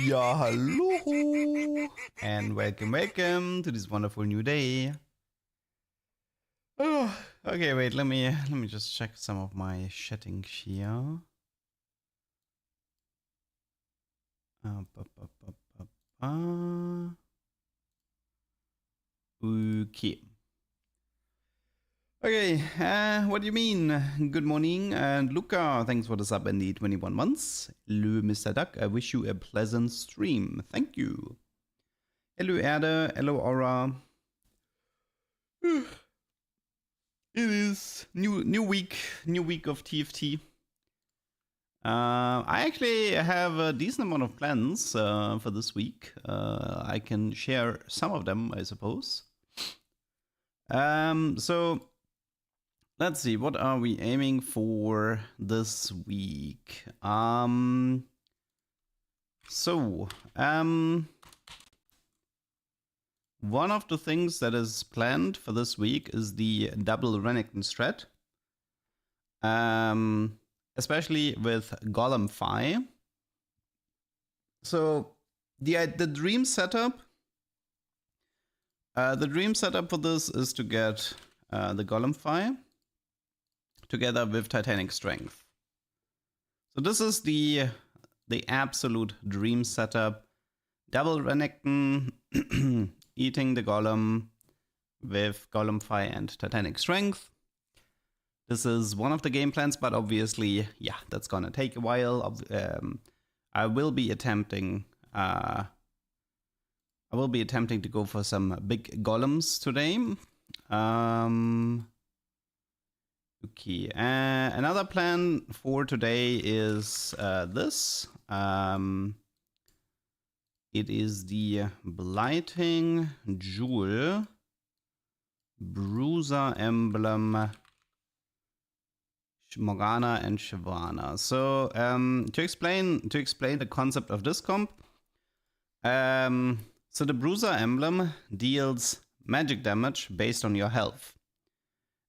Ja, hallo and welcome to this wonderful new day. Oh, okay, wait, let me just check some of my settings here. Okay. Okay, what do you mean? Good morning, and Luca, thanks for the sub and the 21 months. Hello, Mr. Duck, I wish you a pleasant stream. Thank you. Hello, Erde. Hello, Aura. It is new week of TFT. I actually have a decent amount of plans for this week. I can share some of them, I suppose. So let's see, what are we aiming for this week? One of the things that is planned for this week is the double Renekton strat. Especially with Golem Fi. So the dream setup for this is to get the Golem Fi together with Titanic Strength. So this is the absolute dream setup. Double Renekton eating the Golem with Golem Fi and Titanic Strength. This is one of the game plans, but obviously, yeah, that's gonna take a while. I will be attempting to go for some big golems today. Okay, another plan for today is this. It is the Blighting Jewel Bruiser Emblem Morgana and Shyvana. So to explain the concept of this comp, so the Bruiser emblem deals magic damage based on your health.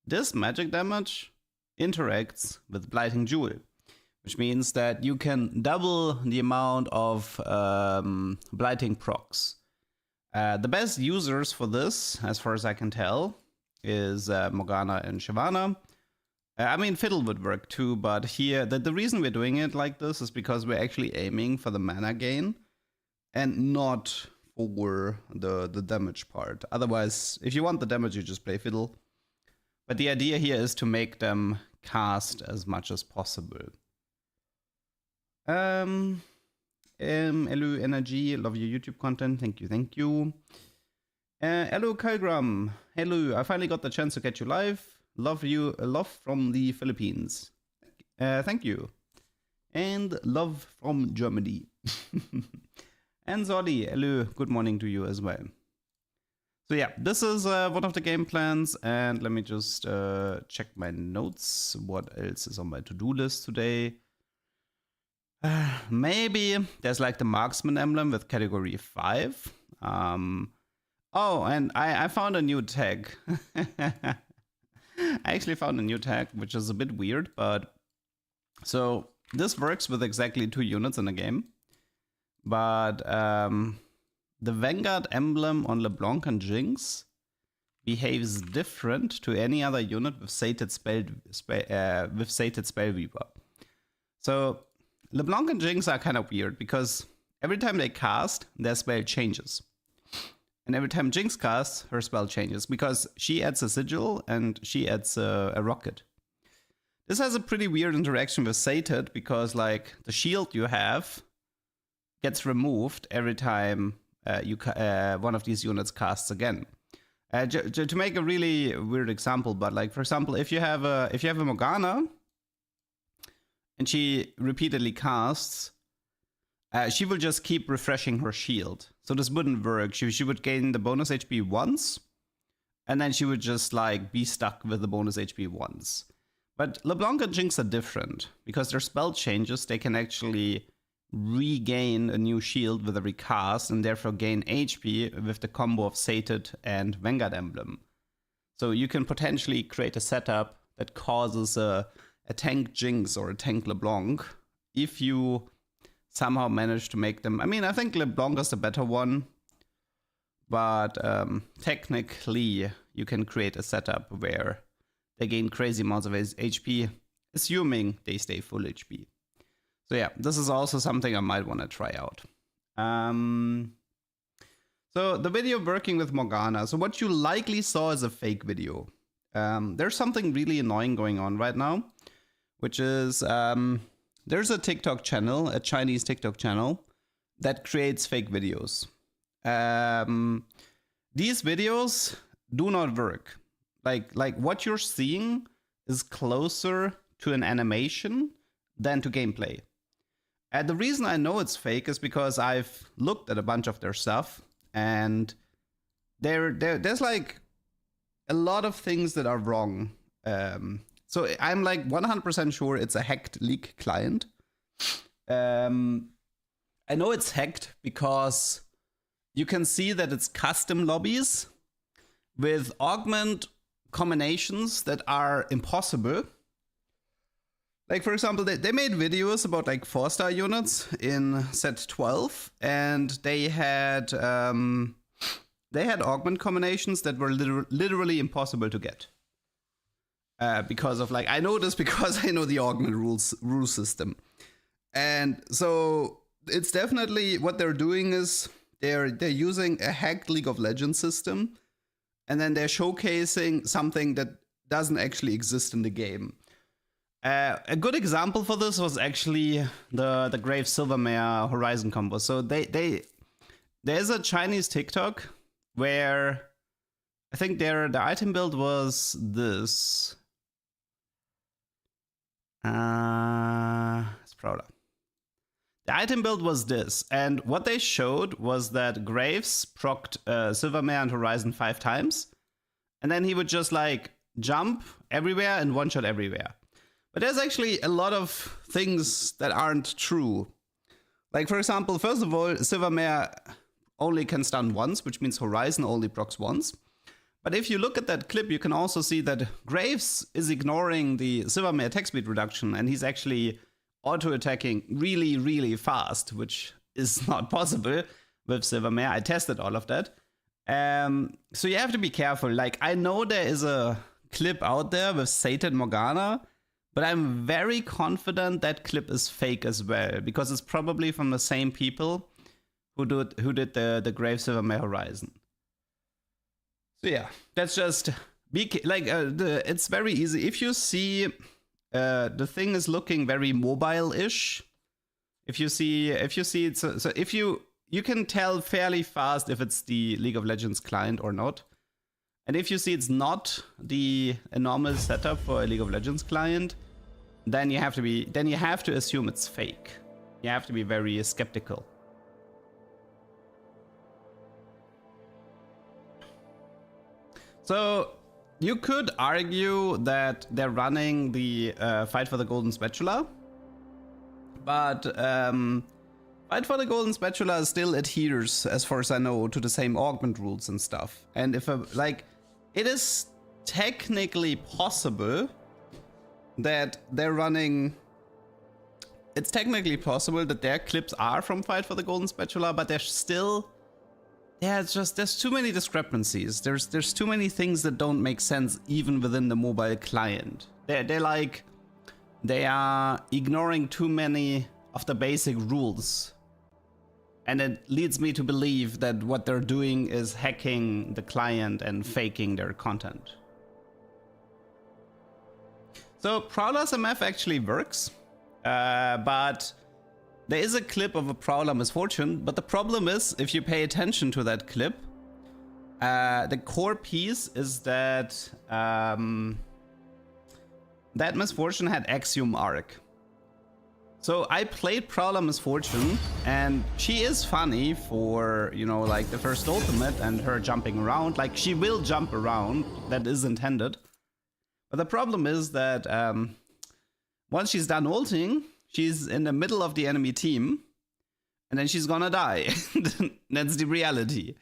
This magic damage interacts with Blighting Jewel, which means that you can double the amount of Blighting procs. The best users for this, as far as I can tell, is Morgana and Shyvana. I mean, Fiddle would work too, but here, the reason we're doing it like this is because we're actually aiming for the mana gain and not for the damage part. Otherwise, if you want the damage, you just play Fiddle. But the idea here is to make them cast as much as possible. Hello, Energy, love your YouTube content, thank you. Hello, Kylgram, hello, I finally got the chance to catch you live. Love from the Philippines. Thank you. And love from Germany. And Zolly, hello, good morning to you as well. So yeah, this is one of the game plans, and let me just check my notes. What else is on my to-do list today? Maybe there's like the Marksman emblem with category 5. Oh, and I found a new tag. I actually found a new tag, which is a bit weird, but so this works with exactly 2 units in a game, but the Vanguard emblem on LeBlanc and Jinx behaves different to any other unit with Sated Spellweaver. So LeBlanc and Jinx are kind of weird because every time they cast, their spell changes. And every time Jinx casts, her spell changes because she adds a sigil and she adds a rocket. This has a pretty weird interaction with Sated because like the shield you have gets removed every time one of these units casts again. To make a really weird example, but like for example, if you have a Morgana and she repeatedly casts, she will just keep refreshing her shield. So this wouldn't work. She would gain the bonus HP once, and then she would just like be stuck with the bonus HP once. But LeBlanc and Jinx are different. Because their spell changes, they can actually regain a new shield with every cast, and therefore gain HP with the combo of Sated and Vanguard Emblem. So you can potentially create a setup that causes a tank Jinx or a tank LeBlanc if you somehow managed to make them. I mean, I think LeBlanc is the better one, but technically you can create a setup where they gain crazy amounts of HP, assuming they stay full HP. So yeah, this is also something I might want to try out. So the video working with Morgana. So what you likely saw is a fake video. There's something really annoying going on right now, which is there's a TikTok channel, a Chinese TikTok channel, that creates fake videos. These videos do not work. Like what you're seeing is closer to an animation than to gameplay. And the reason I know it's fake is because I've looked at a bunch of their stuff, and there's like a lot of things that are wrong. So I'm like 100% sure it's a hacked leak client. I know it's hacked because you can see that it's custom lobbies with augment combinations that are impossible. Like, for example, they made videos about like 4-star units in set 12, and they had augment combinations that were literally impossible to get. Because of like, I know this because I know the augment rule system. And so it's definitely what they're doing is they're using a hacked League of Legends system, and then they're showcasing something that doesn't actually exist in the game. A good example for this was actually the Grave Silvermare Horizon combo. So there's a Chinese TikTok where I think the item build was this. It's Prowler. The item build was this, and what they showed was that Graves procced Silvermare and Horizon 5 times, and then he would just like jump everywhere and one-shot everywhere. But there's actually a lot of things that aren't true. Like, for example, first of all, Silvermare only can stun once, which means Horizon only procs once. But if you look at that clip, you can also see that Graves is ignoring the Silvermare attack speed reduction, and he's actually auto-attacking really, really fast, which is not possible with Silvermare. I tested all of that. So you have to be careful. Like, I know there is a clip out there with Sated Morgana, but I'm very confident that clip is fake as well, because it's probably from the same people who did the Grave Silvermare Horizon. So yeah, that's just it's very easy. If you see the thing is looking very mobile-ish, if you see it, so if you can tell fairly fast if it's the League of Legends client or not. And if you see it's not the normal setup for a League of Legends client, then you have to assume it's fake. You have to be very skeptical. So you could argue that they're running the Fight for the Golden Spatula, but Fight for the Golden Spatula still adheres, as far as I know, to the same augment rules and stuff. And if it is technically possible that they're running. It's technically possible that their clips are from Fight for the Golden Spatula, but there's still. Yeah, there's too many discrepancies. There's too many things that don't make sense even within the mobile client. They are ignoring too many of the basic rules. And it leads me to believe that what they're doing is hacking the client and faking their content. So Prowler's MF actually works, but there is a clip of a Prowler misfortune, but the problem is, if you pay attention to that clip, the core piece is that that misfortune had Axiom Arc. So I played Prowler Misfortune, and she is funny for, like the first ultimate and her jumping around. Like, she will jump around, that is intended. But the problem is that once she's done ulting, she's in the middle of the enemy team, and then she's gonna die. That's the reality.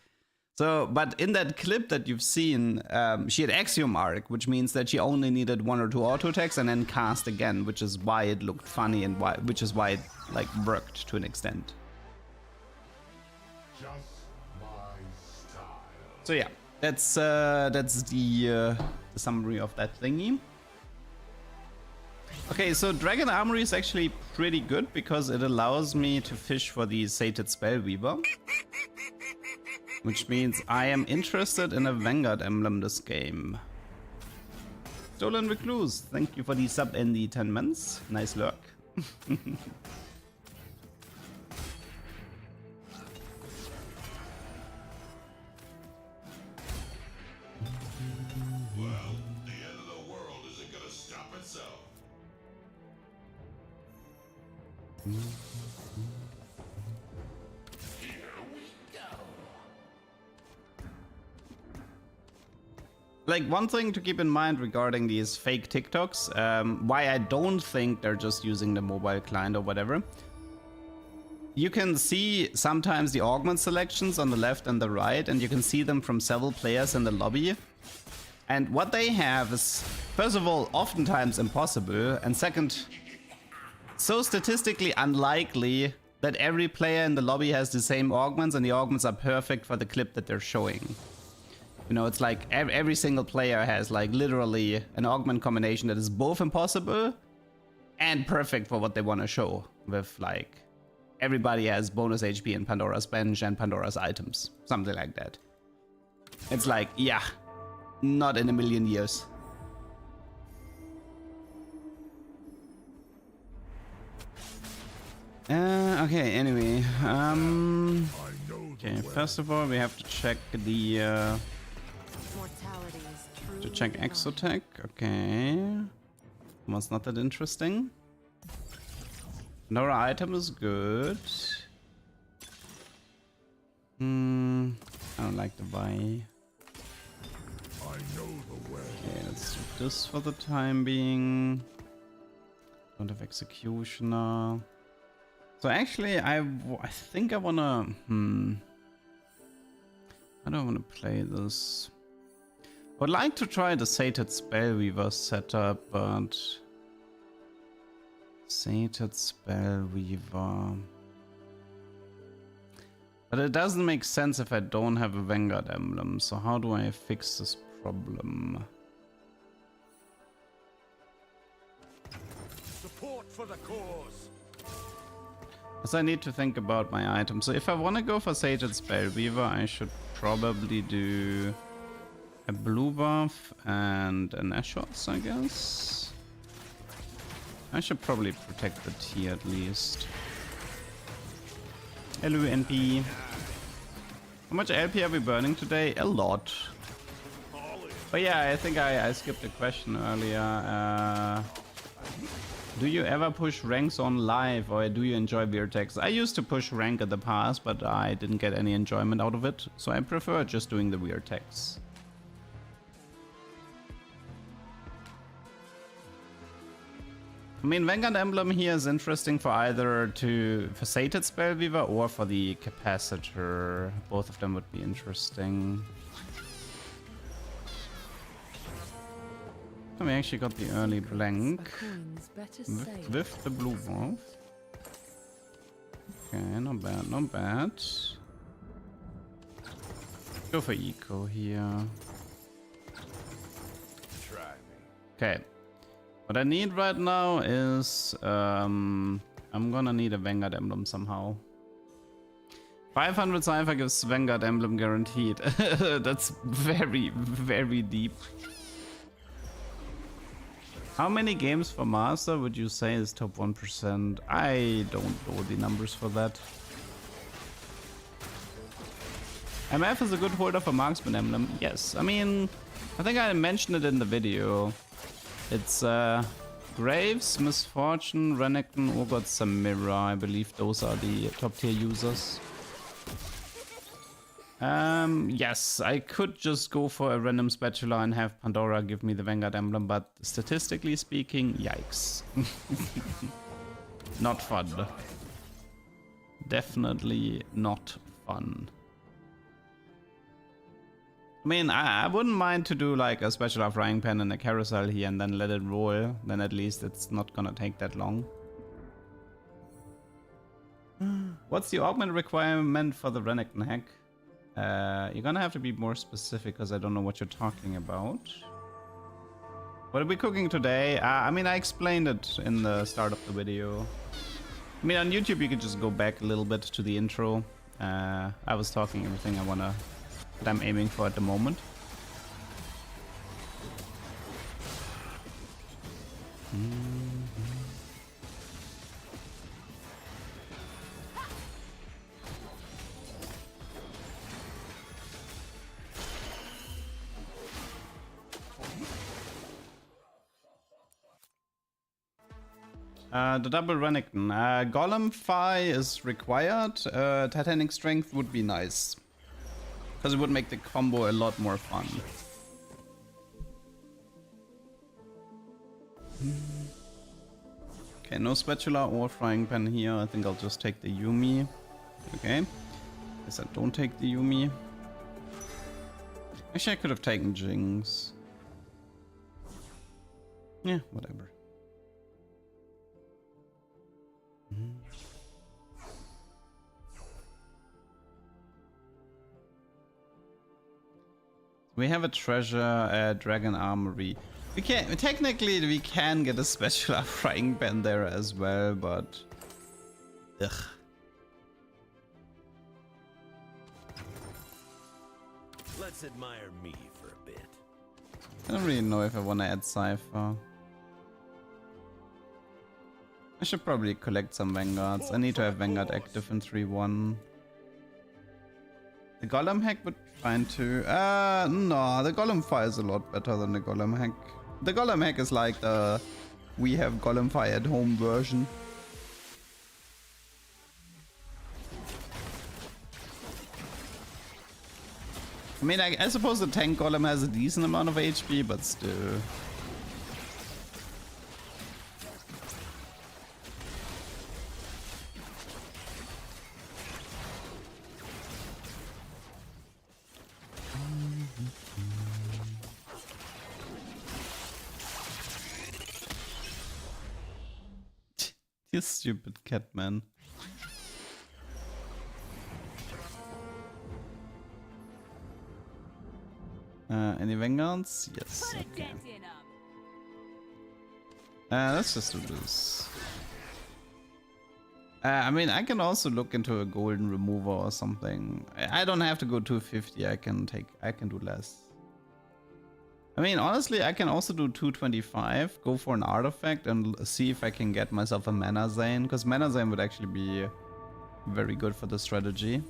So, but in that clip that you've seen, she had Axiom Arc, which means that she only needed 1 or 2 auto attacks and then cast again, which is why it looked funny and which is why it like worked to an extent. So yeah, that's the summary of that thingy. Okay, so Dragon Armory is actually pretty good because it allows me to fish for the Sated Spellweaver. Which means I am interested in a Vanguard emblem this game. Stolen Recluse, thank you for the sub and the 10 months. Nice luck. Well, the end of the world isn't gonna stop itself. Like, one thing to keep in mind regarding these fake TikToks, why I don't think they're just using the mobile client or whatever. You can see sometimes the augment selections on the left and the right, and you can see them from several players in the lobby. And what they have is, first of all, oftentimes impossible, and second, so statistically unlikely that every player in the lobby has the same augments, and the augments are perfect for the clip that they're showing. You know, it's like every single player has like literally an augment combination that is both impossible and perfect for what they want to show. With like everybody has bonus HP in Pandora's bench and Pandora's items, something like that. It's like, yeah, not in a million years. Okay, anyway, okay, first of all we have to check the Exotech. Okay, was not that interesting. Nora item is good. I don't like the buy. Okay, let's do this for the time being. Don't have Executioner. So actually, I think I wanna. I don't wanna play this. I would like to try the Sated Spellweaver setup, but Sated Spellweaver. But it doesn't make sense if I don't have a Vanguard emblem. So how do I fix this problem? Support for the cause. Because I need to think about my items. So if I want to go for Sated Spellweaver, I should probably do a blue buff and an Ashos, I guess. I should probably protect the T at least. Hello, NP. How much LP are we burning today? A lot. But yeah, I think I skipped a question earlier. Do you ever push ranks on live, or do you enjoy Vertex? I used to push rank in the past, but I didn't get any enjoyment out of it, so I prefer just doing the Vertex. I mean, Vanguard Emblem here is interesting for either for Sated Spellweaver or for the Capacitor. Both of them would be interesting. So we actually got the early blank with the blue wolf. Okay, not bad, not bad. Go for eco here. Okay. What I need right now is I'm gonna need a Vanguard Emblem somehow. 500 Cypher gives Vanguard Emblem guaranteed. That's very, very deep. How many games for Master would you say is top 1%? I don't know the numbers for that. MF is a good holder for Marksman Emblem. Yes, I mean, I think I mentioned it in the video. It's Graves, Misfortune, Renekton, Urgot, Samira. I believe those are the top tier users. Yes, I could just go for a random spatula and have Pandora give me the Vanguard Emblem, but statistically speaking, yikes. Not fun. Definitely not fun. I mean, I wouldn't mind to do like a special of frying pan and a carousel here and then let it roll. Then at least it's not gonna take that long. What's the augment requirement for the Renekton hack? You're gonna have to be more specific because I don't know what you're talking about. What are we cooking today? I mean, I explained it in the start of the video. I mean, on YouTube you could just go back a little bit to the intro. I was talking everything that I'm aiming for at the moment. The double Renekton. Golem Fi is required. Titanic Strength would be nice. Because it would make the combo a lot more fun. Okay, no spatula or frying pan here. I think I'll just take the Yumi. Okay. Guess I don't take the Yumi. Actually, I could have taken Jinx. Yeah, whatever. We have a treasure, dragon armory. We can technically we can get a special frying pan there as well, but ugh. Let's admire me for a bit. I don't really know if I want to add Cypher. I should probably collect some Vanguards. I need to have Vanguard active in 3-1. The Golem hack would be fine too. No, the Golem Fire is a lot better than the Golem hack. The Golem hack is like the we have Golem Fire at home version. I mean, I suppose the tank Golem has a decent amount of HP, but still. You stupid cat, man. Any Vanguards? Yes. Okay. Let's just do this. I mean, I can also look into a golden remover or something. I don't have to go 250. I can do less. I mean, honestly, I can also do 225, go for an artifact and see if I can get myself a Mana Zane, because Mana Zane would actually be very good for the strategy.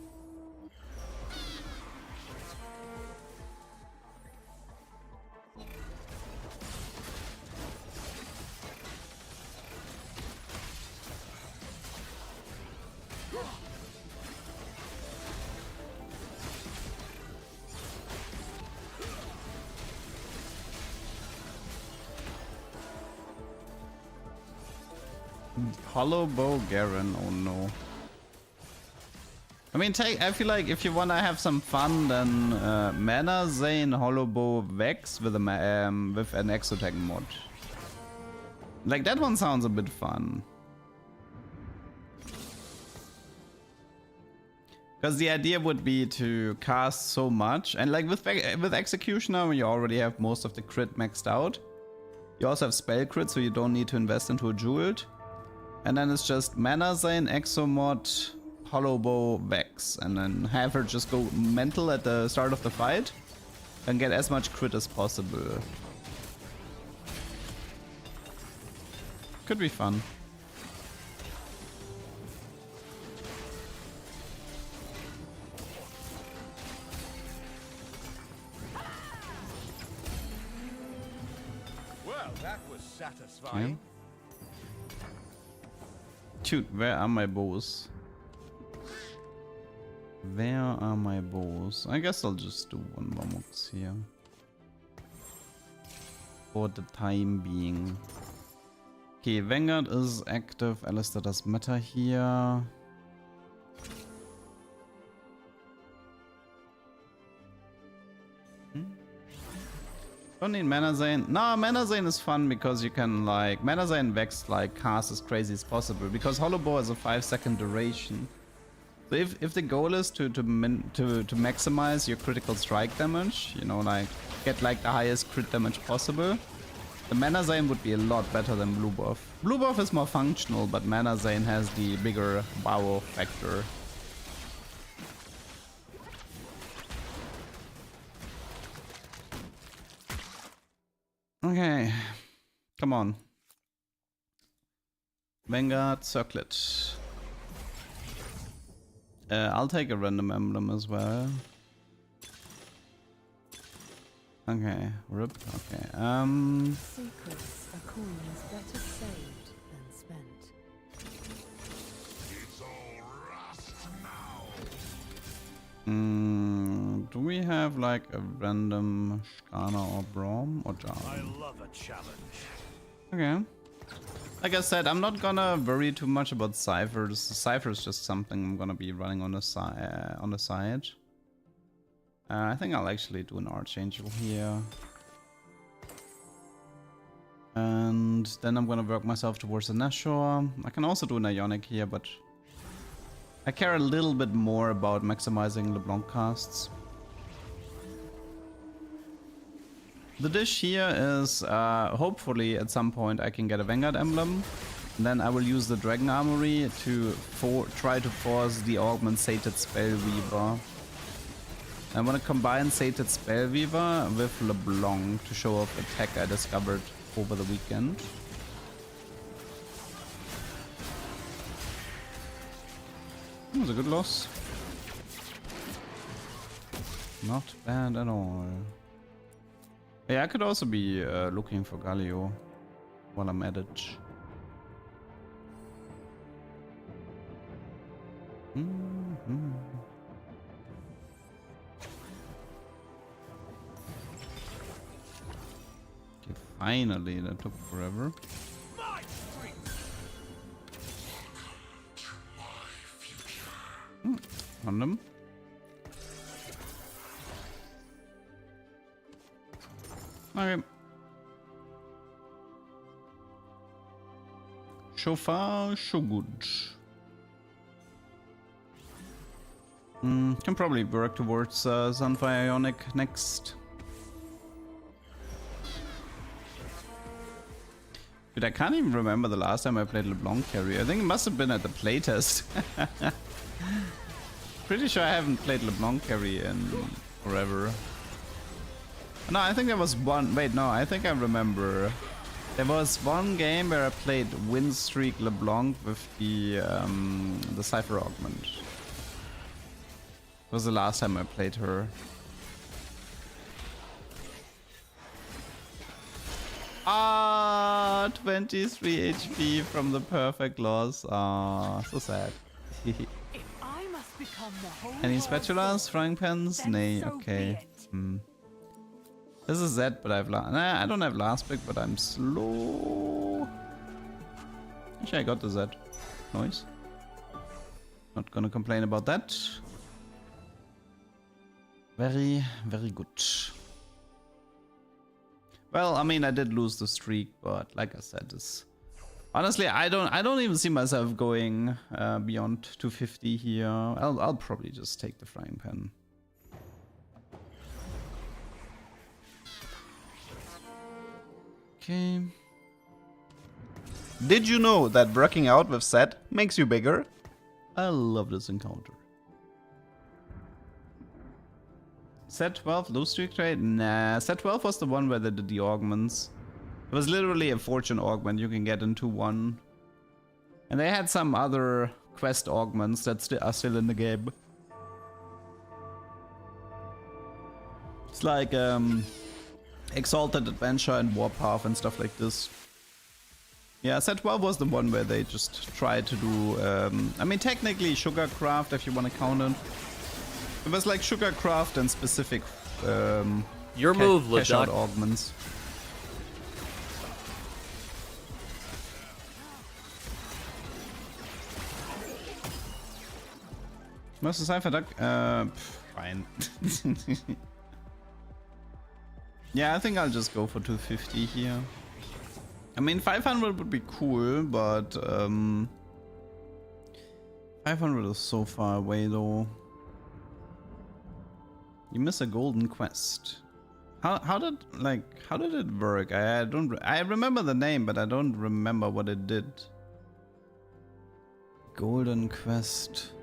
Hollow Bow Garen, oh no. I mean, I feel like if you want to have some fun, then Mana Zane Hollow Bow Vex with an Exotech mod. Like, that one sounds a bit fun. Because the idea would be to cast so much, and like with Executioner, you already have most of the crit maxed out. You also have spell crit, so you don't need to invest into a jeweled. And then it's just Mana Zane, Exomod, Hollow Bow, Vex. And then have her just go mental at the start of the fight and get as much crit as possible. Could be fun. Well, that was satisfying. Okay. Shoot, where are my bows? Where are my bows? I guess I'll just do one Bomox here. For the time being. Okay, Vanguard is active. Alistair does matter here. Don't need Mana Zane. No, Mana Zane is fun because you can like Mana Zane Vex like cast as crazy as possible because Hollow Bow has a 5-second duration. So if the goal is to maximize your critical strike damage, you know, like get like the highest crit damage possible, the Mana Zane would be a lot better than Blue Buff. Blue Buff is more functional, but Mana Zane has the bigger wow factor. Okay, come on. Vanguard Circlet. I'll take a random emblem as well. Okay, rip. Okay. Secrets are coins better saved than spent. It's all rust now. Do we have like a random Shkana or Braum or Jar? I love a challenge. Okay. Like I said, I'm not gonna worry too much about ciphers. Cipher is just something I'm gonna be running on the side. I think I'll actually do an Archangel here. And then I'm gonna work myself towards the Nashor. I can also do an Ionic here, but I care a little bit more about maximizing LeBlanc casts. The dish here is, hopefully at some point I can get a Vanguard emblem. And then I will use the Dragon Armory to try to force the Augment Sated Spellweaver. I want to combine Sated Spellweaver with LeBlanc to show off a tech I discovered over the weekend. It was a good loss. Not bad at all. Yeah, I could also be looking for Galio while I'm at it. Okay, finally, that took forever. Random. Okay. So far, so good. Can probably work towards Sunfire Ionic next. Dude, I can't even remember the last time I played LeBlanc carry. I think it must have been at the playtest. Pretty sure I haven't played LeBlanc carry in forever. No, I think there was one. Wait, no, I think I remember. There was one game where I played Win Streak LeBlanc with the Cypher Augment. It was the last time I played her. Ah, 23 HP from the perfect loss. Ah, so sad. Any spatulas, frying pans? Nay, okay. This is Z, but I don't have last pick, but I'm slow. Actually, I got the Z. Nice. Not gonna complain about that. Very, very good. Well, I mean, I did lose the streak, but like I said, this honestly, I don't even see myself going beyond 250 here. I'll probably just take the frying pan. Okay. Did you know that working out with Set makes you bigger? I love this encounter. Set 12 low streak trade? Nah, Set 12 was the one where they did the augments. It was literally a fortune augment you can get in 2-1. And they had some other quest augments that are still in the game. It's like Exalted Adventure and Warpath and stuff like this. Yeah, Set 12 was the one where they just tried to do, I mean technically Sugarcraft if you want to count it. It was like Sugarcraft and specific your move, cash out LeDuck. augments. What's the Cypher Duck? Fine. Yeah, I think I'll just go for 250 here. I mean, 500 would be cool, but 500 is so far away though. You miss a golden quest. How did it work? I remember the name, but I don't remember what it did. Golden quest.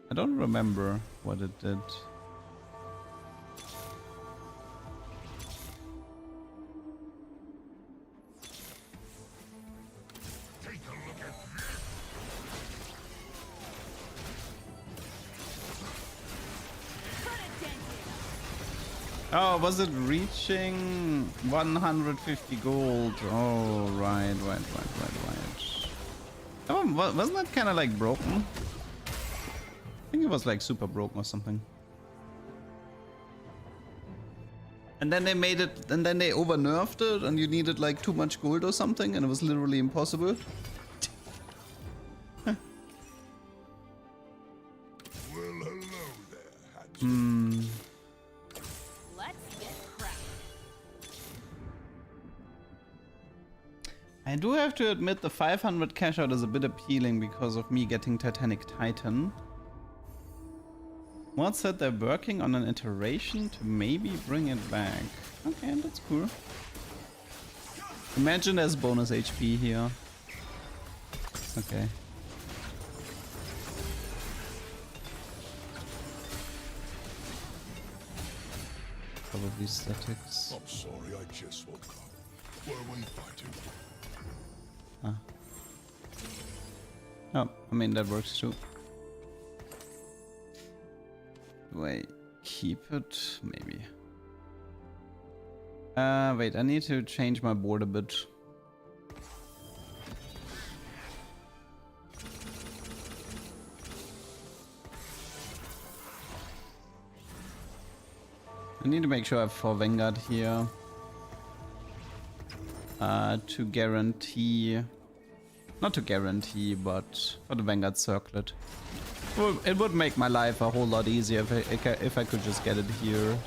I don't remember what it did. Oh, was it reaching 150 gold? Oh, right. Oh, wasn't that kind of like broken? I think it was like super broken or something. And then they made it, and then they over nerfed it, and you needed like too much gold or something, and it was literally impossible. Well, hello there, handsome. I do have to admit the 500 cash out is a bit appealing because of me getting Titanic Titan. Mod said they're working on an iteration to maybe bring it back. Okay, that's cool. Imagine there's bonus HP here. Okay. Probably statics. I'm sorry, I just woke up. Were we fighting? Oh, I mean that works too. Do I keep it? Maybe. Wait, I need to change my board a bit. I need to make sure I have 4 Vanguard here. To guarantee... Not to guarantee, but for the Vanguard Circlet. Well, it would make my life a whole lot easier if I could just get it here.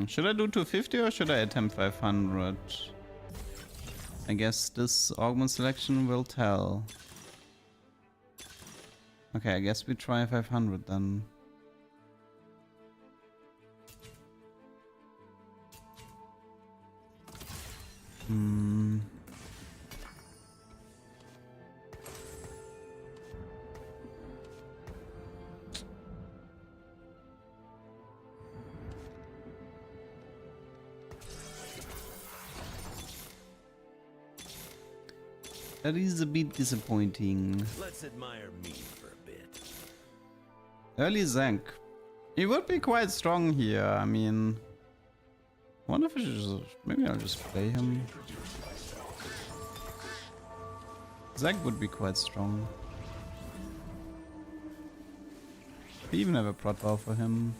Should I do 250 or should I attempt 500? I guess this augment selection will tell. Okay, I guess we try 500 then. That is a bit disappointing. Let's admire me for a bit. Early Zank. He would be quite strong here. I mean, I wonder if I should just, maybe I'll just play him. Zank would be quite strong. We even have a prot bow for him.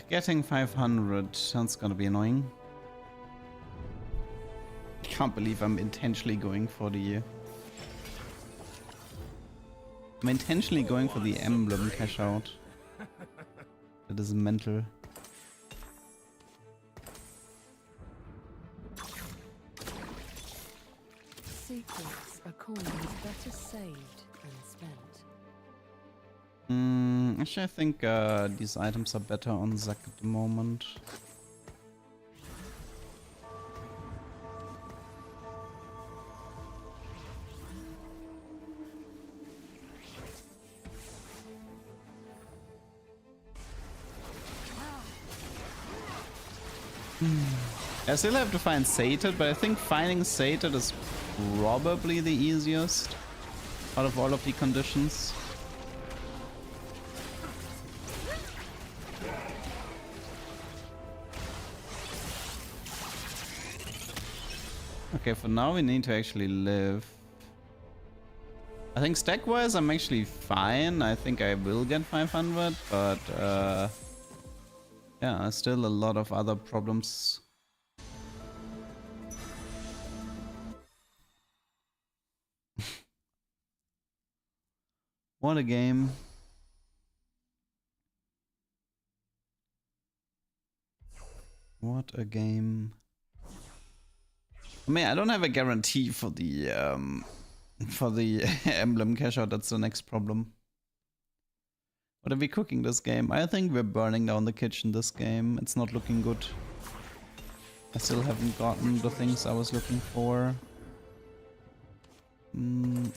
Getting 500, that's gonna be annoying. I can't believe I'm intentionally going for the... I'm intentionally going for the emblem cash out. That is mental. Secrets are coins better saved than spent. Actually, I think these items are better on Zack at the moment. I still have to find Sated, but I think finding Sated is probably the easiest out of all of the conditions. Okay, for now we need to actually live. I think stack-wise I'm actually fine. I think I will get 500, but yeah, still a lot of other problems. What a game. What a game. I mean, I don't have a guarantee for the emblem cash out. That's the next problem. What are we cooking this game? I think we're burning down the kitchen this game. It's not looking good. I still haven't gotten the things I was looking for.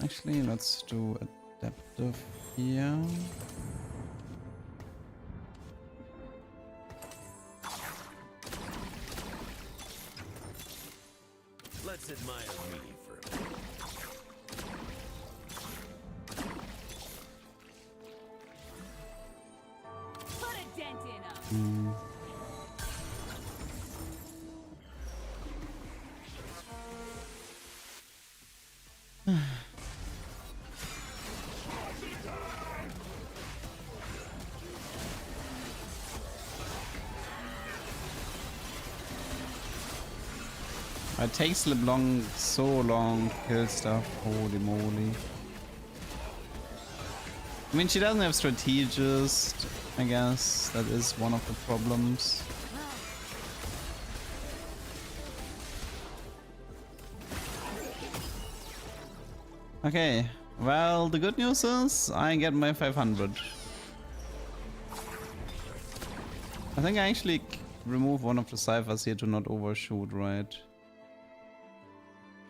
Actually, let's do adaptive here. Let's admire me for a bit. Put a dent in 'em. It takes LeBlanc so long to kill stuff. Holy moly. I mean, she doesn't have strategist, I guess. That is one of the problems. Okay, well, the good news is I get my 500. I think I actually remove one of the ciphers here to not overshoot, right?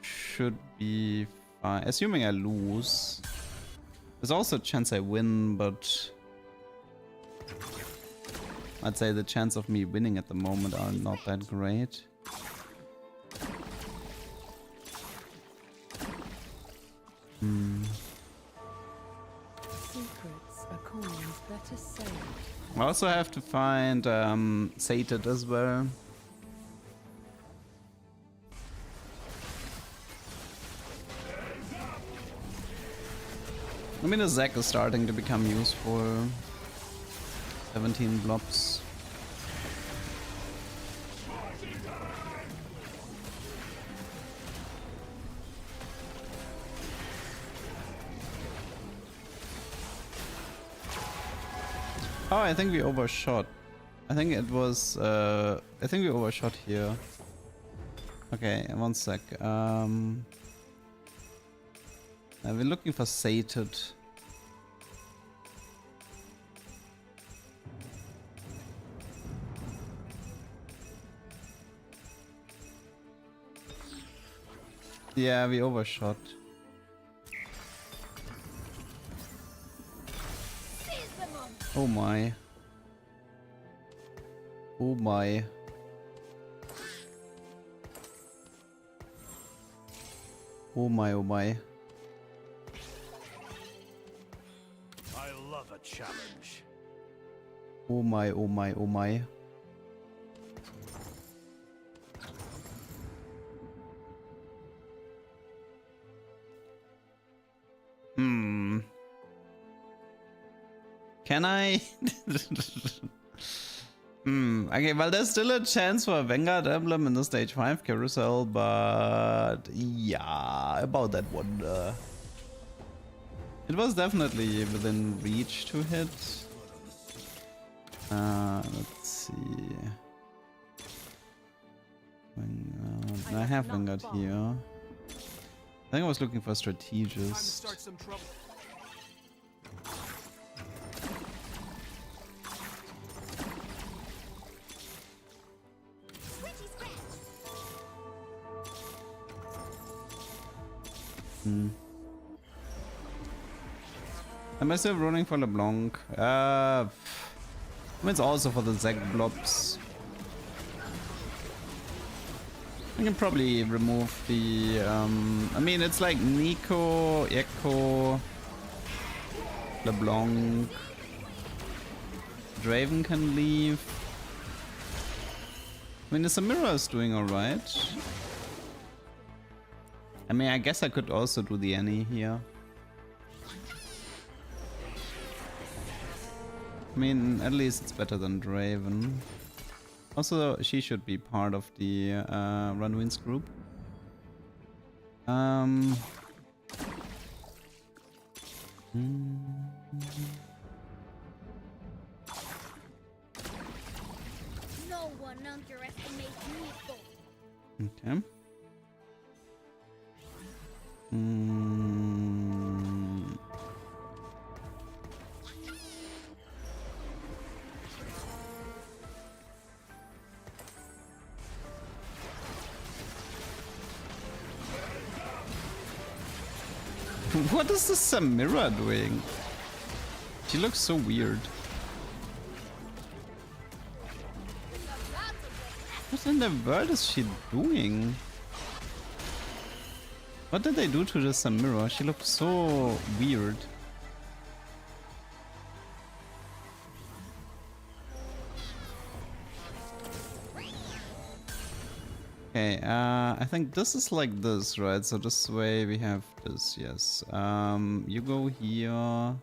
Should be fine. Assuming I lose. There's also a chance I win, but I'd say the chance of me winning at the moment are not that great. Secrets are coins better saved. I also have to find Sated as well. I mean, the Zac is starting to become useful. 17 blobs. Oh, I think we overshot. I think it was, I think we overshot here. Okay, one sec. We're looking for Sated. Yeah, we overshot. Oh my. Oh my. Oh my, oh my. I love a challenge. Oh my, oh my, oh my. Can I? Okay, well, there's still a chance for a Vanguard emblem in the stage 5 carousel, but yeah, about that one. It was definitely within reach to hit. Let's see. Vanguard. I have Vanguard here. I think I was looking for strategist. Am I still running for LeBlanc? I mean, it's also for the Zac blobs. I can probably remove the, I mean, it's like Nico, Echo, LeBlanc, Draven can leave. I mean, the Samira is doing alright. I mean, I guess I could also do the Annie here. I mean, at least it's better than Draven. Also, she should be part of the Runwin's group. No one underestimates me, folks. Okay. What is the Samira doing? She looks so weird. What in the world is she doing? What did they do to the Samira? She looked so weird. Okay, I think this is like this, right? So this way we have this, yes. You go here.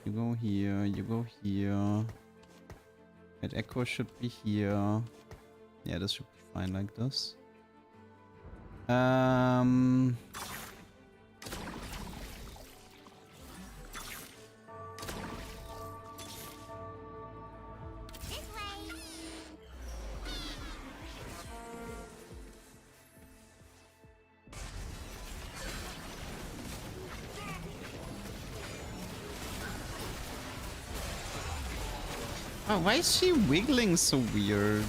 You go here, you go here. And Echo should be here. Yeah, this should be fine like this. Oh, why is she wiggling so weird?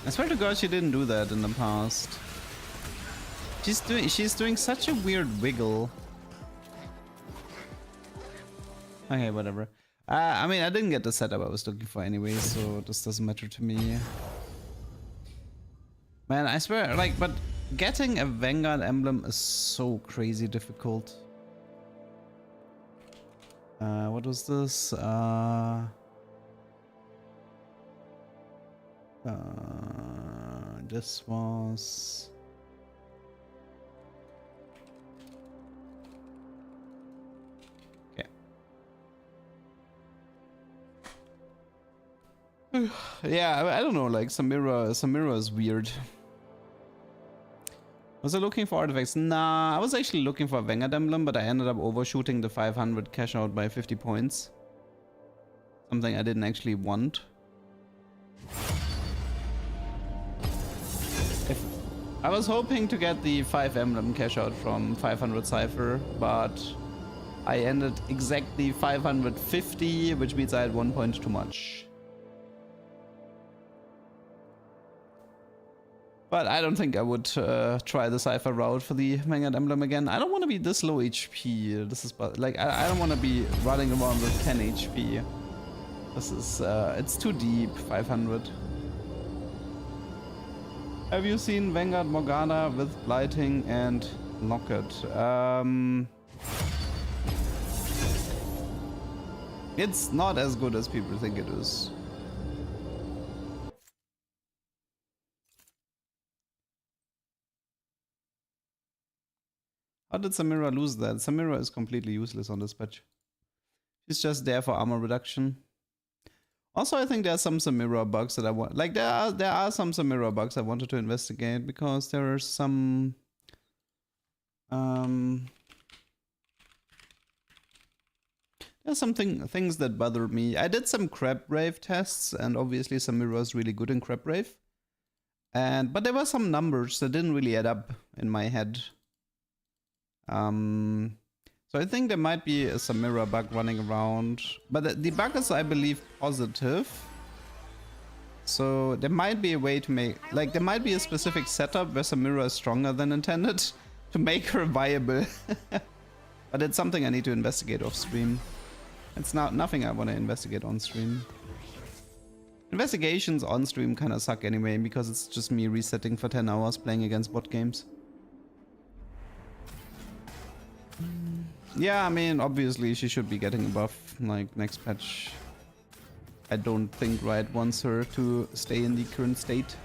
I swear to God, she didn't do that in the past. She's doing such a weird wiggle. Okay, whatever. I mean, I didn't get the setup I was looking for anyway, so this doesn't matter to me. Man, I swear, like, but getting a Vanguard emblem is so crazy difficult. What was this? This was... Okay. Yeah, I don't know, like Samira is weird. Was I looking for artifacts? Nah, I was actually looking for a Vanguard emblem, but I ended up overshooting the 500 cash out by 50 points. Something I didn't actually want. I was hoping to get the 5 emblem cash out from 500 Cypher, but I ended exactly 550, which means I had 1 point too much. But I don't think I would try the Cypher route for the Vanguard emblem again. I don't want to be this low HP. This is like I don't want to be running around with 10 HP. This is it's too deep. 500. Have you seen Vanguard Morgana with Blighting and Locket? It's not as good as people think it is. How did Samira lose that? Samira is completely useless on this patch. She's just there for armor reduction. Also, I think there are some Samira bugs that I want. Like there are some Samira bugs I wanted to investigate because there are some there's things that bother me. I did some Crab Rave tests, and obviously Samira is really good in Crab Rave. But there were some numbers that didn't really add up in my head. So I think there might be a Samira bug running around, but the bug is, I believe, positive. So there might be a way to make, like, there might be a specific setup where Samira is stronger than intended to make her viable. But it's something I need to investigate off stream. It's not nothing I want to investigate on stream. Investigations on stream kind of suck anyway, because it's just me resetting for 10 hours playing against bot games. Yeah, I mean, obviously she should be getting a buff, like, next patch. I don't think Riot wants her to stay in the current state.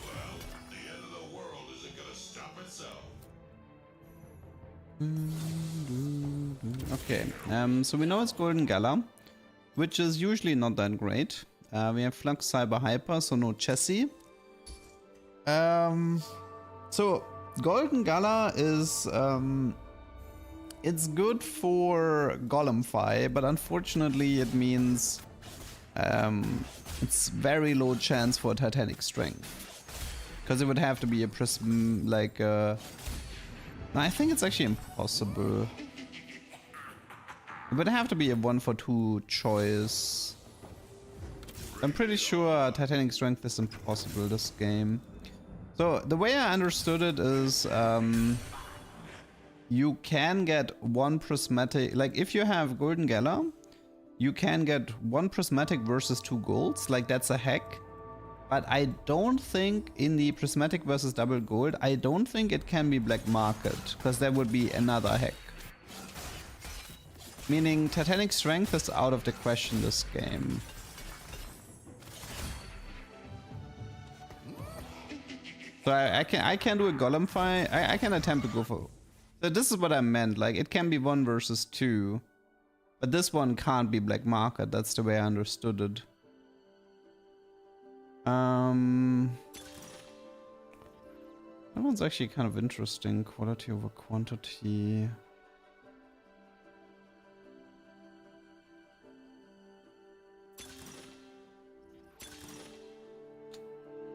Well, the end of the world isn't gonna stop itself. Okay, so we know it's Golden Gala, which is usually not that great. We have Flux Cyber Hyper, so no Chessie. So Golden Gala is it's good for Golemfy, but unfortunately it means it's very low chance for Titanic Strength, because it would have to be a prism, like I think it's actually impossible. It would have to be a 1-for-2 choice. I'm pretty sure Titanic Strength is impossible this game. So the way I understood it is you can get one prismatic, like if you have Golden Gala, you can get one prismatic versus 2 golds, like that's a hack. But I don't think in the prismatic versus double gold, I don't think it can be black market, because that would be another hack. Meaning Titanic Strength is out of the question this game. So I can do a Golemfy. I can attempt to go for. So this is what I meant. Like it can be 1 versus 2, but this one can't be black market. That's the way I understood it. That one's actually kind of interesting. Quality over quantity.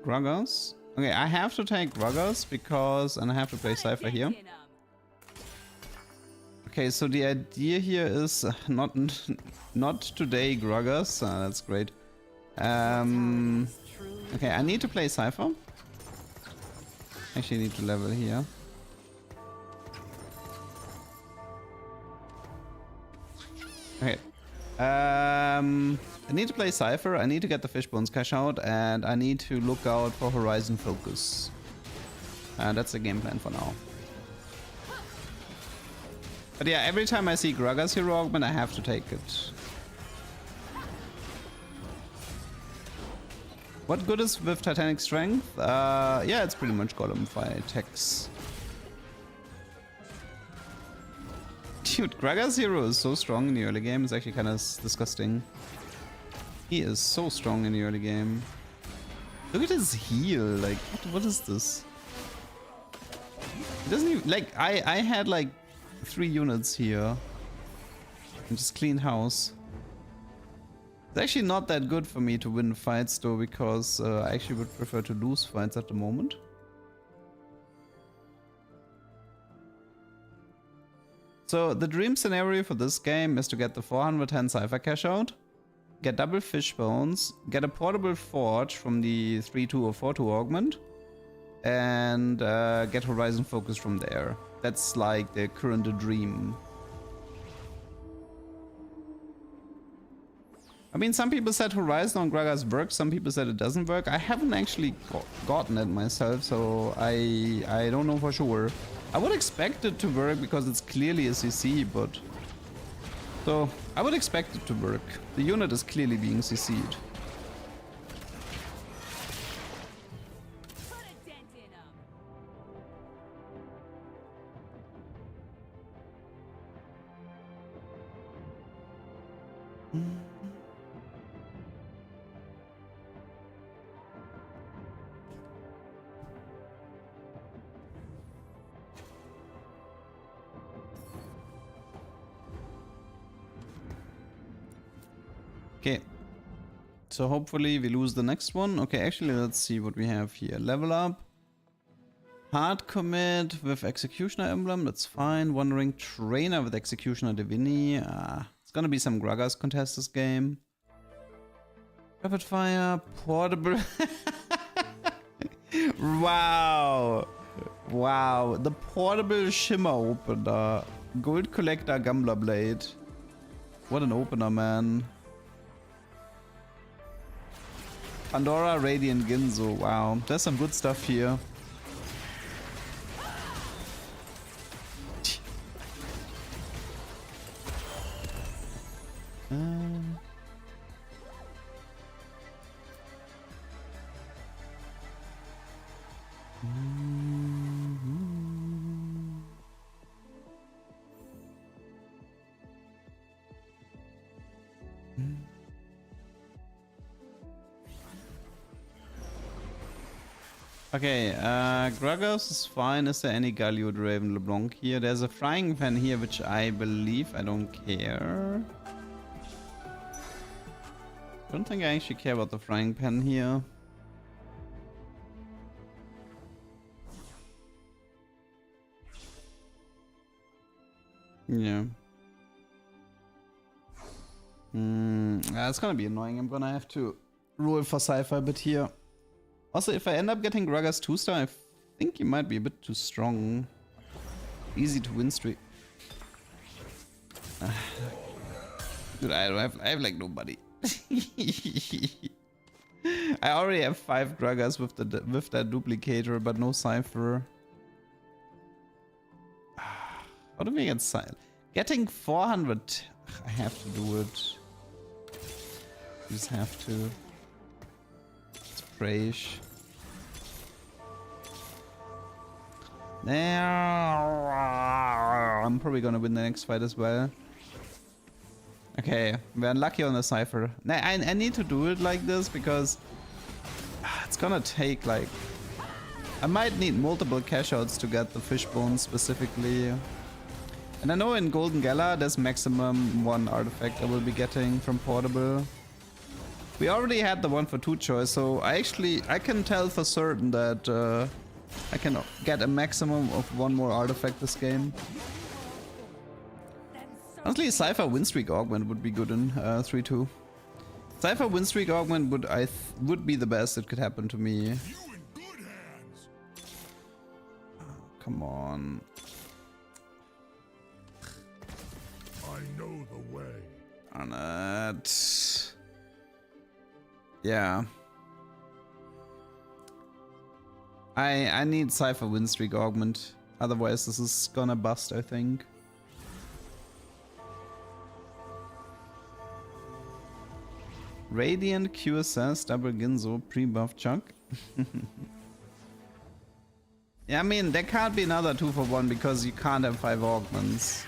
Gragas. Okay, I have to take Gragas because, and I have to play Cypher here. Okay, so the idea here is not today Gragas. That's great. Okay, I need to play Cypher. Actually, need to level here. Okay. I need to play Cypher, I need to get the Fishbones cash out, and I need to look out for Horizon Focus. That's the game plan for now. But yeah, every time I see Gragas hero augment, I have to take it. What good is with Titanic Strength? Yeah, it's pretty much Golemfy attacks. Dude, Gragas hero is so strong in the early game, it's actually kind of disgusting. He is so strong in the early game. Look at his heal, like, what is this? It doesn't even, like, I had like 3 units here. And just clean house. It's actually not that good for me to win fights though, because I actually would prefer to lose fights at the moment. So the dream scenario for this game is to get the 410 Cypher cash out, get double Fishbones, get a portable forge from the 3-2 or 4-2 augment, and get Horizon Focus from there. That's like the current dream. I mean, some people said Horizon on Gragas works, some people said it doesn't work. I haven't actually gotten it myself, so I don't know for sure. I would expect it to work because it's clearly a CC, but... So, I would expect it to work. The unit is clearly being CC'd. Okay, so hopefully we lose the next one. Okay, actually let's see what we have here. Level up. Hard commit with Executioner emblem, that's fine. Wandering Trainer with Executioner Divini. It's gonna be some Gragas contest this game. Rapid Fire, Portable. Wow. Wow, the Portable Shimmer opener. Gold Collector Gambler Blade. What an opener, man. Pandora Radiant Ginzo. Wow, there's some good stuff here. Okay, Gragas is fine. Is there any Galliard Raven LeBlanc here? There's a frying pan here, which I believe I don't care. I don't think I actually care about the frying pan here. Yeah. That's gonna be annoying. I'm gonna have to roll for Cypher a bit here. Also, if I end up getting Gragas 2-star, I think he might be a bit too strong. Easy to win streak. Dude, I have like nobody. I already have 5 Gragas with that duplicator, but no Cypher. How do we get Cypher? Getting 400. I have to do it. Just have to. Sprayish. There. I'm probably gonna win the next fight as well. Okay, we're unlucky on the Cypher. I need to do it like this because it's gonna take like... I might need multiple cash outs to get the fishbone specifically. And I know in Golden Gala there's maximum 1 artifact I will be getting from Portable. We already had the 1 for 2 choice, so I can tell for certain that I can get a maximum of 1 more artifact this game. Honestly, Cypher win streak augment would be good in 3-2. Cypher win streak augment would be the best that could happen to me. Oh, come on. I know the way. Darn it. Yeah. I need Cypher win streak augment. Otherwise this is gonna bust, I think. Radiant QSS double Ginzo pre-buff chunk. Yeah, I mean there can't be another 2 for 1 because you can't have 5 augments.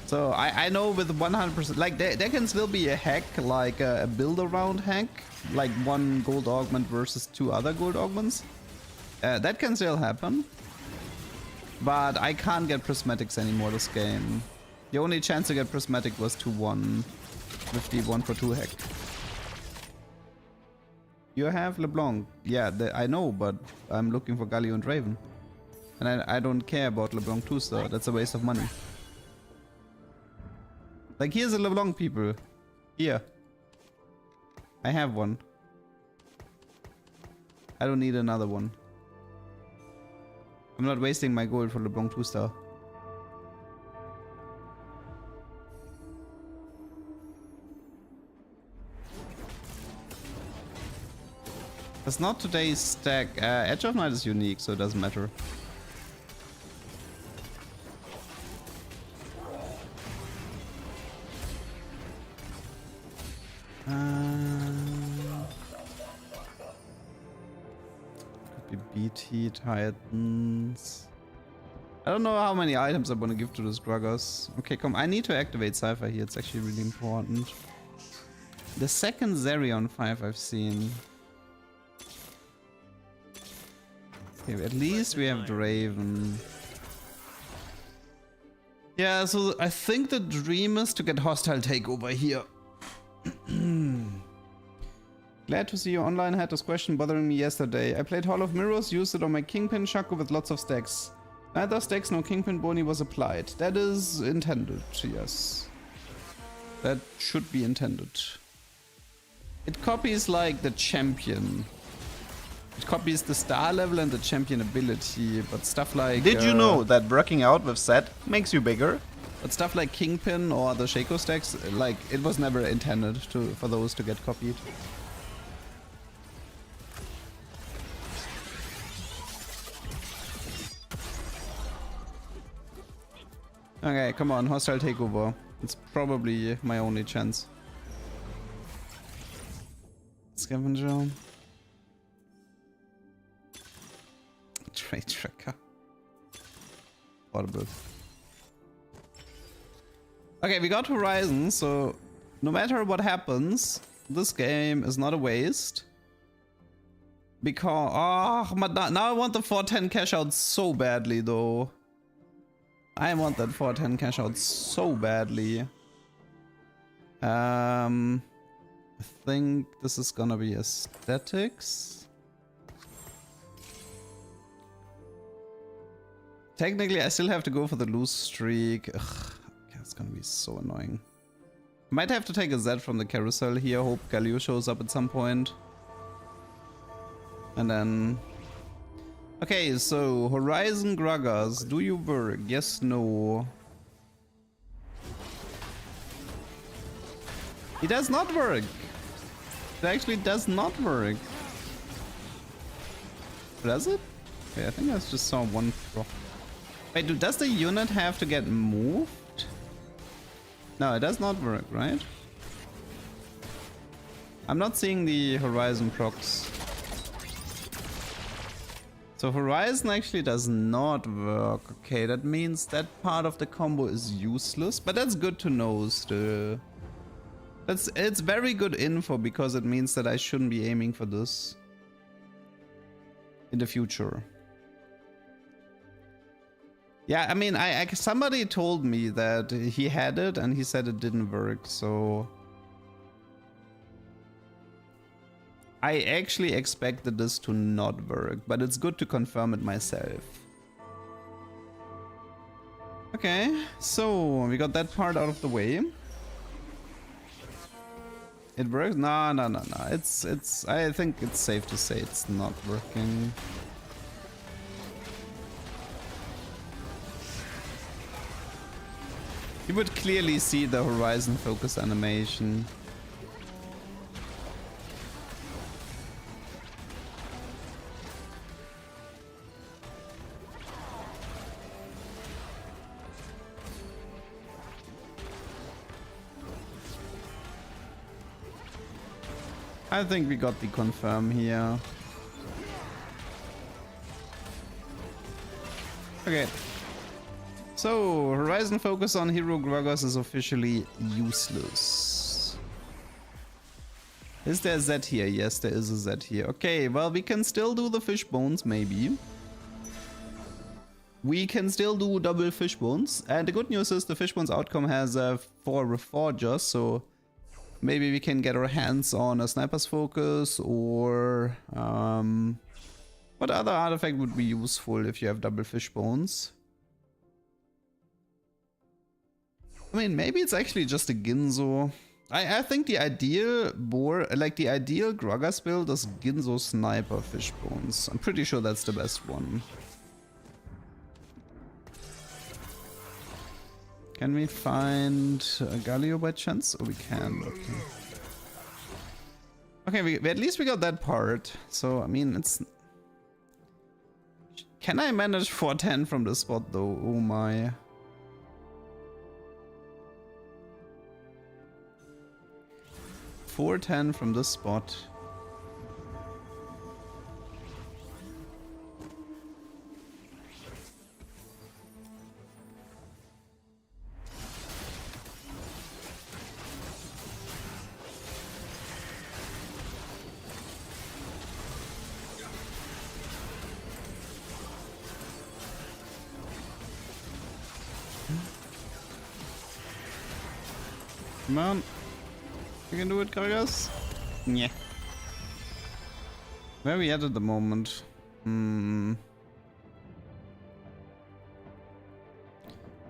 So I know with 100%, like there can still be a hack, like a build around hack, like 1 gold augment versus 2 other gold augments. That can still happen. But I can't get prismatics anymore this game. The only chance to get prismatic was 2-1 with the 1 for 2 hack. You have LeBlanc. Yeah, I know, but I'm looking for Galio and Raven. And I don't care about LeBlanc 2-star, that's a waste of money. Like, here's a LeBlanc, people. Here. I have one. I don't need another one. I'm not wasting my gold for LeBlanc 2-star. That's not today's stack. Edge of Night is unique, so it doesn't matter. Could be BT Titans. I don't know how many items I want to give to this Gragas. Okay, come. I need to activate Cypher here. It's actually really important. The second Zerion 5 I've seen. Okay, at least we have Draven. Yeah, so I think the dream is to get hostile takeover here. Glad to see you online. Had this question bothering me yesterday. I played Hall of Mirrors, used it on my Kingpin Shaco with lots of stacks. Neither stacks nor Kingpin Boni was applied. That is intended, yes. That should be intended. It copies like the champion. It copies the star level and the champion ability, but stuff like... Did you know that working out with set makes you bigger? But stuff like Kingpin or the Shaco stacks, like, it was never intended for those to get copied. Okay, come on, hostile takeover. It's probably my only chance. Scavenger. Trade tracker. Horrible. Okay, we got Horizon, so no matter what happens, this game is not a waste. Because, oh, but now I want the 410 cash out so badly though. I want that 410 cash out so badly. I think this is gonna be aesthetics. Technically, I still have to go for the loose streak. Ugh, it's gonna be so annoying. Might have to take a Z from the carousel here. Hope Galio shows up at some point. And then... Okay, so Horizon Gragas, do you work? Yes, no. It does not work. It actually does not work. Does it? Okay, I think I just saw one pro. Wait, does the unit have to get moved? No, it does not work, right? I'm not seeing the Horizon procs. So Horizon actually does not work. Okay, that means that part of the combo is useless, but that's good to know still. It's very good info because it means that I shouldn't be aiming for this in the future. Yeah, I mean, somebody told me that he had it and he said it didn't work, so I actually expected this to not work, but it's good to confirm it myself. Okay, so we got that part out of the way. It works? No. I think it's safe to say it's not working. You would clearly see the Horizon focus animation. I think we got the confirm here. Okay. So, Horizon focus on Hero Gragas is officially useless. Is there a Z here? Yes, there is a Z here. Okay, well, we can still do the fish bones, maybe. We can still do double fish bones. And the good news is the fish bones outcome has 4 reforgers, so maybe we can get our hands on a sniper's focus or what other artifact would be useful if you have double fish bones? I mean, maybe it's actually just a Ginzo. I think the ideal the ideal Gragas build is Ginzo Sniper fish bones. I'm pretty sure that's the best one. Can we find a Galio by chance? Oh, we can. Okay. Okay, at least we got that part. So, I mean, it's... Can I manage 410 from this spot, though? Oh, my. $410 from this spot. Come on. You can do it, Gragas? Yeah. Where are we at the moment? Do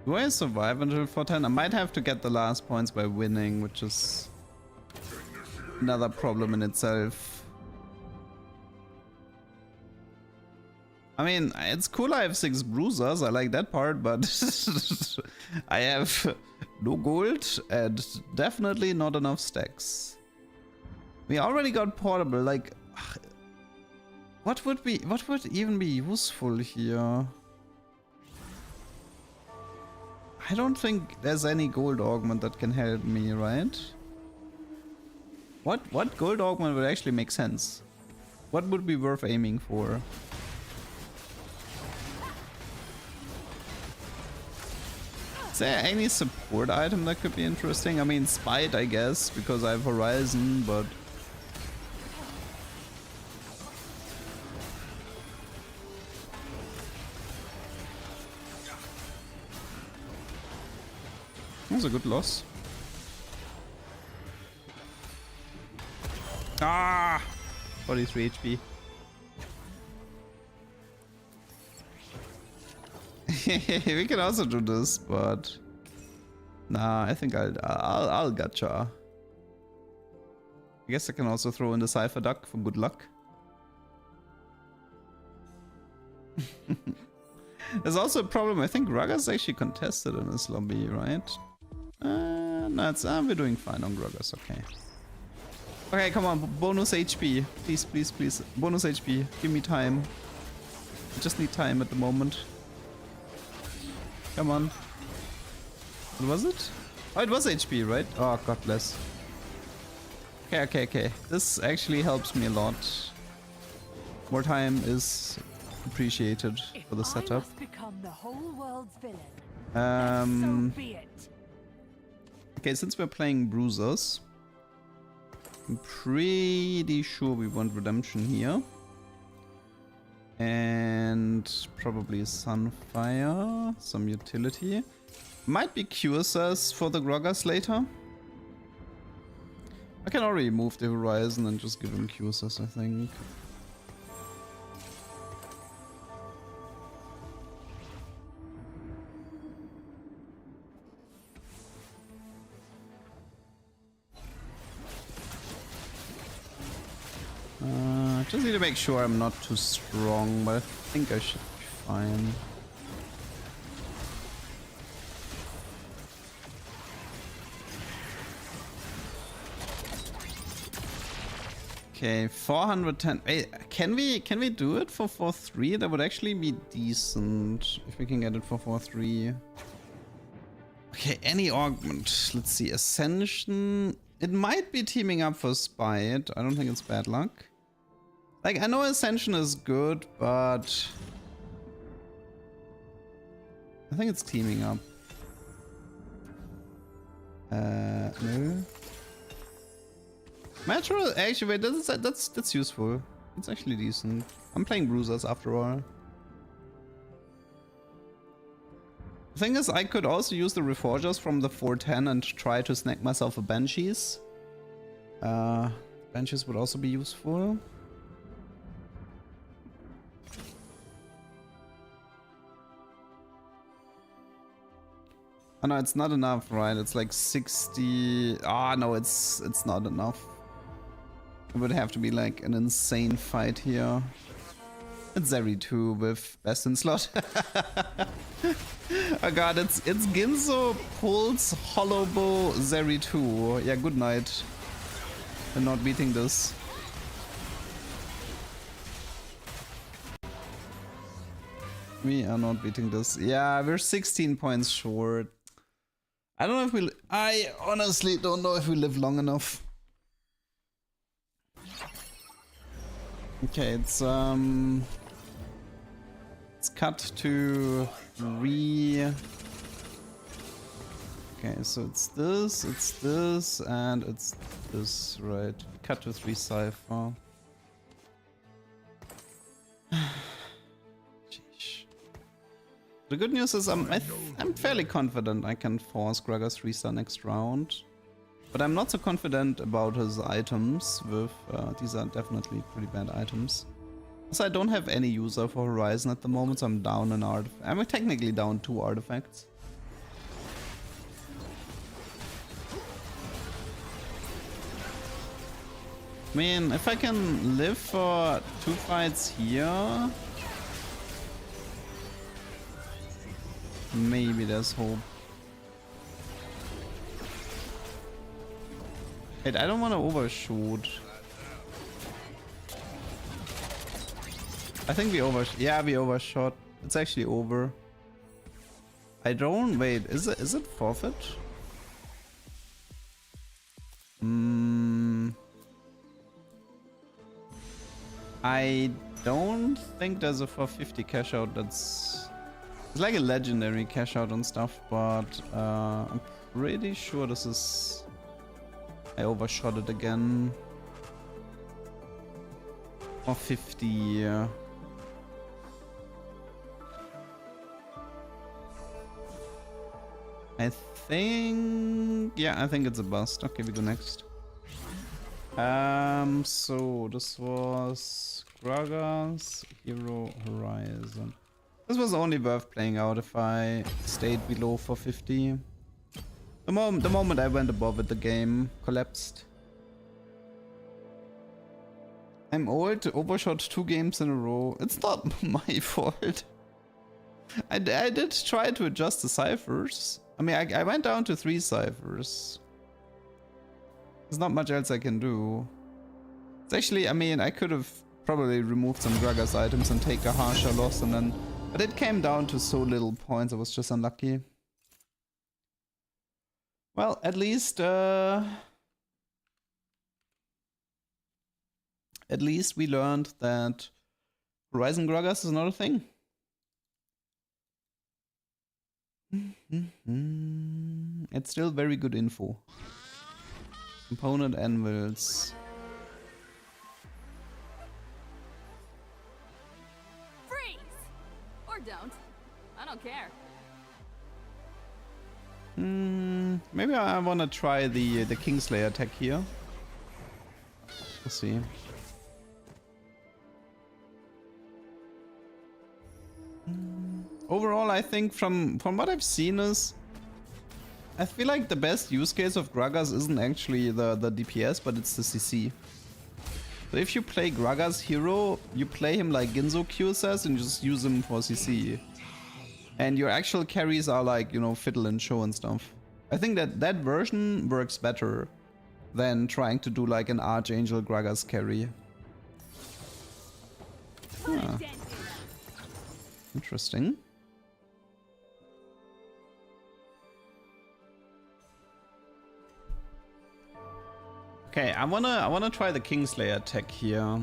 I survive until 410? I might have to get the last points by winning, which is another problem in itself. I mean, it's cool I have 6 bruisers, I like that part, but I have no gold and definitely not enough stacks. We already got portable, like... What would even be useful here? I don't think there's any gold augment that can help me, right? What gold augment would actually make sense? What would be worth aiming for? Is there any support item that could be interesting? I mean, Spite, I guess, because I have Horizon, but... That was a good loss. Ah! 43 HP. We can also do this, but nah, I think I'll gotcha. I guess I can also throw in the Cypher Duck for good luck. There's also a problem. I think Gragas actually contested in this lobby, right? No, we're doing fine on Gragas. Okay. Okay, come on, bonus HP, please, please, please. Bonus HP. Give me time. I just need time at the moment. Come on. What was it? Oh, it was HP, right? Oh, God bless. Okay, okay, okay. This actually helps me a lot. More time is appreciated for the setup. Okay, since we're playing bruisers, I'm pretty sure we want redemption here. And probably Sunfire, some utility. Might be Curses for the Groggers later. I can already move the Horizon and just give him Curses, I think. Just need to make sure I'm not too strong, but I think I should be fine. Okay, 410. Wait, can we do it for 4-3? That would actually be decent if we can get it for 4-3. Okay, any augment. Let's see, Ascension. It might be teaming up for Spite. I don't think it's bad luck. Like, I know Ascension is good, but I think it's teaming up. No. Metro, actually, wait, that's useful. It's actually decent. I'm playing bruisers after all. The thing is, I could also use the Reforgers from the 410 and try to snag myself a Banshees. Banshees would also be useful. Oh no, it's not enough, right? It's like 60. Ah, no, it's not enough. It would have to be like an insane fight here. It's Zeri 2 with best in slot. Oh god, it's Ginzo, Pulse, Hollow Bow, Zeri 2. Yeah, good night. I'm not beating this. We are not beating this. Yeah, we're 16 points short. I don't know if I honestly don't know if we live long enough. Okay, it's cut to 3. Okay, so it's this, and it's this, right? Cut to 3 Cypher. The good news is I'm fairly confident I can force Gragas 3-star next round. But I'm not so confident about his items with... these are definitely pretty bad items. Also, I don't have any user for Horizon at the moment, so I'm down an artifact. I'm technically down 2 artifacts. I mean, if I can live for 2 fights here... maybe there's hope. Wait, I don't want to overshoot. I think we we overshot. It's actually over. I don't wait. Is it forfeit? I don't think there's a 450 cash out. It's like a legendary cash out and stuff, but I'm pretty sure this is. I overshot it again. 450. Yeah. I think it's a bust. Okay, we go next. So this was Gragas Hero Horizon. This was only worth playing out if I stayed below 450. The moment I went above it, the game collapsed. I'm old, overshot 2 games in a row. It's not my fault. I did try to adjust the ciphers. I mean, I went down to 3 ciphers. There's not much else I can do. It's actually, I mean, I could have probably removed some Gragas items and take a harsher loss and then... But it came down to so little points, I was just unlucky. Well, at least we learned that Horizon Gragas is not a thing. It's still very good info. Component anvils. Freeze! Or don't. I don't care. Maybe I want to try the Kingslayer tech here. We'll see. Overall, I think from what I've seen is, I feel like the best use case of Gragas isn't actually the DPS, but it's the CC. So if you play Gragas hero, you play him like Ginzo Q says and you just use him for CC. And your actual carries are like, you know, Fiddle and Show and stuff. I think that version works better than trying to do like an Archangel Gragas carry. Huh. Interesting. Okay, I wanna try the Kingslayer tech here.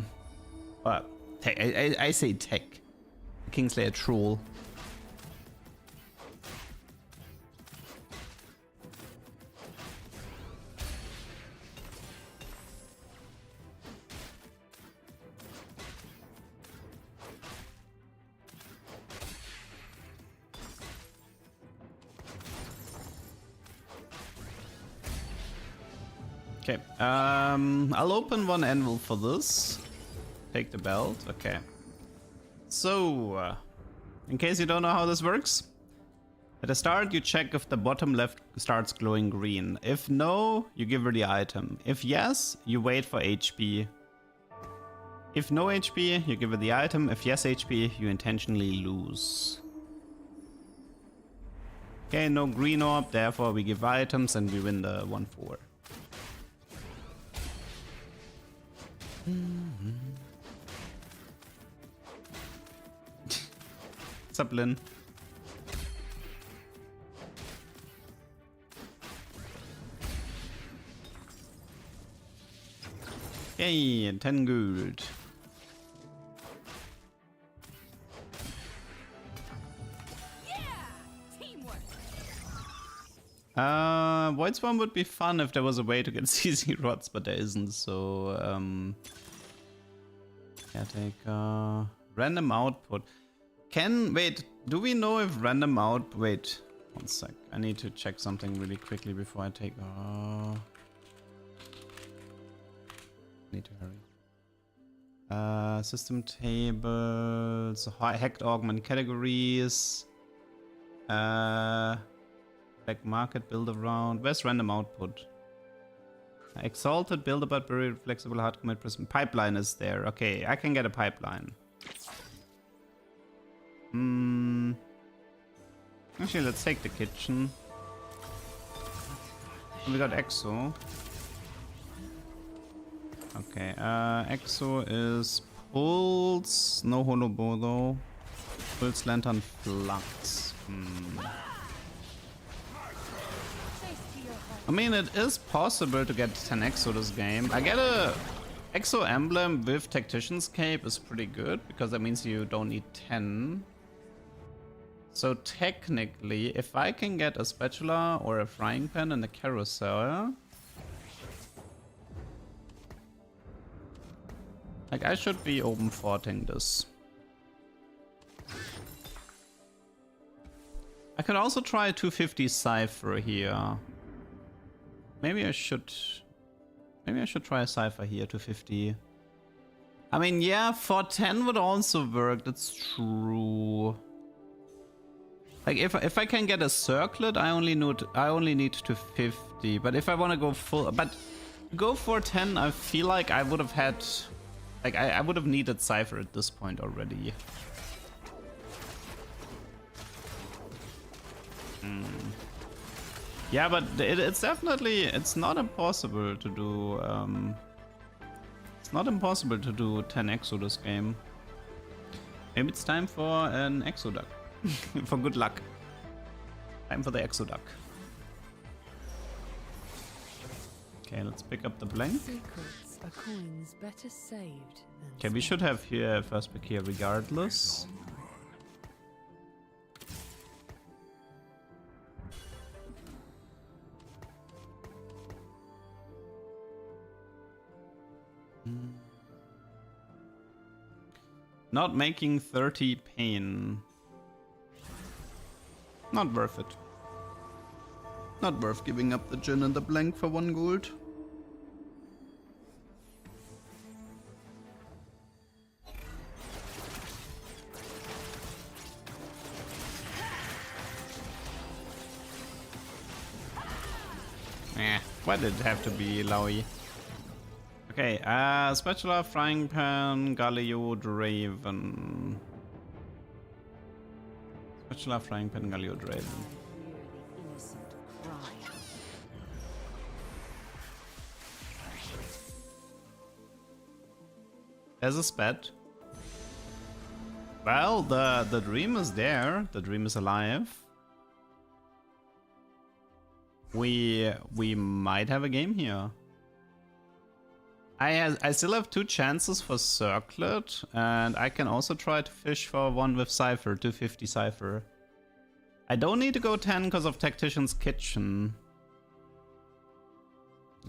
But I say tech. Kingslayer troll. Okay, I'll open one anvil for this. Take the belt, okay. So, in case you don't know how this works, at the start you check if the bottom left starts glowing green. If no, you give her the item. If yes, you wait for HP. If no HP, you give her the item. If yes HP, you intentionally lose. Okay, no green orb, therefore we give items and we win the 1-4. What's up, Lynn? Yay, 10 gold. Void Swarm would be fun if there was a way to get CC rods, but there isn't, so caretaker. Random output. Wait, do we know if random wait, one sec. I need to check something really quickly before I take need to hurry. System tables, hacked augment categories. Black market, build around. Where's random output? Exalted, build about very flexible, hard commit prism. Pipeline is there. Okay, I can get a pipeline. Actually, let's take the kitchen. We got Exo. Okay, Exo is Pulse, no Holobo though. Pulse, Lantern, Flux. I mean, it is possible to get 10 Exo this game. I get a Exo emblem with Tactician's Cape is pretty good because that means you don't need 10. So technically, if I can get a spatula or a frying pan and a carousel, like I should be open forting this. I could also try a 250 Cypher here. Maybe I should try a Cypher here, 250. I mean, yeah, 410 would also work, that's true. Like if I can get a circlet, I only need 250. But if I want to go full, but go for 10, I feel like I would have had, like I would have needed Cypher at this point already. Yeah, but it's definitely, it's not impossible to do. It's not impossible to do 10 Exo this game. Maybe it's time for an Exoduck. For good luck. Time for the Exoduck. Okay, let's pick up the blank. Secrets are coins better saved than Okay, we should have here first pick here regardless. Not making 30 pain. Not worth it. Not worth giving up the Jin and the blank for 1 gold. Why did it have to be Laoi? Okay, spatula, frying pan, Galio, Draven. Spatula, frying pan, Galio, Draven. There's a spat. Well, the dream is there. The dream is alive. We might have a game here. I still have 2 chances for Circlet, and I can also try to fish for one with Cypher, 250 Cypher. I don't need to go 10 because of Tactician's Kitchen.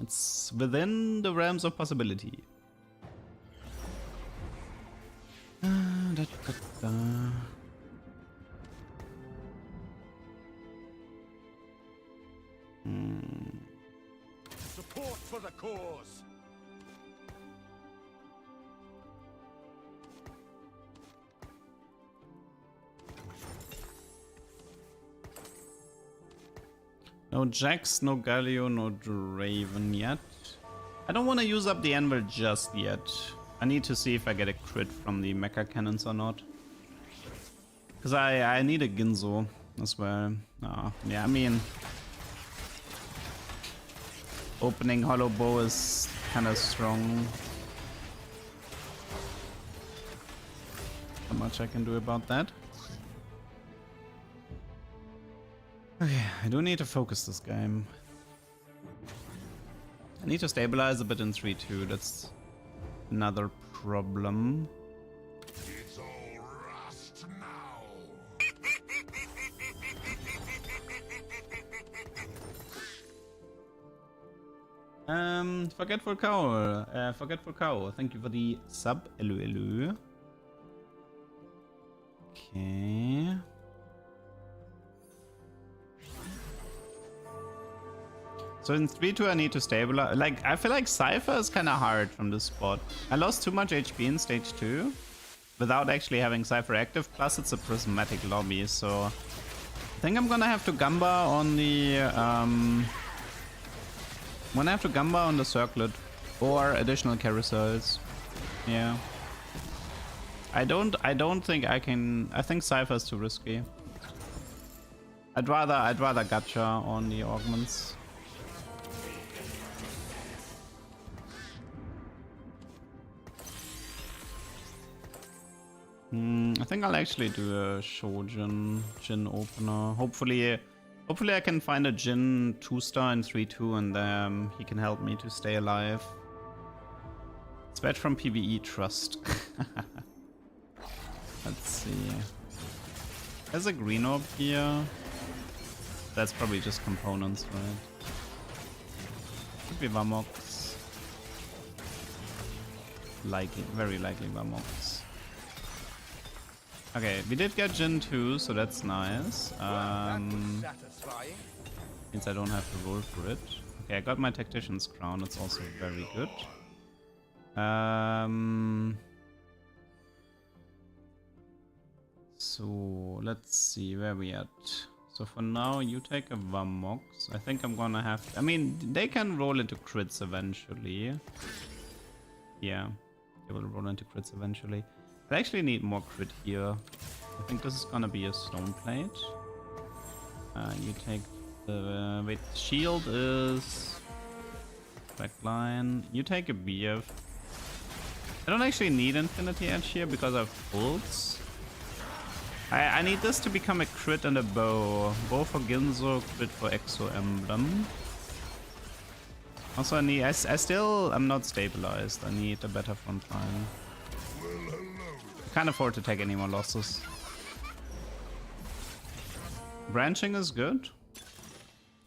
It's within the realms of possibility. Support for the cause. No Jax, no Galio, no Draven yet. I don't want to use up the Anvil just yet. I need to see if I get a crit from the mecha cannons or not. Because I need a Ginzo as well. Yeah, I mean, opening Hollow Bow is kind of strong. Not much I can do about that. Okay, I do need to focus this game. I need to stabilize a bit in 3-2, that's another problem. It's all rust now. Forgetful Cow, thank you for the sub. Hello. Okay. So in 3-2 I need to stabilize. Like, I feel like Cypher is kind of hard from this spot. I lost too much HP in stage 2 without actually having Cypher active. Plus it's a prismatic lobby, so I think I'm gonna have to Gamba on the circlet or additional carousels. Yeah. I don't think I can. I think Cypher is too risky. I'd rather gacha on the augments. I think I'll actually do a Shojin Jin opener. Hopefully I can find a Jin 2-star in 3-2 and he can help me to stay alive. It's bad from PvE trust. Let's see. There's a green orb here. That's probably just components, right? Could be Vamox. Likely, very likely Vamox. Okay, we did get Jin 2, so that's nice. Means I don't have to roll for it. Okay, I got my Tactician's Crown, it's also very good. So, let's see where we at. So for now, you take a Vamox. I think I'm gonna have... I mean, they can roll into crits eventually. Yeah, they will roll into crits eventually. I actually need more crit here. I think this is gonna be a stone plate. You take the... wait, shield is... backline. You take a BF. I don't actually need Infinity Edge here because I have ults. I need this to become a crit and a bow. Bow for Ginzo, crit for Exo Emblem. Also I still am not stabilized. I need a better front line. Can't afford to take any more losses. Branching is good.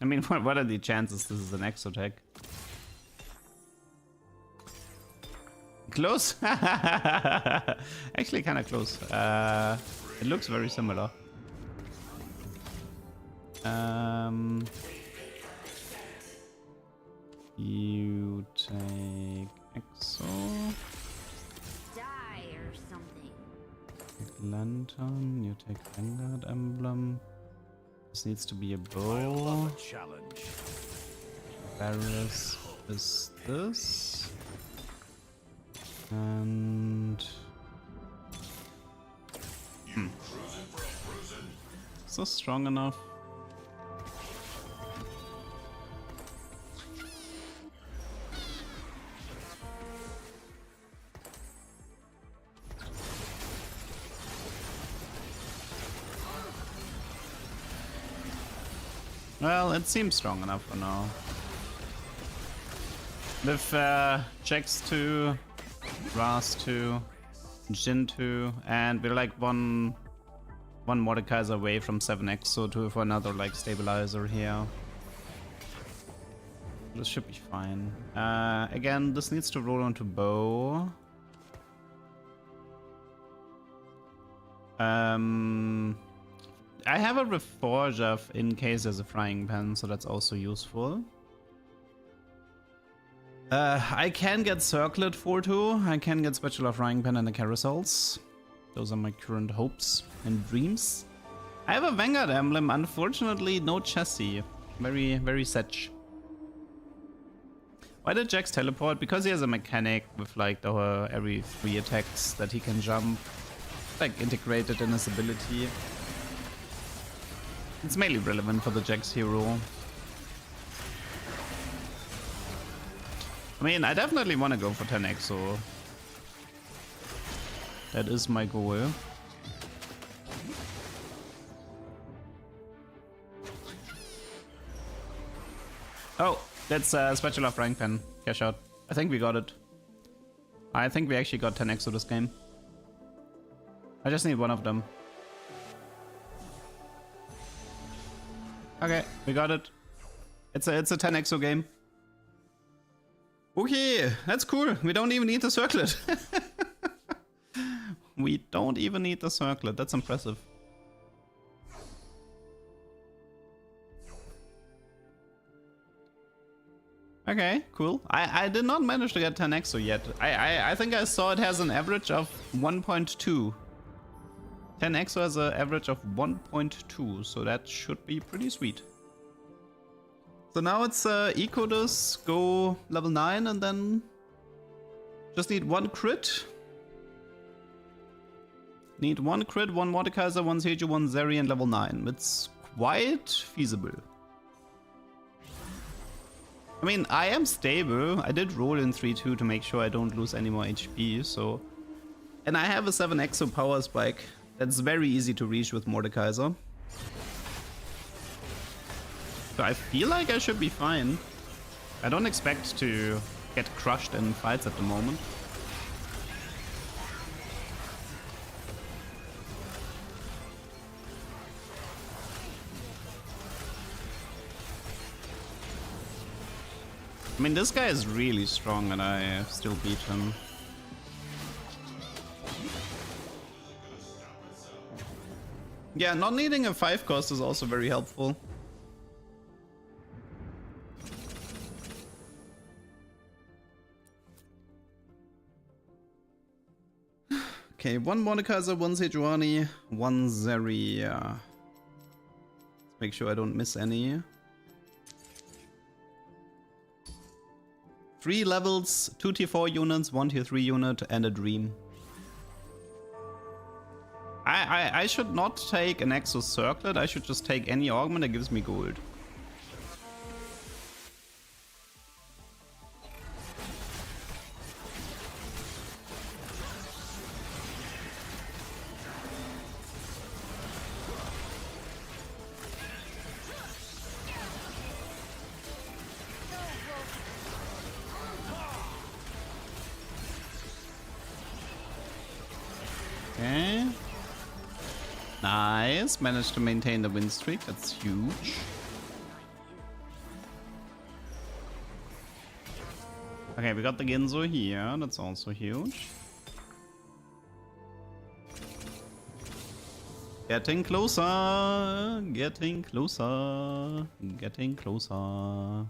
I mean, what are the chances this is an Exo tech? Close? Actually kind of close. It looks very similar. You take Exo. Die or something. Take Lantern. You take Vanguard Emblem. This needs to be a bow. Challenge. Varus is this. And... Is this strong enough? Well, it seems strong enough for now. With Jax 2, Ras 2, Jin 2, and we're like one Mordekaiser away from 7x, so for another like stabilizer here. This should be fine. Again, this needs to roll onto bow. I have a Reforger in case there's a frying pan, so that's also useful. I can get Circlet 4-2. I can get Spatula Frying Pan and the Carousels. Those are my current hopes and dreams. I have a Vanguard Emblem. Unfortunately, no chassis. Very, very such. Why did Jax teleport? Because he has a mechanic with like the every 3 attacks that he can jump. Like integrated in his ability. It's mainly relevant for the Jax hero. I mean, I definitely want to go for 10x, so that is my goal. Oh, that's Spatula Frying Pan. Cash out. I think we got it. I think we actually got 10x to this game. I just need one of them. Okay, we got it. It's a 10xo game. Okay, that's cool. We don't even need the circlet. We don't even need the circlet. That's impressive. Okay, cool. I did not manage to get 10xo yet. I think I saw it has an average of 1.2. 10xo has an average of 1.2, so that should be pretty sweet. So now it's eco this, go level 9, and then just need 1 crit. Need 1 crit, 1 Mordekaiser, 1 Seiju, 1 Zeri, and level 9. It's quite feasible. I mean, I am stable. I did roll in 3-2 to make sure I don't lose any more HP, so... And I have a 7 exo power spike. That's very easy to reach with Mordekaiser. So I feel like I should be fine. I don't expect to get crushed in fights at the moment. I mean, this guy is really strong and I still beat him. Yeah, not needing a 5 cost is also very helpful. Okay, 1 Mordekaiser, 1 Sejuani, 1 Zeri. Let's make sure I don't miss any. 3 levels, 2 tier 4 units, 1 tier 3 unit, and a dream. I should not take an Exo Circlet, I should just take any augment that gives me gold. Okay. Nice. Managed to maintain the win streak. That's huge. Okay, we got the Ginzo here. That's also huge. Getting closer. Getting closer. Getting closer.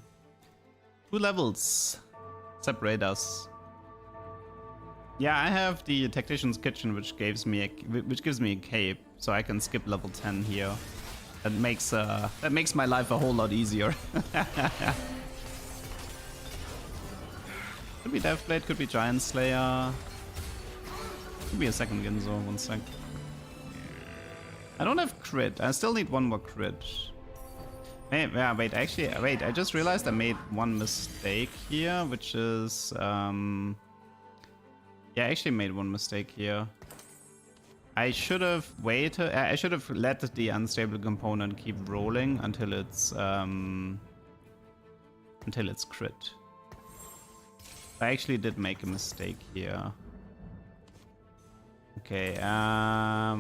2 levels separate us. Yeah, I have the Tactician's Kitchen, which gives me a cape, so I can skip level 10 here. That makes my life a whole lot easier. Could be Deathblade, could be Giant Slayer. Could be a second Ginzo, 1 sec. I don't have crit. I still need 1 more crit. Hey, yeah, wait, actually, wait, I just realized I made 1 mistake here, which is, yeah, I actually made 1 mistake here. I should have waited. I should have let the unstable component keep rolling until it's crit. I actually did make a mistake here. Okay. I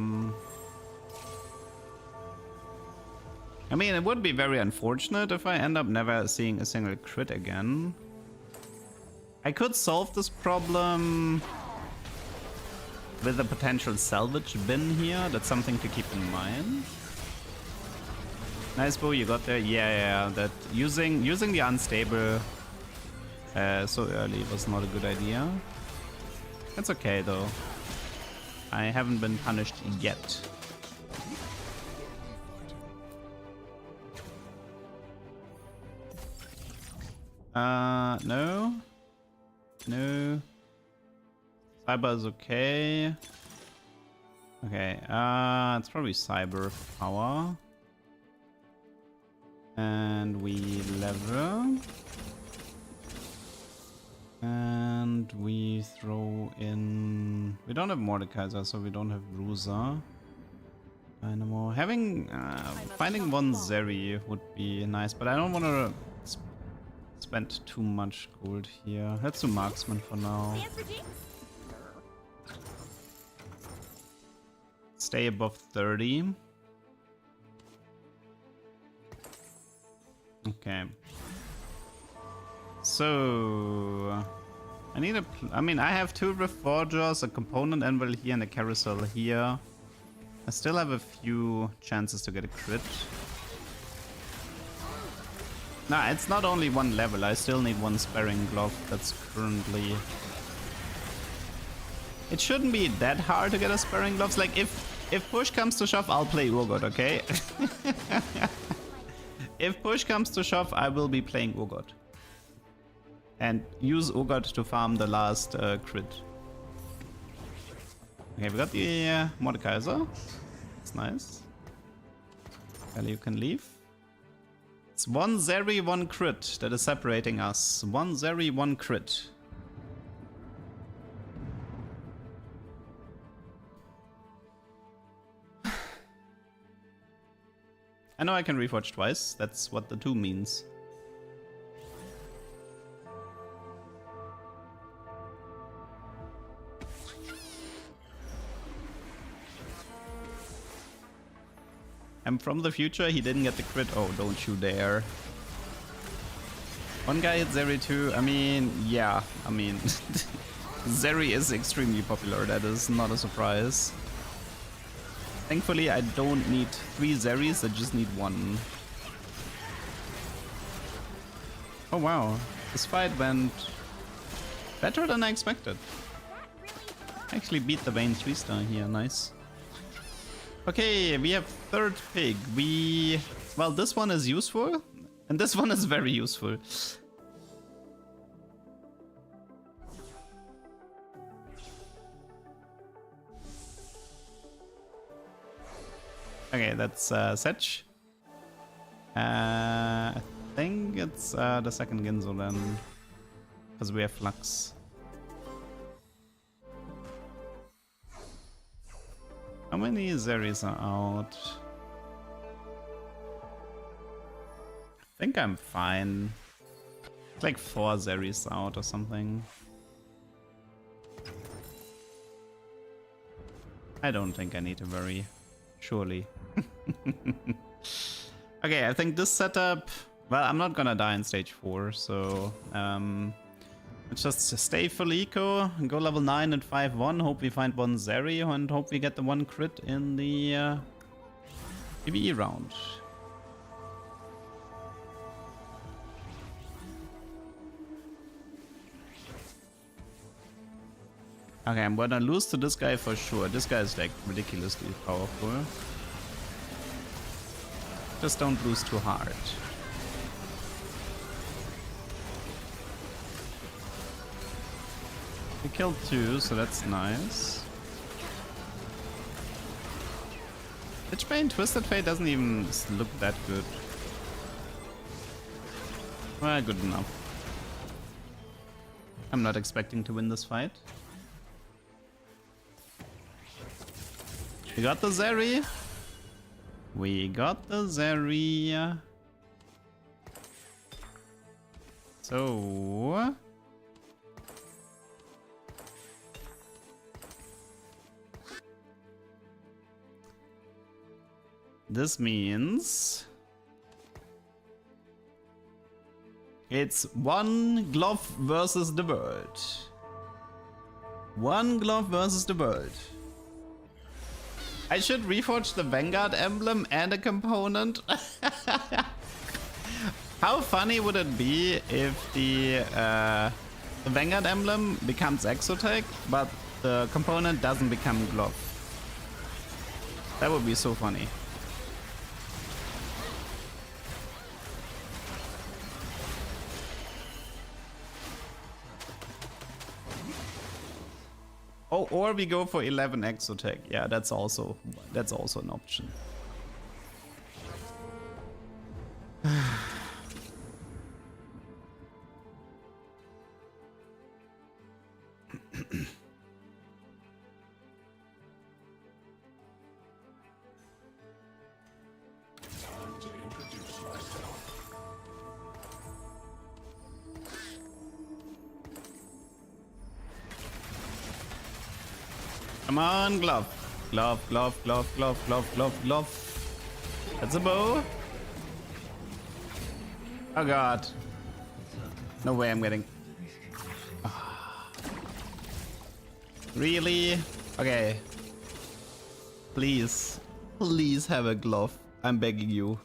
mean, it would be very unfortunate if I end up never seeing a single crit again. I could solve this problem with a potential salvage bin here. That's something to keep in mind. Nice, Bo, you got there. Yeah, that using the unstable so early was not a good idea. It's okay though. I haven't been punished yet. No. No. Cyber is okay. Okay, it's probably Cyber power. And we level. And we throw in... We don't have Mordekaiser, so we don't have Bruiser anymore. Having... finding 1 Zeri would be nice, but I don't want to spend too much gold here. Let's do Marksman for now. Stay above 30. Okay. So I need I mean, I have 2 Reforgers, a component anvil here, and a carousel here. I still have a few chances to get a crit. Nah, it's not only 1 level. I still need 1 Sparring Glove. That's currently... It shouldn't be that hard to get a Sparring Gloves. Like, if push comes to shove, I'll play Urgot, okay? If push comes to shove, I will be playing Urgot. And use Urgot to farm the last crit. Okay, we got the Mordekaiser. That's nice. Well, you can leave. It's 1 Zeri, 1 crit that is separating us. 1 Zeri, 1 crit. I know I can reforge twice. That's what the 2 means. I'm from the future, he didn't get the crit. Oh, don't you dare. One guy hit Zeri too. I mean, yeah. I mean, Zeri is extremely popular. That is not a surprise. Thankfully, I don't need 3 Zeris. I just need 1. Oh wow. This fight went better than I expected. Actually beat the Vayne 3-star here. Nice. Okay, we have 3rd pig. Well, this one is useful, and this one is very useful. Okay, that's Setch. I think it's the 2nd Ginzo then, because we have Flux. How many Zeris are out? I think I'm fine. It's like 4 Zeris out or something. I don't think I need to worry. Surely. Okay, I think this setup... Well, I'm not gonna die in stage 4, so... let's just stay full eco, go level 9 and 5-1, hope we find 1 Zeri, and hope we get the 1 crit in the PvE round. Okay, I'm gonna lose to this guy for sure. This guy is like ridiculously powerful. Just don't lose too hard. We killed 2, so that's nice. Witchbane Twisted Fate doesn't even look that good. Well, good enough. I'm not expecting to win this fight. We got the Zeri. We got the Zeri. So... this means... it's 1 glove versus the world. 1 glove versus the world. I should reforge the Vanguard emblem and a component. How funny would it be if the Vanguard emblem becomes Exotech, but the component doesn't become glove? That would be so funny. Oh, or we go for 11 Exotech. Yeah, that's also an option. Come on, glove. Glove, glove, glove, glove, glove, glove, glove. That's a bow. Oh god. No way I'm getting... Really? Okay. Please. Please have a glove. I'm begging you.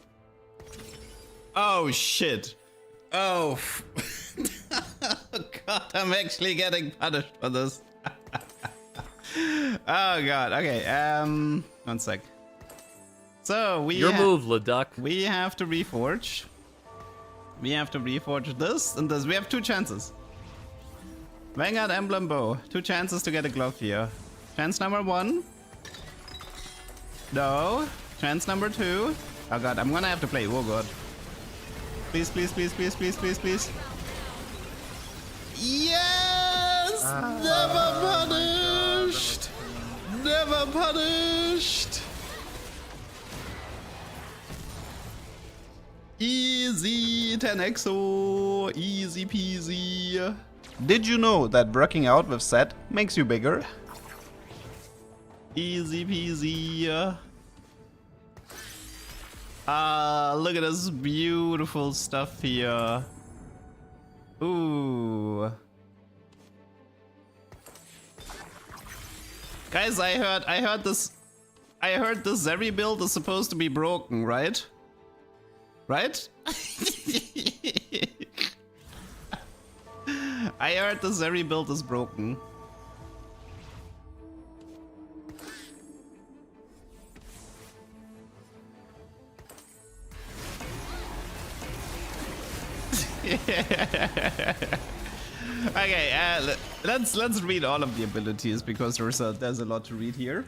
Oh shit. Oh. God, I'm actually getting punished for this. Oh god, okay, 1 sec. So we Your move, LeDuck. We have to reforge. We have to reforge this and this. We have 2 chances. Vanguard Emblem Bow. 2 chances to get a glove here. Chance number 1. No. Chance number 2. Oh god, I'm gonna have to play. Oh god. Please, please, please, please, please, please, please. Yes! Never punished! Never punished! Easy 10xo, easy peasy. Did you know that working out with Zed makes you bigger? Easy peasy. Look at this beautiful stuff here. Ooh. Guys, I heard this Zeri build is supposed to be broken, right? Right? I heard the Zeri build is broken. Okay, let's read all of the abilities because there's a lot to read here.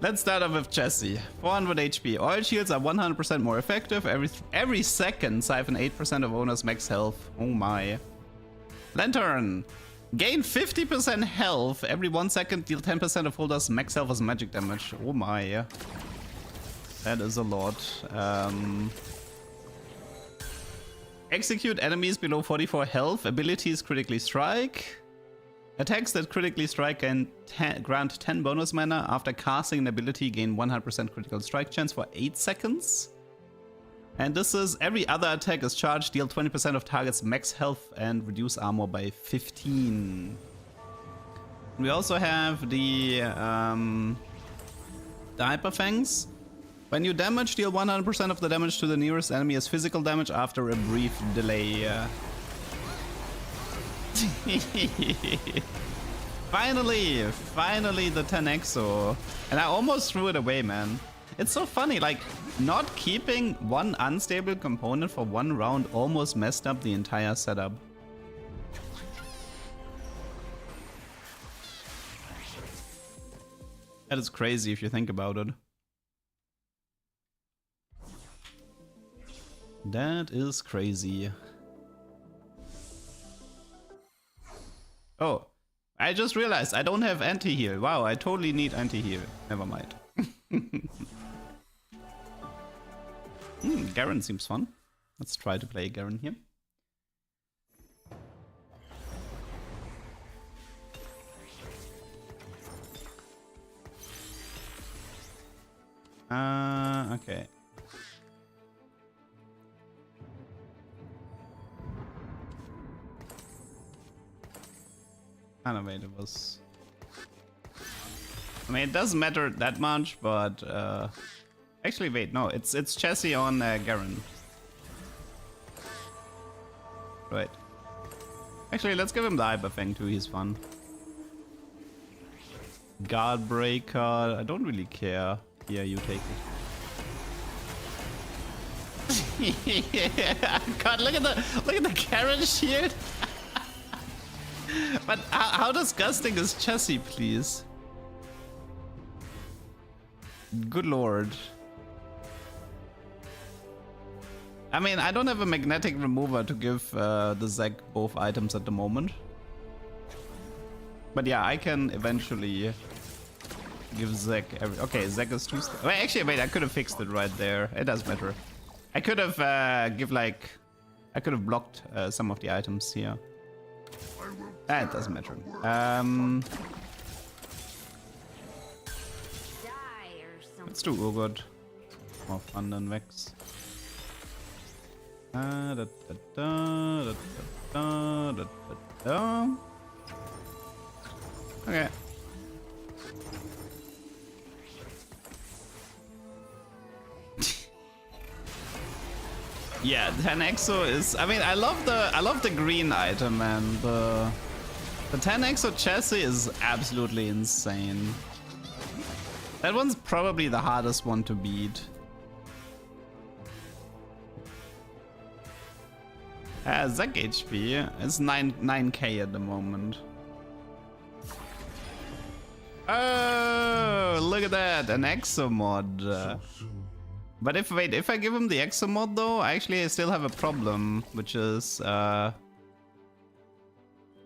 Let's start off with Jessie. 400 HP. Oil shields are 100% more effective. Every second, siphon 8% of owner's max health. Oh my. Lantern. Gain 50% health. Every 1 second, deal 10% of holders max health as magic damage. Oh my. That is a lot. Execute enemies below 44 health. Abilities critically strike. Attacks that critically strike can grant 10 bonus mana. After casting an ability, gain 100% critical strike chance for 8 seconds. And this is every other attack is charged, deal 20% of target's max health and reduce armor by 15. We also have the Hyper Fangs. When you damage, deal 100% of the damage to the nearest enemy as physical damage after a brief delay. Finally the 10xo. And I almost threw it away, man. It's so funny, like, not keeping one unstable component for one round almost messed up the entire setup. That is crazy if you think about it. That is crazy. Oh, I just realized I don't have anti-heal. Wow, I totally need anti-heal. Never mind. Garen seems fun. Let's try to play Garen here. Okay. I don't know, wait, it was... I mean, it doesn't matter that much, but... Actually, wait, no, it's Chassis on Garen. Right. Actually, let's give him the Hyper Fang too, he's fun. Guard Breaker, I don't really care. Yeah, you take it. God, look at the Garen shield! But how disgusting is Chassis, please? Good lord. I mean, I don't have a magnetic remover to give the Zeg both items at the moment. But yeah, I can eventually give Zeg every... Okay, Zeg is 2 stars. Wait, actually, wait, I could have fixed it right there. It does matter. I could have I could have blocked some of the items here. It doesn't matter. Let's do Urgot. More fun than Vex. Okay. Yeah, 10xo is... I mean, I love the green item, man. The 10xo chassis is absolutely insane. That one's probably the hardest one to beat. Zeg HP is 9k at the moment. Oh, look at that, an exo mod. But if I give him the exo mod though, actually I still have a problem, which is I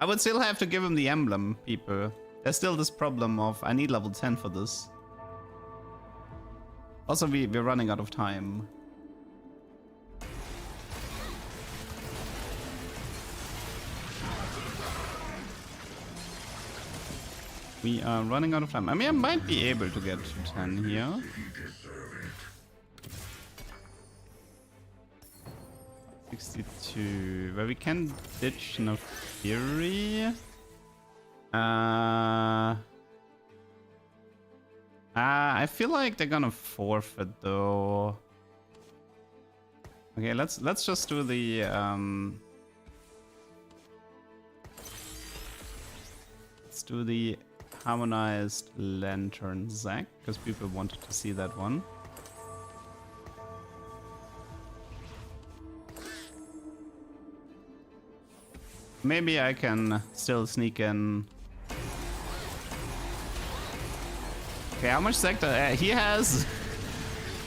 would still have to give him the emblem, people. There's still this problem of I need level 10 for this. Also, we're running out of time. We are running out of time. I mean, I might be able to get to 10 here. $62, where we can ditch no fury. I feel like they're gonna forfeit though. Okay, let's just do the let's do the harmonized lantern Zac, because people wanted to see that one. Maybe I can still sneak in. Okay, how much sector? He has.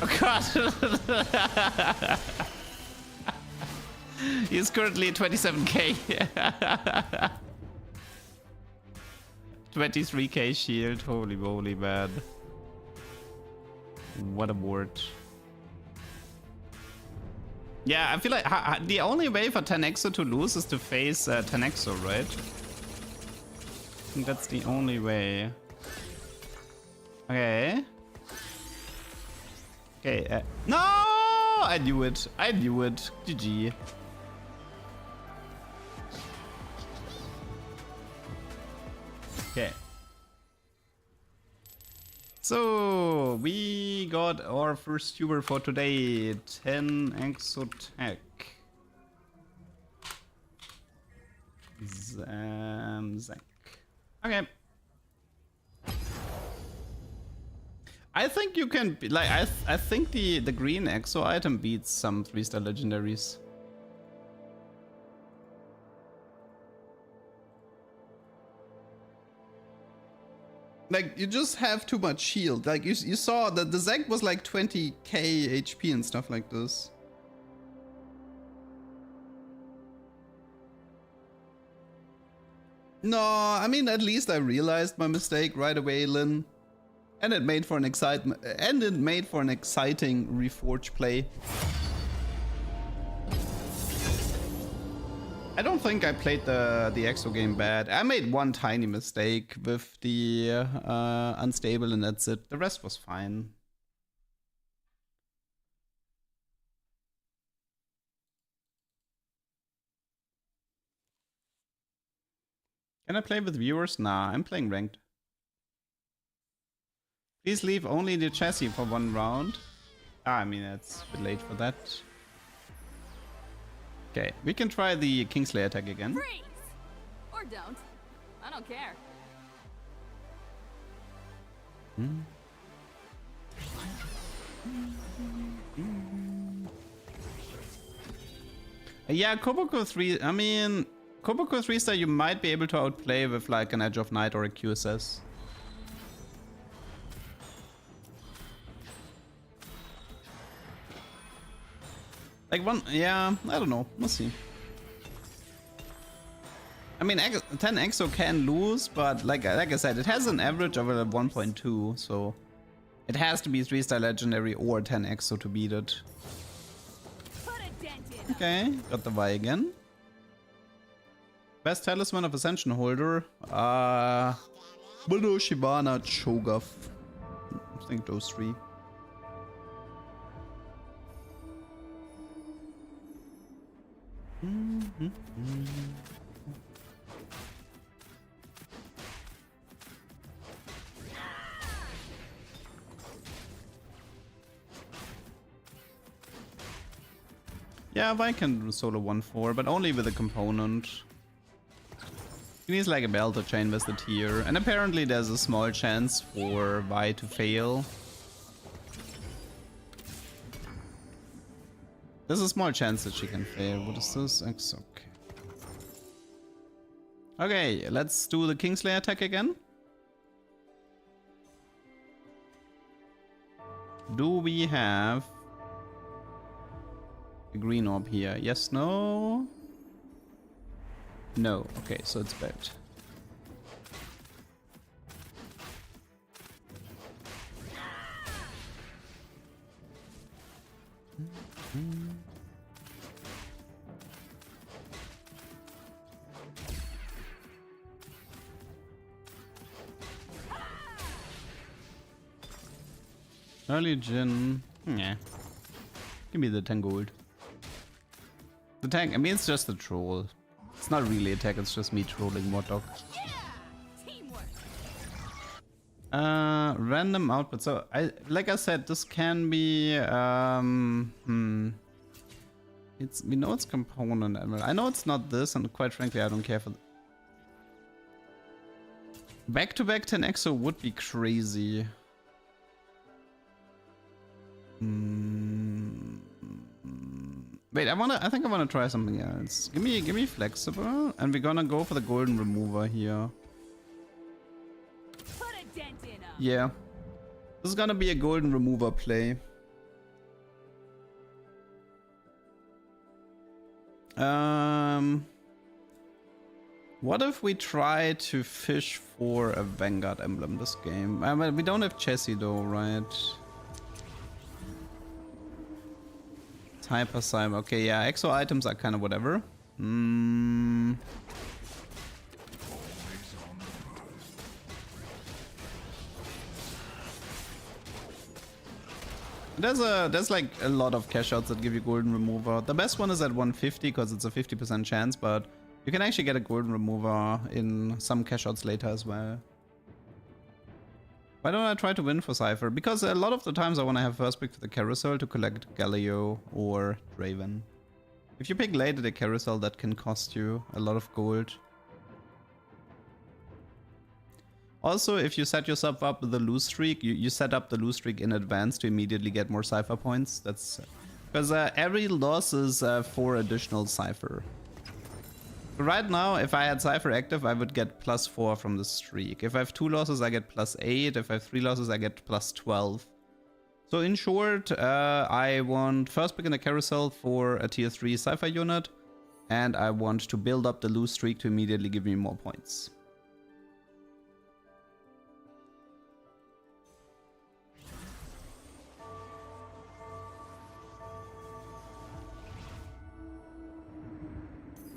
Oh god. He's currently 27k. 23k shield. Holy moly, man. What a board. Yeah, I feel like the only way for 10exo to lose is to face 10exo, right? I think that's the only way. Okay. Okay. No! I knew it. I knew it. GG. Okay. So we got our first tuber for today. 10 exotech. Zac. Okay. I think you can like I think the green exo item beats some 3-star legendaries. Like you just have too much shield. Like you saw that the Zac was like 20k HP and stuff like this. No, I mean at least I realized my mistake right away, Lin. And it made for an exciting reforge play. I don't think I played the exo game bad. I made one tiny mistake with the unstable and that's it. The rest was fine. Can I play with viewers? Nah, I'm playing ranked. Please leave only the chassis for one round. I mean, it's a bit late for that. Okay, we can try the Kingslayer attack again. Freeze! Or don't. I don't care. Yeah, Koboko 3, I mean, Koboko 3-star you might be able to outplay with like an Edge of Night or a QSS. Like one, yeah, I don't know, we'll see. I mean, 10 exo can lose, but like I said, it has an average of a 1.2, so it has to be 3-star legendary or 10 exo to beat it. Okay, got the Y again. Best talisman of Ascension holder. Budo, Shibana, Cho'Gath. I think those three. Yeah, Vi can solo 1-4, but only with a component. He needs like a belt or chain vested here, and apparently there's a small chance for Vi to fail. There's a small chance that she can fail. What is this? X, okay. Okay, let's do the Kingslayer attack again. Do we have a green orb here? Yes, no? No. Okay, so it's bad. Early Jin. Yeah. Give me the 10 gold. The tank, I mean, it's just a troll. It's not really a tech, it's just me trolling Mordok. Yeah! Teamwork. Random output. So, like I said, this can be, we know it's component emerald. I know it's not this, and quite frankly, I don't care for back-to-back 10 exo would be crazy. Wait, I think I wanna try something else. Give me flexible, and we're gonna go for the golden remover here. Put a dent in 'em. Yeah. This is gonna be a golden remover play. What if we try to fish for a Vanguard emblem this game? I mean, we don't have Chessie though, right? Hyper Cyber. Okay, yeah, exo items are kind of whatever. There's like a lot of cash outs that give you golden remover. The best one is at 150 because it's a 50% chance, but you can actually get a golden remover in some cash outs later as well. Why don't I try to win for Cypher? Because a lot of the times I want to have first pick to the carousel to collect Galileo or Draven. If you pick late at the carousel, that can cost you a lot of gold. Also, if you set yourself up with the lose streak, you set up the lose streak in advance to immediately get more Cypher points. That's because every loss is 4 additional Cypher. Right now, if I had Cypher active, I would get +4 from the streak. If I have 2 losses, I get +8. If I have 3 losses, I get +12. So in short, I want first pick in the carousel for a tier 3 Cypher unit, and I want to build up the lose streak to immediately give me more points.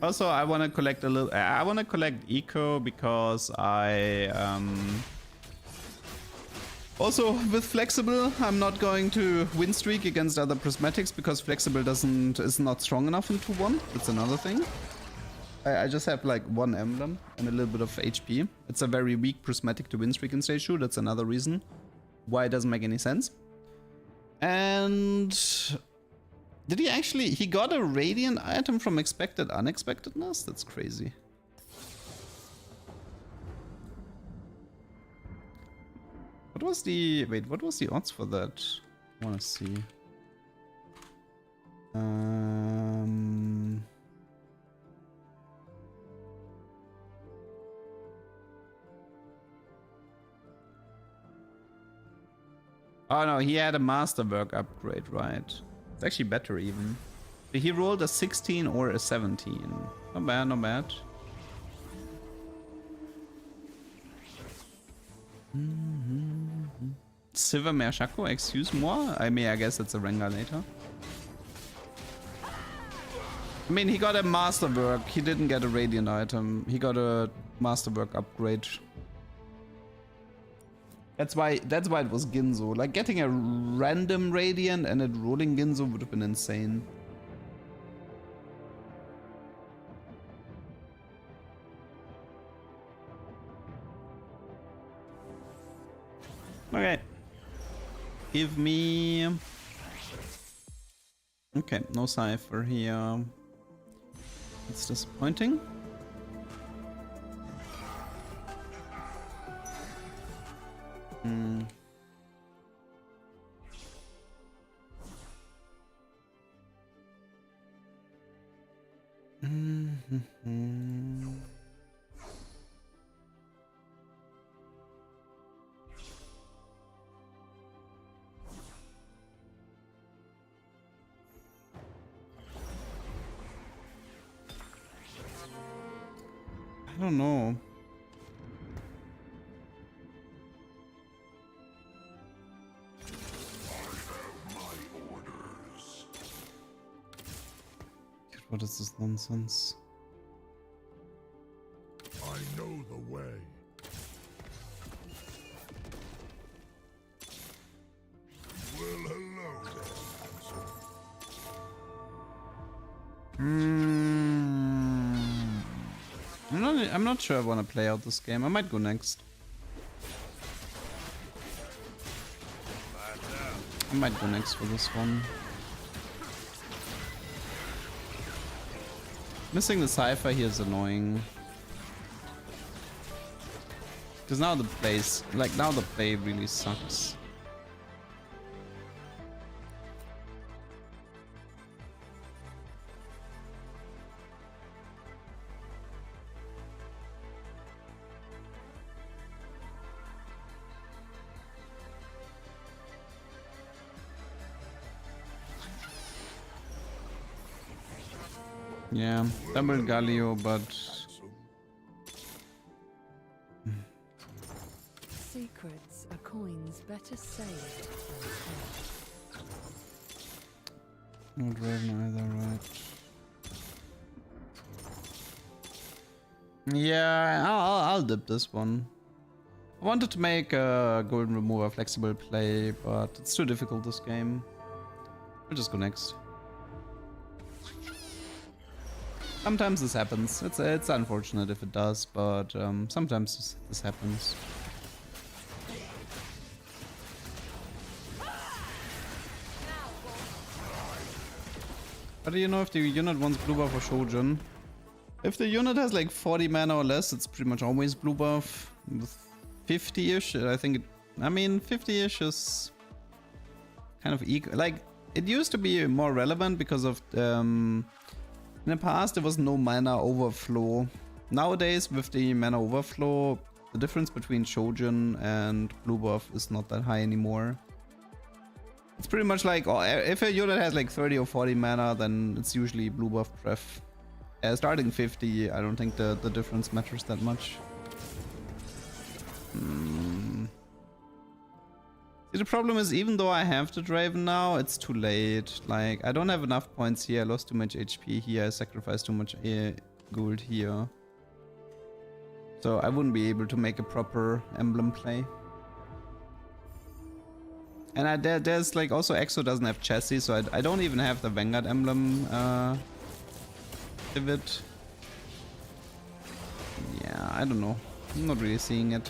Also, I want to collect a little. I want to collect eco because I also with flexible, I'm not going to win streak against other prismatics because flexible is not strong enough in 2-1. That's another thing. I just have like 1 emblem and a little bit of HP. It's a very weak prismatic to win streak in stage 2. That's another reason why it doesn't make any sense. And did he actually... He got a radiant item from expected unexpectedness? That's crazy. What was the... Wait, what was the odds for that? I wanna see. Oh no, he had a masterwork upgrade, right? It's actually better even. He rolled a 16 or a 17. Not bad, not bad. Silver Mershako, excuse-moi. I mean, I guess it's a Rengar later. I mean, he got a masterwork. He didn't get a radiant item. He got a masterwork upgrade. That's why it was Ginzo. Like, getting a random radiant and it rolling Ginzo would have been insane. Okay. Give me... Okay, no Cypher here. It's disappointing. don't know. What is this nonsense? I know the way. Well, hello there. I'm not sure I want to play out this game. I might go next. I might go next for this one. Missing the cipher here is annoying. Because now the play really sucks. Yeah, double Galio, but Secrets are coins better saved than not Raven either, right? Yeah, I'll dip this one. I wanted to make a golden remover flexible play, but it's too difficult this game. I'll just go next. Sometimes this happens. It's unfortunate if it does, but sometimes this happens. How do you know if the unit wants blue buff or Shojin? If the unit has like 40 mana or less, it's pretty much always blue buff. With 50-ish, I think I mean 50-ish is kind of equal. Like, it used to be more relevant because of in the past, there was no mana overflow. Nowadays, with the mana overflow, the difference between Shojin and blue buff is not that high anymore. It's pretty much like, if a unit has like 30 or 40 mana, then it's usually blue buff pref. Starting 50, I don't think the difference matters that much. See, the problem is, even though I have the Draven now, it's too late. Like, I don't have enough points here. I lost too much HP here. I sacrificed too much gold here. So I wouldn't be able to make a proper emblem play. And there's like also Exo doesn't have chassis, so I don't even have the Vanguard emblem pivot. Yeah, I don't know. I'm not really seeing it.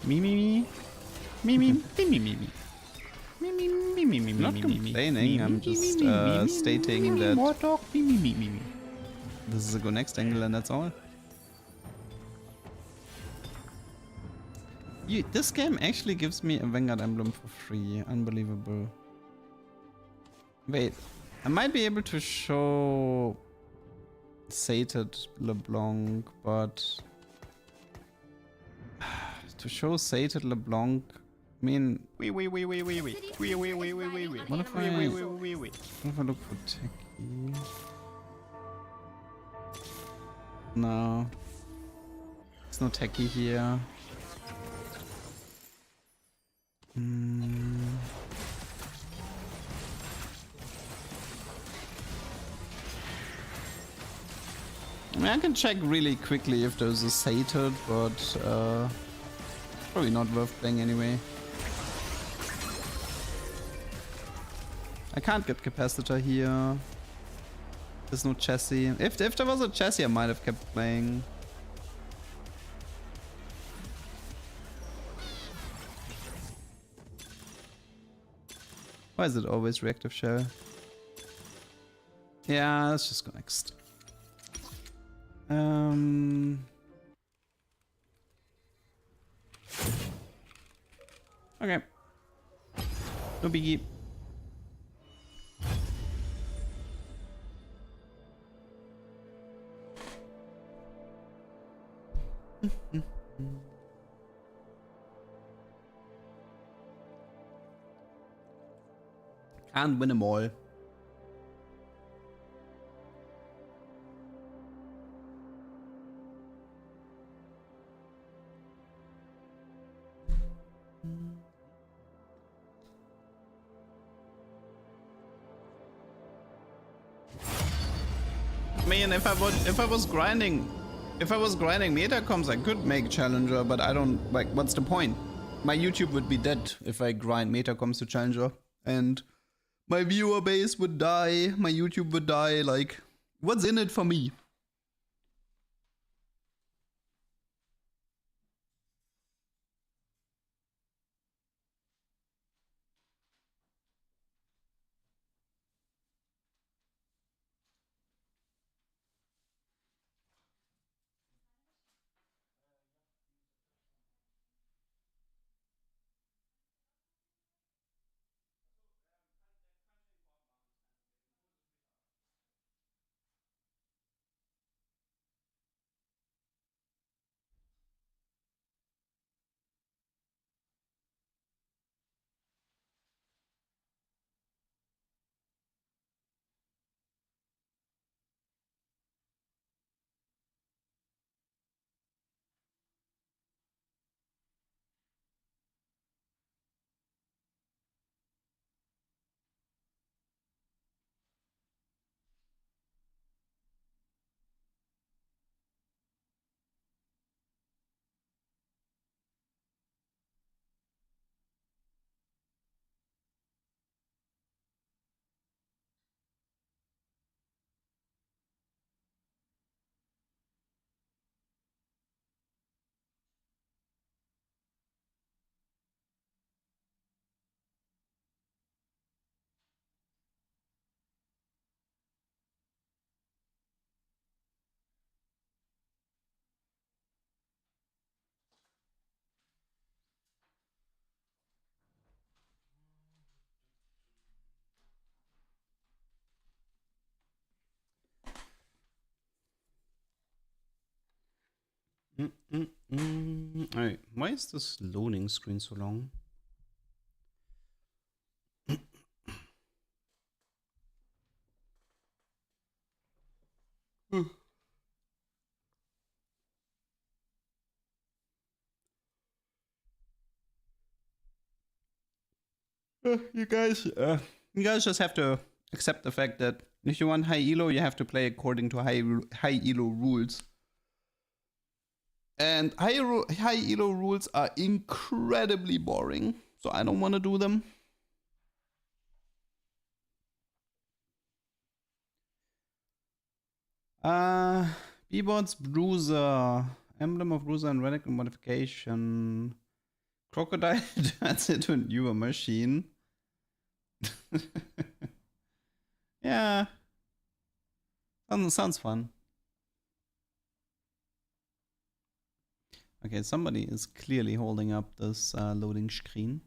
Me. I'm not complaining, I'm just stating that this is a go next angle and that's all. This game actually gives me a Vanguard emblem for free. Unbelievable. Wait, I might be able to show Sated LeBlanc, but to show Sated LeBlanc, I mean, what if I look for Techie? No, there's no Techie here. I mean, I can check really quickly if there's a Sated, but probably not worth playing anyway. I can't get capacitor here. There's no chassis. If there was a chassis, I might have kept playing. Why is it always reactive shell? Yeah, let's just go next. Okay. No biggie. Can't win them all. I mean, if I was grinding metacoms, I could make challenger, but I don't like. What's the point? My YouTube would be dead if I grind metacoms to challenger, and my viewer base would die. My YouTube would die. Like, what's in it for me? Alright, why is this loading screen so long? You guys just have to accept the fact that if you want high elo, you have to play according to high elo rules. And high elo rules are incredibly boring, so I don't want to do them. B-Bots Bruiser, Emblem of Bruiser and Radical Modification. Crocodile turns into a newer machine. Yeah. Sounds fun. Okay, somebody is clearly holding up this loading screen.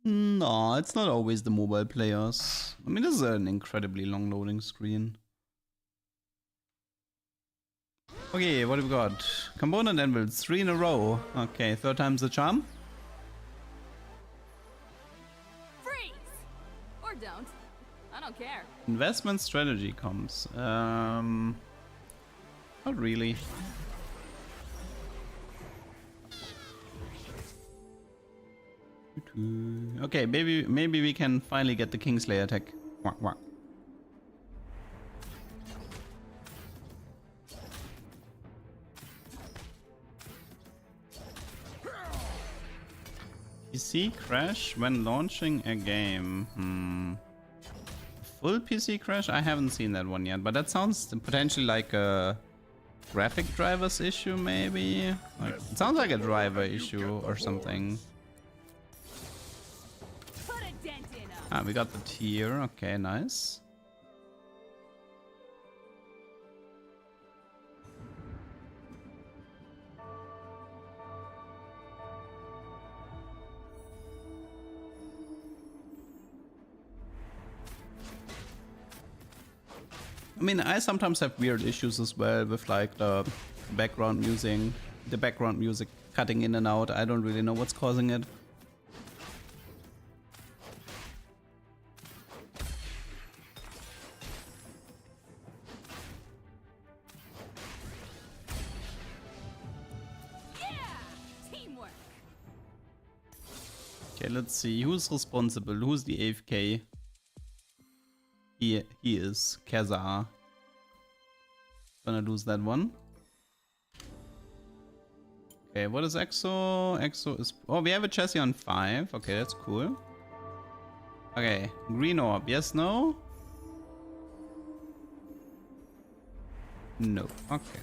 No, it's not always the mobile players. I mean, this is an incredibly long loading screen. Okay, what have we got? Component anvils, 3 in a row. Okay, third time's the charm. Freeze! Or don't. I don't care. Investment strategy comes. Not really. Okay, maybe we can finally get the Kingslayer attack. Wah, wah. PC crash when launching a game. Full PC crash? I haven't seen that one yet, but that sounds potentially like a graphic drivers issue, maybe? Like, it sounds like a driver issue or something. Put it dent in 'em. Ah, we got the tier. Okay, nice. I mean, I sometimes have weird issues as well with like the background music cutting in and out. I don't really know what's causing it. Okay, let's see who's responsible. Who's the AFK? He is Kazar. Gonna lose that one. Okay, what is EXO? EXO is... Oh, we have a chassis on 5. Okay, that's cool. Okay, green orb. Yes, no? No. Okay.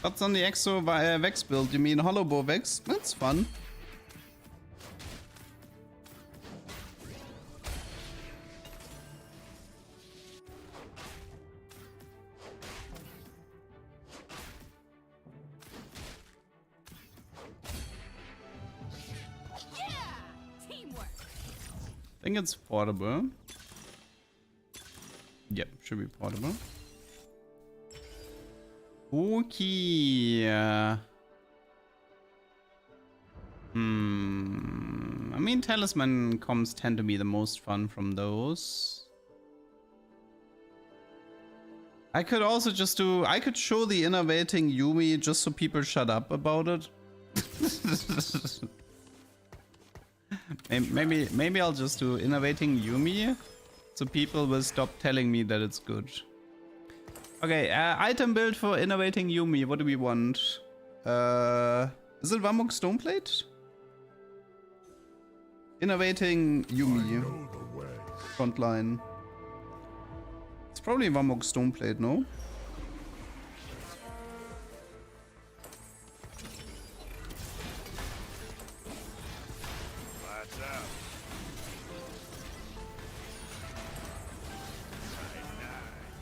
What's on the EXO Vex build? You mean Hollowbow Vex? That's fun. I think it's portable. Yep, should be portable. Okay. I mean, talisman comms tend to be the most fun from those. I could also just do... I could show the innovating Yumi just so people shut up about it. Maybe I'll just do innovating Yumi so people will stop telling me that it's good. Okay, item build for innovating Yumi. What do we want? Is it Vamuk Stoneplate? Innovating Yumi. Frontline. It's probably Vamuk Stoneplate, no?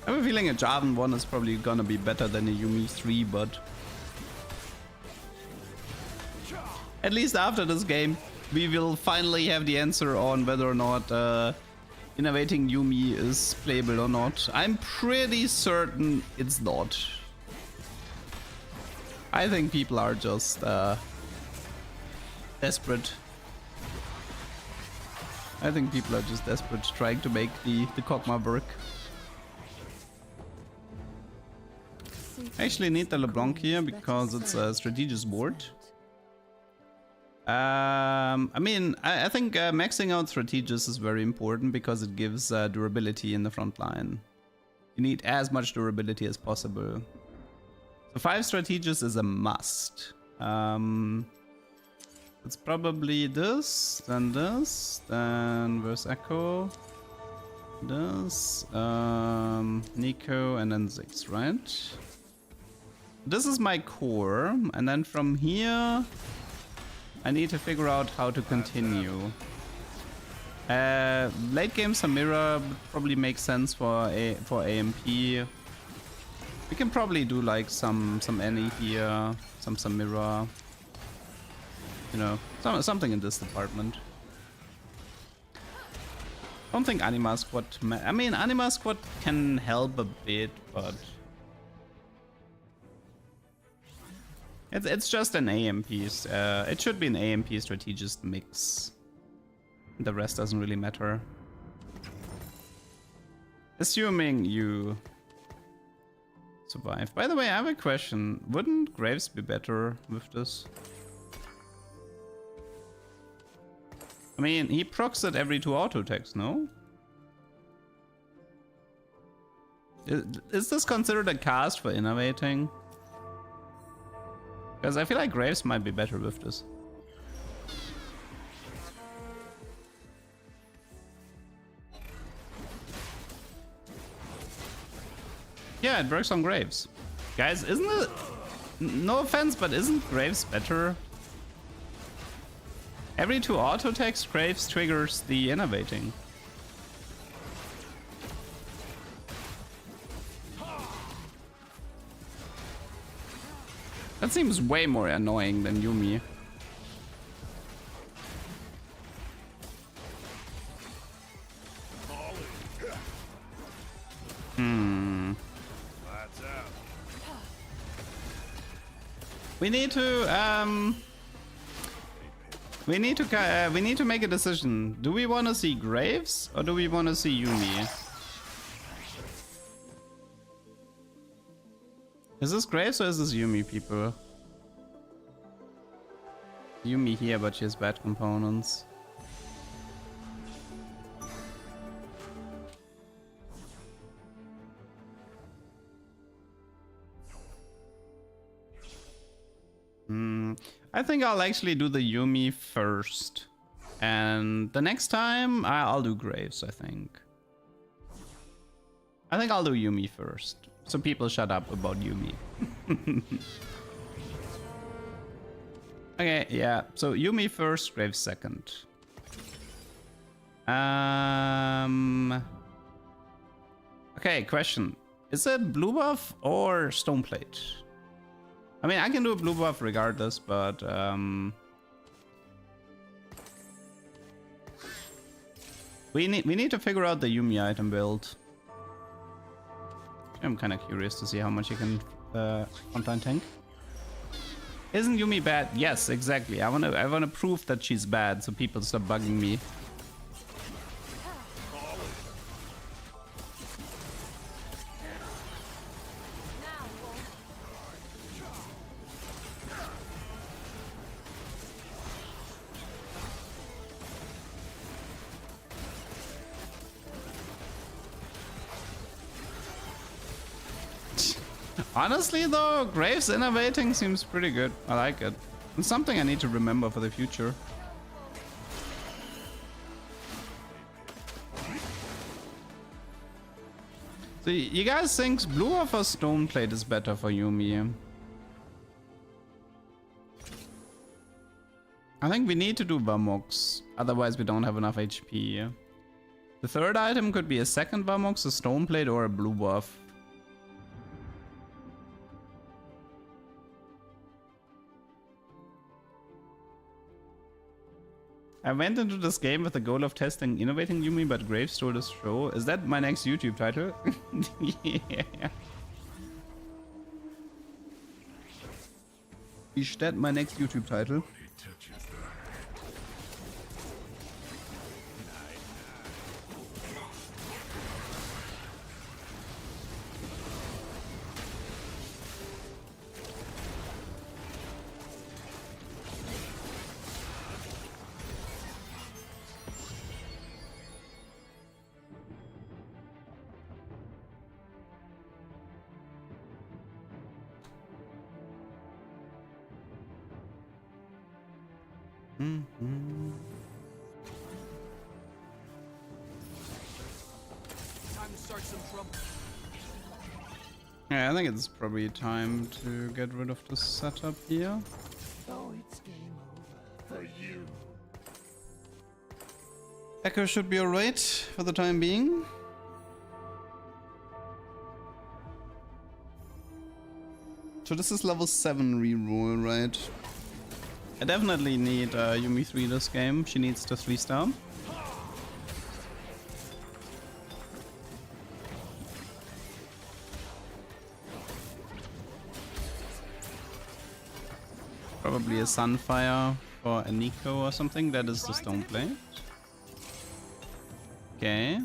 I have a feeling a Jarvan 1 is probably gonna be better than a Yumi 3, but... At least after this game, we will finally have the answer on whether or not innovating Yumi is playable or not. I'm pretty certain it's not. I think people are just desperate. I think people are just desperate trying to make the Kog'Maw work. I actually need the LeBlanc here because it's a strategist board. I mean, I think maxing out strategist is very important because it gives durability in the front line. You need as much durability as possible. So 5 strategists is a must. It's probably this, then where's Echo? This, Nico, and then Ziggs, right? This is my core, and then from here I need to figure out how to continue. Late game Samira would probably make sense for AMP. We can probably do like some Annie here, some Samira. You know, something in this department. I don't think Anima Squad... I mean, Anima Squad can help a bit, but... It's just an AMP. It should be an AMP strategist mix. The rest doesn't really matter. Assuming you survive. By the way, I have a question. Wouldn't Graves be better with this? I mean, he procs it every 2 auto attacks, no? Is this considered a cast for innovating? Because I feel like Graves might be better with this. Yeah, it works on Graves. Guys, isn't it no offense, but isn't Graves better? Every 2 auto attacks, Graves triggers the innovating. That seems way more annoying than Yuumi. We need to make a decision. Do we want to see Graves or do we want to see Yuumi? Is this Graves or is this Yuumi, people? Yuumi here, but she has bad components. I think I'll actually do the Yuumi first. And the next time I'll do Graves, I think. I think I'll do Yuumi first. So people shut up about Yuumi. Okay, yeah. So Yuumi first, Graves second. Okay, question. Is it blue buff or stone plate? I mean, I can do a blue buff regardless, but we need to figure out the Yuumi item build. I'm kind of curious to see how much you can frontline tank. Isn't Yuumi bad? Yes, exactly. I wanna prove that she's bad, so people stop bugging me. Honestly though, Graves innovating seems pretty good. I like it. It's something I need to remember for the future. So you guys think blue buff or stone plate is better for Yuumi? I think we need to do Varmox, otherwise we don't have enough HP. The third item could be a second Varmox, a stone plate, or a blue buff. I went into this game with the goal of testing innovating Yuumi, but Graves stole the show. Is that my next YouTube title? Yeah. Is that my next YouTube title? Yeah, I think it's probably time to get rid of the setup here. Oh, it's game over for you. Echo should be alright for the time being. So this is level 7 reroll, right? I definitely need Yuumi 3 this game. She needs the 3-star. Probably a Sunfire or a Nico or something. That is the stone plate. Okay.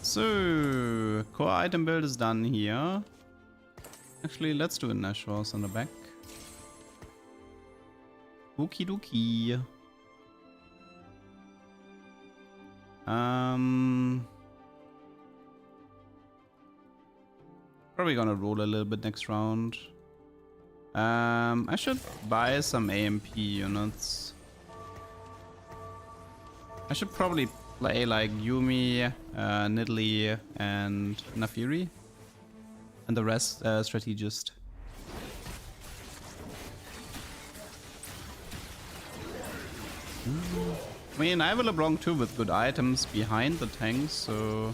So, core item build is done here. Actually, let's do a Nashor's on the back. Okie dokie. Probably gonna roll a little bit next round. I should buy some AMP units. I should probably play like Yuumi, Nidalee, and Naafiri. And the rest strategist. I mean, I have a LeBlanc too with good items behind the tanks, so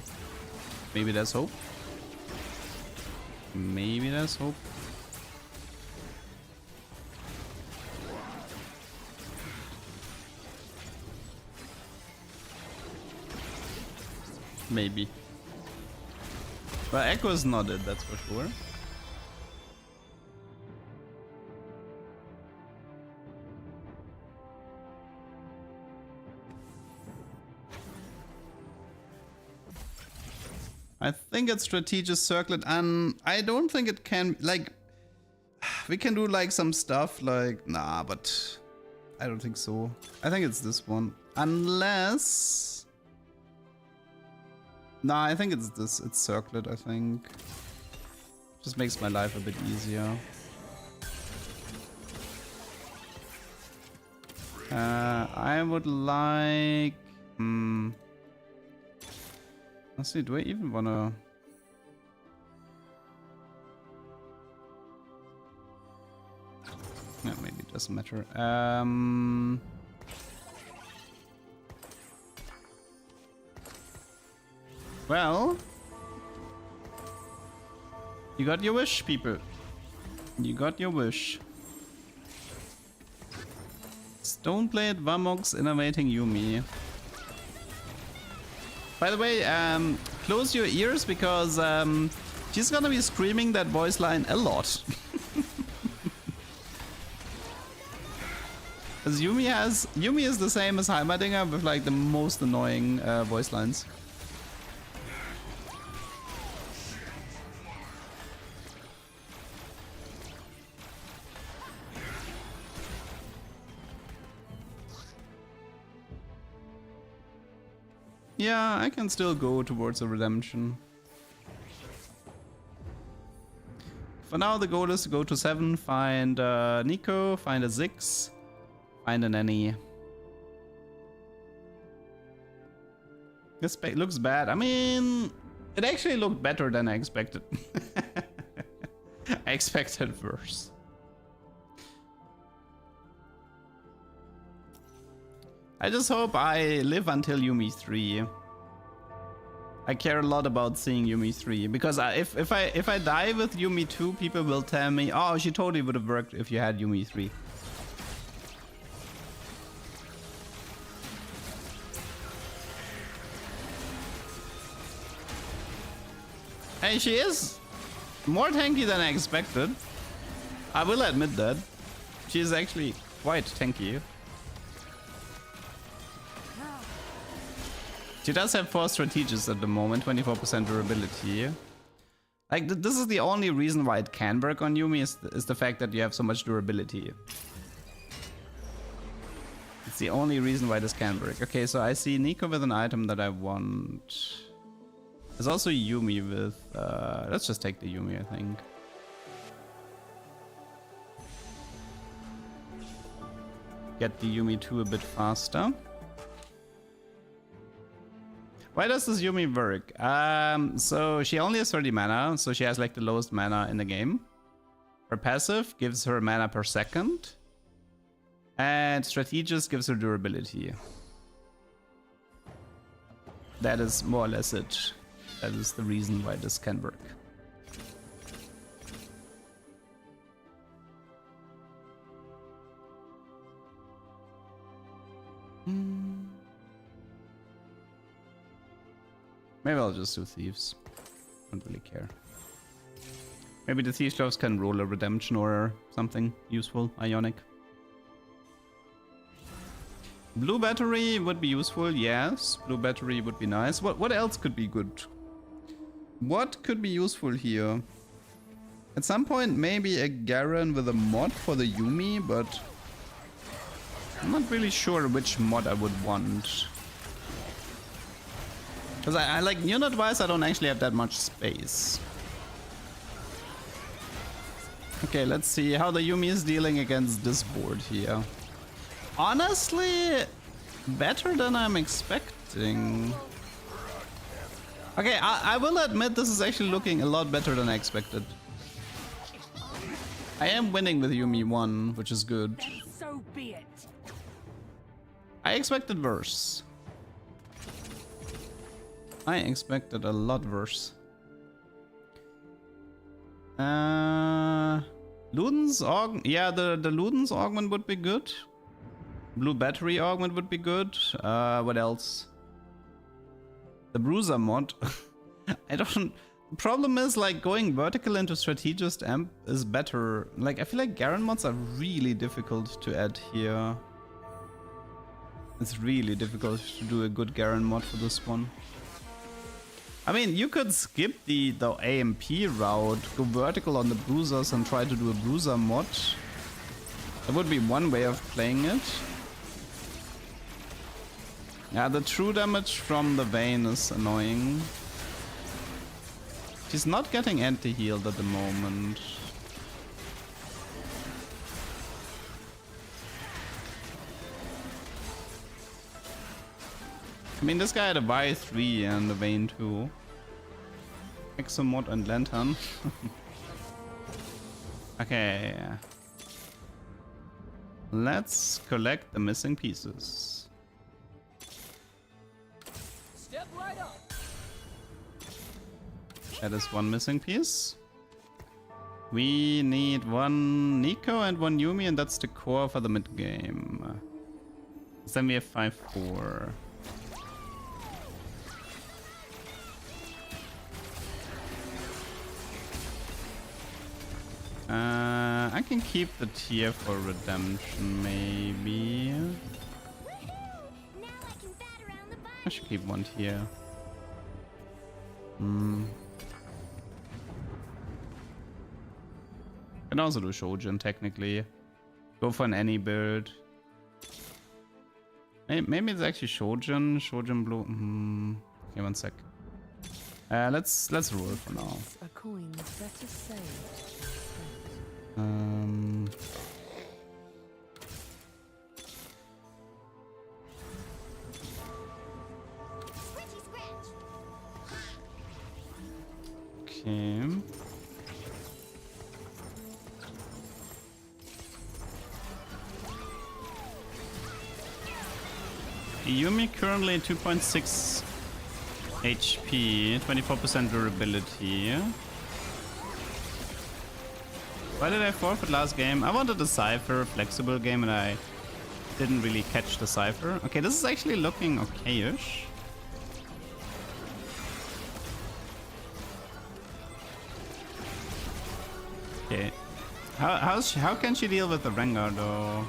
maybe there's hope. Maybe there's hope. Maybe. But Echo is not it, that's for sure. I think it's strategic circlet, and I don't think it can, like, we can do like some stuff like, nah, but I don't think so. I think it's this one, unless, nah, I think it's this, it's circlet, I think. Just makes my life a bit easier. I would like, let's see, do I even wanna... No, maybe it doesn't matter. Well... You got your wish, people. You got your wish. Stoneblade, Vamox, innovating Yuumi. By the way, close your ears because she's gonna be screaming that voice line a lot. Because Yuumi is the same as Heimerdinger with like the most annoying voice lines. Yeah, I can still go towards a redemption. For now, the goal is to go to 7, find Nico, find a Ziggs, find an Annie. This looks bad. I mean, it actually looked better than I expected. I expected worse. I just hope I live until Yuumi 3. I care a lot about seeing Yuumi 3 because if I die with Yuumi 2, people will tell me, "Oh, she totally would have worked if you had Yuumi 3." Hey, she is more tanky than I expected. I will admit that. She is actually quite tanky. She does have 4 strategies at the moment, 24% durability. Like, this is the only reason why it can work on Yuumi is the fact that you have so much durability. It's the only reason why this can work. Okay, so I see Nico with an item that I want. There's also Yuumi with... let's just take the Yuumi, I think. Get the Yuumi 2 a bit faster. Why does this Yuumi work? So she only has 30 mana, so she has like the lowest mana in the game. Her passive gives her mana per second. And Strategist gives her durability. That is more or less it. That is the reason why this can work. Maybe I'll just do Thieves. Don't really care. Maybe the Thieves Gloves can roll a redemption or something useful, Ionic. Blue Battery would be useful, yes. Blue Battery would be nice. What else could be good? What could be useful here? At some point, maybe a Garen with a mod for the Yuumi, but I'm not really sure which mod I would want. Because I like, unit-wise, I don't actually have that much space. Okay, let's see how the Yuumi is dealing against this board here. Honestly, better than I'm expecting. Okay, I will admit this is actually looking a lot better than I expected. I am winning with Yuumi 1, which is good. So be it. I expected worse. I expected a lot worse. Ludens augment. Yeah, the Ludens augment would be good. Blue battery augment would be good. What else? The bruiser mod. I don't. The problem is like going vertical into strategist amp is better. Like I feel like Garen mods are really difficult to add here. It's really difficult to do a good Garen mod for this one. I mean, you could skip the AMP route, go vertical on the bruisers and try to do a bruiser mod. That would be one way of playing it. Yeah, the true damage from the Vayne is annoying. She's not getting anti-healed at the moment. I mean, this guy had a Y3 and a Vayne 2. Exomod and Lantern. Okay. Let's collect the missing pieces. Step right up. That is one missing piece. We need one Nico and one Yumi, and that's the core for the mid game. Then we have 5-4. I can keep the tier for redemption, maybe. I should keep one tier. Can also do Shojin, technically. Go for an any build. Maybe it's actually Shojin blue. Okay, one sec. Let's roll for now. A coin is better saved than spent. Okay. Yumi currently 2.6 HP, 24% durability. Why did I forfeit last game? I wanted a Cypher, flexible game, and I didn't really catch the Cypher. Okay, this is actually looking okay-ish. Okay. How can she deal with the Rengar though?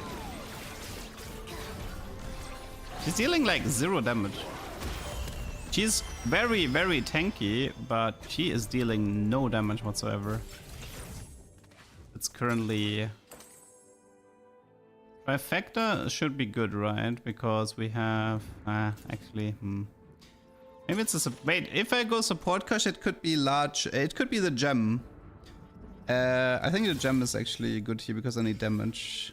She's dealing like 0 damage. She's very, very tanky, but she is dealing no damage whatsoever. It's currently... Trifecta should be good, right? Because we have... actually... Maybe it's a... Wait, if I go support Kush, it could be large... It could be the gem. I think the gem is actually good here because I need damage.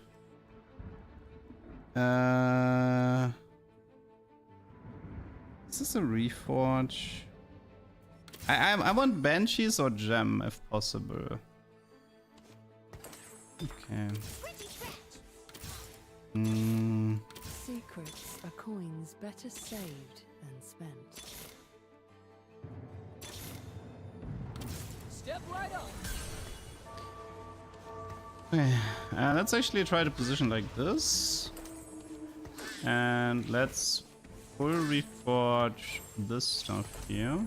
Is this a reforge? I want banshees or gem if possible. Okay. Secrets are coins better saved than spent. Step right up. Okay. Let's actually try to position like this. And let's full reforge this stuff here.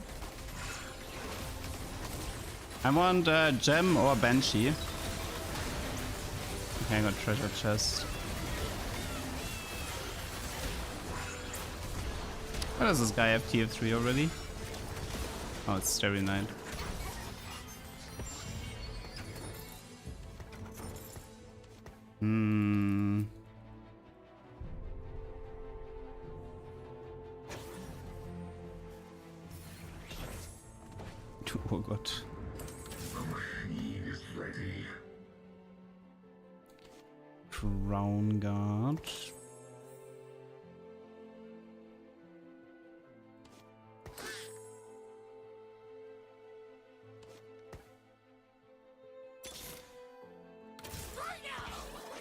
I want gem or banshee. Okay, I got treasure chest. Why does this guy have tier 3 already? Oh, it's Starry Night. Oh god. Crown Guard.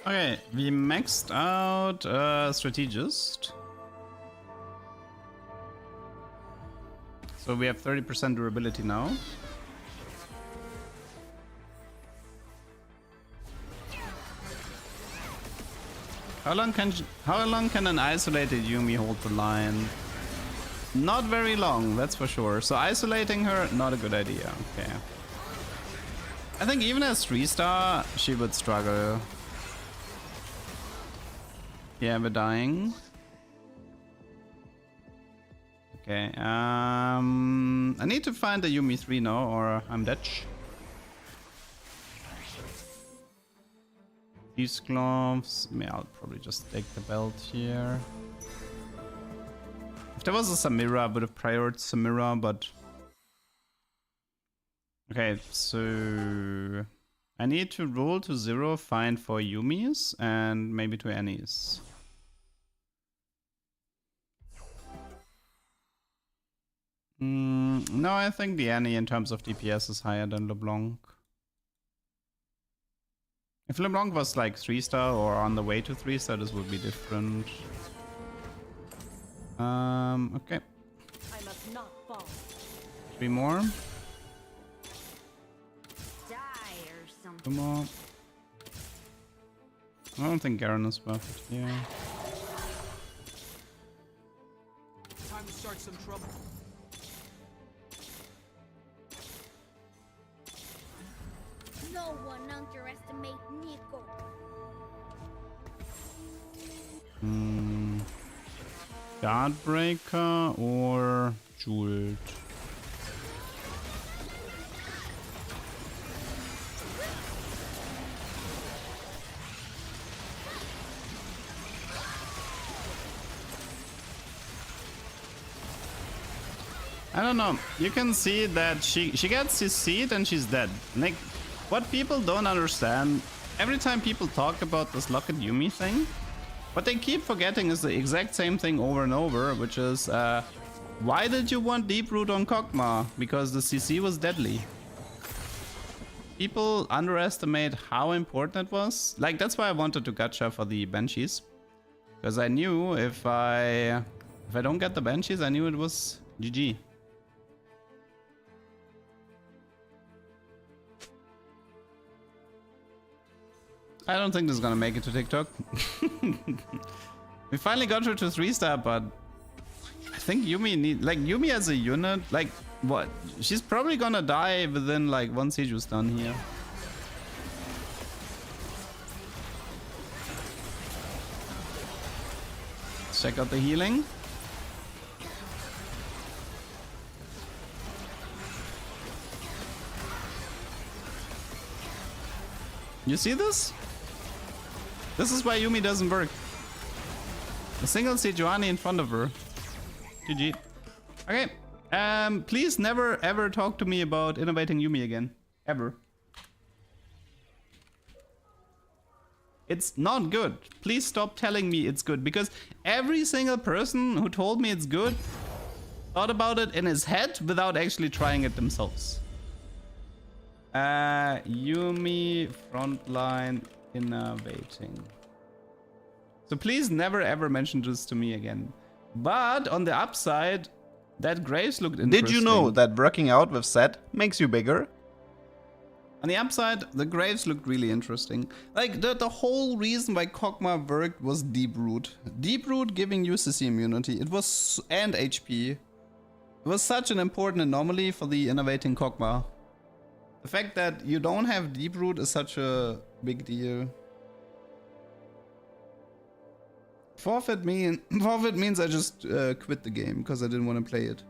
Okay, we maxed out Strategist. So we have 30% durability now. How long can an isolated Yuumi hold the line? Not very long, that's for sure. So isolating her, not a good idea. Okay. I think even as 3-star, she would struggle. Yeah, we're dying. Okay, I need to find the Yuumi 3 now, or I'm dead. These gloves. Yeah, I'll probably just take the belt here. If there was a Samira, I would have prioritized Samira, but... Okay, so... I need to roll to 0, find 4 Yumis, and maybe 2 Annies. No, I think the Annie in terms of DPS is higher than LeBlanc. If LeBlanc was like 3-star or on the way to 3-star, this would be different. Okay. I must not fall. 3 more. Die or 2 something. more. I don't think Garen is worth it here. Time to start some trouble. No one underestimate Nico. Guardbreaker or Jeweled? I don't know. You can see that she gets his seed and she's dead. Like, what people don't understand, every time people talk about this Lock and Yuumi thing, what they keep forgetting is the exact same thing over and over, which is, why did you want Deep Root on Kog'Maw? Because the CC was deadly. People underestimate how important it was. Like, that's why I wanted to gacha for the Banshees. Because I knew if I don't get the Banshees, I knew it was GG. I don't think this is gonna make it to TikTok. We finally got her to 3-star, but I think Yuumi as a unit, like, what? She's probably gonna die within like 1 Seiju's done here. Let's check out the healing. You see this? This is why Yuumi doesn't work. A single Sejuani in front of her. GG. Okay. Please never ever talk to me about innovating Yuumi again. Ever. It's not good. Please stop telling me it's good, because every single person who told me it's good thought about it in his head without actually trying it themselves. Yuumi frontline innovating. So please never ever mention this to me again. But on the upside, that Graves looked interesting. Did you know that working out with Zed makes you bigger? On the upside, the Graves looked really interesting. Like, the whole reason why Kog'Maw worked was Deep Root. Deep Root giving you CC immunity. It was, and HP. It was such an important anomaly for the innovating Kog'Maw. The fact that you don't have Deep Root is such a big deal. Forfeit means I just quit the game because I didn't want to play it.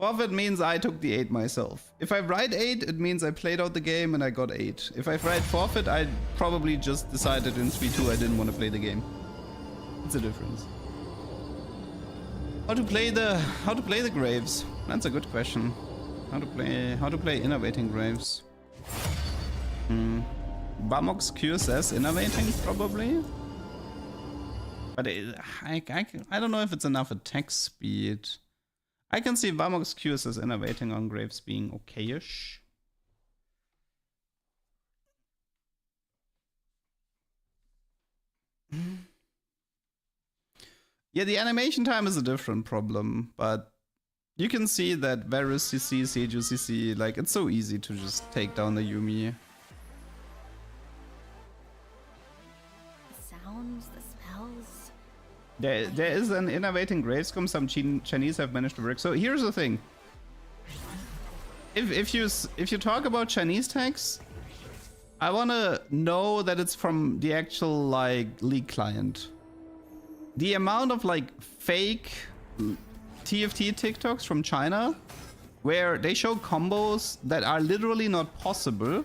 Forfeit means I took the 8 myself. If I write 8, it means I played out the game and I got 8. If I write forfeit, I probably just decided in 3-2 I didn't want to play the game. It's a difference. How to play the Graves? That's a good question. How to play innovating Graves? Bamox QSS innovating probably, but I don't know if it's enough attack speed. I can see Bamox QSS innovating on Graves being okayish. Yeah, the animation time is a different problem, but you can see that Varus CC, Seju CC, like, it's so easy to just take down the Yuumi. The sounds, the smells. There is an innovating gravescomb some Chinese have managed to work. So here's the thing. If you talk about Chinese tags, I wanna know that it's from the actual like League client. The amount of like fake TFT TikToks from China where they show combos that are literally not possible,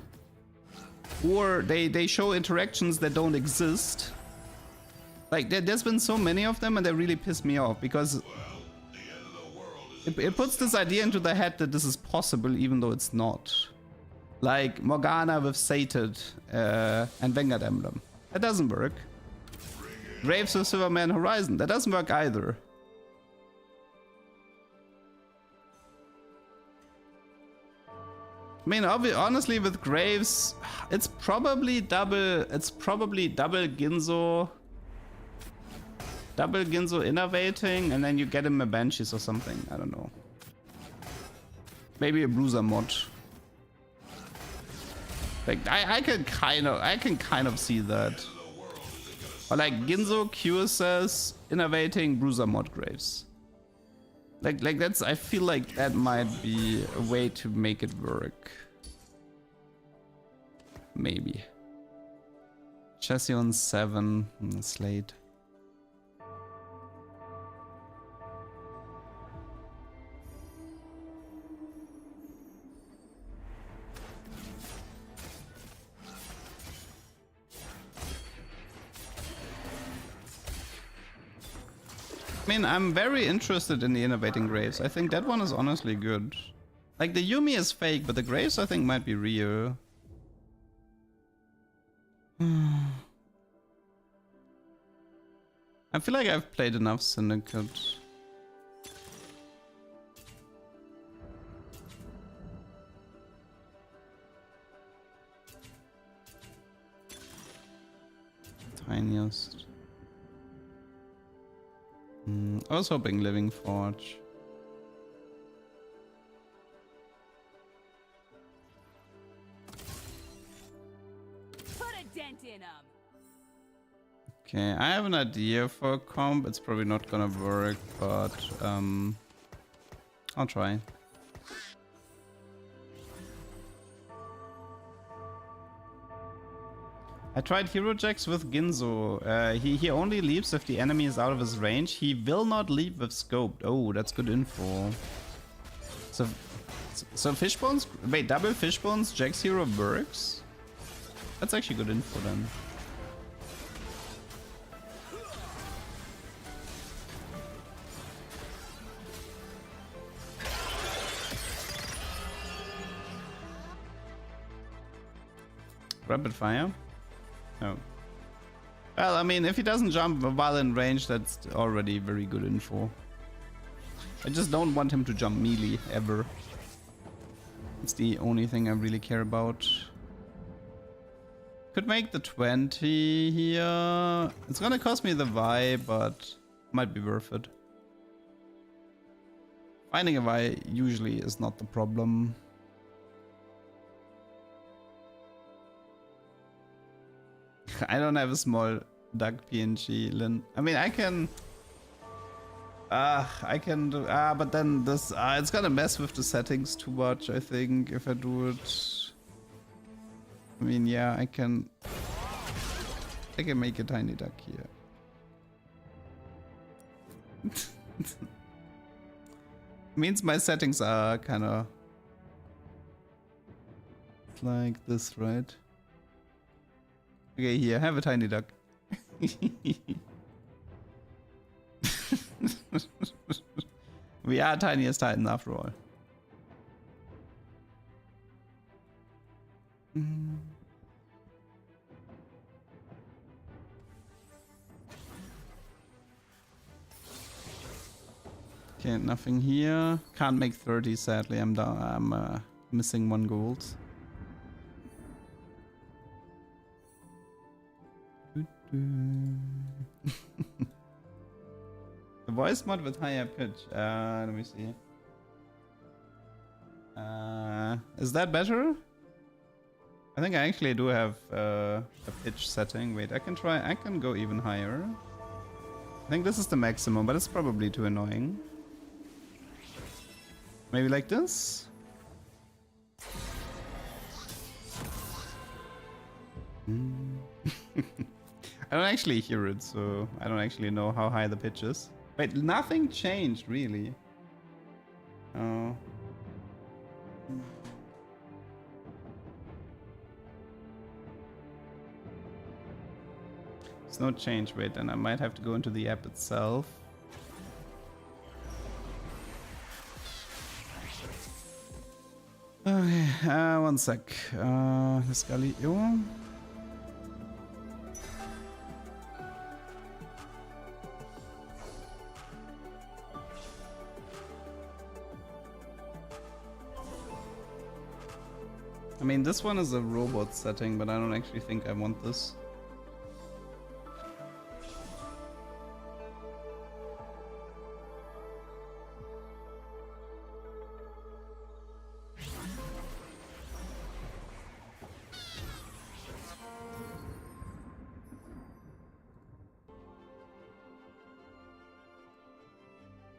or they show interactions that don't exist. Like there's been so many of them and they really piss me off because it puts this idea into the head that this is possible even though it's not. Like Morgana with Sated and Vanguard Emblem. That doesn't work. Graves with Silverman Horizon. That doesn't work either. I mean, honestly, with Graves, it's probably double Ginzo. Double Ginzo innovating, and then you get him a Banshees or something. I don't know. Maybe a Bruiser mod. Like I can kind of see that. Or like Ginzo QSS innovating Bruiser mod Graves. Like that's, I feel like that might be a way to make it work. Maybe. Chassis on 7 Slate. I mean, I'm very interested in the innovating Graves. I think that one is honestly good. Like, the Yuumi is fake, but the Graves I think might be real. I feel like I've played enough Syndicate. Tiniest. I was hoping Living Forge. Put a dent in 'em. Okay, I have an idea for a comp. It's probably not gonna work, but I'll try. I tried Hero Jacks with Ginzo. He only leaps if the enemy is out of his range. He will not leap with scoped. Oh, that's good info. So Fishbones? Wait, double Fishbones Jack's hero works? That's actually good info then. Rapid fire? No. Well, I mean, if he doesn't jump while in range, that's already very good info. I just don't want him to jump melee, ever. It's the only thing I really care about. Could make the 20 here. It's gonna cost me the Vi, but might be worth it. Finding a Vi usually is not the problem. I don't have a small duck PNG, Lin. I mean, I can do, but then this, it's gonna mess with the settings too much, I think, if I do it. I mean, yeah, I can make a tiny duck here. Means my settings are kinda like this, right? Okay, here, have a tiny duck. We are tiniest titan after all. Okay, nothing here. Can't make 30, sadly. I'm down. I'm missing 1 gold. A voice mod with higher pitch. Let me see. Is that better? I think I actually do have a pitch setting. Wait, I can try. I can go even higher. I think this is the maximum, but it's probably too annoying. Maybe like this? I don't actually hear it, so I don't actually know how high the pitch is. Wait, nothing changed, really. Oh. There's no change. Wait, then I might have to go into the app itself. Okay, one sec. Galio. I mean, this one is a robot setting, but I don't actually think I want this.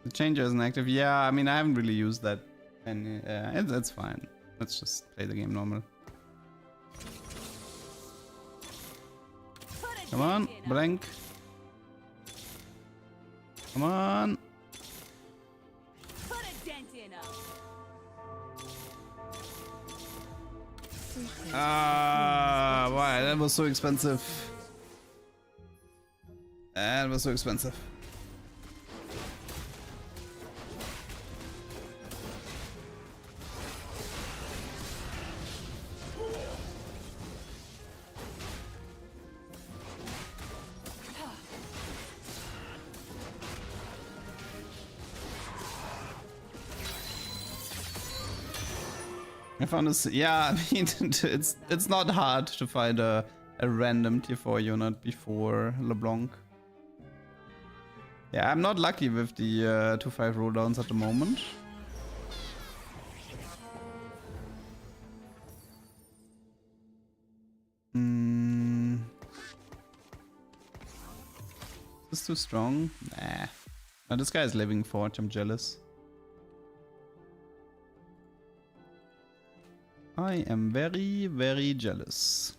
The changer isn't active. Yeah, I mean, I haven't really used that, and that's fine. Let's just play the game normal. Come on, blank. Come on. Put a dent in 'em. Ah, why? That was so expensive. That was so expensive. I found this. Yeah, I mean, it's not hard to find a random tier 4 unit before LeBlanc. Yeah, I'm not lucky with the 2-5 rolldowns at the moment. Is this too strong? Nah. No, this guy is living Forge. I'm jealous. I am very, very jealous.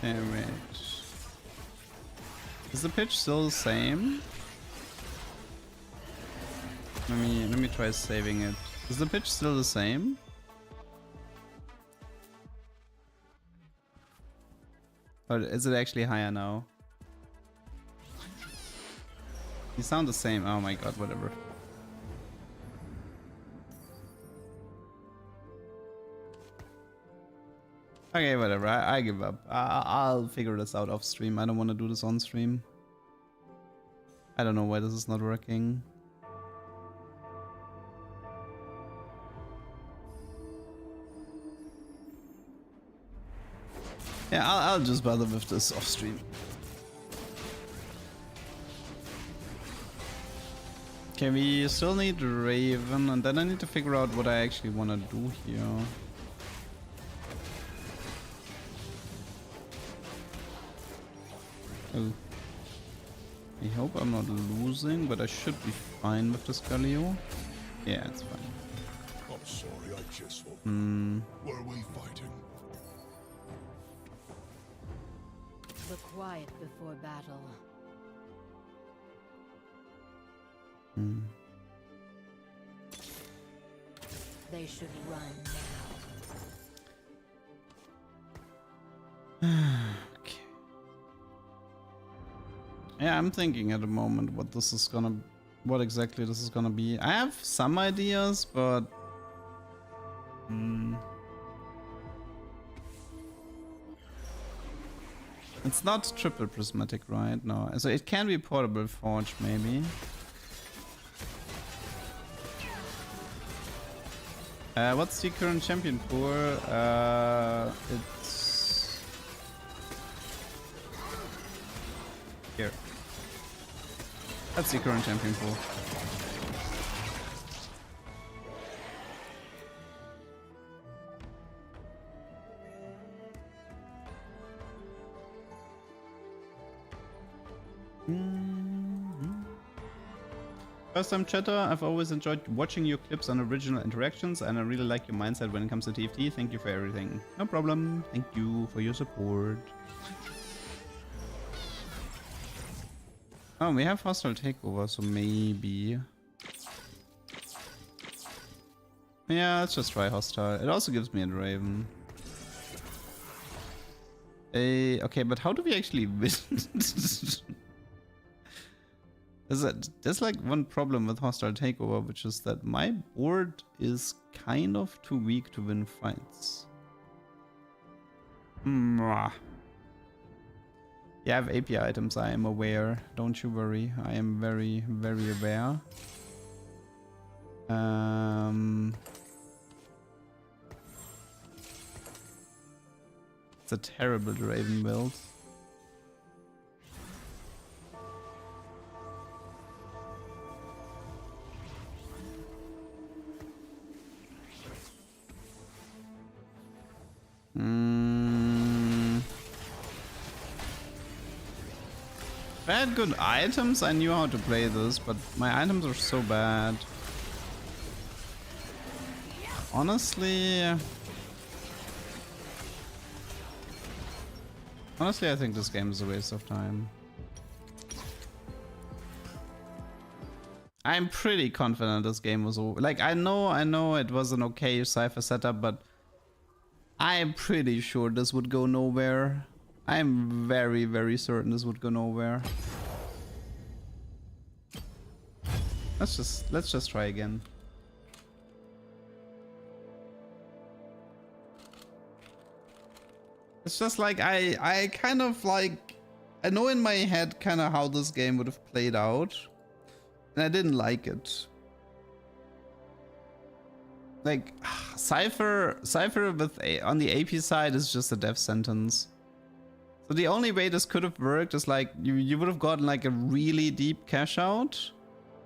Alright. Is the pitch still the same? Let me try saving it. Is the pitch still the same? Or is it actually higher now? You sound the same. Oh my god, whatever. Okay, whatever. I give up. I'll figure this out off stream. I don't want to do this on stream. I don't know why this is not working. Yeah, I'll just bother with this off stream. Okay, we still need Raven, and then I need to figure out what I actually want to do here. Oh. I hope I'm not losing, but I should be fine with this Galio. Yeah, it's fine. I'm sorry, I just won't. Were we fighting? The quiet before battle. They should run now. Okay. Yeah, I'm thinking at the moment what exactly this is gonna be. I have some ideas, but it's not triple prismatic, right? No, so it can be portable forge, maybe. What's the current champion pool? It's here. That's the current champion pool. First time chatter, I've always enjoyed watching your clips on original interactions and I really like your mindset when it comes to TFT. Thank you for everything. No problem. Thank you for your support. Oh, we have hostile takeover, so maybe. Yeah, let's just try hostile. It also gives me a Draven. Okay, but how do we actually win? There's like one problem with hostile takeover, which is that my board is kind of too weak to win fights. Yeah, I have AP items, I am aware. Don't you worry, I am very, very aware. It's a terrible Draven build. If I had good items, I knew how to play this, but my items are so bad. Honestly, I think this game is a waste of time. I'm pretty confident this game was over. Like, I know it was an okay Cypher setup, but I'm pretty sure this would go nowhere. I'm very, very certain this would go nowhere. Let's just try again. It's just like I kind of like, I know in my head kind of how this game would have played out, and I didn't like it. Like Cypher with on the AP side is just a death sentence. So the only way this could have worked is like you would have gotten like a really deep cash out,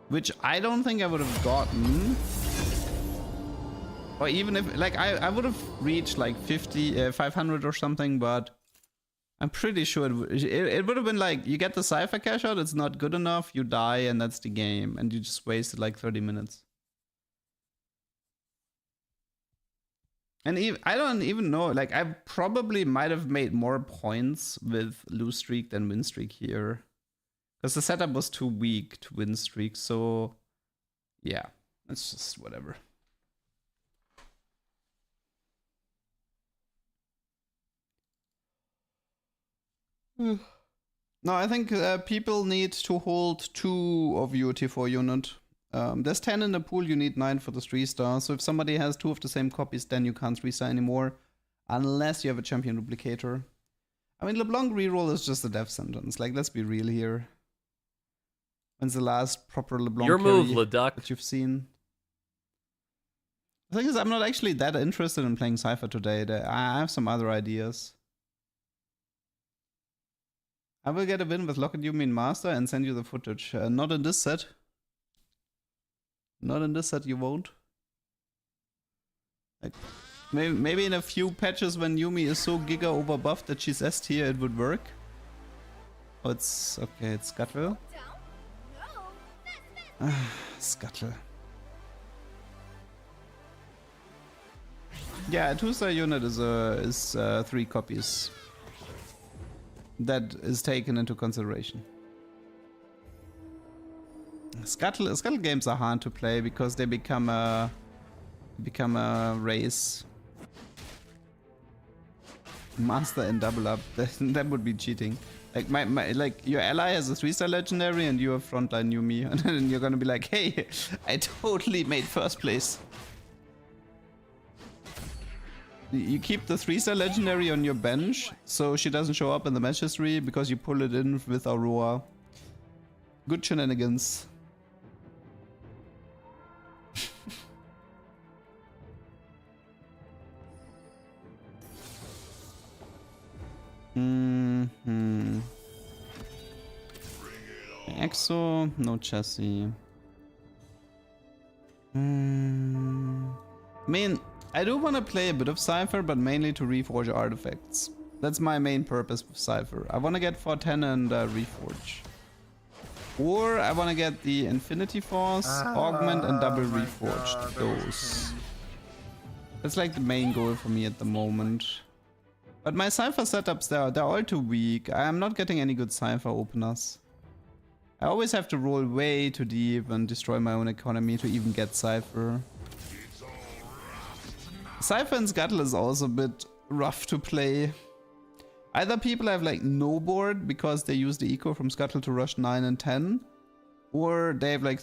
which I don't think I would have gotten. Or even if like I would have reached like 500 or something, but I'm pretty sure it would have been like you get the Cypher cash out, it's not good enough, you die, and that's the game, and you just wasted like 30 minutes. And I don't even know, like I probably might have made more points with lose streak than win streak here. Because the setup was too weak to win streak, so yeah, it's just whatever. No, I think people need to hold 2 of your T4 unit. There's 10 in the pool, you need 9 for the 3-star. So if somebody has 2 of the same copies, then you can't 3-star anymore. Unless you have a champion duplicator. I mean, LeBlanc reroll is just a death sentence. Like, let's be real here. When's the last proper LeBlanc Your move, carry LeDuck. that you've seen? The thing is, I'm not actually that interested in playing Cypher today. I have some other ideas. I will get a win with Locket Yumi in Master and send you the footage. Not in this set. Not in this set, you won't. Like, maybe in a few patches when Yumi is so giga overbuffed that she's S tier, it would work. Oh, it's okay. It's Scuttle. Scuttle. Yeah, a 2-star unit is 3 copies. That is taken into consideration. Scuttle games are hard to play because they become a race. Master and double up. That would be cheating. Like like your ally has a 3-star legendary and you have frontline Yumi, and then you're gonna be like, hey, I totally made first place. You keep the 3-star legendary on your bench so she doesn't show up in the match history because you pull it in with Aurora. Good shenanigans. Exo, no chassis. I mean, I do want to play a bit of Cypher, but mainly to reforge artifacts. That's my main purpose with Cypher. I want to get 410 and reforge. Or I want to get the Infinity Force, Augment, and double reforged. Those. That's like the main goal for me at the moment. But my Cypher setups, they're all too weak. I am not getting any good Cypher openers. I always have to roll way too deep and destroy my own economy to even get Cypher. Cypher and Scuttle is also a bit rough to play. Either people have like no board because they use the eco from Scuttle to rush 9 and 10, or they have like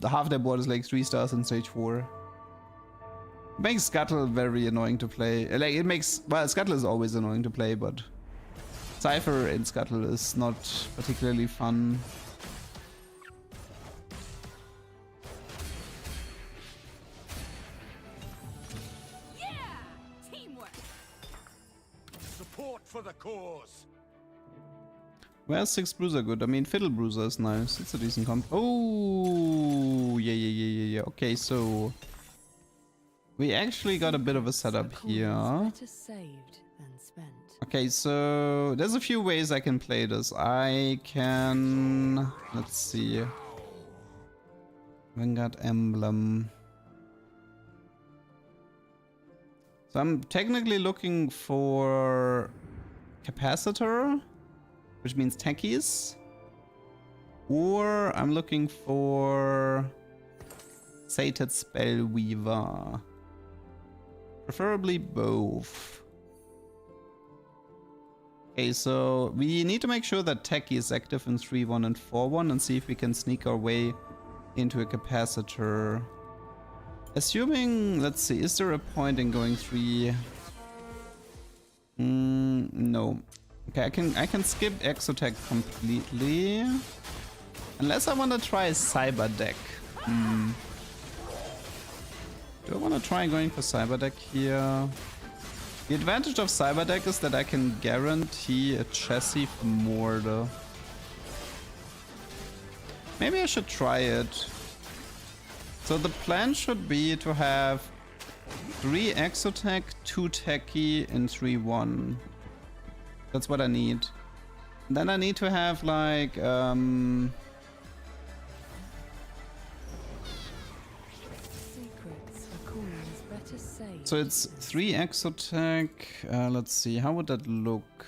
half their board is like 3 stars in stage 4. It makes Scuttle very annoying to play. Like it makes, well, Scuttle is always annoying to play, but Cypher in Scuttle is not particularly fun. Support for the cause. Where's 6 Bruiser good? I mean, Fiddle Bruiser is nice. It's a decent comp. Oh, yeah. Okay, so we actually got a bit of a setup here. Better saved than spent. Okay, so there's a few ways I can play this. I can, let's see, Vanguard Emblem. So I'm technically looking for Capacitor, which means techies, or I'm looking for Sated Spellweaver. Preferably both. Okay, so we need to make sure that Techie is active in 3-1 and 4-1 and see if we can sneak our way into a Capacitor. Assuming, let's see, is there a point in going 3? No. Okay, I can skip Exotech completely. Unless I want to try Cyber Deck. Do I want to try going for Cyber Deck here? The advantage of Cyber Deck is that I can guarantee a chassis for Mortar. Maybe I should try it. So the plan should be to have 3 Exotech, 2 Techie, and 3-1. That's what I need. Then I need to have like Secrets for coins better saved. so it's 3 Exotech. Let's see, how would that look?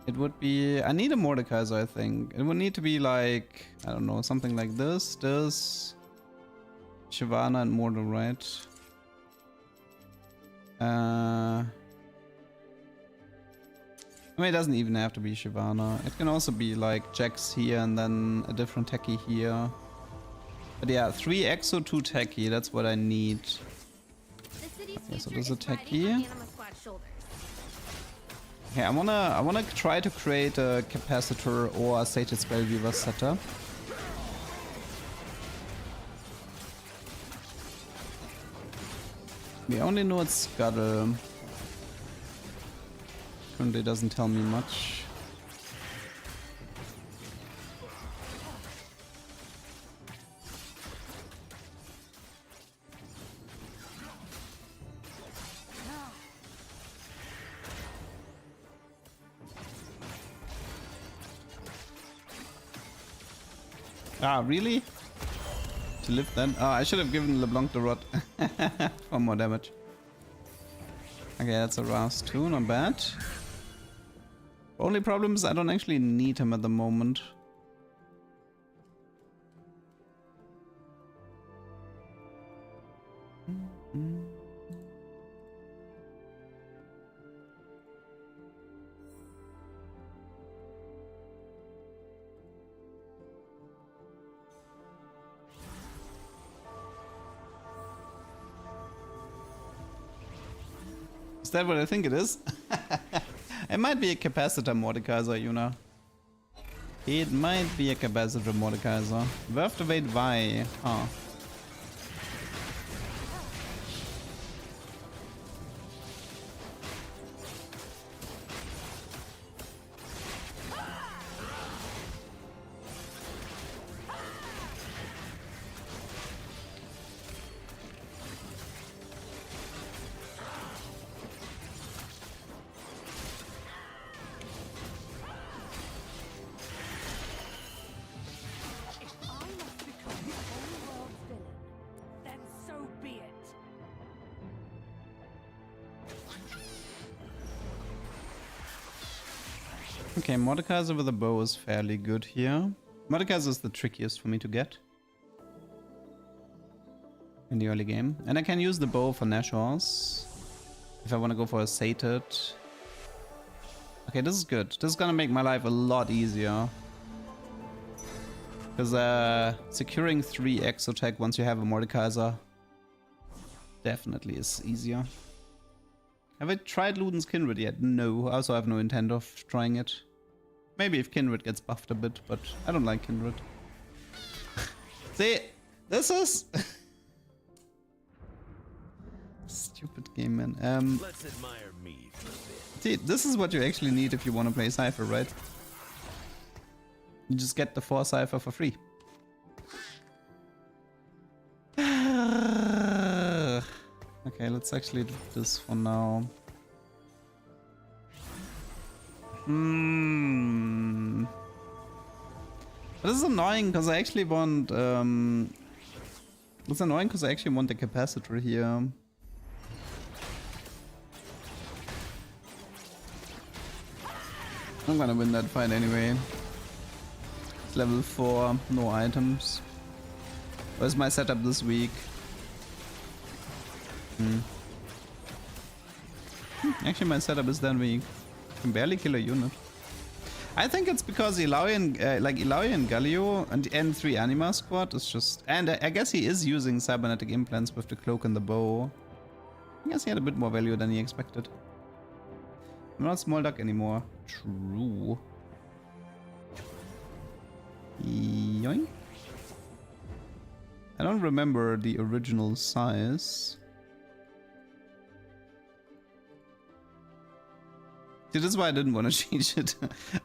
It would be, I need a Mordekaiser, I think. It would need to be like, I don't know, something like this, Shyvana and Mortar, right? I mean, it doesn't even have to be Shyvana. It can also be like Jax here and then a different techie here. But yeah, 3 Exo, 2 techie, that's what I need. Okay, so there's a techie. Okay, I wanna try to create a Capacitor or a Sated Spellweaver setup. We only know it's Scuttle. Currently doesn't tell me much. Ah, really? To lift then? Oh, I should have given LeBlanc the rod for more damage. Okay, that's a Ras too, not bad. Only problem is I don't actually need him at the moment. Is that what I think it is? It might be a capacitor Mordekaiser, you know. It might be a capacitor Mordekaiser. We have to wait why. Huh. Okay, Mordekaiser with a bow is fairly good here. Mordekaiser is the trickiest for me to get in the early game. And I can use the bow for Nashor's if I want to go for a sated. Okay, this is good. This is gonna make my life a lot easier. Because securing 3 exotech once you have a Mordekaiser definitely is easier. Have I tried Luden's Kindred yet? No, I also have no intent of trying it. Maybe if Kindred gets buffed a bit, but I don't like Kindred. See, this is... Stupid game, man. Let's admire me for a bit. See, this is what you actually need if you want to play Cypher, right? You just get the 4 Cypher for free. Okay, let's actually do this for now. This is annoying because I actually want it's annoying because I actually want the capacitor here. I'm gonna win that fight anyway. It's level 4, no items. Where's my setup this week? Actually, my setup is that weak. I can barely kill a unit. I think it's because Ilaoi and Galio and 3 Anima squad is just... And I guess he is using cybernetic implants with the cloak and the bow. I guess he had a bit more value than he expected. I'm not small duck anymore. True. Yoink. I don't remember the original size. See, this is why I didn't want to change it.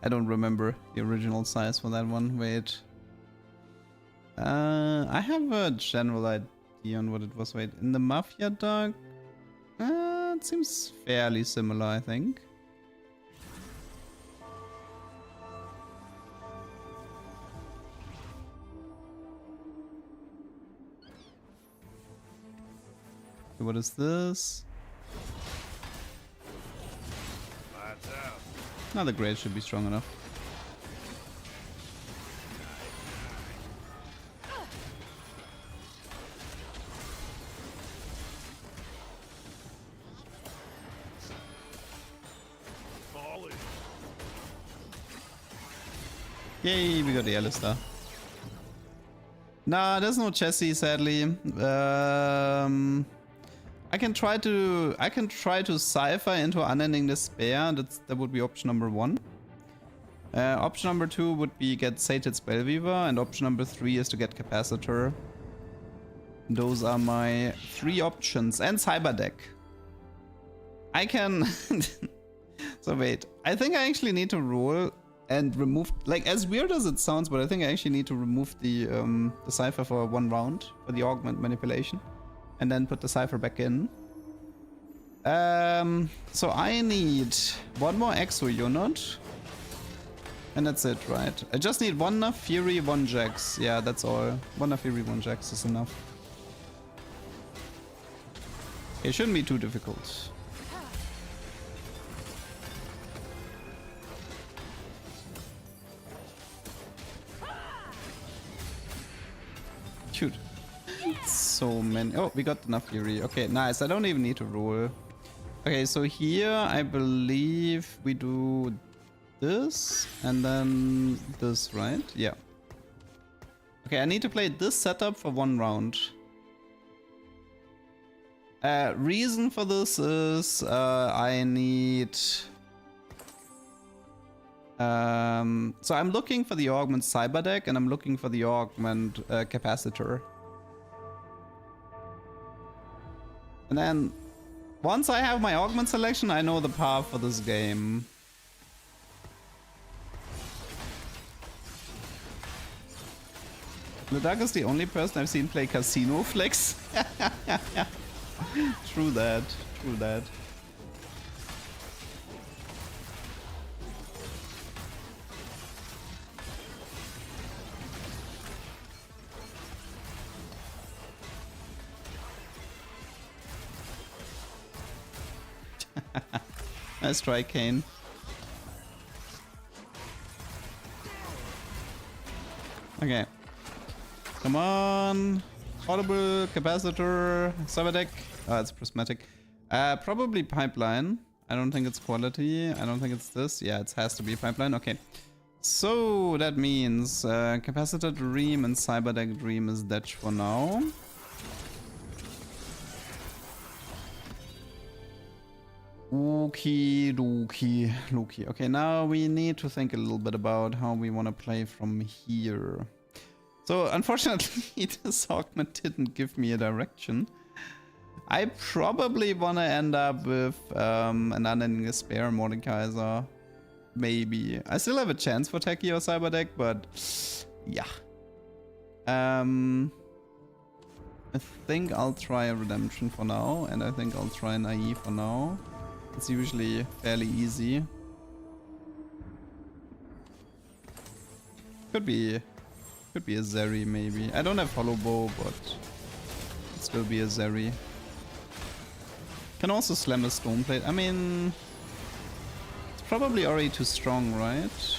I don't remember the original size for that one. Wait. I have a general idea on what it was. Wait, in the Mafia Duck? It seems fairly similar, I think. So what is this? Now the grade should be strong enough. Yay, we got the Alistar. Nah, there's no chassis, sadly. I can try to cipher into Unending Despair. That would be option number 1. Option number 2 would be get Sated Spellweaver, and option number 3 is to get Capacitor. Those are my 3 options. And Cyber Deck. I can... So wait, I think I actually need to roll and remove... Like, as weird as it sounds, but I think I actually need to remove the Cypher for 1 round, for the Augment Manipulation. And then put the Cypher back in. So I need 1 more Exo unit. And that's it, right? I just need 1 Enough Fury, 1 Jax. Yeah, that's all. 1 Enough Fury, 1 Jax is enough. It shouldn't be too difficult. Shoot. So many. Oh, we got enough Fury. Okay, nice. I don't even need to roll. Okay, so here I believe we do this and then this, right? Yeah. Okay, I need to play this setup for 1 round. Reason for this is I need... so I'm looking for the augment cyber deck and I'm looking for the augment capacitor. And then once I have my augment selection, I know the path for this game. LeDuck is the only person I've seen play Casino Flex. True that, true that. Nice try, Kane. Okay. Come on. Audible, capacitor, cyber deck. Oh, it's prismatic. Probably pipeline. I don't think it's quality. I don't think it's this. Yeah, it has to be pipeline. Okay. So that means capacitor dream and cyber deck dream is dead for now. Okie dokie, Loki. Okay, now we need to think a little bit about how we want to play from here. So unfortunately, this augment didn't give me a direction. I probably want to end up with an unending spare Mordekaiser. Maybe. I still have a chance for Techie or Cyber Deck, but yeah. I think I'll try a Redemption for now, and I think I'll try an IE for now. It's usually fairly easy. Could be a Zeri maybe. I don't have Hollow Bow, but it'd still be a Zeri. Can also slam a Stoneplate. I mean, it's probably already too strong, right?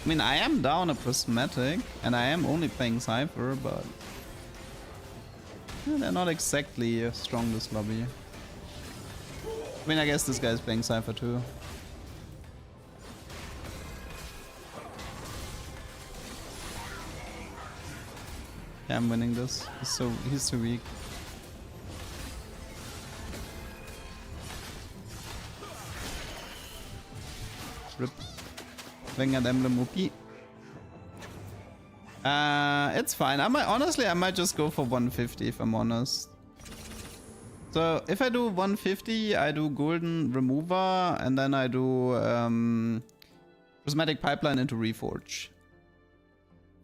I mean, I am down a Prismatic, and I am only playing Cypher, but yeah, they're not exactly strong this lobby. I mean, I guess this guy's playing Cypher too. Yeah, I'm winning this. He's too weak. Rip. Winged Emblem OP. It's fine. Honestly, I might just go for 150 if I'm honest. So if I do 150, I do Golden Remover, and then I do Prismatic Pipeline into Reforge.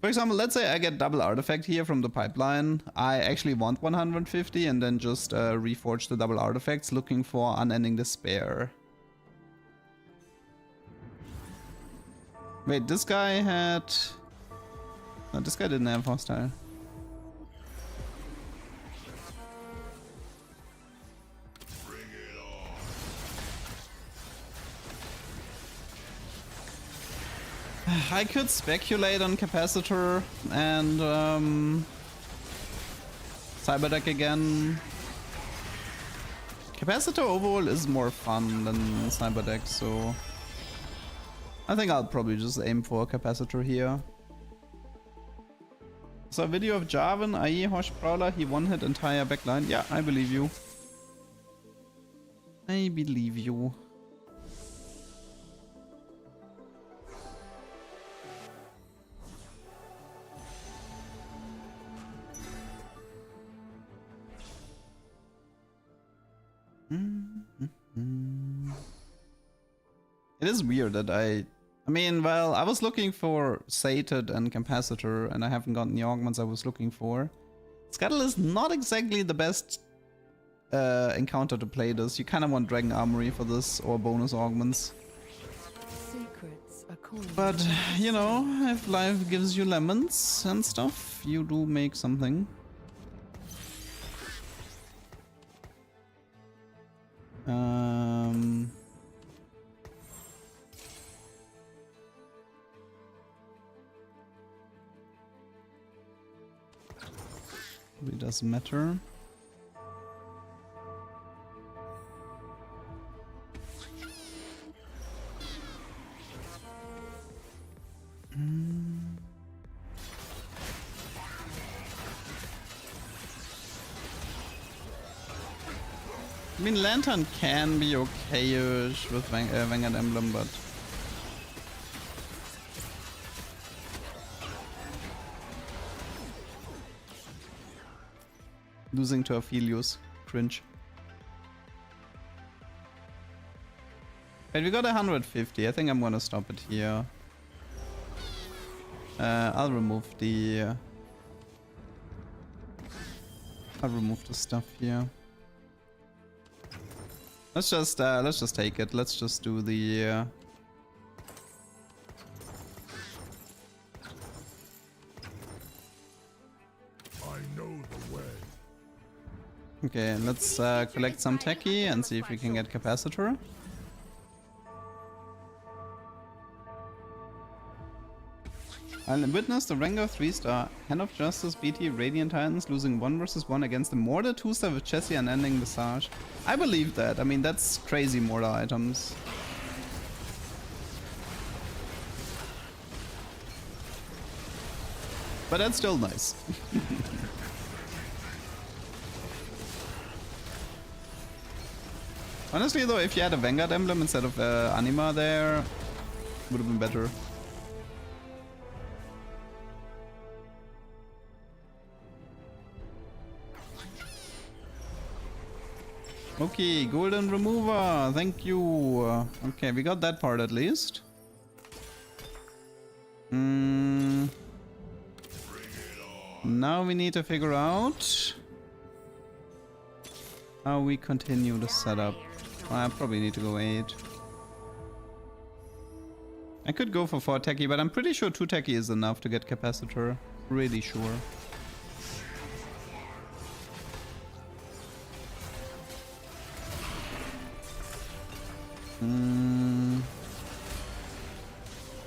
For example, let's say I get double artifact here from the pipeline. I actually want 150 and then just reforge the double artifacts looking for Unending Despair. Wait, this guy had... No, this guy didn't have hostile. I could speculate on Capacitor and Cyber Deck again. Capacitor overall is more fun than Cyber Deck, so I think I'll probably just aim for a Capacitor here. So a video of Jarvan, IE, Hosh Prowler, he one-hit entire backline. Yeah, I believe you. I believe you. It is weird that I mean, well, I was looking for Sated and Capacitor, and I haven't gotten the augments I was looking for. Scuttle is not exactly the best encounter to play this. You kind of want Dragon Armory for this, or bonus augments. But, you know, if life gives you lemons and stuff, you do make something. It doesn't matter. I mean, Lantern can be okay-ish with Vanguard Emblem, but... Losing to Aphelios. Cringe. Wait, we got 150. I think I'm gonna stop it here. I'll remove the... I'll remove the stuff here. Let's just take it. Let's just do the... I know the way. Okay, let's collect some techie and see if we can get capacitor. I'll witness the Rengar 3-star Hand of Justice BT Radiant Titans losing 1 versus 1 against the Mortar 2-star with Chessie and ending Visage. I believe that. I mean, that's crazy Mortar items. But that's still nice. Honestly though, if you had a Vanguard emblem instead of Anima there, would have been better. Okay, golden remover, thank you. Okay, we got that part at least. Now we need to figure out how we continue the setup. I probably need to go 8. I could go for 4 techie, but I'm pretty sure 2 techie is enough to get capacitor. Really sure.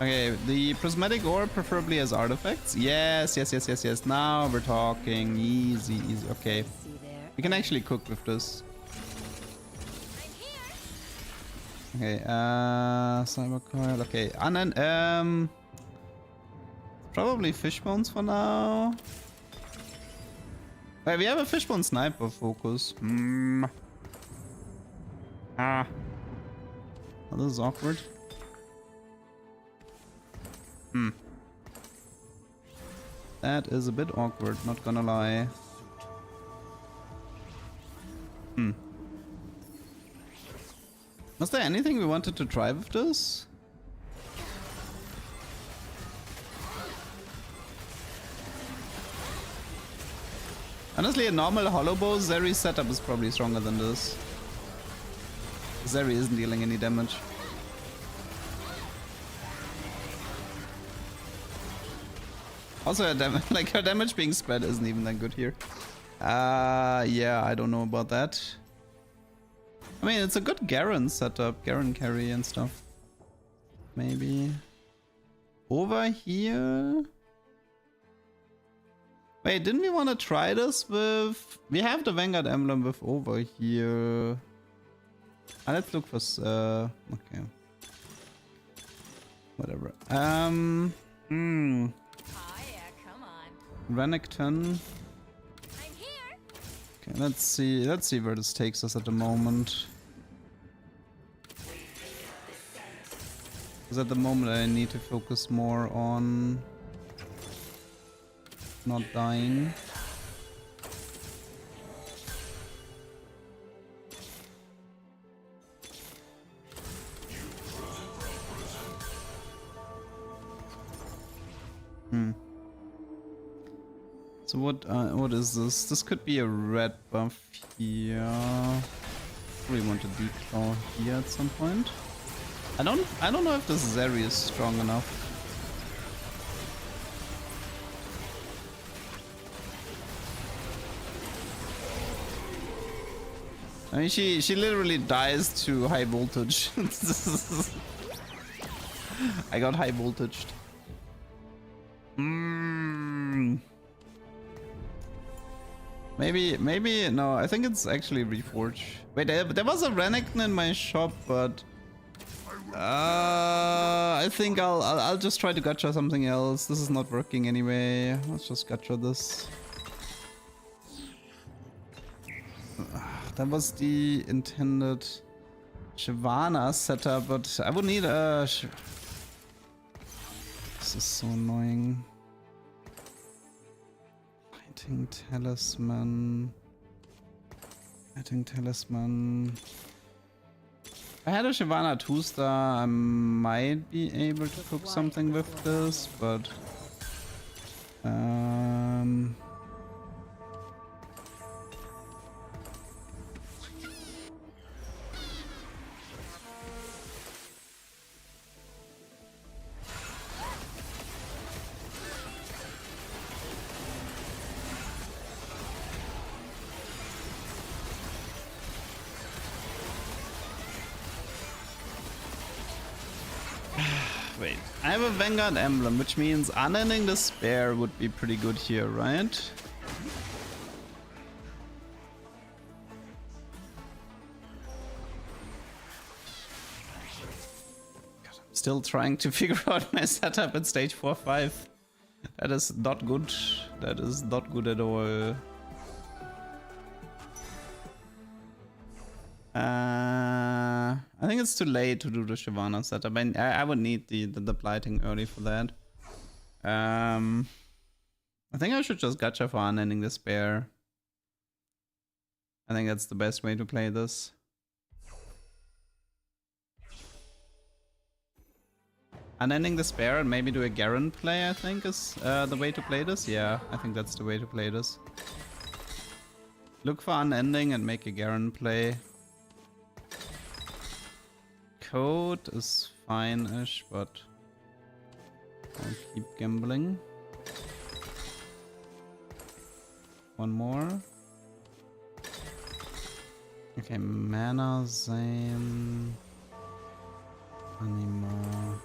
Okay, the prismatic ore preferably as artifacts. Yes, yes, yes, yes, yes. Now we're talking. Easy, easy. Okay. We can actually cook with this. Okay, cyber coil. Okay, and then probably fishbones for now. Wait, we have a fishbone sniper focus. Ah. Oh, this is awkward. That is a bit awkward, not gonna lie. Was there anything we wanted to try with this? Honestly, a normal hollow bow Zeri setup is probably stronger than this. Zeri isn't dealing any damage. Also, her damage being spread isn't even that good here. Yeah, I don't know about that. I mean, it's a good Garen setup, Garen carry and stuff. Maybe. Over here? Wait, didn't we want to try this with... We have the Vanguard emblem with over here. Let's look for... okay. Whatever. Oh yeah, come on. Renekton. I'm here. Okay, let's see where this takes us at the moment. Because at the moment I need to focus more on not dying. So what is this? This could be a red buff here. Probably want to declaw here at some point. I don't know if this Zeri is strong enough. I mean, she literally dies to high voltage. I got high voltaged. Maybe no. I think it's actually Reforge. Wait, there was a Renekton in my shop, but I think I'll just try to gacha something else. This is not working anyway. Let's just gacha this. that was the intended Shyvana setup, but I would need a... This is so annoying. Lighting Talisman. Lighting Talisman. If I had a Shyvana 2-star, I might be able to cook something with this, but... Wait, I have a Vanguard emblem, which means unending despair would be pretty good here, right? God, I'm still trying to figure out my setup in stage 4-5. That is not good. That is not good at all. I think it's too late to do the Shyvana setup. I would need the blighting early for that. I think I should just gacha for unending despair. I think that's the best way to play this. Unending despair and maybe do a Garen play, I think is the way to play this. Yeah, I think that's the way to play this. Look for unending and make a Garen play. Code is fine-ish, but I'll keep gambling. One more. Okay, Mana, Zane, Anima.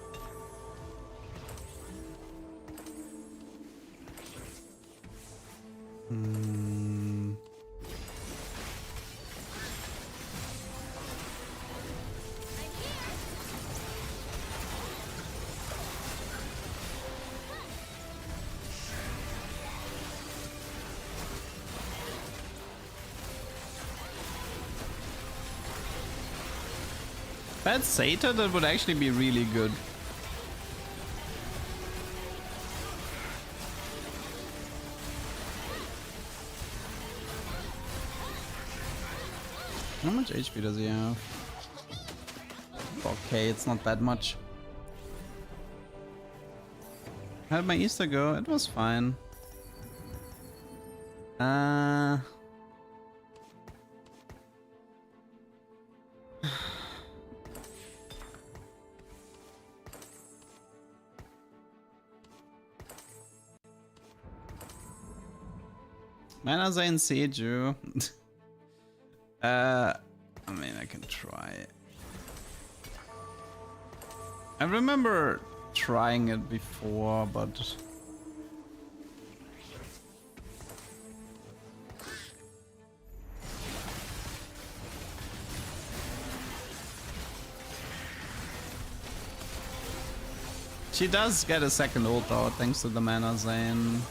If I had Sata, that would actually be really good. How much HP does he have? Okay, it's not that much. How did my Easter go? It was fine. Mana Zane Seju. I mean, I can try. I remember trying it before, but she does get a second ult out thanks to the Mana Zane.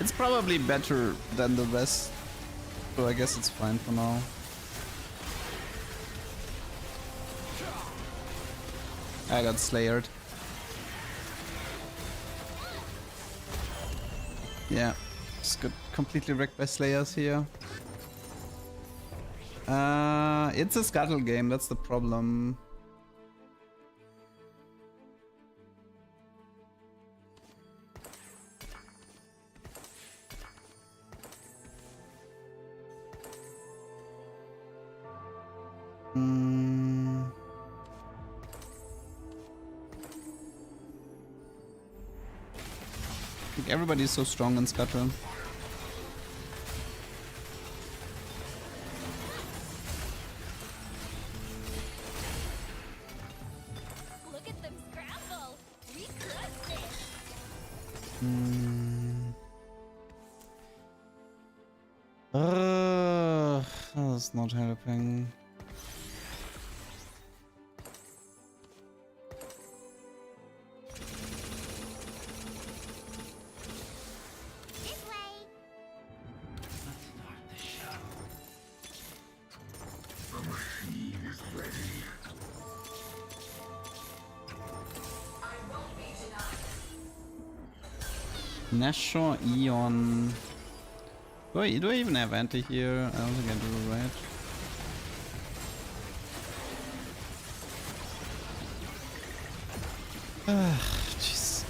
It's probably better than the rest, so I guess it's fine for now. I got slayered. Yeah, just got completely wrecked by slayers here. It's a scuttle game, that's the problem. I think everybody's so strong in Scuttle. Look at them scramble. We crushed it. That's not helping. Nashor, Eon. Do I even have anti here? I don't think I do, right? Jeez.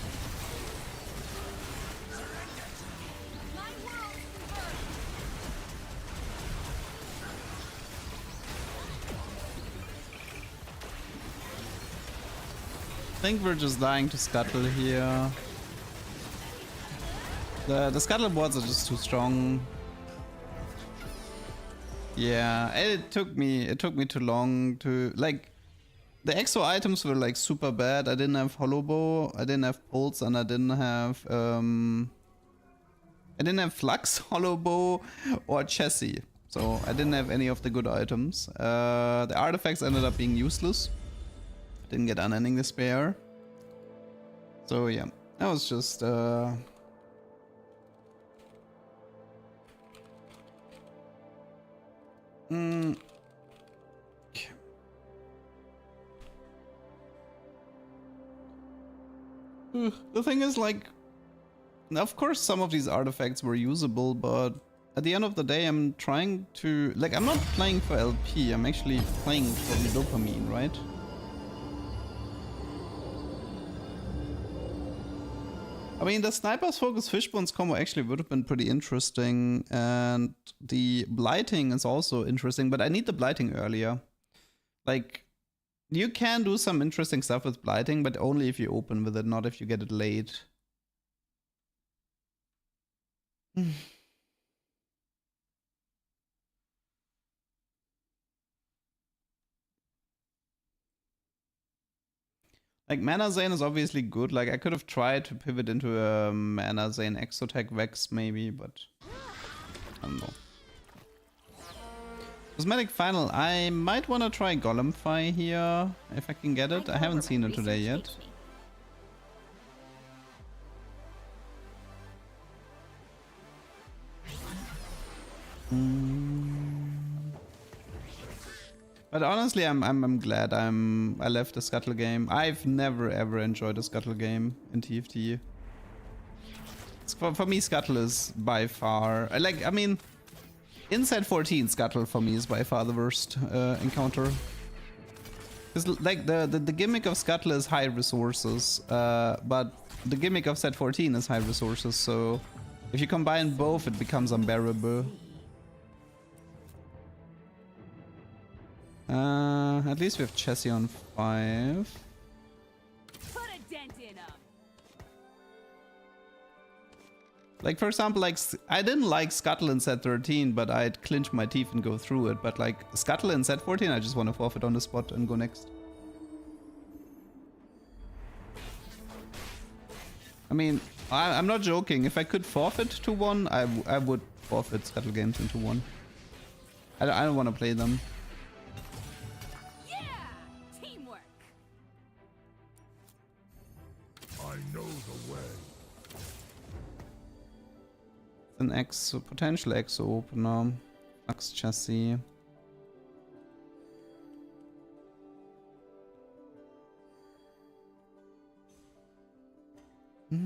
I think we're just dying to Scuttle here. The Scuttle boards are just too strong. Yeah, it took me too long to like. The exo items were like super bad. I didn't have Hollow Bow, I didn't have Pulse, and I didn't have Flux, Hollow Bow, or Chassis. So I didn't have any of the good items. The artifacts ended up being useless. Didn't get Unending Despair. So yeah, that was just The thing is, like, of course some of these artifacts were usable, but at the end of the day I'm trying to, like, I'm not playing for LP, I'm actually playing for the dopamine, right? I mean, the Sniper's Focus Fishbones combo actually would have been pretty interesting, and the Blighting is also interesting, but I need the Blighting earlier. Like, you can do some interesting stuff with Blighting, but only if you open with it, not if you get it late. Like, Mana Zane is obviously good. Like, I could have tried to pivot into a Mana Zane Exotech Vex maybe, but I don't know. Cosmetic Final. I might want to try Golemfy here, if I can get it. I haven't seen it today yet. But honestly, I'm glad I left the Scuttle game. I've never ever enjoyed a Scuttle game in TFT. For me, Scuttle is by far, like, I mean, inside 14 Scuttle for me is by far the worst encounter. Because like the gimmick of Scuttle is high resources, but the gimmick of set 14 is high resources. So if you combine both, it becomes unbearable. At least we have Chessie on 5. Put a dent in 'em. Like, for example, like, I didn't like Scuttle in set 13, but I'd clinch my teeth and go through it. But like, Scuttle in set 14, I just want to forfeit on the spot and go next. I mean, I'm not joking. If I could forfeit to one, I would forfeit Scuttle games into one. I don't want to play them. An exo, potential exo opener, Flux Chassis. So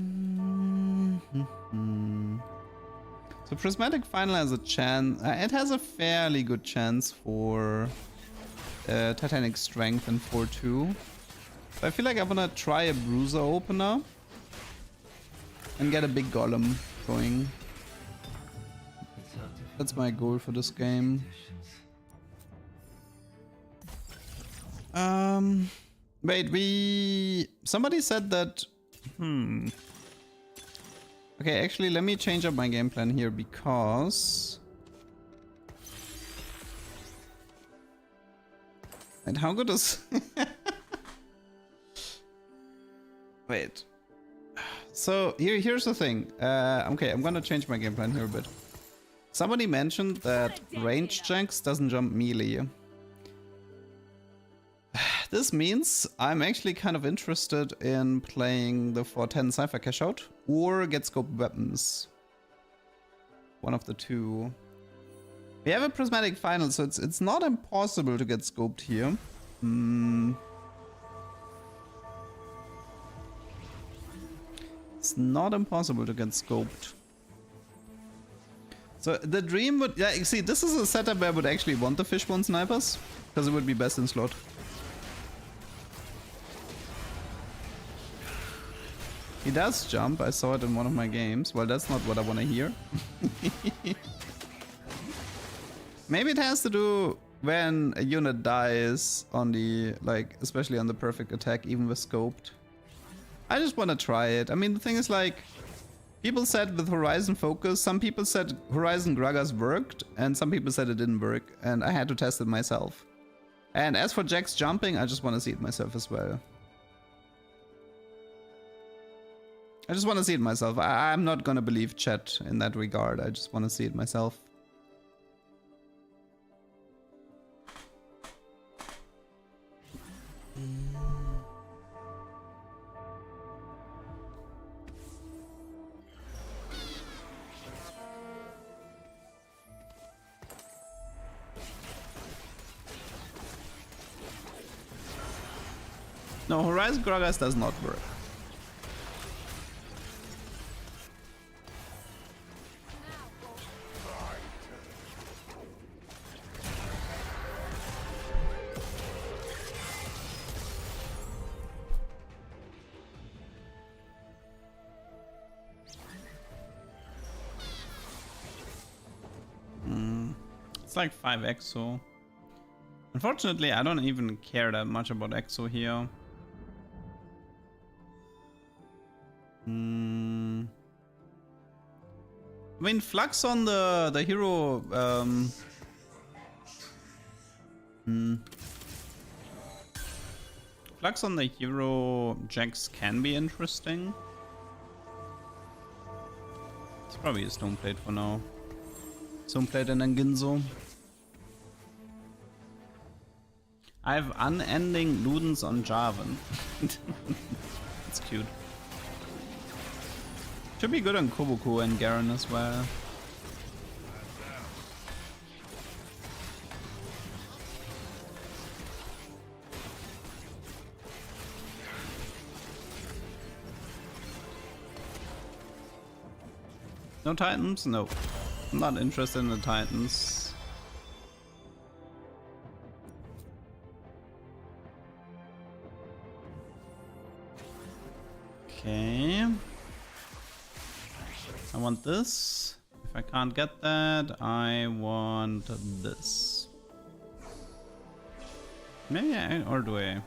Prismatic Final has a chance. It has a fairly good chance for Titanic Strength in 4-2. So I feel like I wanna try a Bruiser opener and get a big Golem going. That's my goal for this game. Wait, somebody said that. Okay, actually, let me change up my game plan here because. And how good is? Wait. So here's the thing. Okay, I'm gonna change my game plan here a bit. Somebody mentioned that range Jax doesn't jump melee. This means I'm actually kind of interested in playing the 410 Cypher Cash Out or get scope weapons. One of the two. We have a Prismatic Final, so it's not impossible to get scoped here. it's not impossible to get scoped. So the dream would, yeah, you see, this is a setup where I would actually want the fishbone snipers, because it would be best in slot. He does jump, I saw it in one of my games. Well, that's not what I want to hear. Maybe it has to do when a unit dies on the, like, especially on the perfect attack, even with scoped. I just want to try it. I mean, the thing is, like, people said with Horizon Focus, some people said Horizon Gragas worked, and some people said it didn't work, and I had to test it myself. And as for Jax jumping, I just want to see it myself as well. I just want to see it myself. I'm not gonna believe chat in that regard. I just want to see it myself. No, Horizon Gragas does not work. It's like 5 EXO. Unfortunately, I don't even care that much about EXO here. I mean, Flux on the hero. Flux on the hero Jax can be interesting. It's probably a Stone Plate for now. Stone Plate and then Ginzo. I have unending Ludens on Jarvan. That's cute. Should be good on Kobuku and Garen as well. No Titans? No. I'm not interested in the Titans. Okay. I want this. If I can't get that, I want this. Maybe I, or do I?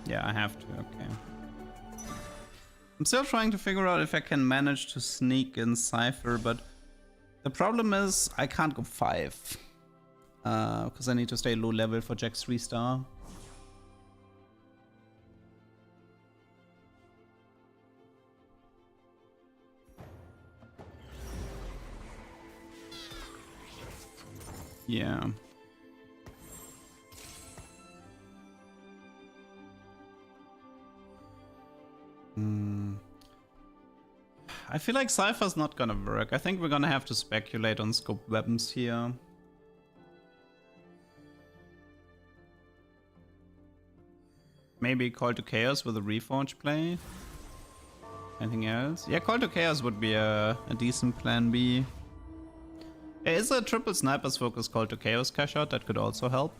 Yeah, I have to, okay. I'm still trying to figure out if I can manage to sneak in Cypher, but the problem is I can't go 5. Because I need to stay low level for Jax 3-star. Yeah. I feel like Cypher's not gonna work. I think we're gonna have to speculate on scoped weapons here. Maybe Call to Chaos with a Reforge play. Anything else? Yeah, Call to Chaos would be a decent plan B. There is a triple snipers focus Call to Chaos cash out that could also help.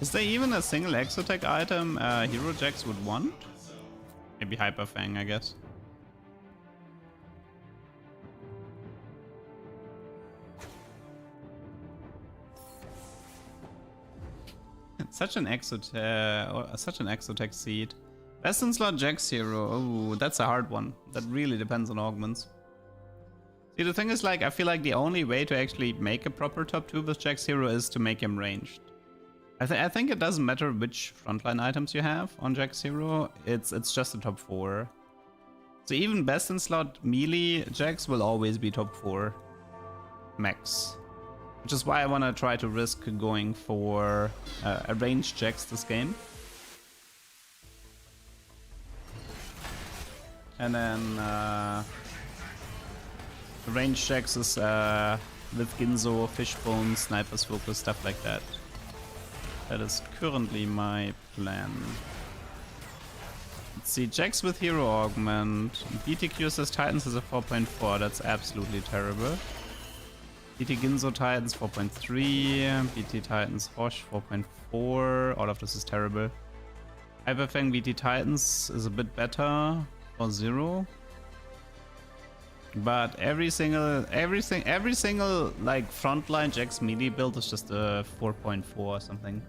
Is there even a single Exotech item Hero Jax would want? Maybe Hyper Fang, I guess. Such an Exotech seed. Best in slot Jax hero. Oh, that's a hard one. That really depends on augments. See, the thing is, like, I feel like the only way to actually make a proper top 2 with Jax hero is to make him ranged. I think it doesn't matter which frontline items you have on Jax hero. It's just the top 4. So even best in slot melee Jax will always be top 4 max. Which is why I want to try to risk going for a ranged Jax this game. And then range checks is with Ginzo, Fishbone, Sniper's Focus, stuff like that. That is currently my plan. Let's see, Jax with Hero Augment. BTQ says Titans is a 4.4, that's absolutely terrible. BT Ginzo Titans 4.3, BT Titans Hosh 4.4, all of this is terrible. Hyperfang BT Titans is a bit better for 0. But every single like frontline Jax melee build is just a 4.4 or something.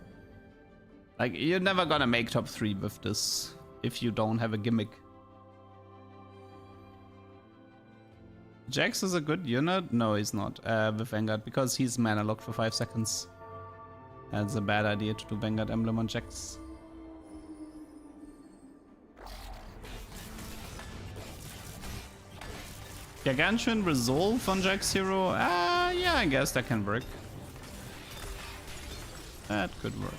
Like you're never gonna make top 3 with this if you don't have a gimmick. Jax is a good unit? No, he's not with Vanguard because he's mana locked for 5 seconds. That's a bad idea to do Vanguard Emblem on Jax. Gargantuan Resolve on Jax Hero? Yeah, I guess that can work. That could work.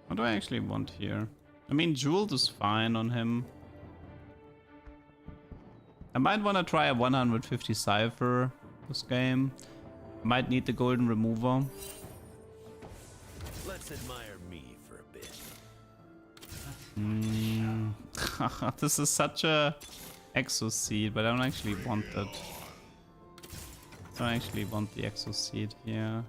What do I actually want here? I mean, Jeweled is fine on him. I might want to try a 150 Cypher this game. Might need the golden remover. Let's admire me for a bit. This is such a Exo Seed, but I don't actually want that. I don't actually want the Exo Seed here.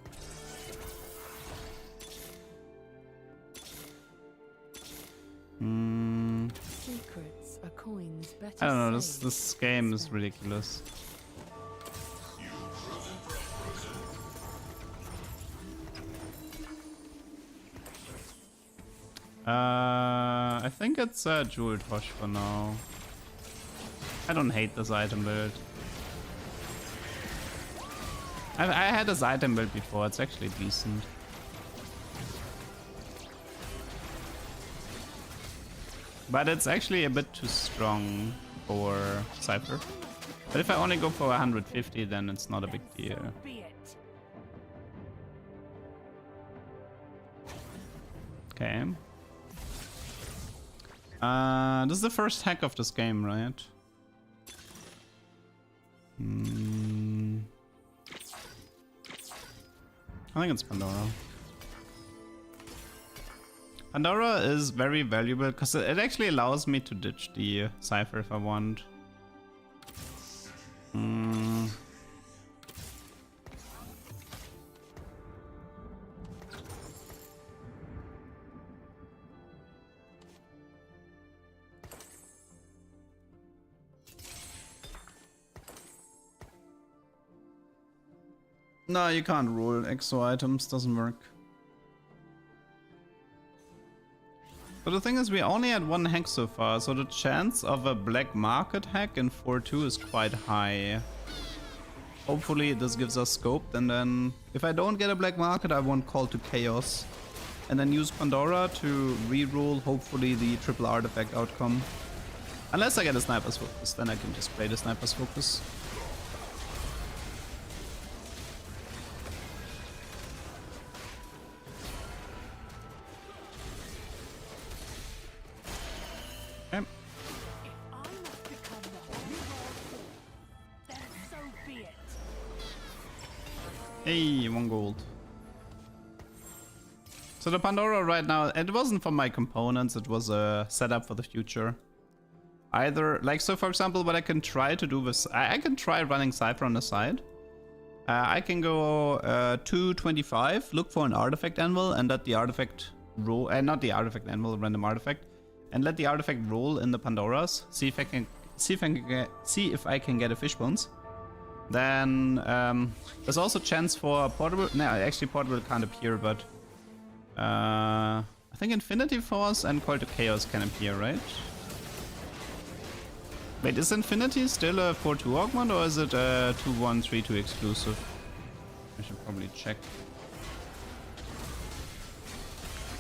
Secrets are coins better I don't know, saved this than game is spent. ridiculous. I think it's Jeweled Hosh for now. I don't hate this item build. I had this item build before, it's actually decent. But it's actually a bit too strong for Cypher. But if I only go for 150, then it's not a big deal. Okay. This is the first hack of this game, right? I think it's Pandora. Pandora is very valuable because it actually allows me to ditch the Cypher if I want. No, you can't rule exo items, doesn't work. But the thing is, we only had one hack so far, so the chance of a black market hack in 4-2 is quite high. Hopefully this gives us scope, and then if I don't get a black market, I won't call to chaos. And then use Pandora to re-roll, hopefully, the triple artifact outcome. Unless I get a Sniper's Focus, then I can just play the Sniper's Focus. Okay. Hey, 1 gold. So the Pandora right now, it wasn't for my components, it was a setup for the future. Either, like, so for example, what I can try to do with, I can try running Cypher on the side. I can go 225, look for an artifact anvil, and let the artifact roll, not the artifact anvil, random artifact, and let the artifact roll in the Pandoras. See if I can get a Fishbones. Then there's also chance for portable. No, actually portable can't appear, but I think Infinity Force and Call to Chaos can appear, right? Wait, is Infinity still a 4-2 augment, or is it a 2-1-3-2 exclusive? I should probably check.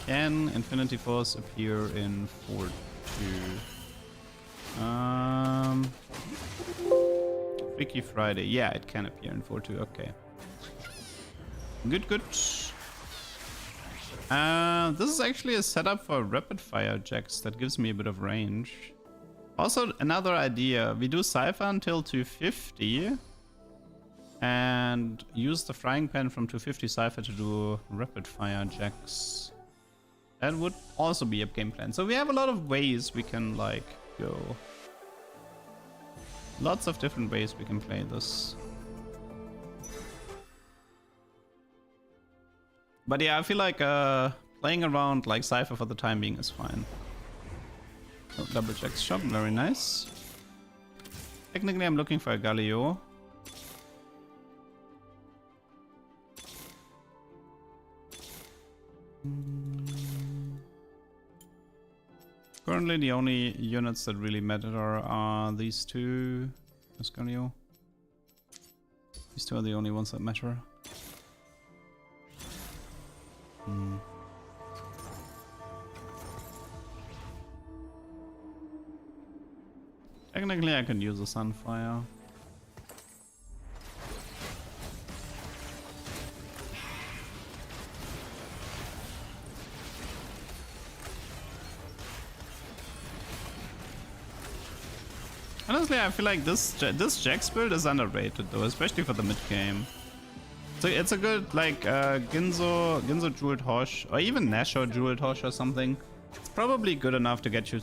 Can Infinity Force appear in 4-2? Tricky Friday. Yeah, it can appear in 4-2. Okay. Good, good. This is actually a setup for rapid fire jacks that gives me a bit of range. Also, another idea. We do Cypher until 250 and use the frying pan from 250 Cypher to do rapid fire jacks. That would also be a game plan. So we have a lot of ways we can like go. Lots of different ways we can play this. But yeah, I feel like playing around like Cypher for the time being is fine. Oh, double check shop, very nice. Technically I'm looking for a Galio. Currently the only units that really matter are these two. Galio. These two are the only ones that matter. Technically I can use a Sunfire. Honestly, I feel like this Jax build is underrated though, especially for the mid game. So it's a good like Ginzo Jeweled Hosh, or even Nashor Jeweled Hosh or something. It's probably good enough to get you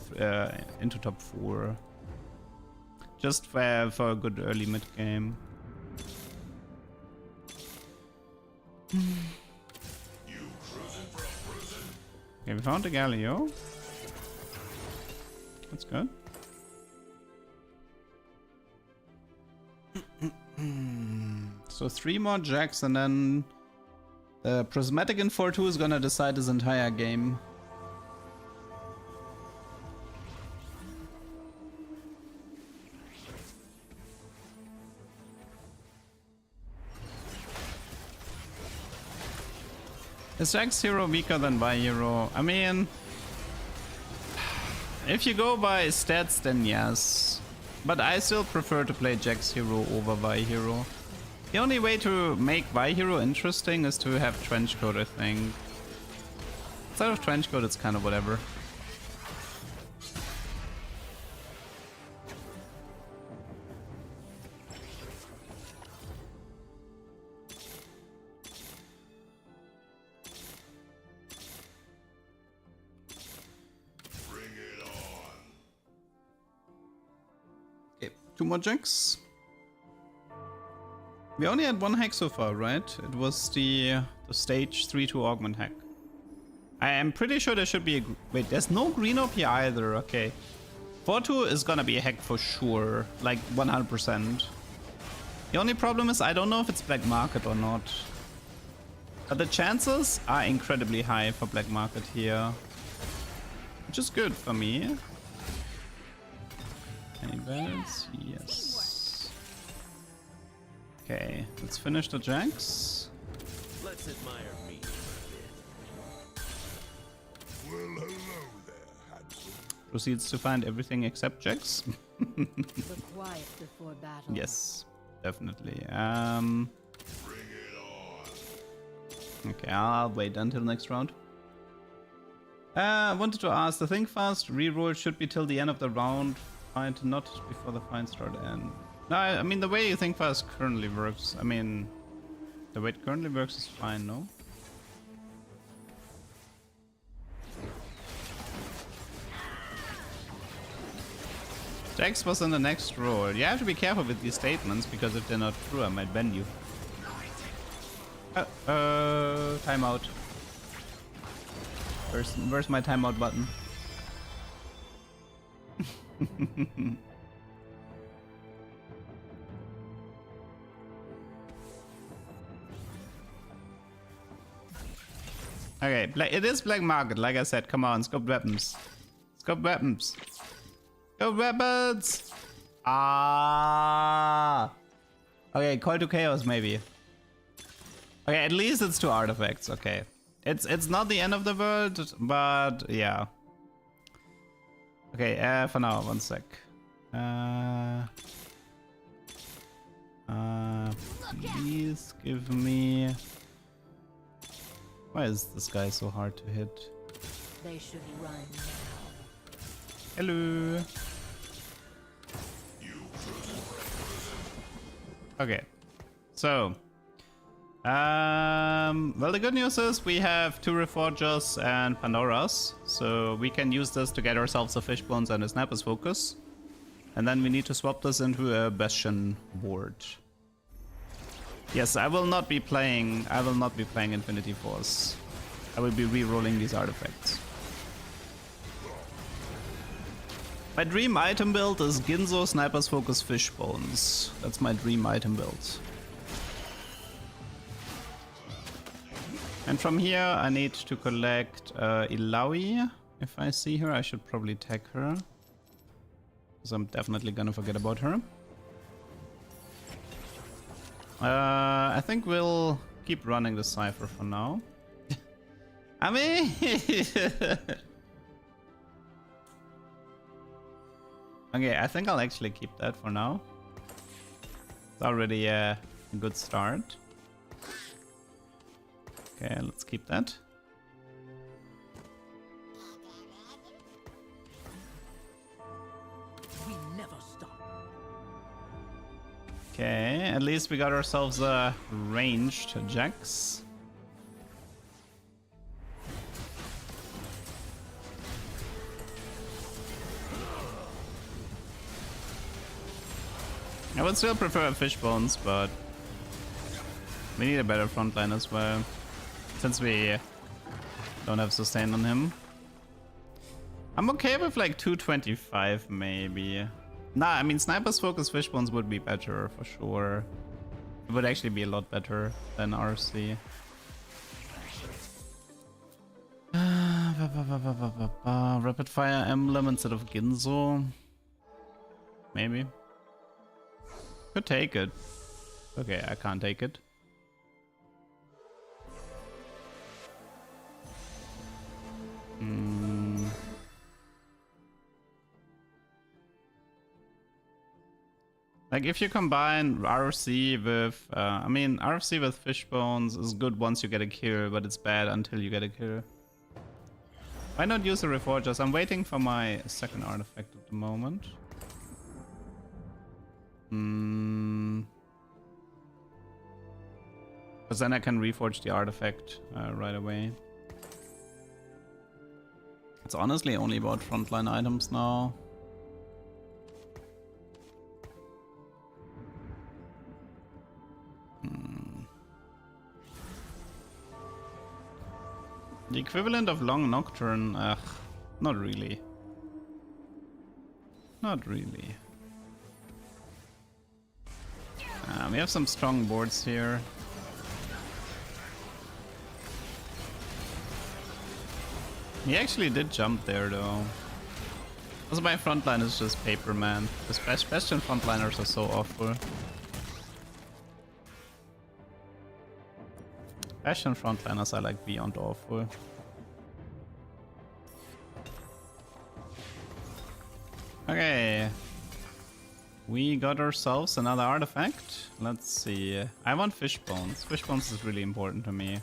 into top 4. Just for a good early mid game. Okay, we found a Galio. That's good. So 3 more jacks and then the Prismatic in 4-2 is gonna decide this entire game. Is Jax hero weaker than Vi hero? I mean, if you go by stats, then yes. But I still prefer to play Jax hero over Vi hero. The only way to make Vi hero interesting is to have Trenchcoat, I think. Instead of Trenchcoat, it's kind of whatever. Okay, 2 more Jax. We only had 1 hack so far, right? It was the stage 3-2 augment hack. I am pretty sure there should be a... Wait, there's no green OP either, okay. 4-2 is gonna be a hack for sure, like 100%. The only problem is I don't know if it's black market or not. But the chances are incredibly high for black market here. Which is good for me. Any bells? Yes. Okay, let's finish the Jax. Let's admire me for a bit. Well, hello there, handsome. Proceeds to find everything except Jax. The quiet before battle. Yes, definitely. Bring it on. Okay, I'll wait until next round. I wanted to ask, the Think Fast reroll should be till the end of the round, fight, not before the fight start end. No, I mean, the way Think Fast currently works, I mean, the way it currently works is fine, no? Jax was in the next roll. You have to be careful with these statements, because if they're not true, I might ban you. Timeout. Where's my timeout button? Okay, it is black market, like I said. Come on, scope weapons. Scope weapons. Scope weapons! Ah! Okay, Call to Chaos maybe. Okay, at least it's 2 artifacts, okay. It's not the end of the world, but yeah. Okay, for now, 1 sec. Please give me... Why is this guy so hard to hit? They should run now. Hello. Okay. So. Well, the good news is we have 2 Reforgers and Pandoras. So we can use this to get ourselves a Fishbones and a Sniper's Focus. And then we need to swap this into a Bastion board. Yes, I will not be playing Infinity Force. I will be re-rolling these artifacts. My dream item build is Ginzo, Sniper's Focus, Fishbones. That's my dream item build. And from here I need to collect EUW. If I see her, I should probably tag her. Because I'm definitely gonna forget about her. I think we'll keep running the Cypher for now. I mean... Okay, I think I'll actually keep that for now. It's already a good start. Okay, let's keep that. We never stop. Okay, at least we got ourselves a ranged Jax. I would still prefer Fishbones, but we need a better frontline as well, since we don't have sustain on him. I'm okay with like 225 maybe. Nah, I mean Sniper's Focus Fishbones would be better for sure. It would actually be a lot better than RC. Rapid Fire Emblem instead of Ginzo. Maybe. Could take it. Okay, I can't take it. Like if you combine RFC with, I mean RFC with Fishbones is good once you get a kill, but it's bad until you get a kill. Why not use the Reforgers? I'm waiting for my second artifact at the moment. Because then I can reforge the artifact right away. It's honestly only about frontline items now. The equivalent of Long Nocturne, not really. Not really. We have some strong boards here. He actually did jump there though. Also my frontline is just paper, man. The Bastion frontliners are so awful. Bastion frontliners are like beyond awful. Okay. We got ourselves another artifact. Let's see. I want Fishbones. Fishbones is really important to me.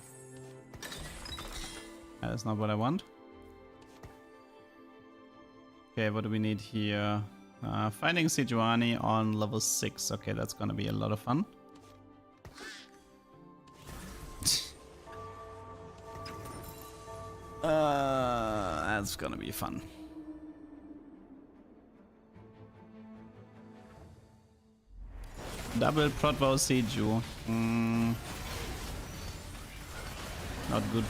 That is not what I want. Okay, what do we need here? Finding Sejuani on level 6. Okay, that's gonna be a lot of fun. That's gonna be fun. Double Protvow Seju. Not good.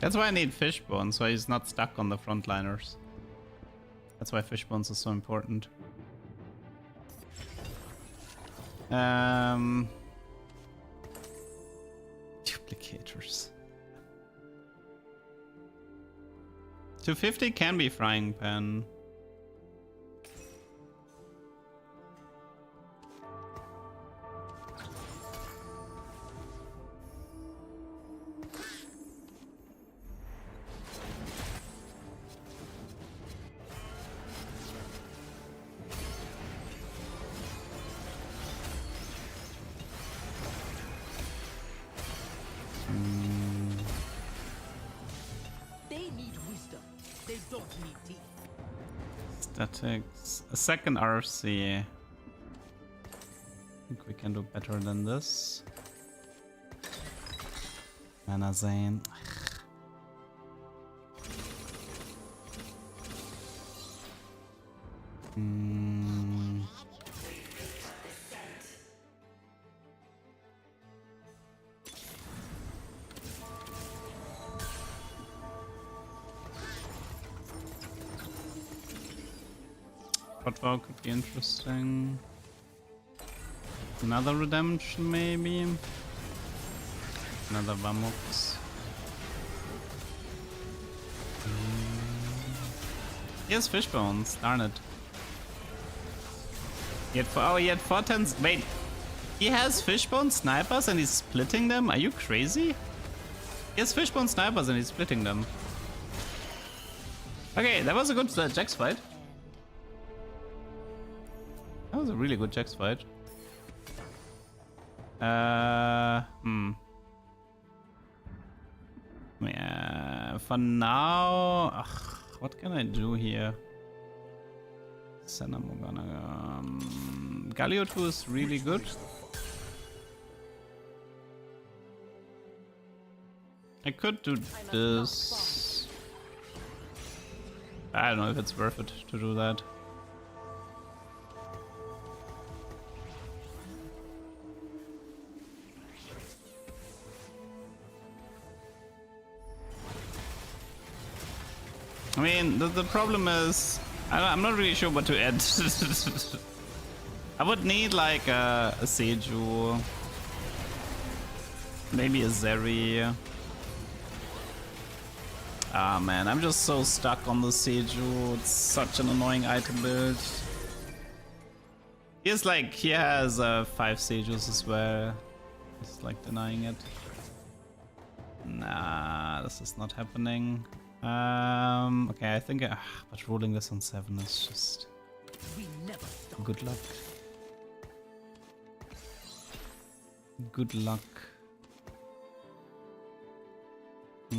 That's why I need Fishbones, so he's not stuck on the frontliners. That's why Fishbones is so important. Duplicators. 250 can be Frying Pan. that takes a second RFC. I think we can do better than this. Mana Zane. Hotvow could be interesting. Another redemption, maybe. Another Vamux. He has fish bones, darn it. He had he had 4 tens. Wait, he has fishbone snipers and he's splitting them? Are you crazy? He has fishbone snipers and he's splitting them. Okay, that was a good Jax fight. That was a really good Jax fight. Yeah, for now, what can I do here? Senna Morgana. Galio 2 is really good. I could do this. I don't know if it's worth it to do that. I mean, the problem is, I'm not really sure what to add. I would need like a Seju, maybe a Zeri. Ah man, I'm just so stuck on the Seju. It's such an annoying item build. He has 5 Sejus as well. He's like denying it. Nah, this is not happening. Okay, I think, but rolling this on 7 is just good luck. Good luck. We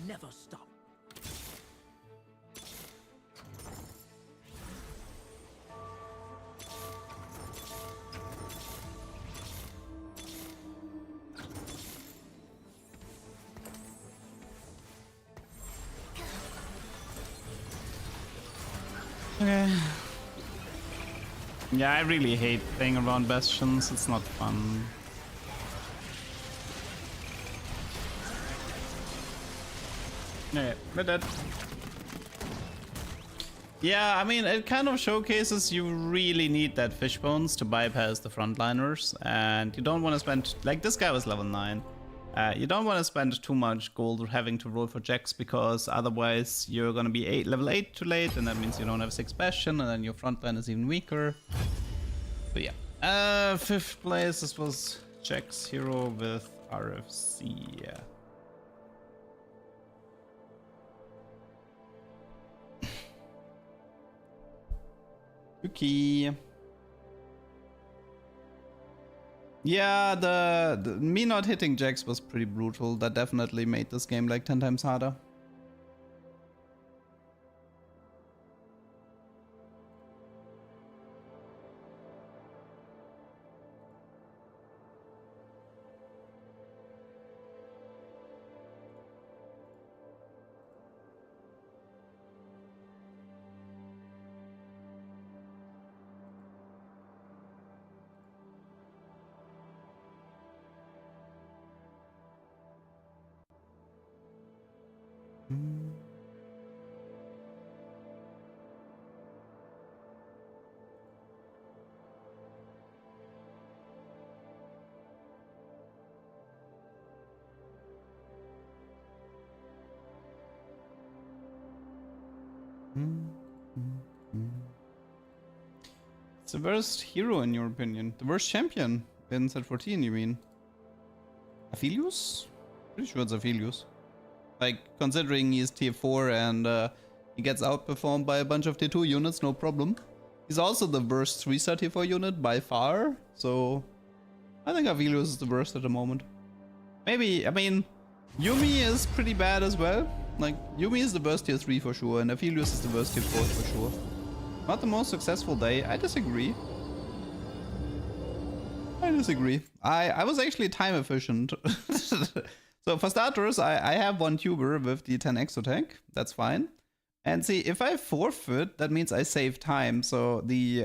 never stop. Okay. Yeah, I really hate playing around bastions. It's not fun. Okay, we're dead. Yeah, I mean, it kind of showcases you really need that fish bones to bypass the frontliners, and you don't want to spend, like this guy was level 9. You don't want to spend too much gold having to roll for Jax, because otherwise you're gonna be level 8 too late, and that means you don't have 6 bastion, and then your frontline is even weaker. So yeah, 5th place. This was Jax hero with RFC. Yeah. Okay. Yeah, the me not hitting Jax was pretty brutal. That definitely made this game like 10 times harder. It's the worst hero in your opinion. The worst champion in set 14, you mean? Aphelios? Pretty sure it's Aphelios. Like, considering he's tier 4 and he gets outperformed by a bunch of tier 2 units, no problem. He's also the worst 3-star tier 4 unit by far, so I think Aphelios is the worst at the moment. Maybe, I mean, Yumi is pretty bad as well. Like, Yumi is the worst tier 3 for sure, and Aphelios is the worst tier 4 for sure. Not the most successful day. I disagree. I was actually time efficient. So for starters, I have one tuber with the 10 exotech. That's fine. And see, if I forfeit, that means I save time. So the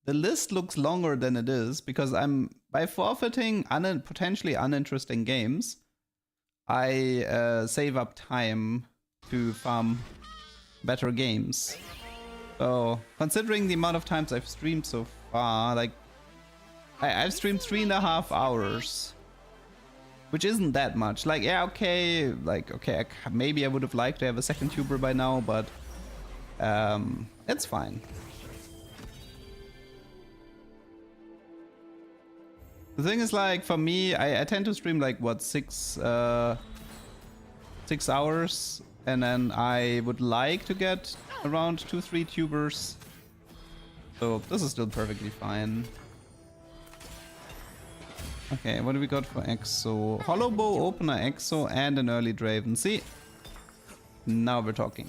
list looks longer than it is because by forfeiting potentially uninteresting games, I save up time to farm better games. So considering the amount of times I've streamed so far, like I've streamed 3.5 hours, which isn't that much. Like, yeah, okay, maybe I would have liked to have a second tuber by now, but it's fine. The thing is, like, for me, I tend to stream like what 6 hours, and then I would like to get around 2-3 tubers. So this is still perfectly fine. Okay, what do we got for Exo? Hollow Bow, Opener, Exo, and an early Draven. See? Now we're talking.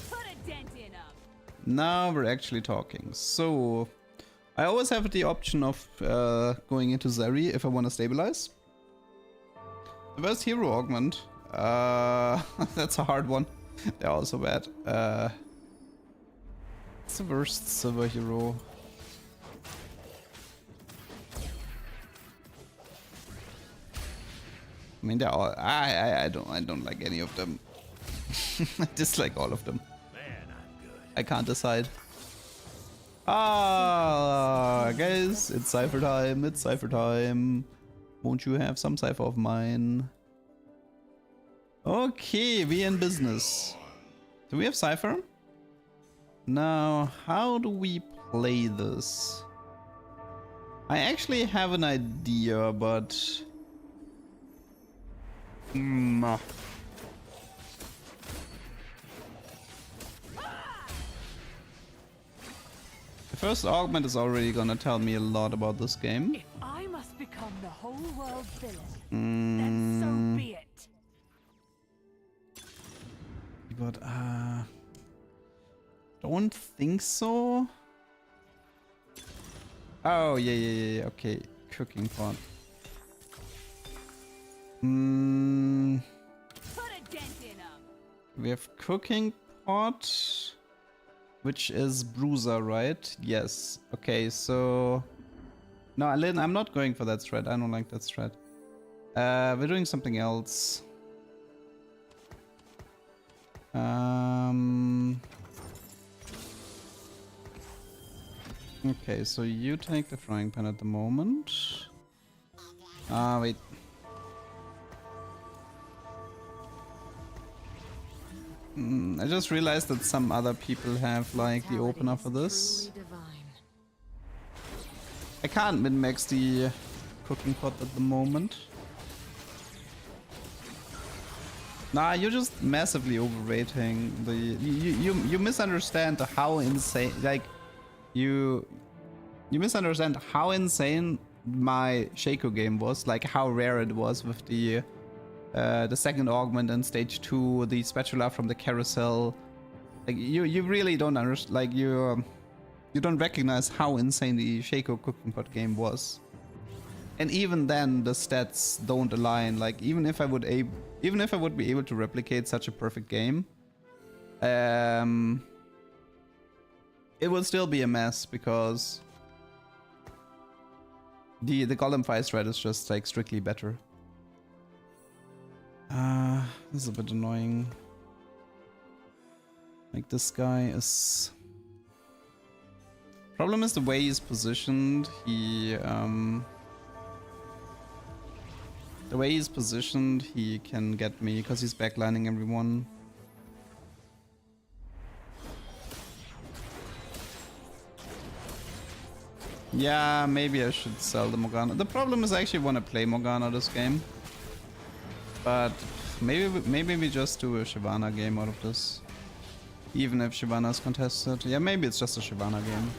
Put a dent in 'em. Now we're actually talking. So, I always have the option of going into Zeri if I want to stabilize. The best hero augment. That's a hard one. They're also bad. It's the worst silver hero. I mean, they're all. I don't like any of them. I dislike all of them. Man, I'm good. I can't decide. Guys, it's Cypher time. It's Cypher time. Won't you have some Cypher of mine? Okay, we in business. Do we have Cypher? Now, how do we play this? I actually have an idea, but the first augment is already gonna tell me a lot about this game. If I must become the whole world's villain, then so be it. But don't think so. Oh yeah. Okay, cooking pot. Put a dent in 'em. We have cooking pot, which is bruiser, right? Yes. Okay, so no, Lynn, I'm not going for that strat. I don't like that strat. We're doing something else. Okay, so you take the frying pan at the moment. Wait. I just realized that some other people have like the opener for this. I can't min-max the cooking pot at the moment. Nah, you're just massively overrating the. You misunderstand how insane. Like, you misunderstand how insane my Shaco game was. Like how rare it was with the second augment in stage 2, the spatula from the carousel. Like you really don't understand. Like you don't recognize how insane the Shaco cooking pot game was. And even then, the stats don't align. Like even if I would be able to replicate such a perfect game, it would still be a mess because the Golem Fire strat is just like strictly better. This is a bit annoying. Like this guy is. Problem is the way he's positioned. The way he's positioned, he can get me because he's backlining everyone. Yeah, maybe I should sell the Morgana. The problem is I actually want to play Morgana this game. But maybe we just do a Shyvana game out of this. Even if Shyvana is contested. Yeah, maybe it's just a Shyvana game.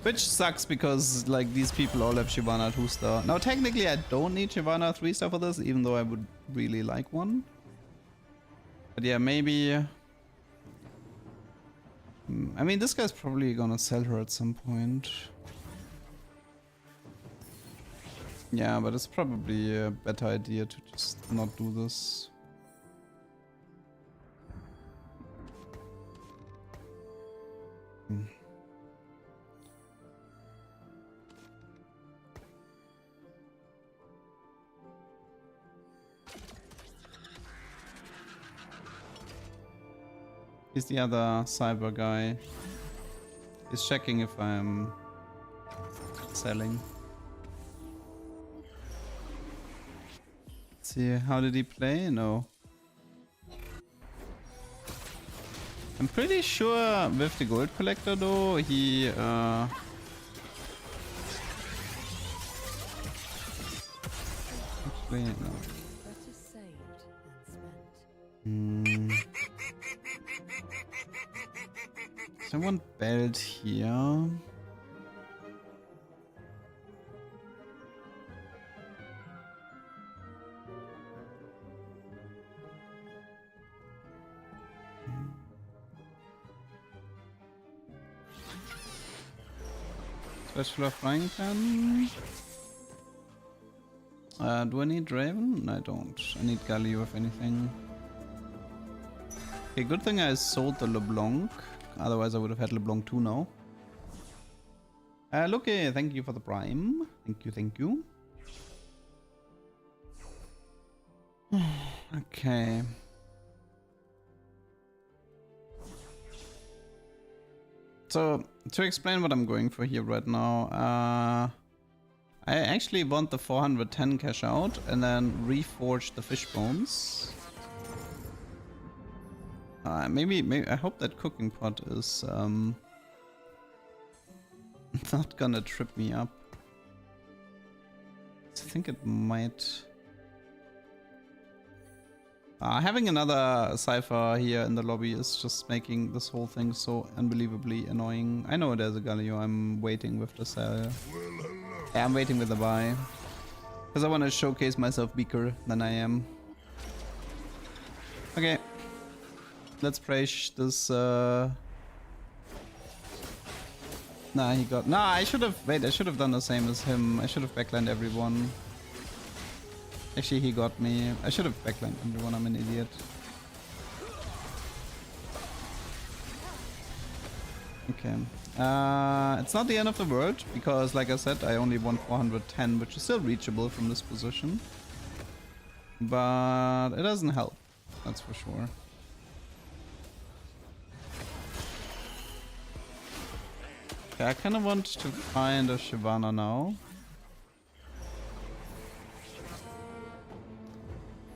Which sucks because like these people all have Shyvana 2-star. Now technically I don't need Shyvana 3-star for this, even though I would really like one. But yeah, maybe... I mean, this guy's probably gonna sell her at some point. Yeah, but it's probably a better idea to just not do this. He's the other cyber guy. He's checking if I'm selling. Let's see, how did he play? No. I'm pretty sure with the gold collector though, he actually no. Better saved than spent. I want belt here. Special of frying pan. Do I need Raven? I don't. I need Galio if anything. Okay, good thing I sold the LeBlanc. Otherwise I would have had LeBlanc 2 now. Lucky, thank you for the prime. Thank you, thank you. Okay. So, to explain what I'm going for here right now, I actually want the 410 cash out and then reforge the fish bones. Maybe I hope that cooking pot is not gonna trip me up. I think it might. Having another cipher here in the lobby is just making this whole thing so unbelievably annoying. I know there's a Galio. I'm waiting with the sell. Yeah, I'm waiting with the buy. Because I want to showcase myself weaker than I am. Okay. Let's praise this. Nah, he got. Nah, I should have. Wait, I should have done the same as him. I should have backlined everyone. Actually, he got me. I should have backlined everyone. I'm an idiot. Okay. It's not the end of the world because, like I said, I only want 410, which is still reachable from this position. But it doesn't help. That's for sure. Okay, I kind of want to find a Shyvana now.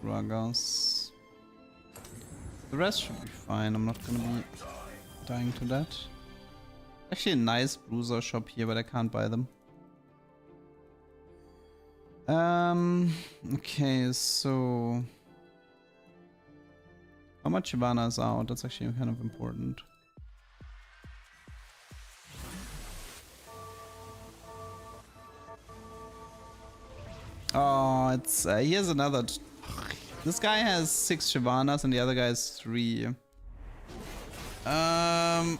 Ragas. The rest should be fine. I'm not gonna be dying to that. Actually, a nice bruiser shop here, but I can't buy them. Okay, so how much Shyvana is out? That's actually kind of important. Oh, it's here's another. This guy has 6 Shyvanas and the other guy has 3. I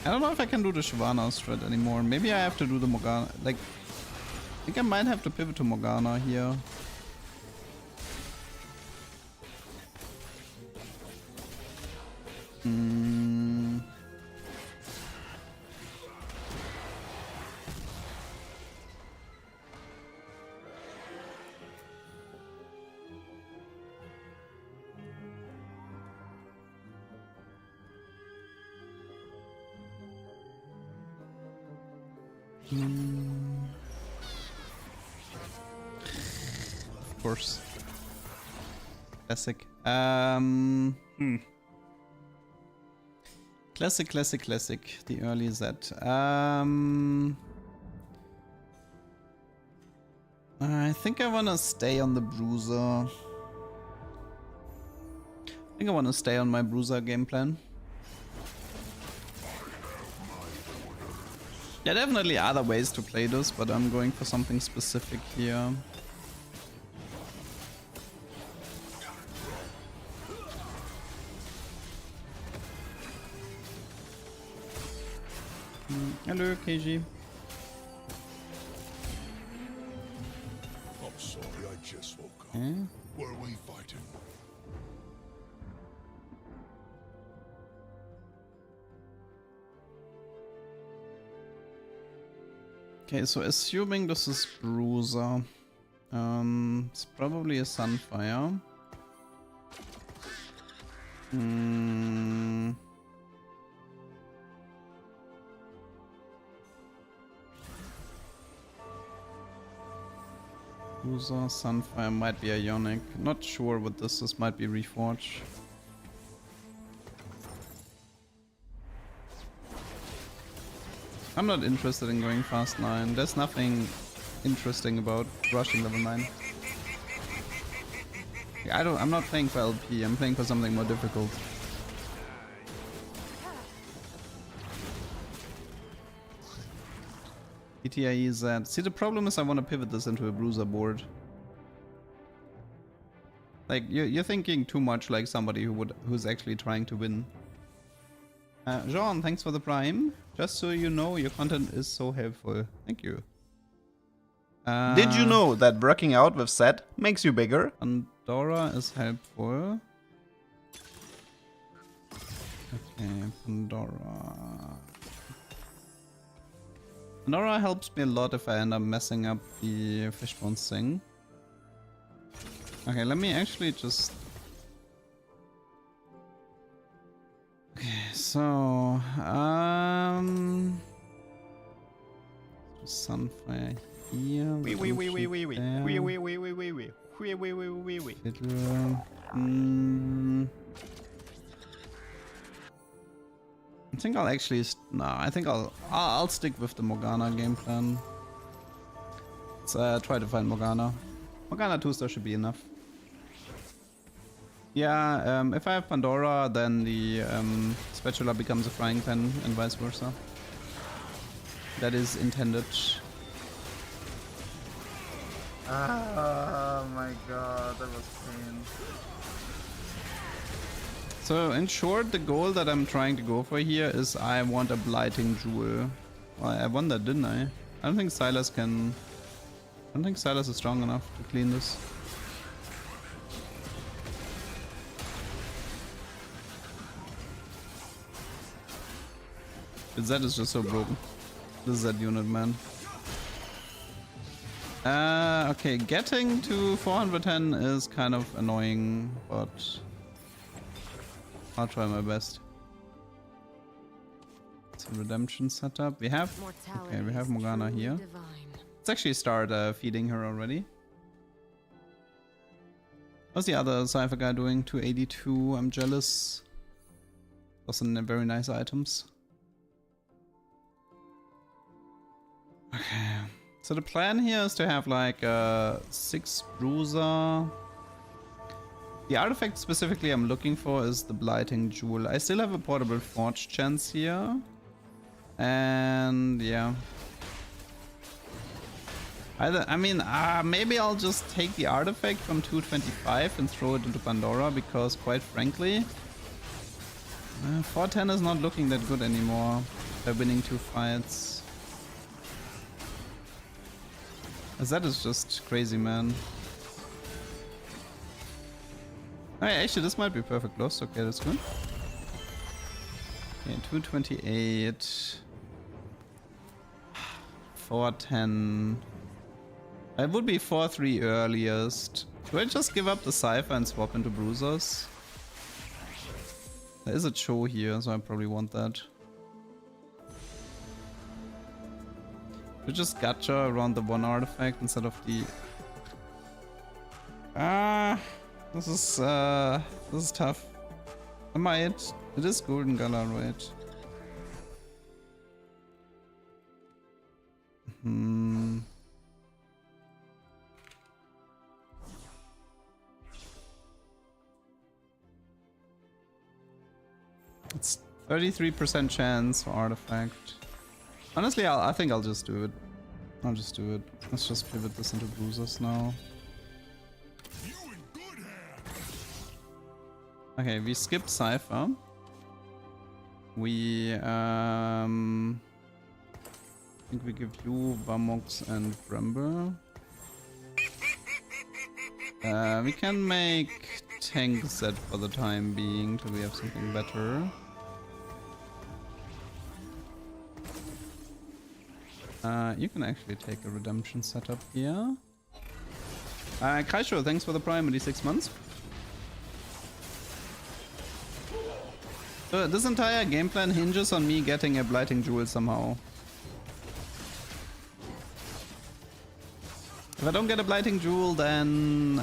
don't know if I can do the Shyvana strat anymore. Maybe I have to do the Morgana. Like, I think I might have to pivot to Morgana here. Of course. Classic. Classic. The early Z. I think I wanna stay on the bruiser. I think I wanna stay on my bruiser game plan. Yeah, definitely other ways to play this, but I'm going for something specific here. Hello, KG. I'm sorry, I just woke up. Okay. What are we fighting? Okay, so assuming this is Bruiser, it's probably a Sunfire. Bruiser, Sunfire might be Ionic. Not sure what this is. Might be Reforge. I'm not interested in going fast 9. There's nothing interesting about rushing level 9. I'm not playing for LP, I'm playing for something more difficult. PTIE Z. See, the problem is I want to pivot this into a bruiser board. Like, you're thinking too much like somebody who's actually trying to win. Jean, thanks for the prime. Just so you know, your content is so helpful. Thank you. Did you know that working out with Set makes you bigger? Pandora is helpful. Okay, Pandora. Pandora helps me a lot if I end up messing up the Fishbones thing. Okay, let me actually just... Okay, so... Sunfire here. I think I'll actually... I think I'll stick with the Morgana game plan. Let's try to find Morgana. Morgana 2-star should be enough. Yeah, if I have Pandora, then the spatula becomes a frying pan and vice versa. That is intended. Oh my god, that was pain. So in short, the goal that I'm trying to go for here is I want a blighting jewel. Well, I won that, didn't I? I don't think Silas can... I don't think Silas is strong enough to clean this. That is just so broken. This is that unit, man. Okay, getting to 410 is kind of annoying, but I'll try my best. It's a redemption setup. We have... Okay, we have Morgana here. Let's actually start feeding her already. What's the other Cypher guy doing? 282. I'm jealous. Those are very nice items. Okay. So the plan here is to have like 6 Bruiser. The artifact specifically I'm looking for is the Blighting Jewel. I still have a portable Forge chance here. And yeah. Maybe I'll just take the artifact from 225 and throw it into Pandora, because quite frankly, 410 is not looking that good anymore by winning 2 fights. That is just crazy, man. Alright, actually this might be perfect loss. Okay, that's good. Okay, 228. 410. It would be 4-3 earliest. Do I just give up the Cypher and swap into Bruisers? There is a Cho here, so I probably want that. We just gacha around the one artifact instead of the... This is tough. Am I it? It is Golden Gala, right? It's 33% chance for artifact. Honestly, I think I'll just do it. I'll just do it. Let's just pivot this into bruisers now. Okay, we skip Cypher. We think we give you Vamox and Bramble. We can make tank set for the time being till we have something better. You can actually take a redemption setup here. Kaisho, thanks for the primary 6 months. So this entire game plan hinges on me getting a Blighting Jewel somehow. If I don't get a Blighting Jewel, then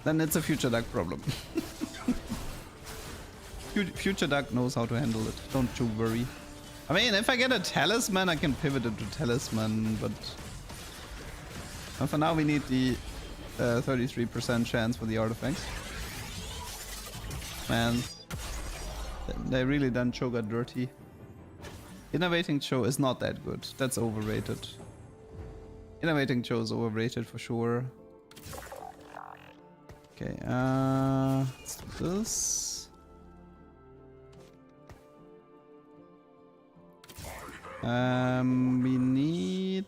then it's a future Duck problem. Future Duck knows how to handle it. Don't you worry. I mean, if I get a Talisman, I can pivot it to Talisman, but for now we need the 33% chance for the artifacts. Man, they really done Choga dirty. Innovating Cho is not that good. That's overrated. Innovating Cho is overrated for sure. Okay, let's do this. We need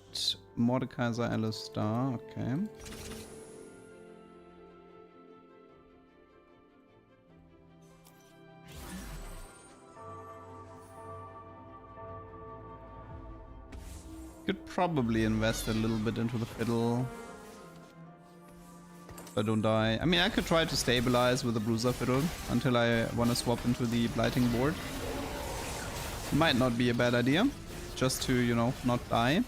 Mordekaiser Alistar, okay. Could probably invest a little bit into the fiddle. If I don't die. I mean, I could try to stabilize with the Bruiser Fiddle until I want to swap into the Blighting board. Might not be a bad idea. Just to, you know, not die.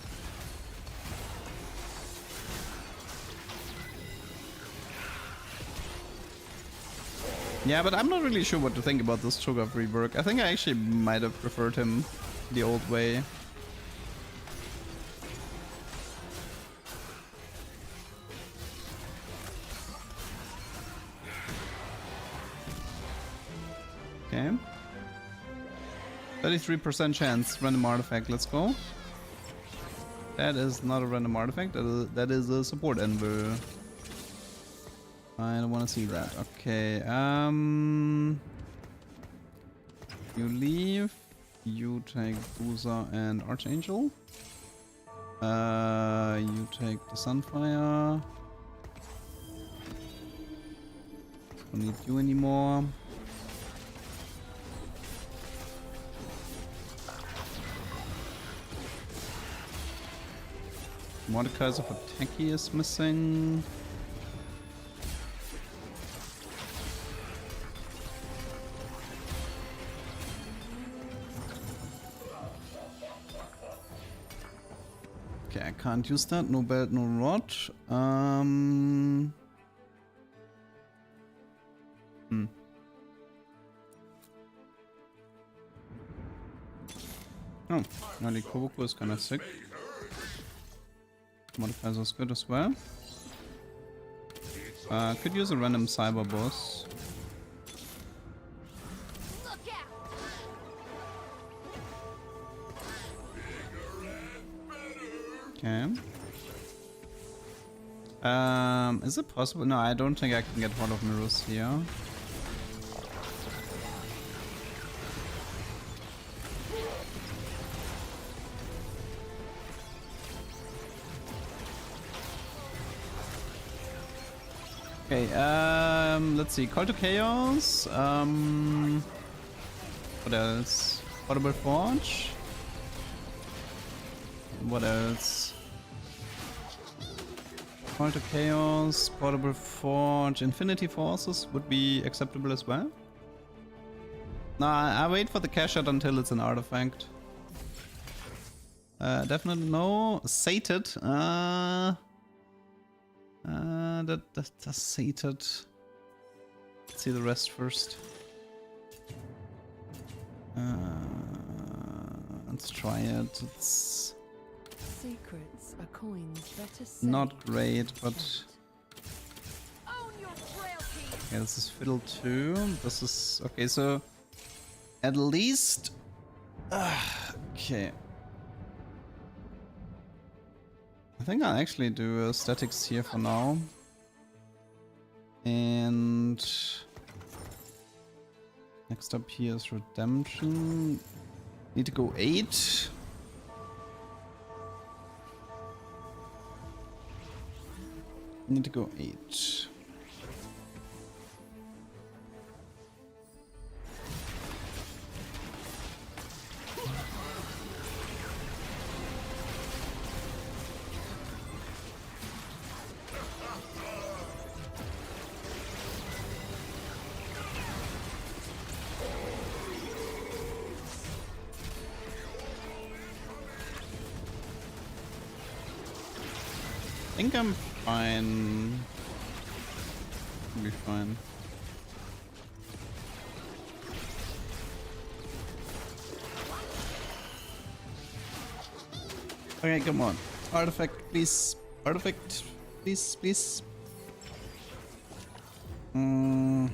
Yeah, but I'm not really sure what to think about this Cho'Gath rework. I think I actually might have preferred him the old way. Okay. 33% chance, random artifact, let's go. That is not a random artifact, that is a support anvil. I don't want to see that. Okay, you leave, you take Boozer and Archangel. You take the Sunfire. Don't need you anymore. Mordekaiser for Techie is missing. Okay, I can't use that. No belt, no rod. Oh, Nali Koboku is kinda sick. Mordekaiser is good as well. Could use a random cyber boss. Okay. Is it possible? No, I don't think I can get Hall of Mirrors here. Okay, let's see. Call to Chaos. What else? Portable Forge. What else? Call to Chaos, Portable Forge, Infinity Forces would be acceptable as well. Nah, I wait for the cash out until it's an artifact. Definitely no. Sated. That's sated. Let's see the rest first. Let's try it. It's Secrets are coins better saved not great, than but spent. Own your frailty. okay, this is Fiddle 2. This is okay. So At least... okay. I think I'll actually do statics here for now. And... next up here is Redemption. Need to go 8. Need to go 8. I think I'm fine. I'll be fine. Okay, come on. Artifact, please. Artifact, please, please. Wrong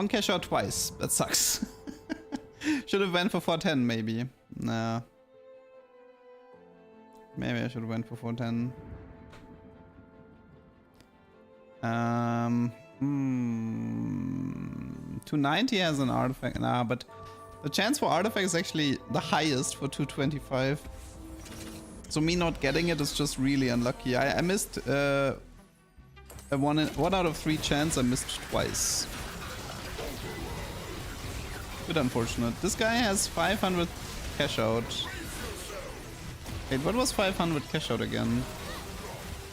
cash out twice. That sucks. Should have went for 410 maybe. Nah. Maybe I should have went for 410. 290 has an artifact. Nah, but the chance for artifact is actually the highest for 225. So me not getting it is just really unlucky. I missed a 1 out of 3 chance. I missed twice. Bit unfortunate. This guy has 500 cash out. Wait, what was 500 cash out again?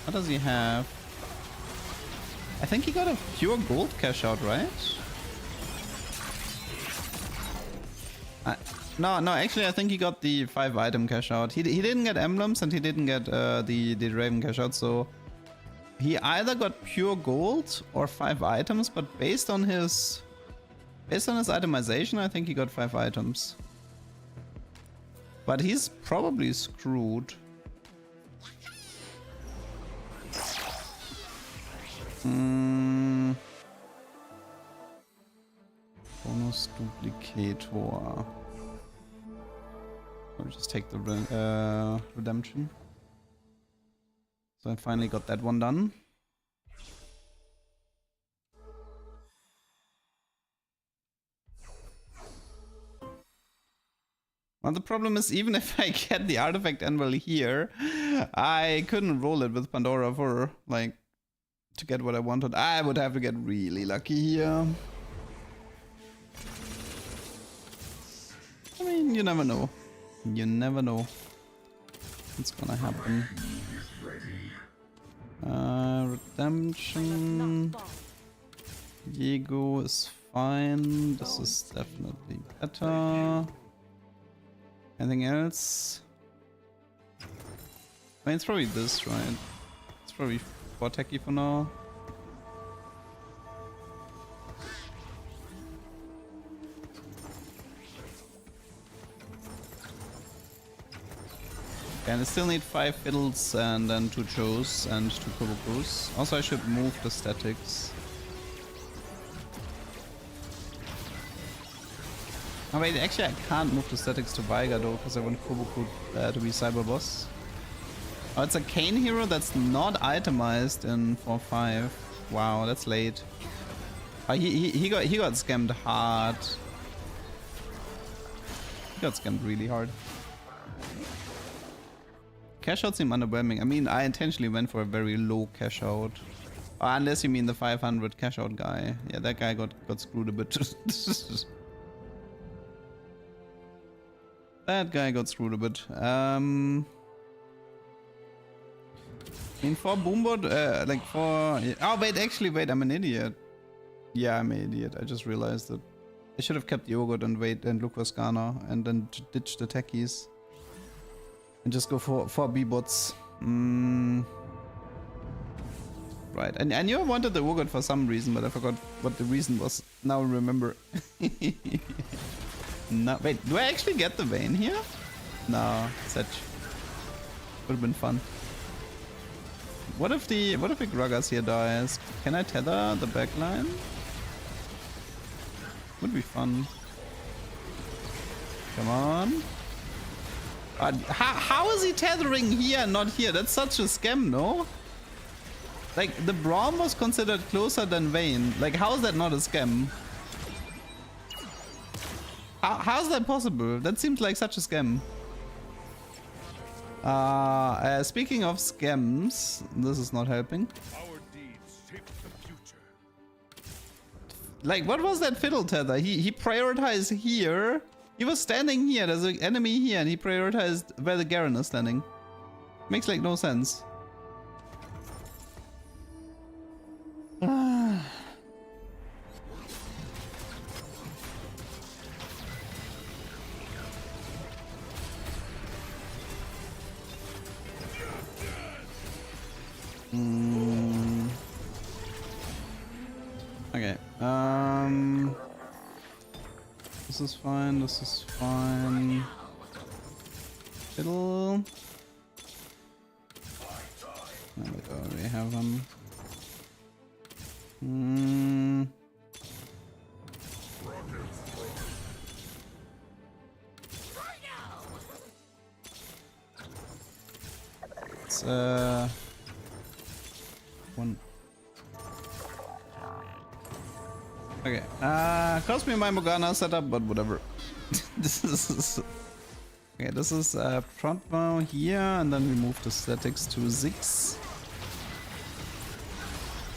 What does he have? I think he got a pure gold cash out, right? No, actually I think he got the 5 item cash out. He didn't get emblems and he didn't get the Raven cash out, so he either got pure gold or 5 items, but based on his itemization, I think he got 5 items. But he's probably screwed. Bonus duplicator. I'll just take the redemption. So I finally got that one done. Well, the problem is, even if I get the artifact anvil here, I couldn't roll it with Pandora for, like, to get what I wanted. I would have to get really lucky here. I mean, you never know. You never know what's gonna happen. Redemption. Diego is fine. This is definitely better. Anything else? I mean, it's probably this, right? It's probably 4 techie for now. And I still need 5 fiddles and then 2 Joes and 2 Kobokus. Also, I should move the statics. Oh wait, actually I can't move the statics to Veiga though, because I want Koboku to be Cyber Boss. Oh, it's a Kane hero that's not itemized in 4-5. Wow, that's late. Oh, he got scammed hard. He got scammed really hard. Cash out seem underwhelming. I mean, I intentionally went for a very low cash out. Unless you mean the 500 cash out guy. Yeah, that guy got screwed a bit. That guy got screwed a bit. I mean, for Boombot, like for... Oh, wait, actually, wait, I'm an idiot. Yeah, I'm an idiot. I just realized that. I should have kept Yogurt and wait and look for Skarner and then ditch the techies. And just go for B-bots. Right, and I knew I wanted the Yogurt for some reason, but I forgot what the reason was. Now I remember. No, wait, do I actually get the vein here? No, such. Would have been fun. what if the Gragas here dies? Can I tether the backline? Would be fun. Come on. How is he tethering here and not here? That's such a scam, no? Like, the Braum was considered closer than Vayne. Like, how is that not a scam? How is that possible? That seems like such a scam. Speaking of scams, this is not helping. Our deeds shape the future. Like, what was that fiddle tether? He prioritized here. He was standing here. There's an enemy here, and he prioritized where the Garen is standing. Makes like no sense. Okay. This is fine. This is fine. Fiddle. There we go. We have him. It's one. Okay. Cost me my Morgana setup, but whatever. This is okay. This is front bow here, and then we move the statics to 6.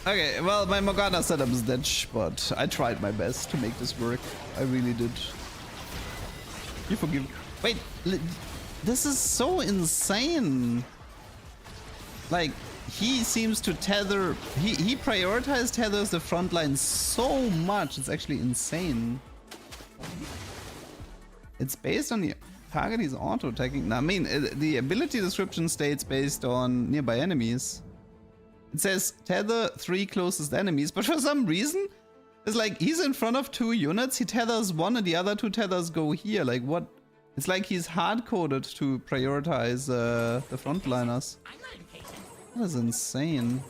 Okay, well, my Morgana setup is dead, but I tried my best to make this work. I really did. You forgive. Wait, this is so insane. Like, he seems to tether. He prioritized tethers the front line so much. It's actually insane. It's based on the target he's auto attacking. I mean, the ability description states based on nearby enemies. It says tether 3 closest enemies, but for some reason, it's like he's in front of 2 units, he tethers 1 and the other 2 tethers go here. Like, what? It's like he's hard-coded to prioritize the frontliners. That is insane.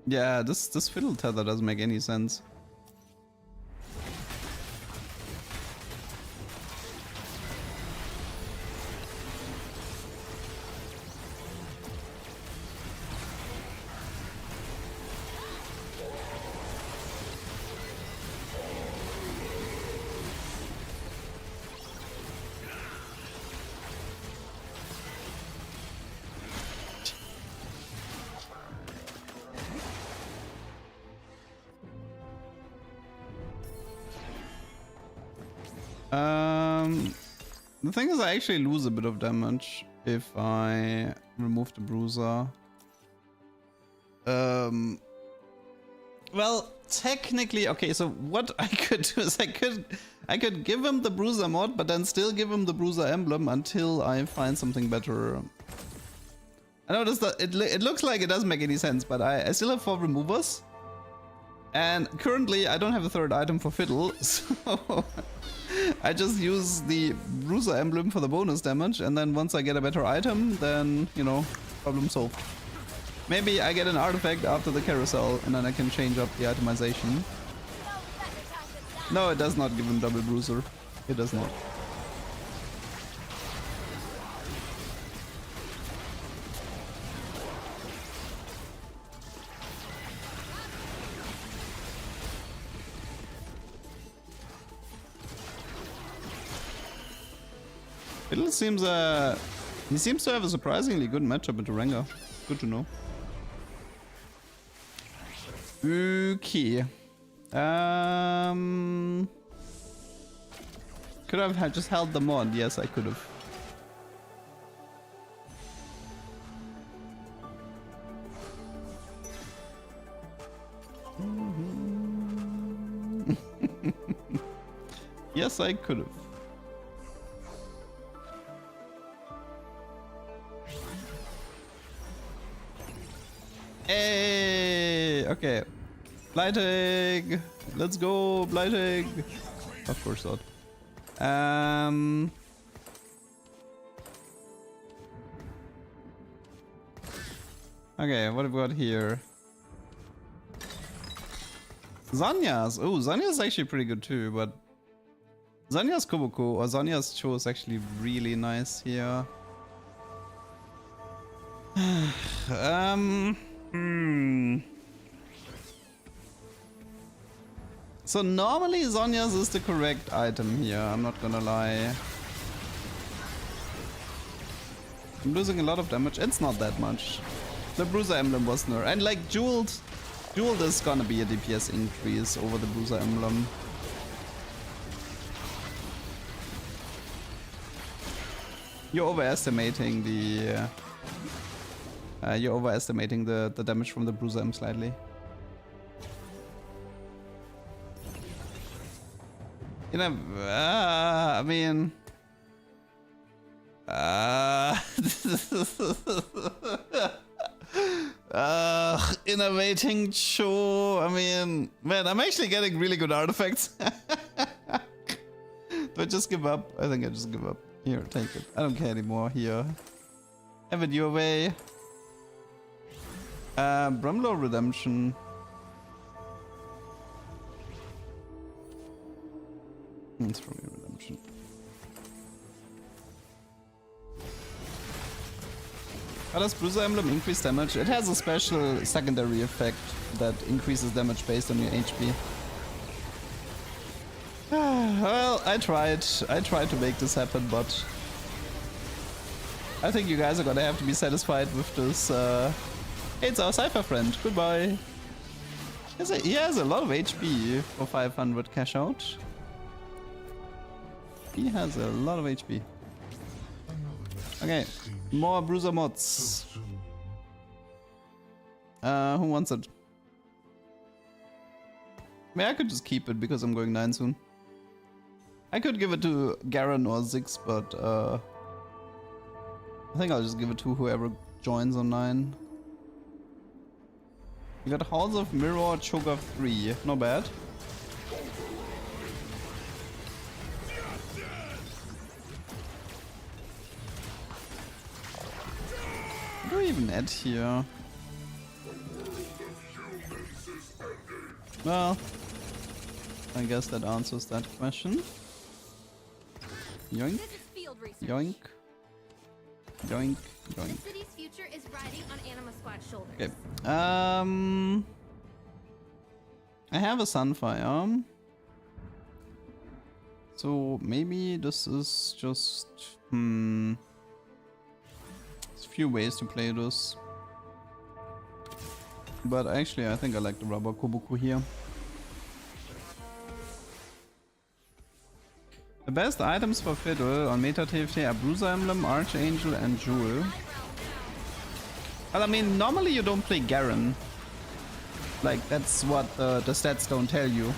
Yeah, this fiddle tether doesn't make any sense. The thing is, I actually lose a bit of damage if I remove the bruiser. Well, technically, okay, so what I could do is I could give him the bruiser mod, but then still give him the bruiser emblem until I find something better. I noticed that it looks like it doesn't make any sense, but I still have 4 removers. And currently I don't have a 3rd item for fiddle, so I just use the bruiser emblem for the bonus damage, and then once I get a better item, then, you know, problem solved. Maybe I get an artifact after the carousel, and then I can change up the itemization. No, it does not give him double bruiser. It does not. Fiddle seems he seems to have a surprisingly good matchup into Rengar. Good to know. Okay. Could I have just held them on? Yes, I could have. Yes, I could have. Hey, okay. Blighting! Let's go, Blighting! Of course not. Okay, what have we got here? Zanya's! Oh, Zanya's actually pretty good too, but Zanya's Koboku or Zanya's Cho is actually really nice here. So normally Zanya's is the correct item here, I'm not gonna lie. I'm losing a lot of damage. It's not that much. The Bruiser Emblem was nerfed. And like Jeweled is gonna be a DPS increase over the Bruiser Emblem. You're overestimating the the damage from the Bruiser Emblem slightly. You know, I mean, innovating Cho. I mean, man, I'm actually getting really good artifacts. Do I just give up? I think I just give up. Here, take it. I don't care anymore. Here, have it your way. Brumlow Redemption. It's probably Redemption. How does Bruiser Emblem increase damage? It has a special secondary effect that increases damage based on your HP. Well, I tried to make this happen, but I think you guys are gonna have to be satisfied with this. Hey, it's our Cypher friend. Goodbye. He has a lot of HP for 500 cash out. He has a lot of HP. Okay, more Bruiser mods. Who wants it? I mean, I could just keep it because I'm going 9 soon. I could give it to Garen or Ziggs, but I think I'll just give it to whoever joins on 9. We got House of Mirror, Cho'Gath 3. Not bad. What do we even add here? Well, I guess that answers that question. Yoink. This is field research. Yoink. Yoink. The Yoink. city's future is riding on Anima Squad's shoulders. Okay. I have a Sunfire. So maybe this is just there's a few ways to play this. But actually I think I like the rubber Koboku here. The best items for Fiddle on Meta TFT are Bruiser Emblem, Archangel and Jewel. Well, I mean, normally you don't play Garen. Like, that's what the stats don't tell you.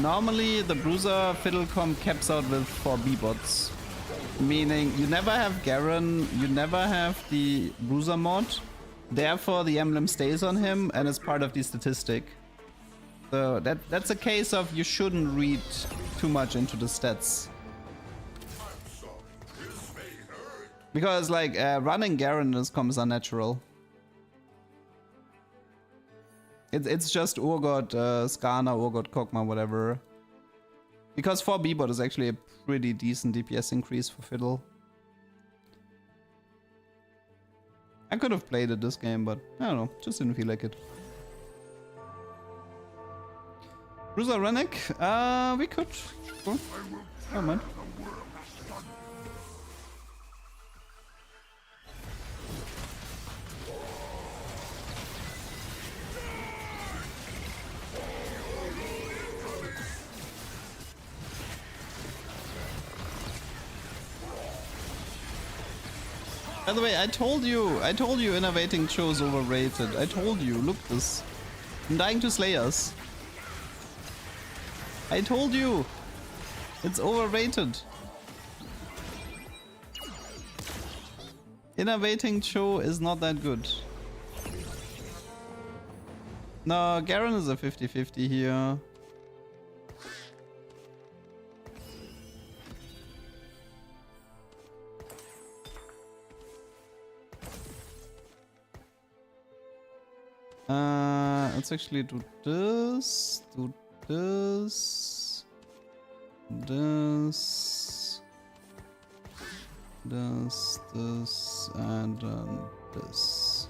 Normally the Bruiser Fiddle comp caps out with 4 B-bots. Meaning, you never have Garen, you never have the Bruiser mod. Therefore, the emblem stays on him and is part of the statistic. So that's a case of you shouldn't read too much into the stats. Because like running Garen in this comp is unnatural. It's just Urgot, Skana, Urgot, Kog'Maw, whatever. Because 4 B-bot is actually a pretty decent DPS increase for Fiddle. I could have played it this game, but I don't know, just didn't feel like it. Bruiser Rennick? We could. Sure. Never mind. By the way, I told you innovating Cho's overrated. I told you, look this. I'm dying to slay us. I told you! It's overrated. Innovating Cho is not that good. No, Garen is a 50-50 here. Let's actually do this, this, and then this.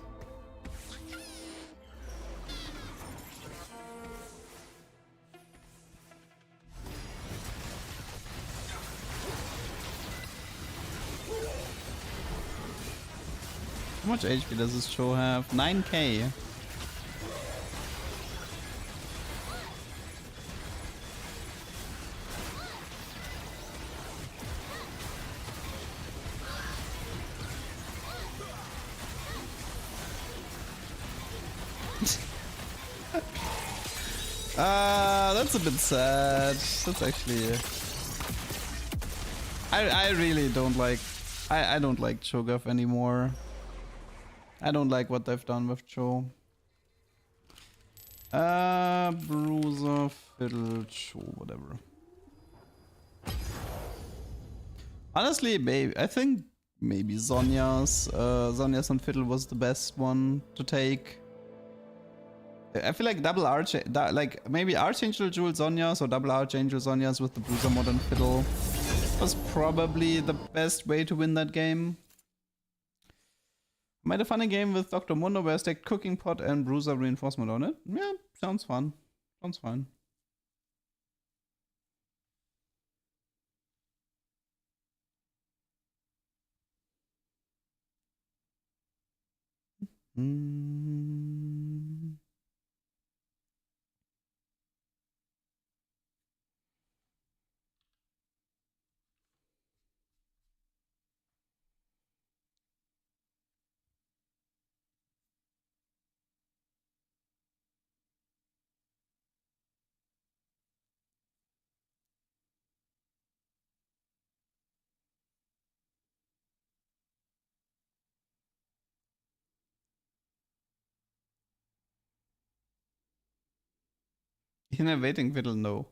How much HP does this show have? 9k. That's a bit sad. That's actually... I really don't like... I don't like Cho'Gath anymore. I don't like what they've done with Cho. Bruiser, Fiddle, Cho, whatever. Honestly, maybe, I think maybe Zhonya's and Fiddle was the best one to take. I feel like double like maybe Archangel Jewel Zhonya's or double Archangel Zhonya's with the Bruiser mod and Fiddle was probably the best way to win that game. Made a funny game with Dr. Mundo where I stacked Cooking Pot and Bruiser reinforcement on it. Yeah, sounds fun. Sounds fine. Innovating Fiddle, no.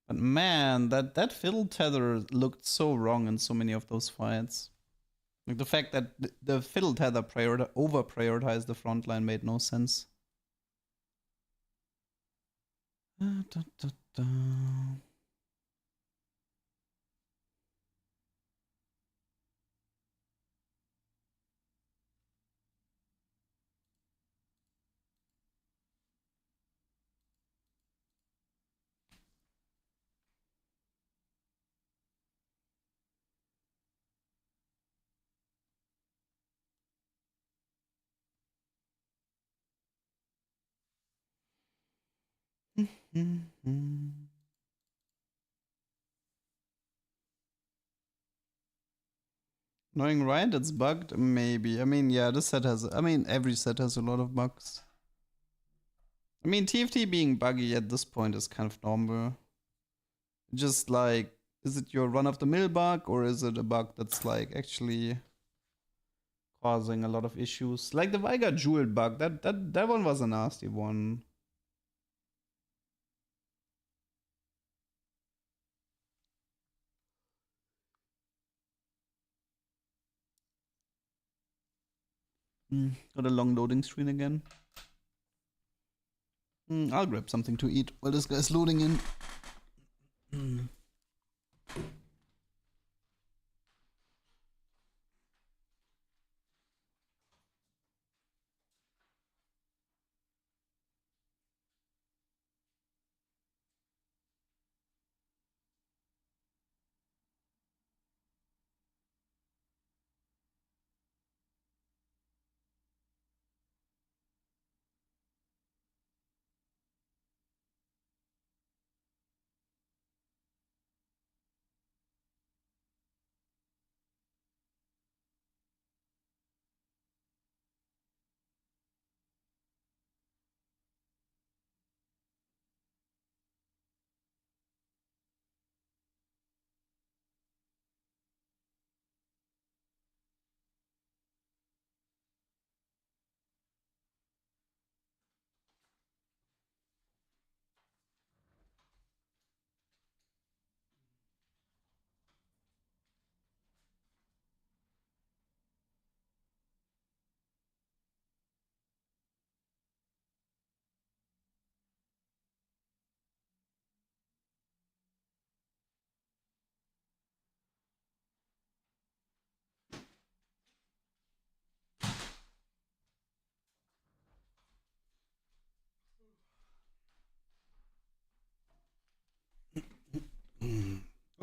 But man, that Fiddle tether looked so wrong in so many of those fights. Like the fact that the Fiddle tether over prioritized the front line made no sense. Knowing right, it's bugged? Maybe. I mean, yeah, this set has... I mean, every set has a lot of bugs. I mean, TFT being buggy at this point is kind of normal. Just like, is it your run-of-the-mill bug, or is it a bug that's like actually causing a lot of issues? Like the Veigar Jewel bug, that one was a nasty one. Got a long loading screen again. I'll grab something to eat while this guy's loading in.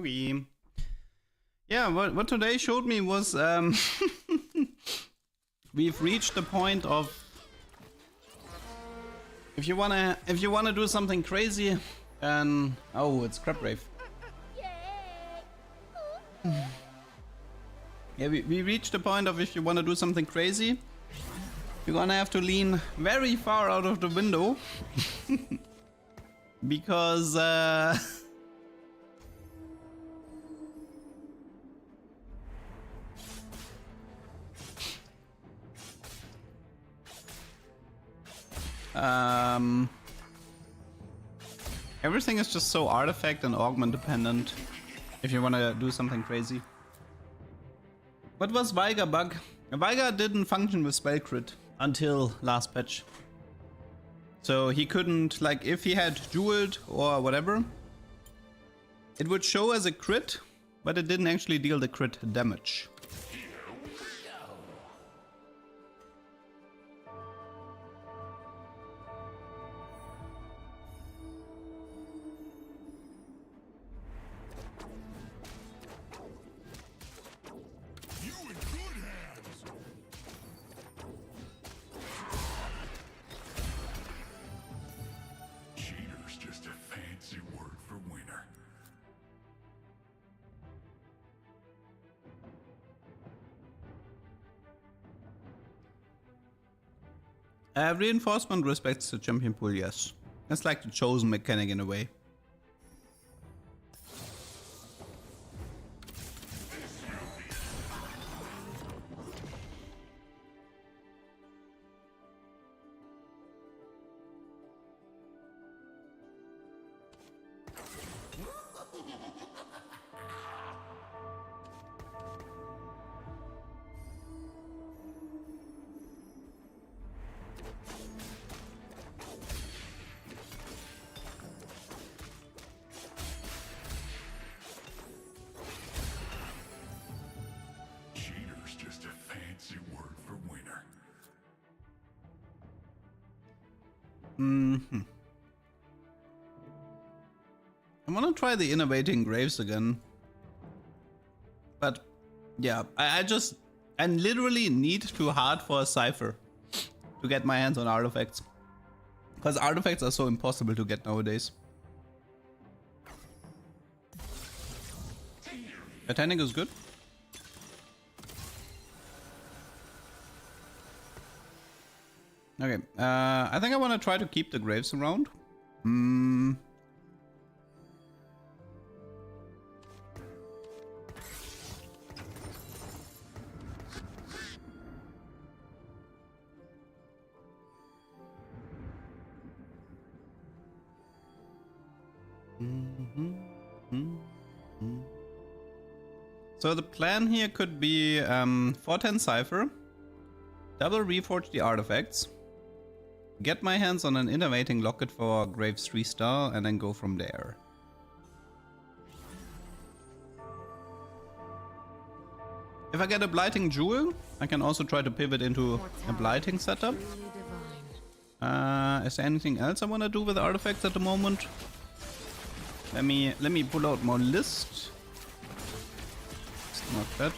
Okay. Yeah, what today showed me was we've reached the point of if you wanna do something crazy, and oh, it's Crab Rave. Yeah, we reached the point of if you wanna do something crazy, you're gonna have to lean very far out of the window because everything is just so artifact and augment dependent if you want to do something crazy. What was Veigar bug? Veigar didn't function with spell crit until last patch. So he couldn't, like, if he had jeweled or whatever, it would show as a crit, but it didn't actually deal the crit damage. Cheater's just a fancy word for winner. Reinforcement respects the champion pool, yes. It's like the chosen mechanic in a way. Cheater's just a fancy word for winner. I wanna try the innovating graves again. But yeah, I literally need too hard for a cipher to get my hands on artifacts. Because artifacts are so impossible to get nowadays. Titanic is good. Okay, I think I want to try to keep the graves around. So the plan here could be 410 Cypher, double reforge the artifacts, get my hands on an innovating locket for Graves 3-star, and then go from there. If I get a Blighting Jewel, I can also try to pivot into a Blighting setup. Truly divine. Is there anything else I want to do with artifacts at the moment? Let me pull out my list. It's not that.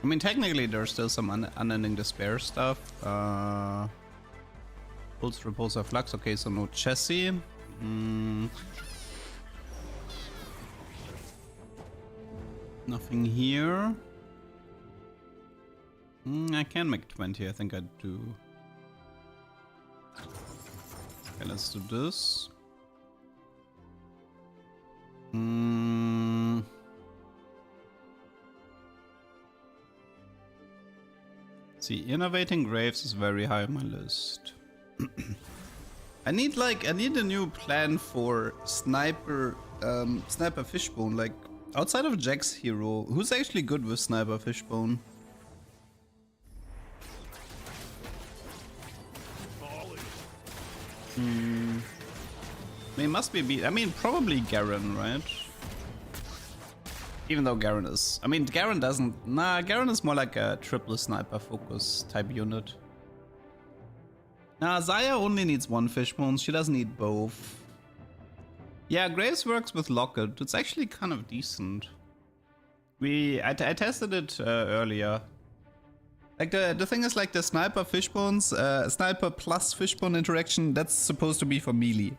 I mean, technically, there's still some unending despair stuff. Pulse, Repulsor, Flux. Okay, so no chassis. Nothing here. I can make 20. I think I do. Okay, let's do this. See, innovating graves is very high on my list. I need a new plan for sniper fishbone. Like, outside of Jack's hero, who's actually good with sniper fishbone? I mean, it must be. I mean, probably Garen, right? Even though Garen is... I mean, Garen doesn't... Nah, Garen is more like a triple sniper focus type unit. Nah, Zaya only needs one fishbone. She doesn't need both. Yeah, Graves works with Locket. It's actually kind of decent. I tested it earlier. Like the thing is, like the sniper fishbones, sniper plus fishbone interaction, that's supposed to be for melee.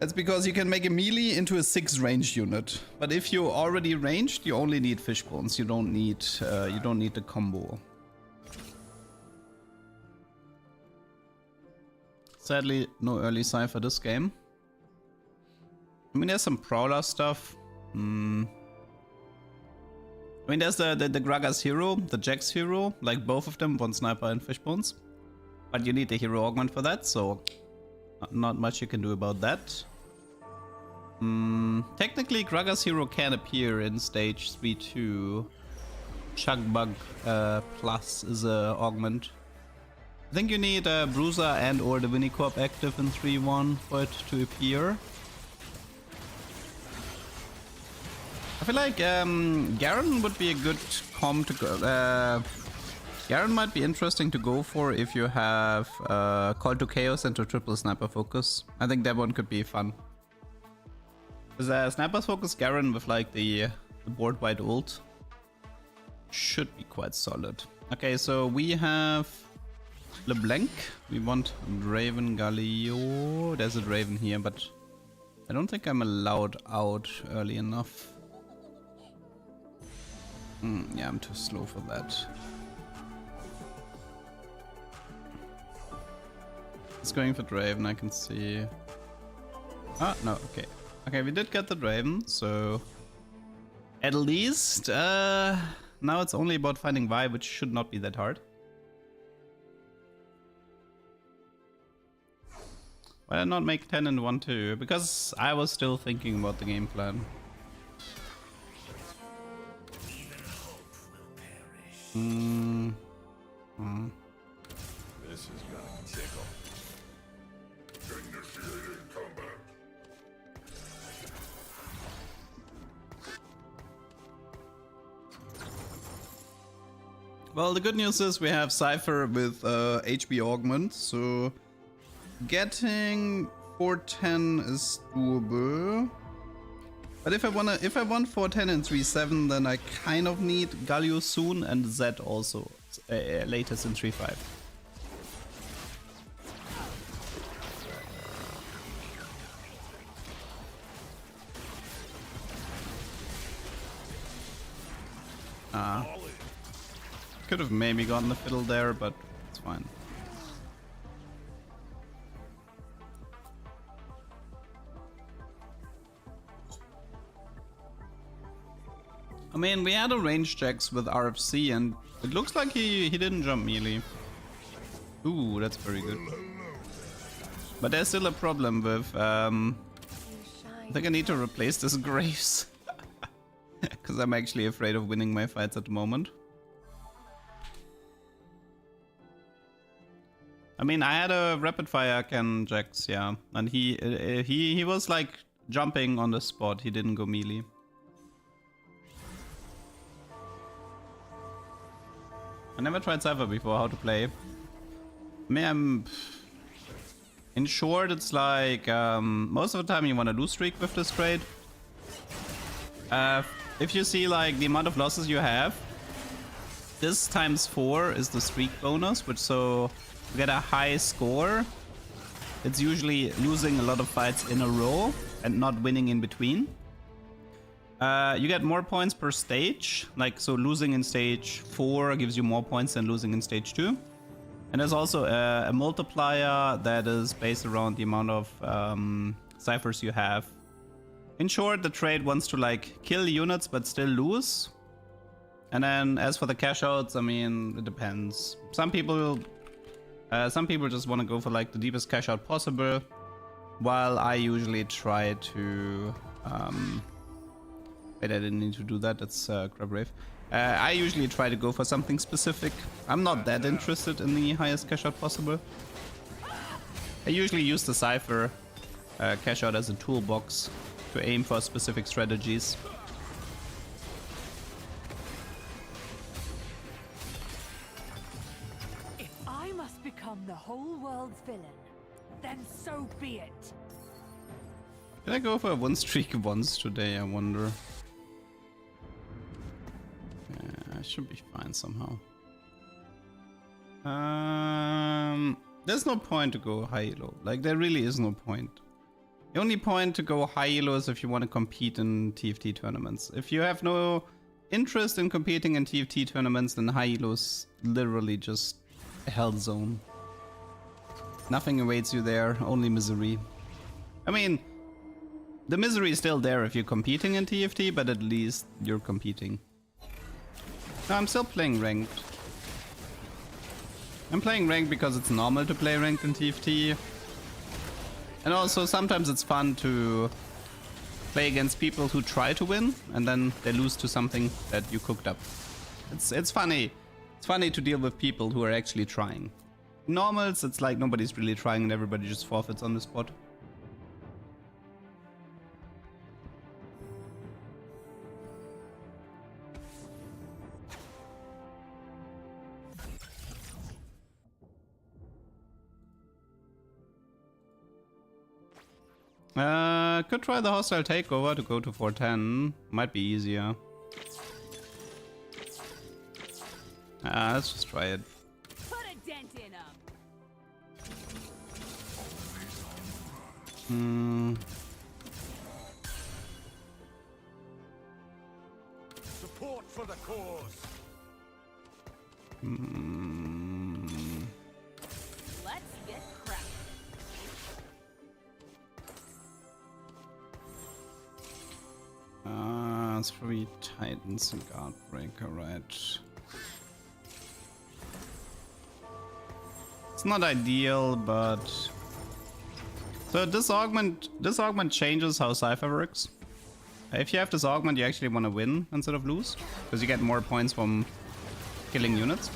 That's because you can make a melee into a 6 range unit. But if you're already ranged, you only need fishbones. You don't need the combo. Sadly, no early Cypher this game. I mean, there's some Prowler stuff. I mean, there's the Gragas hero, the Jax hero. Like, both of them, one sniper and fishbones. But you need the hero augment for that, so not much you can do about that. Technically, Gragas hero can appear in stage 3-2. Chugbug plus is a augment. I think you need a Bruiser and or the Winnicorp active in 3-1 for it to appear. I feel like Garen would be a good comp to go. Garen might be interesting to go for if you have Call to Chaos and to triple sniper focus. I think that one could be fun. Because snipers focus Garen with like the board wide ult should be quite solid. Okay, so we have LeBlanc. We want Draven Galio. There's a Draven here, but I don't think I'm allowed out early enough. Yeah, I'm too slow for that. It's going for Draven, I can see. Ah, no, okay. Okay, we did get the Draven, so... At least, now it's only about finding Vi, which should not be that hard. Why not make 10 and 1-2? Because I was still thinking about the game plan. This is gonna tickle. Initiating combat. Well, the good news is we have Cypher with HB augment, so getting 410 is doable. But if I want 410 and 3-7, then I kind of need Galio soon and Zed also latest in 3-5. Could have maybe gotten the fiddle there, but it's fine. I mean, we had a range checks with RFC and it looks like he didn't jump melee. Ooh, that's very good. But there's still a problem with, I think I need to replace this Graves. Because I'm actually afraid of winning my fights at the moment. I mean, I had a rapid fire can Jax, yeah. And he was like jumping on the spot, he didn't go melee. I never tried Cypher before, how to play. I mean, in short, it's like, most of the time you want to lose streak with this trade. If you see like the amount of losses you have, this times 4 is the streak bonus, which so to get a high score, it's usually losing a lot of fights in a row and not winning in between. You get more points per stage, like so losing in stage 4 gives you more points than losing in stage 2. And there's also a multiplier that is based around the amount of ciphers you have. In short, the trade wants to like kill units but still lose. And then as for the cash outs, I mean, it depends. Some people just want to go for like the deepest cash out possible, while I usually try to wait, I didn't need to do that. That's Crab Rave. I usually try to go for something specific. I'm not that interested in the highest cash out possible. I usually use the Cypher cash out as a toolbox to aim for specific strategies. must become the whole world's villain. Then so be it. Can I go for a one streak once today, I wonder? Yeah, I should be fine somehow. There's no point to go high-elo. Like, there really is no point. The only point to go high-elo is if you want to compete in TFT tournaments. If you have no interest in competing in TFT tournaments, then high-elo is literally just a hell zone. Nothing awaits you there, only misery. I mean, the misery is still there if you're competing in TFT, but at least you're competing. No, I'm still playing ranked. I'm playing ranked because it's normal to play ranked in TFT. And also sometimes it's fun to play against people who try to win and then they lose to something that you cooked up. It's funny. It's funny to deal with people who are actually trying. Normals, it's like nobody's really trying and everybody just forfeits on the spot. Could try the hostile takeover to go to 410. Might be easier. Let's just try it. Put a dent in him. Support for the cause. Let's get cracking. It's 3 Titans and Guardbreaker, right? It's not ideal, but so this augment changes how Cypher works. If you have this augment, you actually want to win instead of lose, because you get more points from killing units.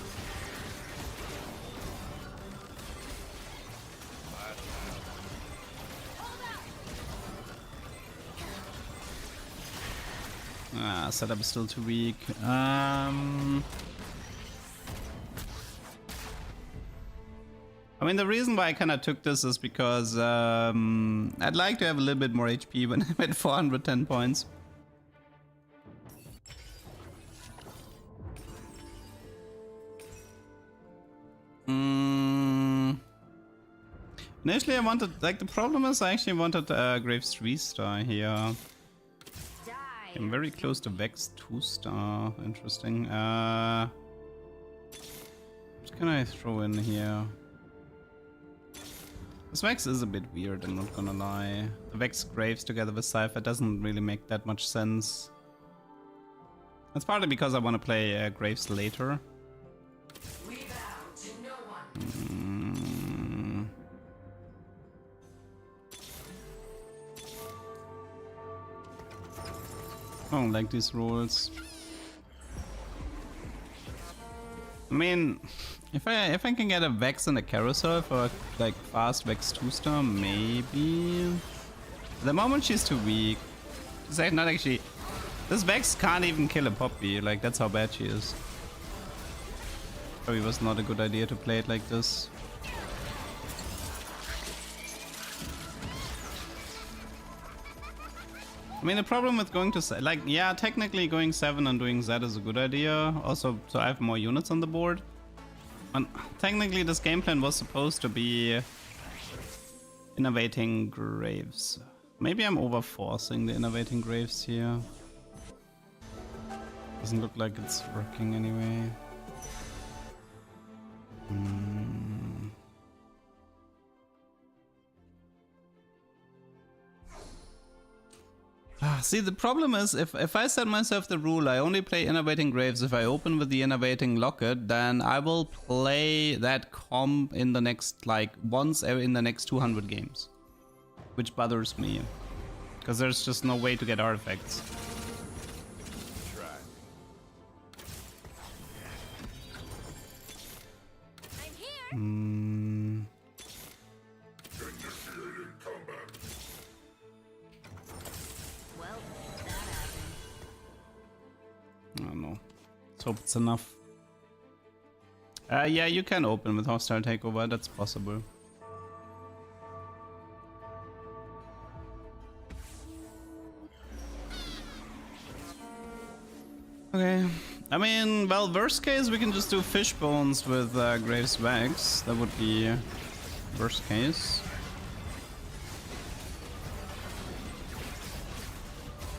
Setup is still too weak. I mean, the reason why I kind of took this is because I'd like to have a little bit more HP when I'm at 410 points. Initially I wanted, like, the problem is I actually wanted Graves 3-star here. I'm very close to Vex 2-star. Interesting. What can I throw in here? This Vex is a bit weird, I'm not gonna lie. The Vex Graves together with Cypher doesn't really make that much sense. That's partly because I want to play Graves later. I don't like these rolls. I mean, if I can get a Vex and a Carousel for like fast Vex 2-star, maybe. At the moment she's too weak. She's like not actually. This Vex can't even kill a Poppy. Like, that's how bad she is. Probably was not a good idea to play it like this. I mean, the problem with going to, like, yeah, technically going 7 and doing Z is a good idea. Also, so I have more units on the board. And technically this game plan was supposed to be innovating Graves. Maybe I'm overforcing the innovating Graves here. Doesn't look like it's working anyway. See, the problem is, if I set myself the rule, I only play Innovating Graves if I open with the Innovating Locket, then I will play that comp in the next, like, once in the next 200 games. Which bothers me. Because there's just no way to get artifacts. I'm here. Initiating combat. Well, that happened. I don't know. Let's hope it's enough. Yeah, you can open with hostile takeover. That's possible. Okay. I mean, well, worst case, we can just do fish bones with Graves Bags. That would be worst case.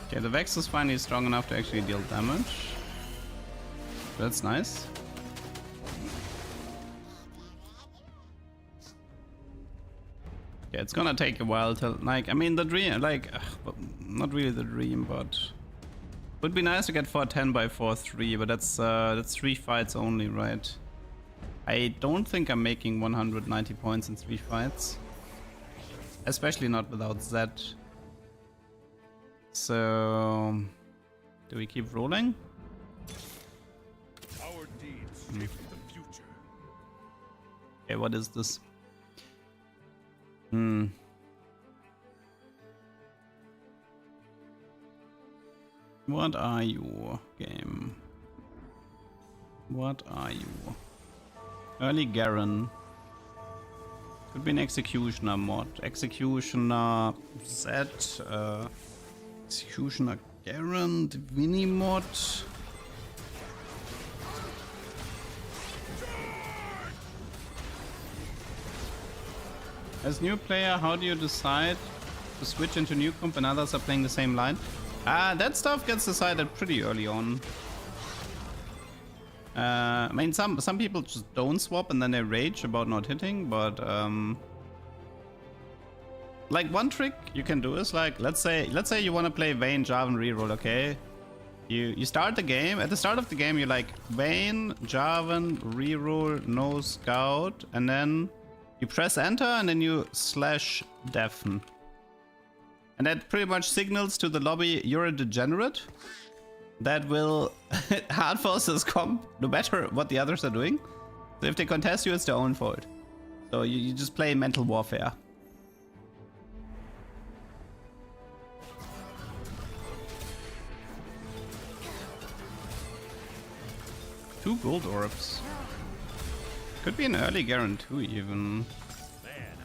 Okay, the Vex is finally strong enough to actually deal damage. That's nice. Yeah, it's gonna take a while till, like, I mean, the dream, like, not really the dream, but would be nice to get 410 by 4-3, but that's 3 fights only, right? I don't think I'm making 190 points in 3 fights, especially not without Zed. So, do we keep rolling? Our deeds shape the future. Okay, what is this? What are you, game? What are you? Early Garen. Could be an Executioner mod. Executioner Z. Executioner Garen. Divini mod. As new player, how do you decide to switch into new comp and others are playing the same line? That stuff gets decided pretty early on. I mean, some people just don't swap and then they rage about not hitting, but like one trick you can do is, like, let's say you want to play Vayne, Jarvan, reroll, okay? You start the game. At the start of the game, you like Vayne, Jarvan, reroll, no scout, and then you press enter and then you slash deafen. And that pretty much signals to the lobby you're a degenerate. That will hard force this comp no matter what the others are doing. So if they contest you, it's their own fault. So you just play mental warfare. Two gold orbs. Could be an early Garen too, even. Man,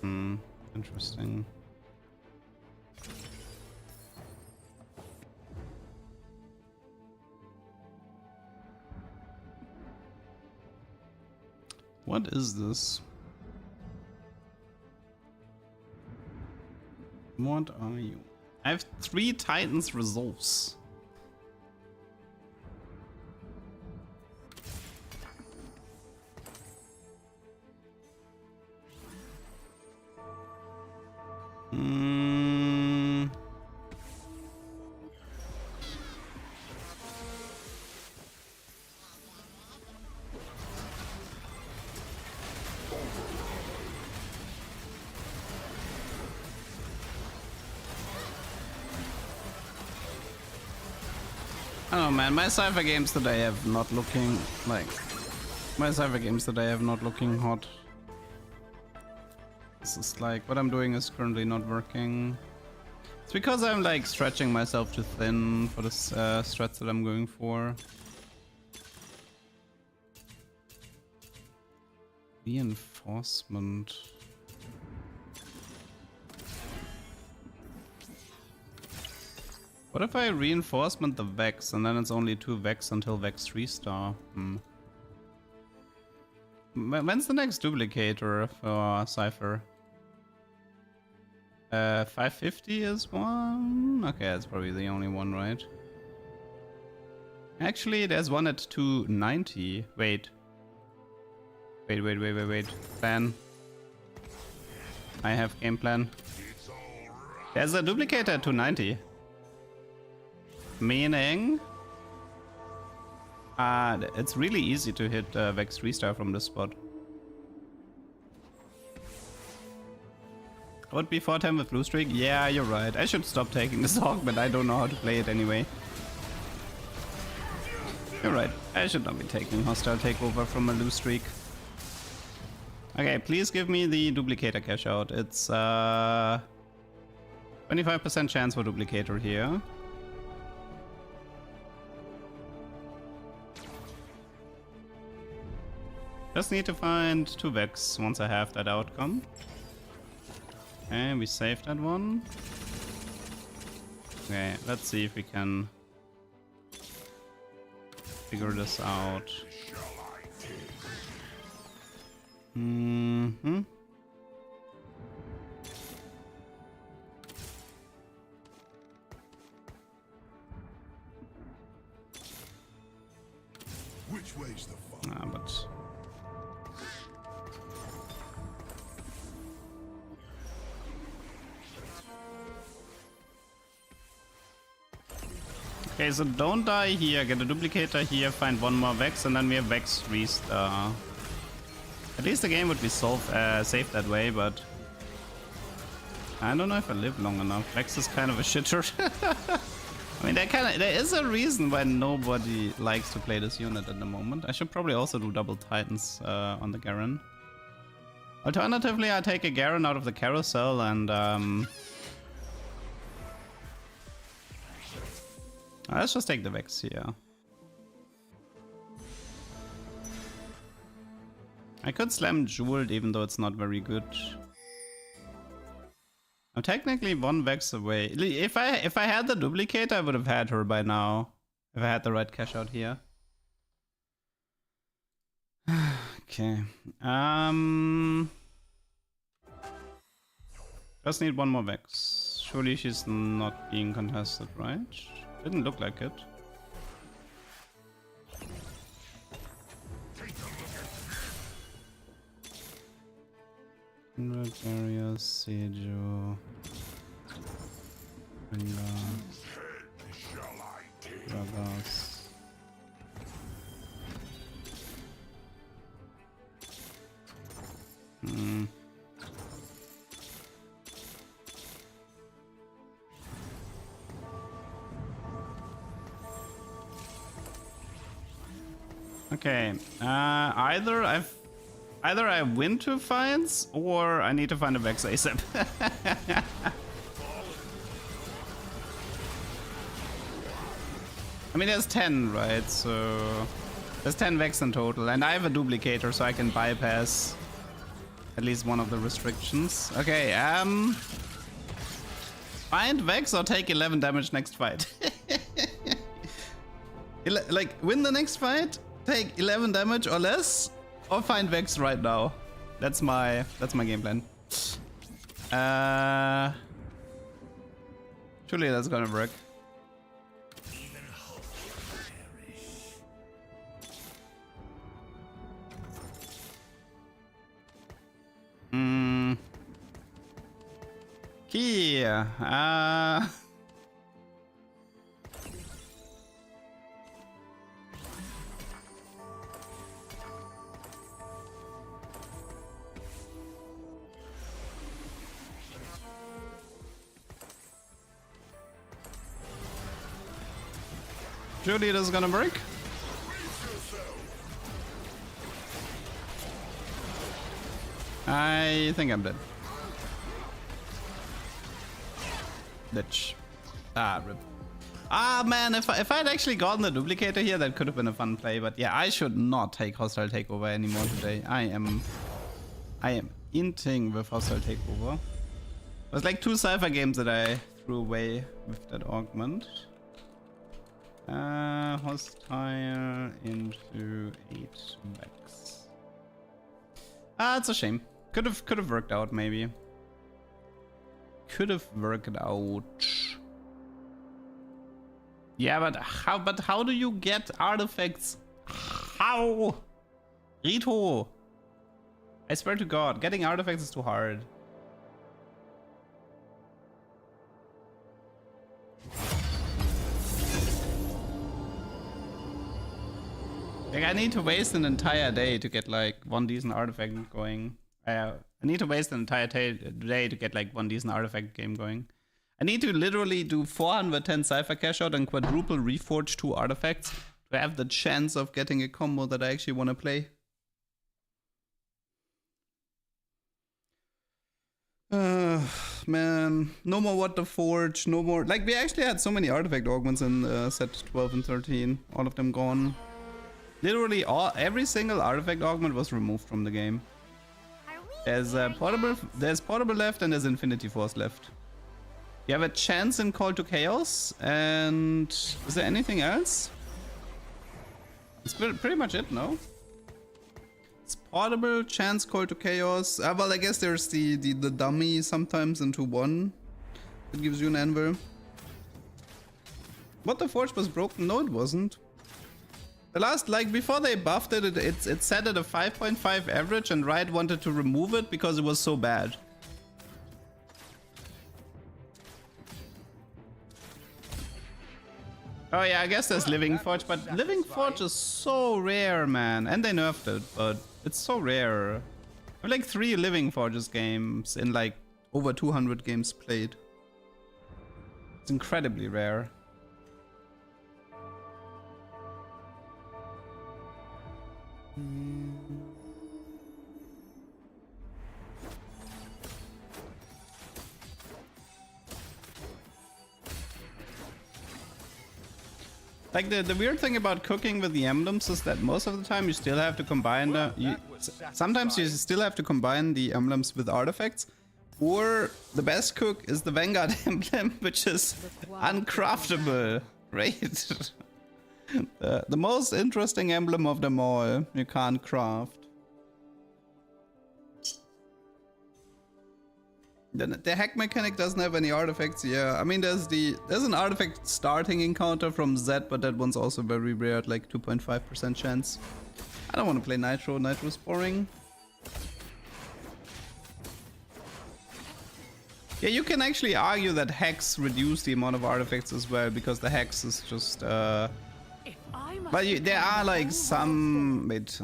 I'm good. Interesting. What is this? What are you? I have 3 Titans resolves. Oh man, my Cypher games today have not looking like hot. This is like what I'm doing is currently not working. It's because I'm like stretching myself too thin for the strats that I'm going for. Reinforcement. What if I reinforcement the Vex and then it's only 2 Vex until Vex 3-star? When's the next duplicator for Cypher? 550 is one? Okay, that's probably the only one, right? Actually, there's one at 290. Wait. Plan. I have game plan. There's a duplicator at 290. Meaning it's really easy to hit Vex 3-star from this spot. Would be 4-10 with blue streak? Yeah, you're right. I should stop taking this hog, but I don't know how to play it anyway. You're right. I should not be taking hostile takeover from a blue streak. Okay, please give me the duplicator cash out. It's 25% chance for duplicator here. Just need to find 2 Vex once I have that outcome. Okay, we saved that one. Okay, let's see if we can figure this out. Mm-hmm. Which way's the fun? Ah, but okay, so don't die here, get a duplicator here, find 1 more Vex, and then we have Vex 3-star. At least the game would be safe that way, but I don't know if I live long enough. Vex is kind of a shitter. I mean, there is a reason why nobody likes to play this unit at the moment. I should probably also do double Titans on the Garen. Alternatively, I take a Garen out of the carousel and let's just take the Vex here. I could slam Jeweled even though it's not very good. I'm technically 1 Vex away. If I had the duplicate, I would have had her by now. If I had the right cash out here. Okay. Just need 1 more Vex. Surely she's not being contested, right? Didn't look like it. Barrier, Sejo, Ragas. Okay, either I win 2 fights, or I need to find a Vex ASAP. I mean, there's 10, right? So there's 10 Vex in total, and I have a duplicator, so I can bypass at least one of the restrictions. Okay, find Vex or take 11 damage next fight. Like, win the next fight, take 11 damage or less, or find Vex right now. That's my game plan. Surely that's gonna work. Key. Surely this is gonna break. I think I'm dead. Ditch. Ah, rip. Ah, man, if I'd actually gotten the duplicator here, that could have been a fun play. But yeah, I should not take hostile takeover anymore today. I am inting with hostile takeover. It was like 2 Cypher games that I threw away with that augment. Hostile into 8 Vex. Ah, it's a shame. Could have worked out maybe. Could have worked out. Yeah, but how do you get artifacts? How? Rito. I swear to God, getting artifacts is too hard. Like, I need to waste an entire day to get like 1 decent artifact going. I need to waste an entire day to get like 1 decent artifact game going. I need to literally do 410 Cypher cash out and quadruple reforge 2 artifacts to have the chance of getting a combo that I actually want to play. Man, no more What the Forge, no more. Like, we actually had so many artifact augments in set 12 and 13, all of them gone. Literally every single artifact augment was removed from the game. There's portable left and there's Infinity Force left. You have a chance in Call to Chaos, and is there anything else? It's pretty much it, no? It's portable, chance, Call to Chaos. Well, I guess there's the dummy sometimes into one. It gives you an anvil. What, the forge was broken? No, it wasn't. The last, like, before they buffed it, it set at a 5.5 average, and Riot wanted to remove it because it was so bad. Oh yeah, I guess there's Living Forge, but Living Forge is so rare, man. And they nerfed it, but it's so rare. I have like 3 Living Forges games in like over 200 games played. It's incredibly rare. Like the weird thing about cooking with the emblems is that most of the time you still have to combine sometimes you still have to combine the emblems with artifacts, or the best cook is the Vanguard emblem, which is uncraftable, right? The most interesting emblem of them all, you can't craft. The hack mechanic doesn't have any artifacts. Yeah, I mean there's an artifact starting encounter from Z, but that one's also very rare at like 2.5% chance. I don't want to play Nitro. Nitro's boring. Yeah, you can actually argue that hacks reduce the amount of artifacts as well, because the hacks is just but there are like some. Wait,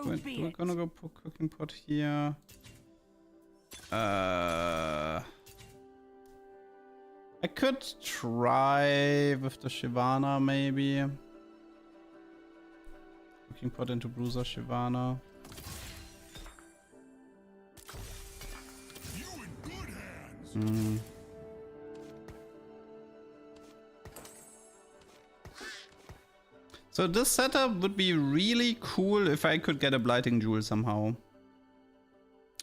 we're gonna go put cooking pot here. I could try with the Shyvana maybe. Cooking pot into Bruiser Shyvana. You in good hands. So this setup would be really cool if I could get a Blighting Jewel somehow.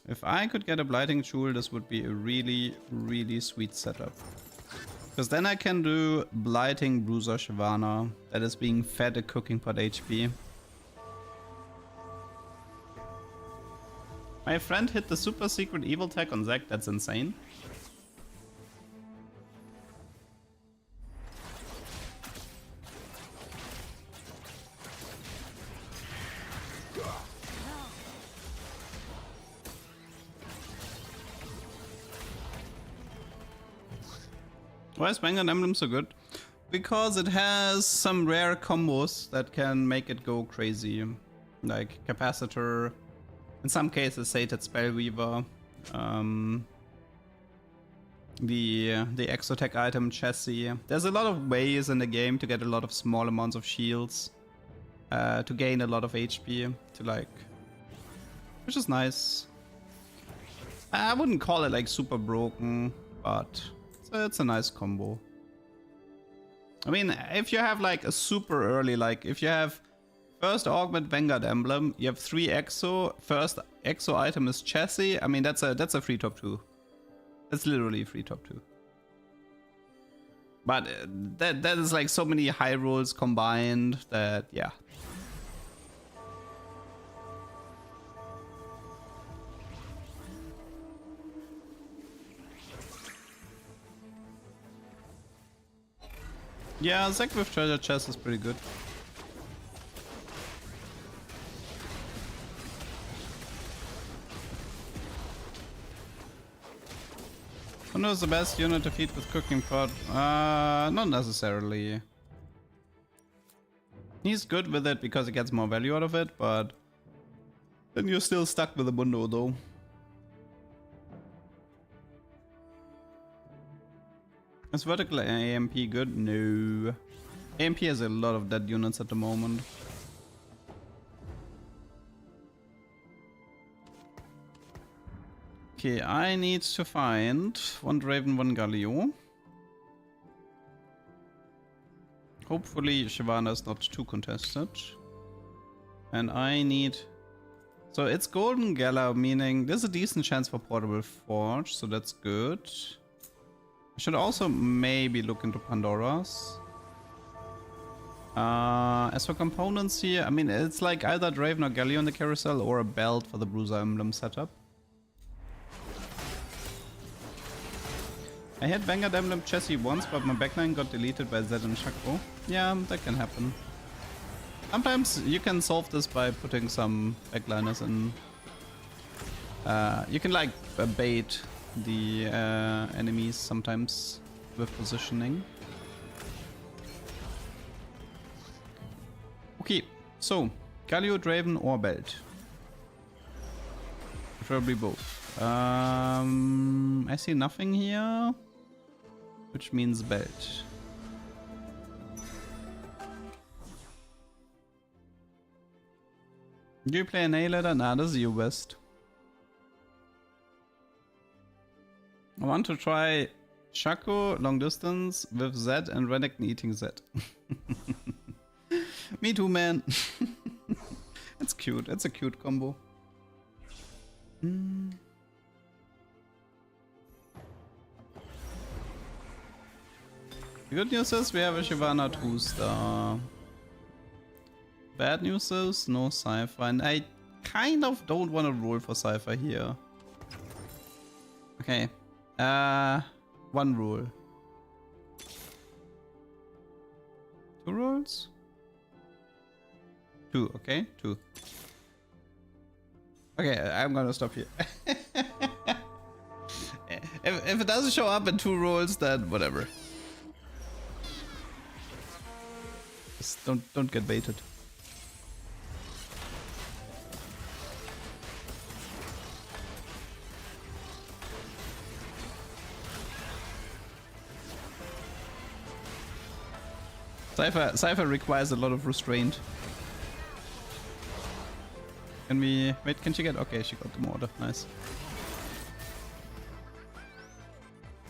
If I could get a Blighting Jewel, this would be a really, really sweet setup. Because then I can do Blighting Bruiser Shyvana that is being fed a cooking pot HP. My friend hit the super secret evil tech on Zac, that's insane. Why is Vanguard Emblem so good? Because it has some rare combos that can make it go crazy. Like Capacitor, in some cases Sated Spellweaver, the Exotech item Chassis. There's a lot of ways in the game to get a lot of small amounts of shields, to gain a lot of HP, to like, which is nice. I wouldn't call it like super broken, but it's a nice combo. I mean, if you have like a super early, like if you have first augment Vanguard Emblem, you have 3 Exo, first Exo item is Chassis, I mean that's a free top 2. That's literally a free top 2. But that is like so many high rolls combined that, yeah. Yeah, Zac with treasure chest is pretty good. Who knows the best unit to feed with cooking pot? Not necessarily. He's good with it because he gets more value out of it, but then you're still stuck with the Mundo though. Is vertical AMP good? No. AMP has a lot of dead units at the moment. Okay, I need to find 1 Draven, 1 Galio. Hopefully Shyvana is not too contested. And I need... So it's Golden Gala, meaning there's a decent chance for Portable Forge, so that's good. I should also maybe look into Pandora's. As for components here, I mean, it's like either Draven or Galio in the carousel or a belt for the Bruiser Emblem setup. I had Vanguard Emblem chassis once, but my backline got deleted by Zed and Shaco. Yeah, that can happen. Sometimes you can solve this by putting some backliners in. You can like bait the enemies sometimes with positioning. Okay, so Galio, Draven or Belt? Preferably both. I see nothing here, which means Belt. Do you play an A ladder? Nah, this is EU West. I want to try Shaco long distance with Zed and Renekton eating Zed. Me too, man. It's cute. It's a cute combo. The good news is we have a Shyvana 2-star. Bad news is no Cypher, and I kind of don't want to roll for Cypher here. Okay. One rule. 2 rolls? 2, okay? 2. Okay, I'm gonna stop here. if it doesn't show up in 2 rolls, then whatever. Just don't get baited. Cypher requires a lot of restraint. Can we... Wait, can she get... Okay, she got the mortar. Nice.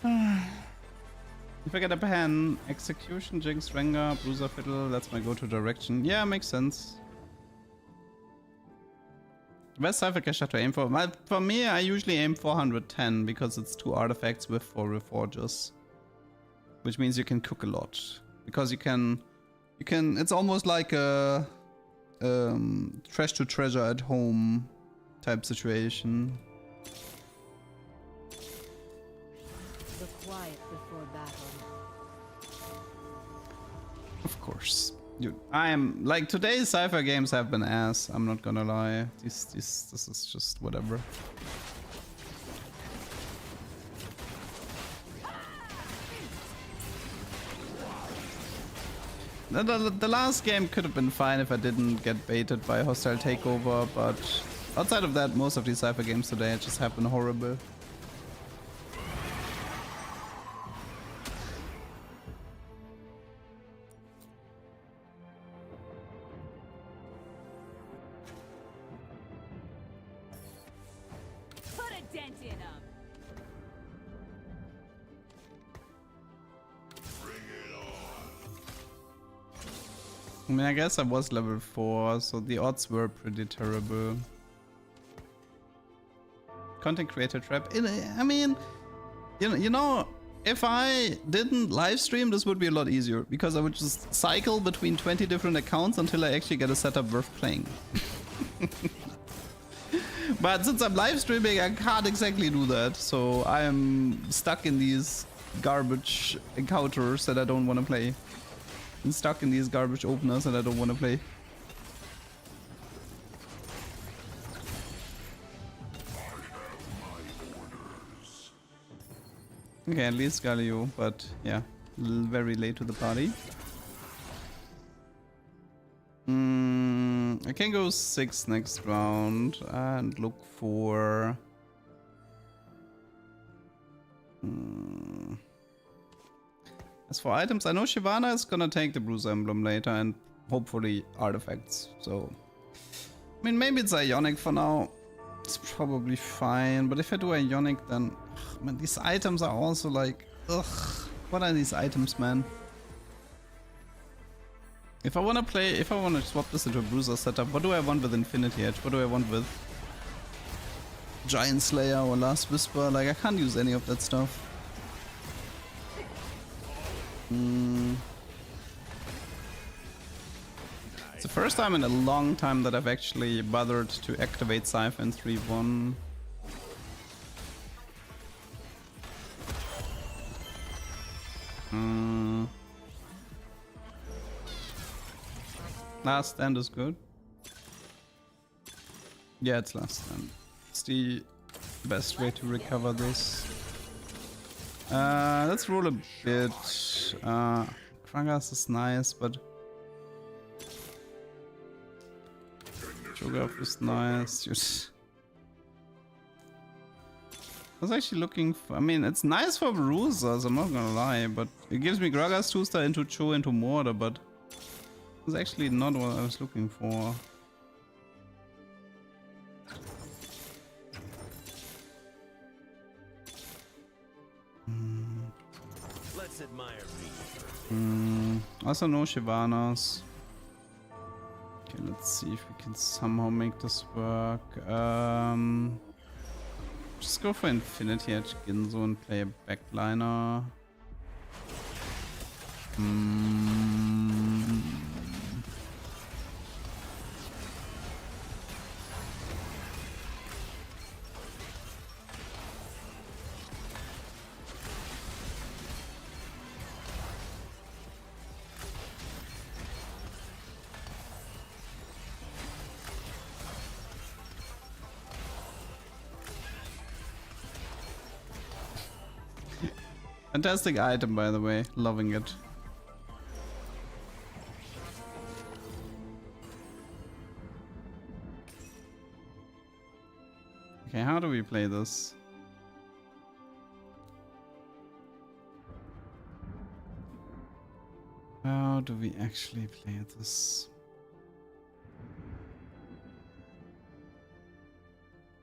If I get a pen, Execution, Jinx, Rengar, Bruiser, Fiddle, that's my go-to direction. Yeah, makes sense. The best Cypher cache to aim for? Well, for me, I usually aim 410 because it's 2 artifacts with 4 reforges. Which means you can cook a lot. Because you can, it's almost like a trash to treasure at home type situation. The quiet before battle. Of course. I am like today's Cypher games have been ass. I'm not gonna lie. This is just whatever. The last game could have been fine if I didn't get baited by a hostile takeover, but outside of that, most of these Cypher games today just have been horrible. Put a dent in 'em. I mean, I guess I was level 4, so the odds were pretty terrible. Content creator trap. I mean, you know, if I didn't live stream, this would be a lot easier because I would just cycle between 20 different accounts until I actually get a setup worth playing. But since I'm live streaming, I can't exactly do that, so I'm stuck in these garbage encounters that I don't want to play. I'm stuck in these garbage openers that I don't want to play. Okay, at least Galio, but yeah, very late to the party. I can go 6 next round and look for... As for items, I know Shyvana is gonna take the Bruiser Emblem later and hopefully artifacts, so... I mean, maybe it's Ionic for now. It's probably fine, but if I do Ionic, then... Ugh, man, these items are also like... Ugh, what are these items, man? If I want to swap this into a bruiser setup, what do I want with Infinity Edge? What do I want with Giant Slayer or Last Whisper? Like, I can't use any of that stuff. It's the first time in a long time that I've actually bothered to activate Siphon 3-1. Last stand is good. Yeah, it's last stand. It's the best way to recover this. Let's roll a bit. Kragas is nice, but Cho'Gath is nice. I was actually looking for, I mean, it's nice for bruisers, I'm not gonna lie, but it gives me Gragas 2-star into Cho into Mortar, but it's actually not what I was looking for. Let's admire me. Also no Shivanas. Okay, let's see if we can somehow make this work. Just go for Infinity Edge Ginzo and play a backliner. Fantastic item, by the way. Loving it. Okay, how do we play this? How do we actually play this?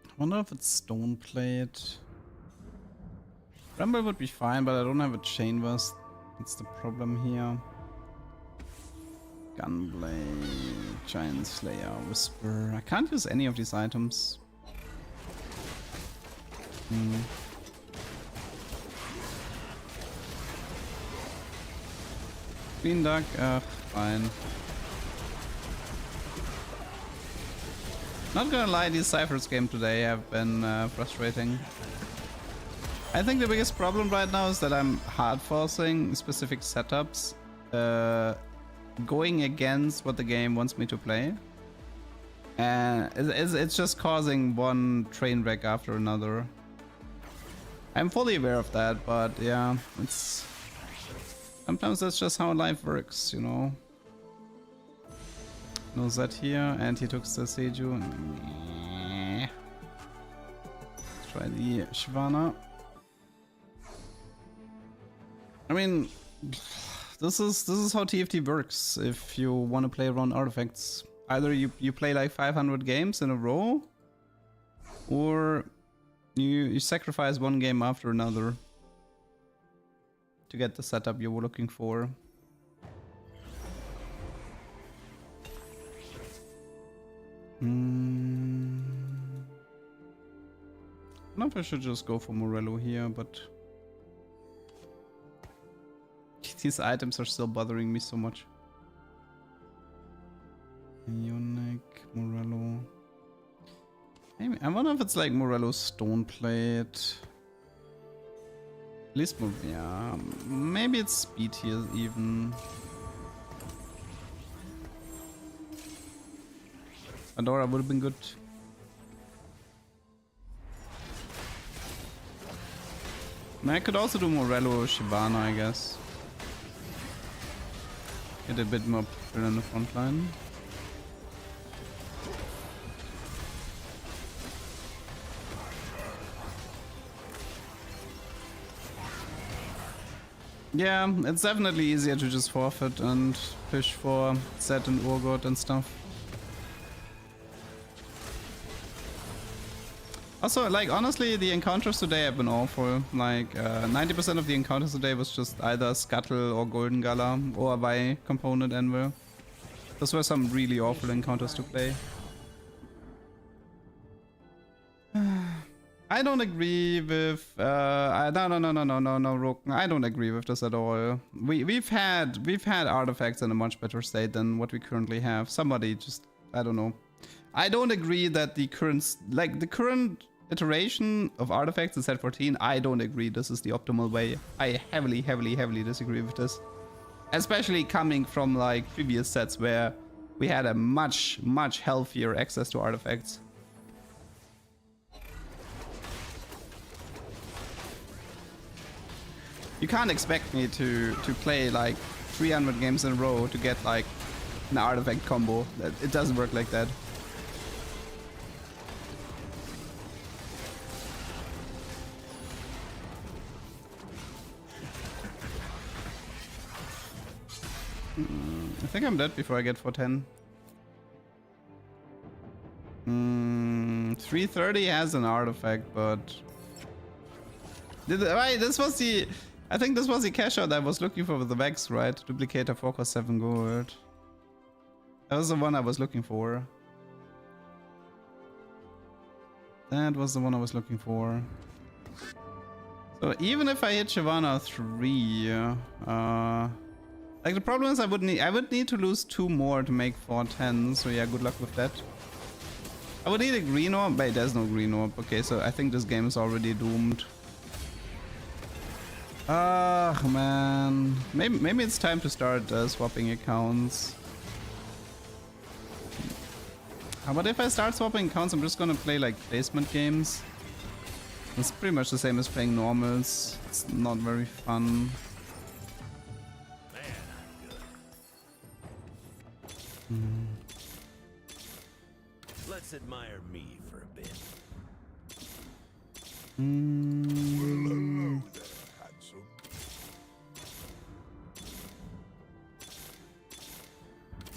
I wonder if it's stone plate. Rumble would be fine, but I don't have a chain burst. That's the problem here. Gunblade, Giant Slayer, Whisper. I can't use any of these items. LeDuck, fine. Not gonna lie, these Cyphers game today have been frustrating. I think the biggest problem right now is that I'm hard forcing specific setups, going against what the game wants me to play. And it's just causing one train wreck after another. I'm fully aware of that, but yeah, it's sometimes that's just how life works, you know. No Zed here, and he took the Seiju. Let's try the Shyvana. I mean, this is how TFT works. If you want to play around artifacts, either you play like 500 games in a row, or you sacrifice one game after another to get the setup you were looking for. I don't know if I should just go for Morello here, but these items are still bothering me so much. Ionic, Morello. Maybe, I wonder if it's like Morello's stone plate. At least, yeah, maybe it's speed here even. Adora would have been good. I could also do Morello or Shyvana, I guess. Get a bit more people in the front line. Yeah, it's definitely easier to just forfeit and push for Zed and Urgot and stuff. Also, like, honestly, the encounters today have been awful. Like, 90% of the encounters today was just either Scuttle or Golden Gala or a Y component anvil. Those were some really awful encounters to play. I don't agree with no, Roken. I don't agree with this at all. We've had artifacts in a much better state than what we currently have. Somebody just, I don't know. I don't agree that the current iteration of artifacts in set 14, I don't agree this is the optimal way. I heavily disagree with this. Especially coming from like previous sets where we had a much healthier access to artifacts. You can't expect me to play like 300 games in a row to get like an artifact combo. It doesn't work like that. I think I'm dead before I get 410. 330 has an artifact, but this was the. I think this was the cash out I was looking for with the Vex, right? Duplicator 4 cost 7 gold. That was the one I was looking for. That was the one I was looking for. So even if I hit Shyvana 3, like the problem is I would need to lose 2 more to make 410. So yeah, good luck with that. I would need a green orb. Wait, there's no green orb. Okay, so I think this game is already doomed. Ah, man. Maybe it's time to start swapping accounts. But if I start swapping accounts, I'm just gonna play like placement games. It's pretty much the same as playing normals. It's not very fun. Let's admire me for a bit.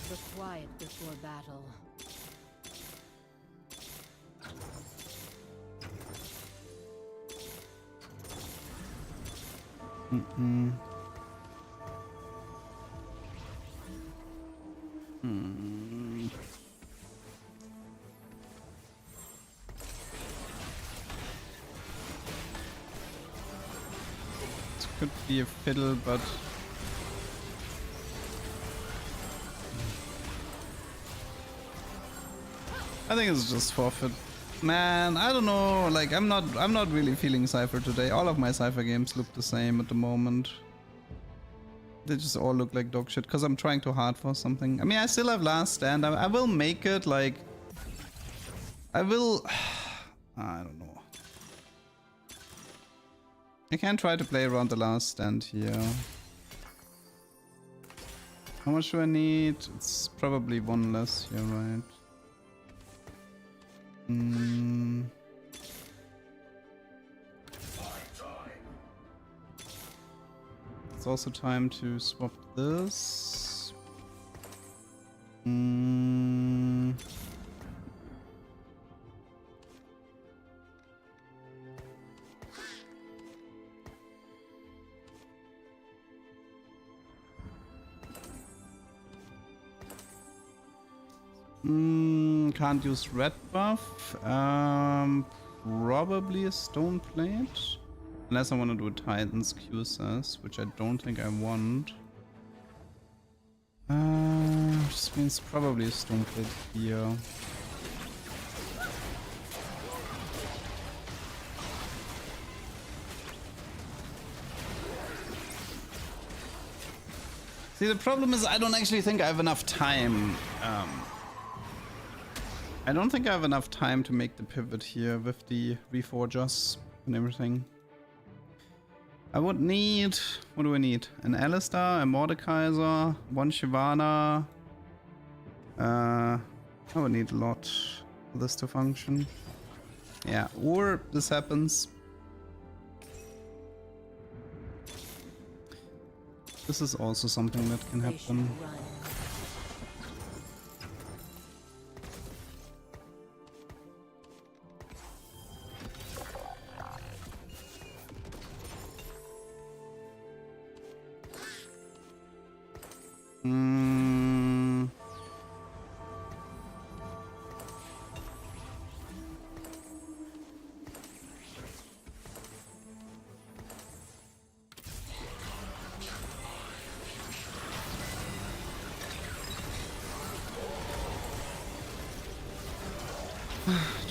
The quiet before battle. This could be a fiddle, but I think it's just forfeit. Man, I don't know, like I'm not really feeling Cypher today. All of my Cypher games look the same at the moment. They just all look like dog shit because I'm trying too hard for something. I mean, I still have Last Stand. I will make it, like I will I don't know. I can try to play around the Last Stand here. How much do I need? It's probably 1 less here, right? It's also time to swap this. Can't use red buff. Probably a stone plate. Unless I want to do a Titan's QSS, which I don't think I want. This means probably a stone plate here. See, the problem is I don't actually think I have enough time. I don't think I have enough time to make the pivot here with the reforgers and everything. I would need... What do I need? An Alistar, a Mordekaiser, 1 Shyvana. I would need a lot for this to function. Yeah, or this happens. This is also something that can happen.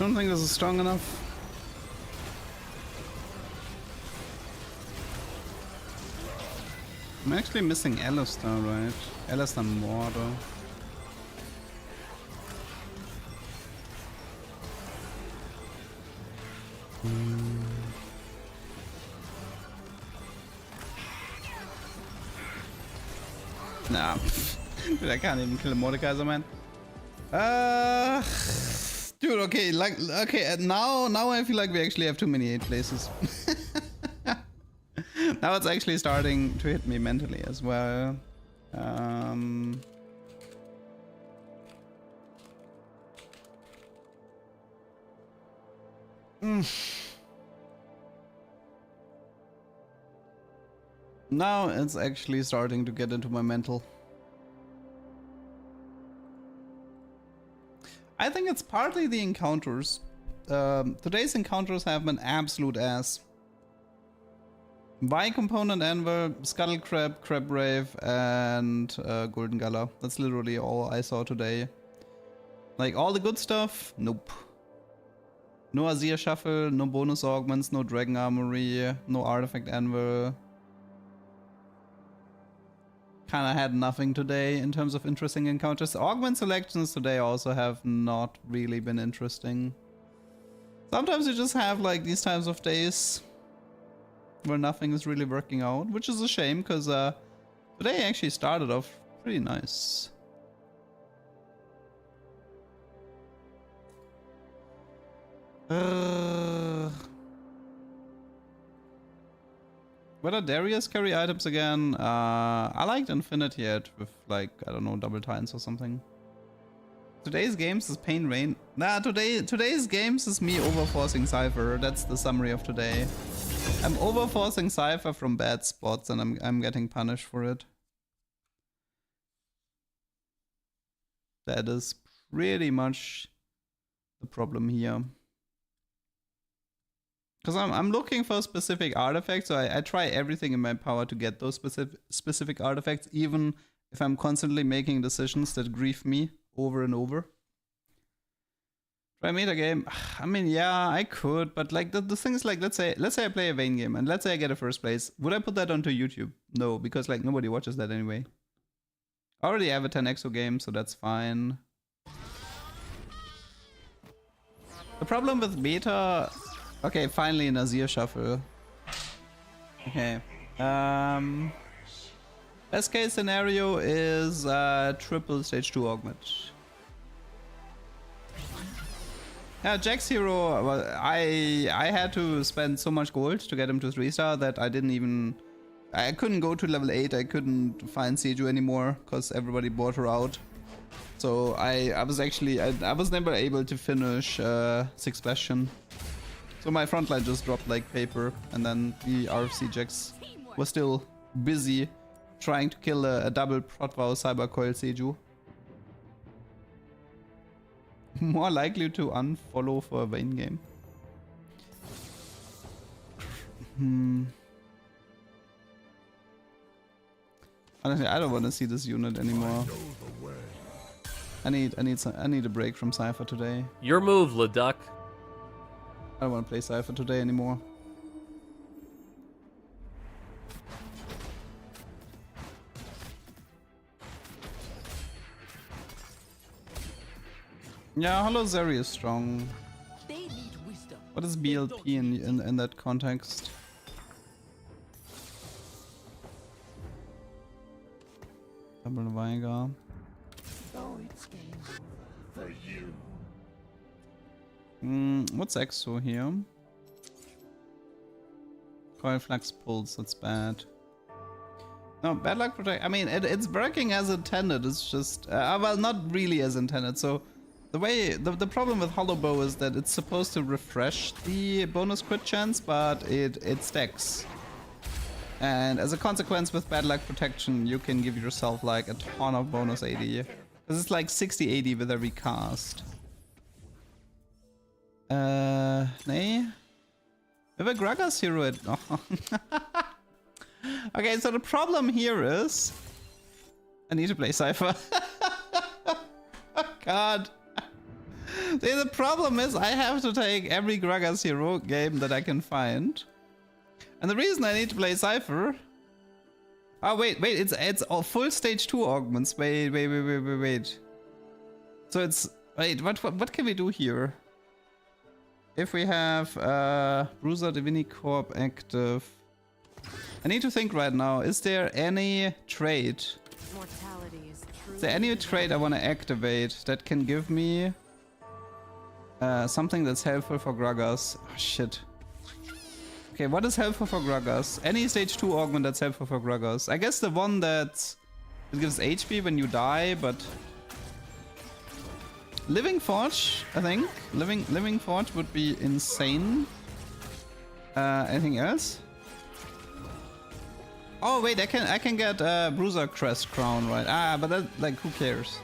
don't think this is strong enough. I'm actually missing Alistair, right? Alistair Mortar. Nah. Dude, I can't even kill a Mordekaiser, man. Dude, okay, like, okay, now I feel like we actually have too many 8 places. Now it's actually starting to hit me mentally as well. Now it's actually starting to get into my mental. I think it's partly the encounters. Today's encounters have been absolute ass. Y component Anvil, Scuttle Crab, Crab Rave, and Golden Gala. That's literally all I saw today. Like all the good stuff, nope. No Azir Shuffle, no bonus augments, no Dragon Armory, no Artifact Anvil. Kinda had nothing today in terms of interesting encounters. Augment selections today also have not really been interesting. Sometimes you just have like these types of days where nothing is really working out, which is a shame because today actually started off pretty nice. Whether Darius carry items again? I liked Infinity yet with like, I don't know, double tines or something. Today's games is Pain Rain. Nah, today's games is me overforcing Cypher. That's the summary of today. I'm overforcing Cypher from bad spots and I'm getting punished for it. That is pretty much the problem here. Because I'm looking for specific artifacts, so I try everything in my power to get those specific artifacts, even if I'm constantly making decisions that grieve me over and over. Try meta game. I mean, yeah, I could, but like the thing is, like, let's say I play a Vayne game and let's say I get a first place. Would I put that onto YouTube? No, because like nobody watches that anyway. I already have a 10 exo game, so that's fine. The problem with beta. Okay, finally an Azir Shuffle. Okay. Best case scenario is triple stage 2 augment. Yeah, Jack's hero, well, I had to spend so much gold to get him to 3-star that I couldn't go to level 8, I couldn't find Seju anymore because everybody bought her out. So I was never able to finish 6 Bastion. So my frontline just dropped like paper, and then the RFC Jax was still busy trying to kill a double Protvow Cybercoil Seju. More likely to unfollow for a Vayne game. Honestly, I don't want to see this unit anymore. I need a break from Cypher today. Your move, LeDuck. I don't want to play Cypher today anymore. Yeah, Hollow Zeri is strong. They need wisdom. What is BLP in that context? Double Vigar. So it's game over for you. What's EXO here? Coil Flux Pulse, that's bad. No, Bad Luck Protect. I mean, it's working as intended. It's just, well, not really as intended. So the problem with Hollow Bow is that it's supposed to refresh the bonus crit chance, but it stacks. And as a consequence, with Bad Luck Protection, you can give yourself like a ton of bonus AD. Because it's like 60-80 with every cast. Nee. We have a Gragas hero at... Oh. Okay, so the problem here is... I need to play Cypher. God. The problem is I have to take every Gragas hero game that I can find. And the reason I need to play Cypher... Oh, wait, it's all full stage 2 augments. Wait. So it's... Wait, what can we do here? If we have Bruiser Divini Corp active... I need to think right now. Is there any trade? Mortality is Is there any trade I want to activate that can give me something that's helpful for Gragas? Oh, shit. Okay, what is helpful for Gragas? Any stage 2 augment that's helpful for Gragas. I guess the one that gives HP when you die, but... Living Forge, I think. Living Forge would be insane. Anything else? Oh wait, I can get Bruiser Crest Crown, right? Ah, but that, like, who cares?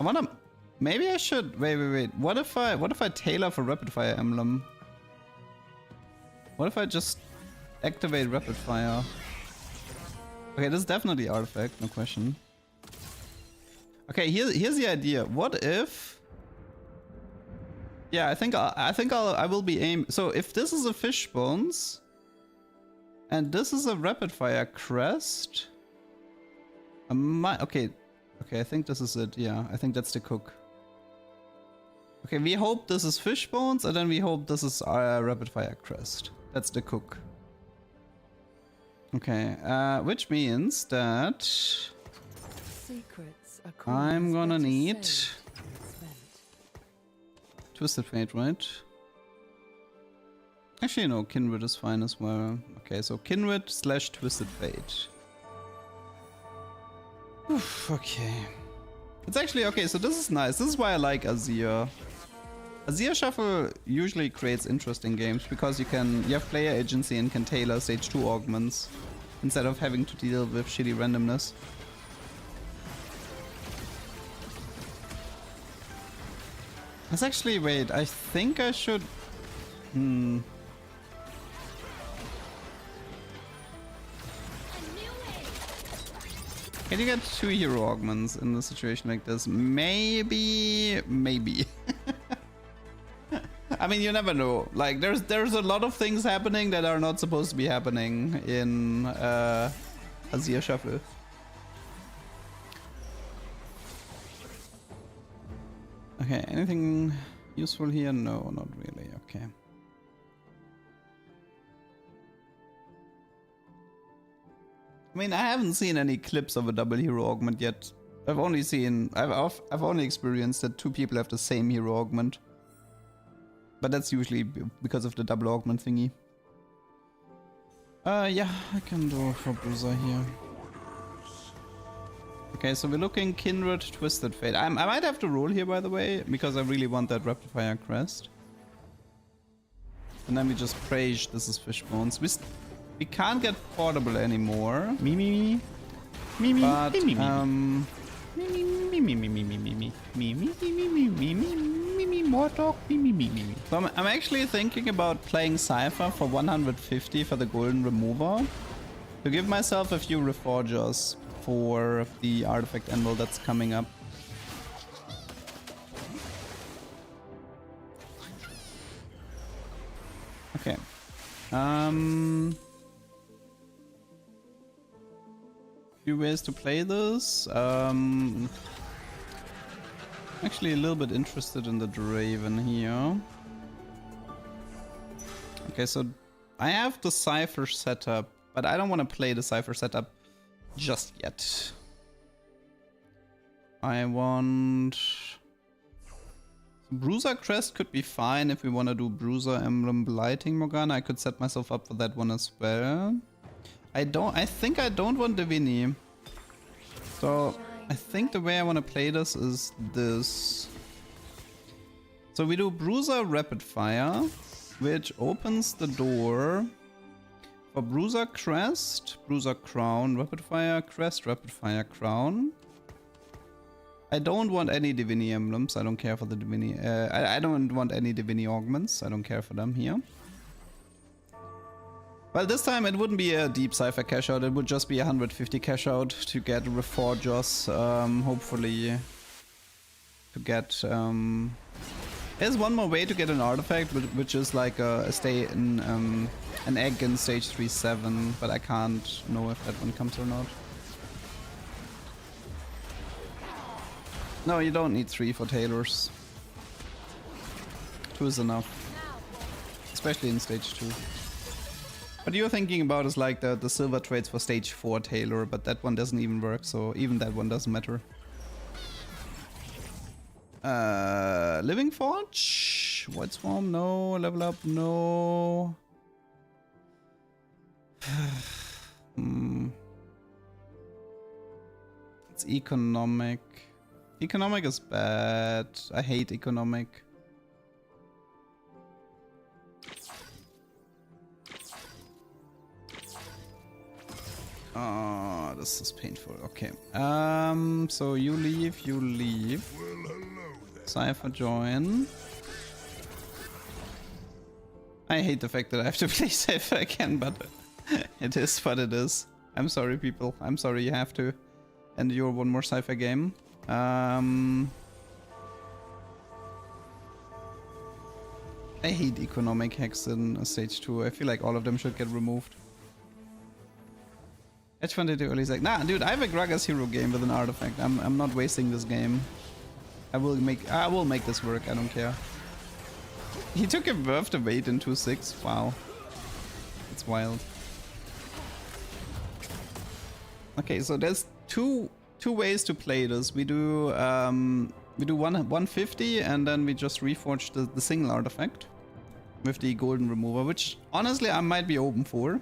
I wanna... Maybe I should... Wait. What if I tailor for Rapid Fire Emblem? What if I just activate Rapid Fire? Okay, this is definitely Artifact, no question. Okay, here's the idea. What if... Yeah, I think I will be aim... So if this is a Fishbones... And this is a Rapid Fire Crest... Okay, I think this is it. Yeah, I think that's the cook. Okay, we hope this is Fishbones, and then we hope this is Rapid Fire Crest. That's the cook. Okay, which means that... secrets are I'm gonna better need... saved than spent. Twisted Fate, right? Actually, no, Kindred is fine as well. Okay, so Kindred / Twisted Fate. Oof, okay. It's actually, okay, so this is nice. This is why I like Azir. Azir Shuffle usually creates interesting games because you have player agency and can tailor stage 2 augments instead of having to deal with shitty randomness. Let's actually wait. I think I should... Can you get 2 hero augments in a situation like this? Maybe. I mean, you never know. Like, there's a lot of things happening that are not supposed to be happening in Azir Shuffle. Okay, anything useful here? No, not really. Okay. I mean, I haven't seen any clips of a double hero augment yet. I've only experienced that 2 people have the same hero augment. But that's usually because of the double augment thingy. Yeah, I can do for Bruiser here. Okay, so we're looking Kindred, Twisted Fate. I might have to roll here, by the way, because I really want that Rapid Fire Crest. And then we just pray this is Fishbones. We can't get Portable anymore. So I'm actually thinking about playing Cypher for 150 for the Golden Remover. To give myself a few Reforgers for the Artifact Anvil that's coming up. Okay. Few ways to play this. Actually a little bit interested in the Draven here. Okay, so I have the Cypher setup, but I don't want to play the Cypher setup just yet. I want... Bruiser Crest could be fine if we want to do Bruiser Emblem Blighting Morgana. I could set myself up for that one as well. I think I don't want Divini. So I think the way I want to play this is this. So we do Bruiser Rapid Fire, which opens the door for Bruiser Crest, Bruiser Crown, Rapid Fire Crest, Rapid Fire Crown. I don't want any Divini emblems. I don't care for the Divini. I don't want any Divini augments. I don't care for them here. Well, this time it wouldn't be a deep Cypher cash out. It would just be 150 cash out to get Reforgers, hopefully, to get. There's one more way to get an artifact, which is like an egg in stage 3-7, but I can't know if that one comes or not. No, you don't need 3 for tailors. 2 is enough, especially in stage 2. What you're thinking about is like the silver trades for stage 4 tailor, but that one doesn't even work, so even that one doesn't matter. Living Forge? White Swarm? No. Level up? No. It's economic. Economic is bad. I hate economic. Oh, this is painful. Okay. So you leave, you leave. Cypher join. I hate the fact that I have to play Cypher again, but it is what it is. I'm sorry, people. I'm sorry you have to endure one more Cypher game. I hate economic hacks in stage 2. I feel like all of them should get removed. Edge Fund did early like, nah, dude, I have a Gragas hero game with an artifact. I'm not wasting this game. I will make this work. I don't care. He took a Birth to Wait in 2-6. Wow, it's wild. Okay, so there's two ways to play this. We do 150 and then we just reforge the single artifact with the golden remover, which honestly I might be open for.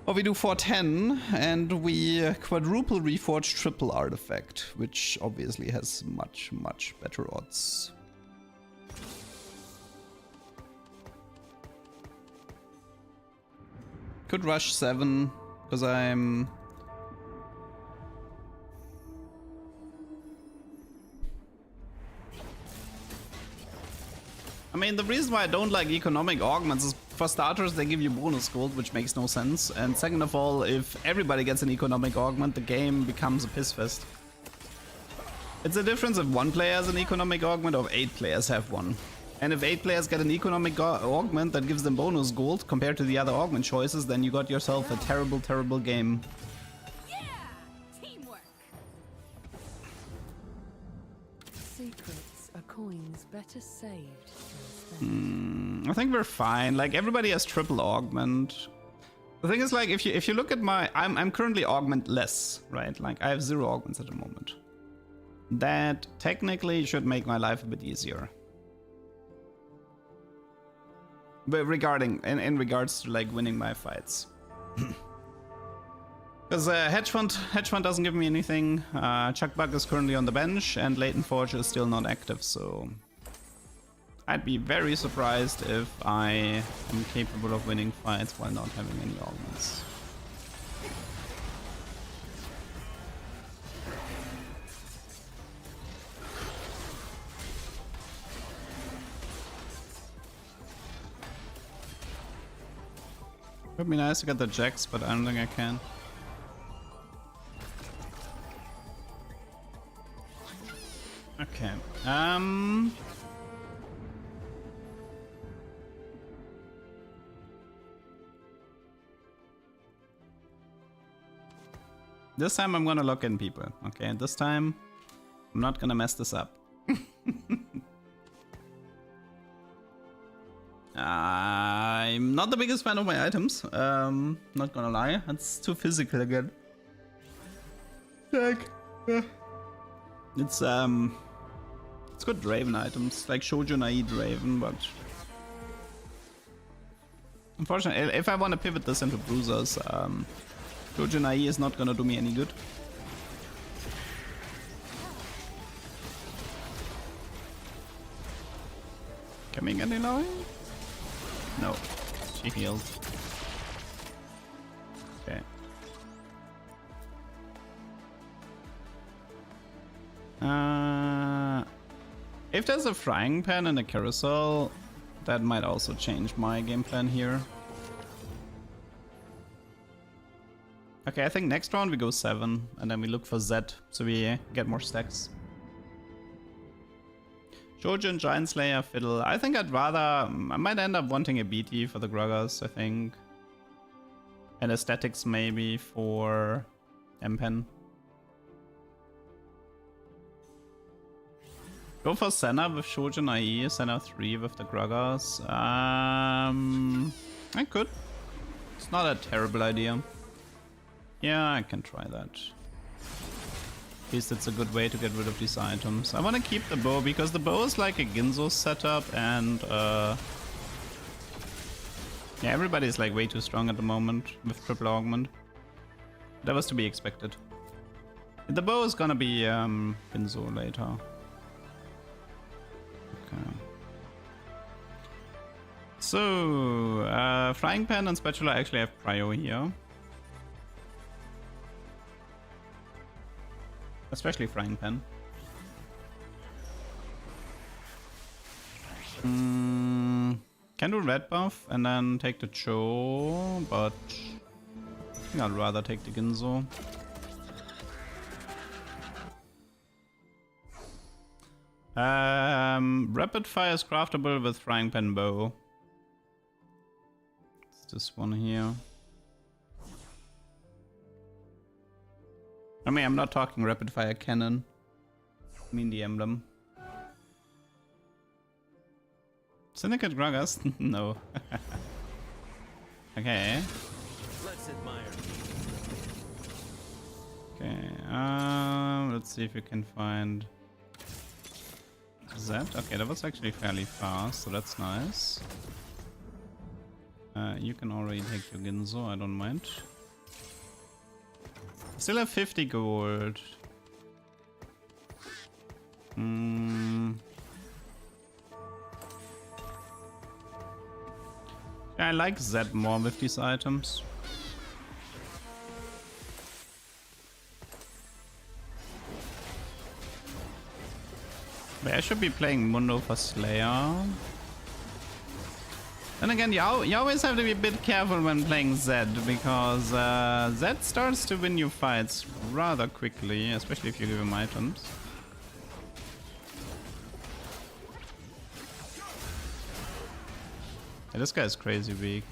Or we do 410 and we quadruple reforge triple artifact, which obviously has much better odds. Could rush 7 because I'm. I mean, the reason why I don't like economic augments is, for starters, they give you bonus gold, which makes no sense. And second of all, if everybody gets an economic augment, the game becomes a piss fest. It's a difference if 1 player has an economic augment or 8 players have one. And if 8 players get an economic augment that gives them bonus gold compared to the other augment choices, then you got yourself a terrible game. Yeah! Teamwork! Secrets are coins better saved than spent. I think we're fine. Like, everybody has triple augment. The thing is, like, if you look at my, I'm currently augment-less, right? Like, I have 0 augments at the moment. That technically should make my life a bit easier. But in regards to like winning my fights, because hedge fund doesn't give me anything. Chuckbug is currently on the bench, and Latent Forge is still not active. So I'd be very surprised if I am capable of winning fights while not having any augments. It would be nice to get the Jax, but I don't think I can. Okay. This time I'm gonna lock in people. Okay, this time I'm not gonna mess this up. I'm not the biggest fan of my items, not gonna lie, it's too physical again. Like, it's good Draven items, like Shoujo Naid Draven, but unfortunately, if I want to pivot this into bruisers, Shoujo Naid is not gonna do me any good. Coming any line? No, she healed. Okay. If there's a frying pan and a carousel, that might also change my game plan here. Okay, I think next round we go 7, and then we look for Z, so we get more stacks. Jojen, Giant Slayer, Fiddle. I think I'd rather... I might end up wanting a BT for the Gruggers, I think. And Aesthetics maybe for Empen. Go for Senna with Shojin IE, Senna 3 with the Gruggers. I could. It's not a terrible idea. Yeah, I can try that. At least it's a good way to get rid of these items. I want to keep the bow because the bow is like a Ginzo setup and yeah, everybody's like way too strong at the moment with triple augment. That was to be expected. The bow is gonna be Ginzo later. Okay. So, Frying Pan and Spatula actually have prio here. Especially Frying Pan. Can do red buff and then take the Cho, but I think I'd rather take the Ginzo. Rapid Fire is craftable with Frying Pan Bow. It's this one here. I mean, I'm not talking Rapid Fire Cannon. I mean the emblem. Syndicate Gruggers? No. Okay. Let's admire me. Okay, let's see if we can find that. Okay, that was actually fairly fast, so that's nice. You can already take your Ginzo, I don't mind. Still have 50 gold. I like Zed more with these items. But I should be playing Mundo for Slayer. Then again, you always have to be a bit careful when playing Zed, because Zed starts to win you fights rather quickly, especially if you give him items. Yeah, this guy's crazy weak.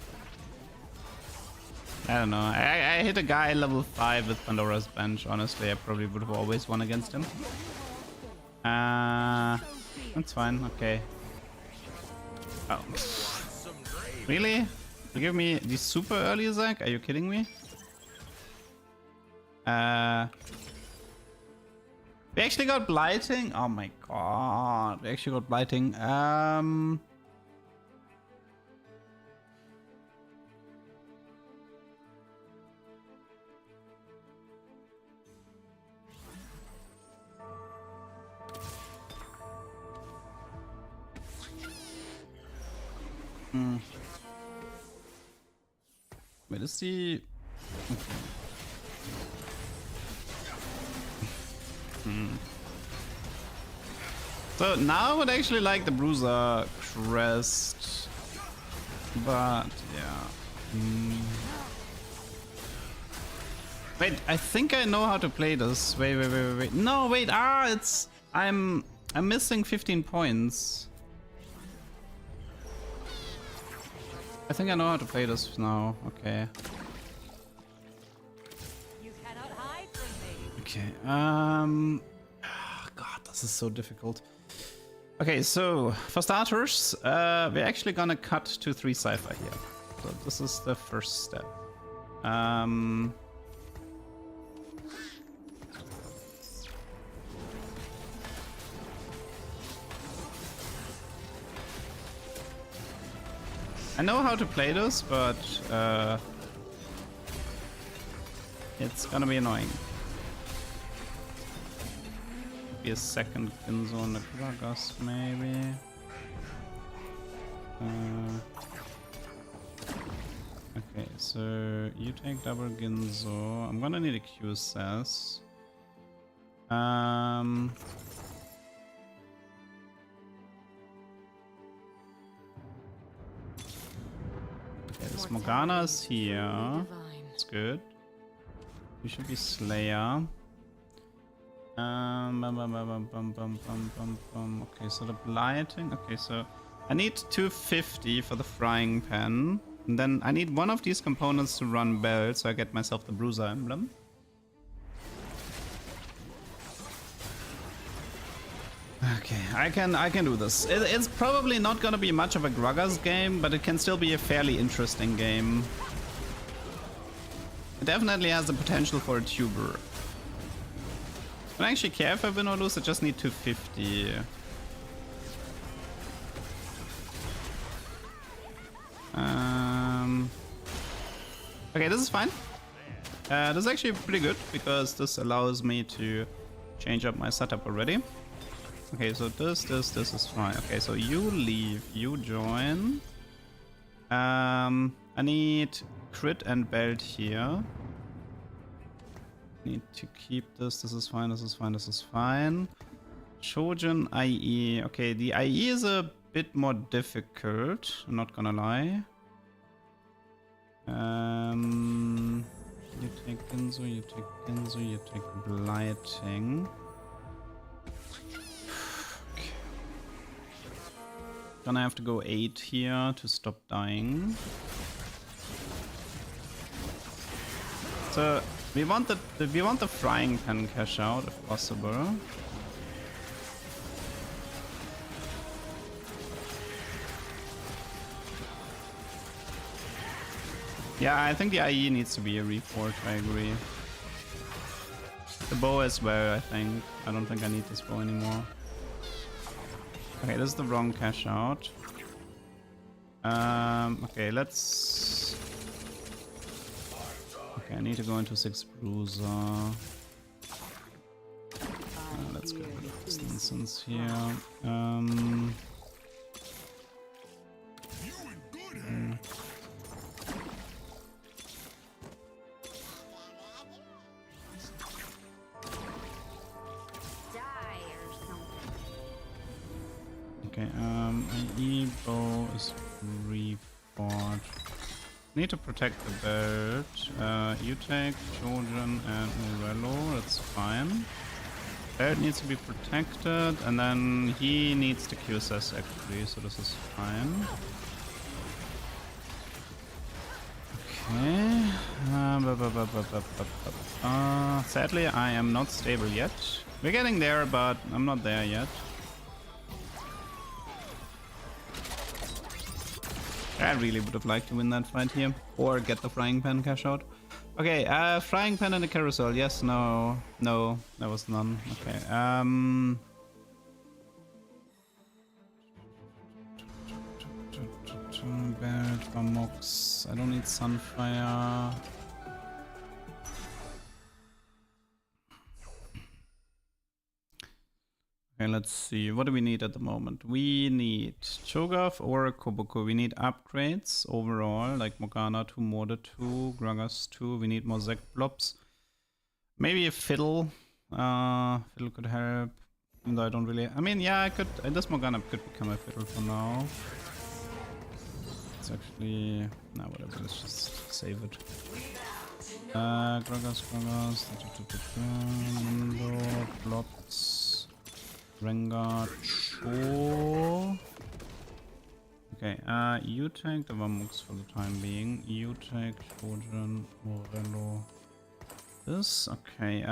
I don't know. I hit a guy level 5 with Pandora's Bench. Honestly, I probably would have always won against him. That's fine. Okay. Oh. Really? You give me the super early Zack? Are you kidding me? We actually got blighting. Oh my god. We actually got blighting. Wait, is the... Okay. So now I would actually like the Bruiser Crest, but yeah. Wait, I think I know how to play this. Wait. No, wait. It's I'm missing 15 points. I think I know how to play this now. Okay. You cannot hide from me. Okay. God, this is so difficult. Okay, so for starters, we're actually gonna cut to 3 Cypher here. So this is the first step. I know how to play this, but it's gonna be annoying. Be a second Ginzo on the Gragas, maybe. Okay, so you take double Ginzo. I'm gonna need a QSS. Okay, this Morgana is here. That's good. You should be Slayer. Okay, so the blighting. Okay, so I need 250 for the frying pan. And then I need one of these components to run belt, so I get myself the bruiser emblem. Okay, I can do this. It's probably not gonna be much of a Gragas game, but it can still be a fairly interesting game. It definitely has the potential for a tuber. I don't actually care if I win or lose, I just need 250. Okay, this is fine. This is actually pretty good because this allows me to change up my setup already. Okay, so this is fine. Okay, so you leave, you join. I need crit and belt here. Need to keep this. This is fine, this is fine, this is fine. Shojin IE. Okay, the IE is a bit more difficult, I'm not gonna lie. You take Ginzu, you take Ginzu, you take blighting. Okay. Gonna have to go 8 here to stop dying. So we want the frying pan cash out if possible. Yeah, I think the IE needs to be a report, I agree. The bow as well, I think. I don't think I need this bow anymore. Okay, this is the wrong cash out. Okay, let's... Okay, I need to go into 6 bruiser. Let's get rid of this nonsense here. Okay, IE bow is reforged. Need to protect the belt. You take Shojin and Morello, that's fine. Belt needs to be protected, and then he needs the QSS actually, so this is fine. Okay. Sadly, I am not stable yet. We're getting there, but I'm not there yet. I really would have liked to win that fight here. Or get the frying pan cash out. Okay, frying pan and a carousel. Yes, no. No, there was none. Okay, Belt, Vamox. I don't need Sunfire. Okay, let's see. What do we need at the moment? We need Cho'Gath or Kobuko. We need upgrades overall, like Morgana 2, Morda 2, Gragas 2. We need more Zek blobs. Maybe a Fiddle. Fiddle could help. Even though I don't really... I mean, yeah, I could... This Morgana could become a Fiddle for now. It's actually... Nah, whatever. Let's just save it. Gragas. Mundo, blobs. Rengar, Cho. Okay, you take the Vamux for the time being. You take Shojin, Morello. This, okay,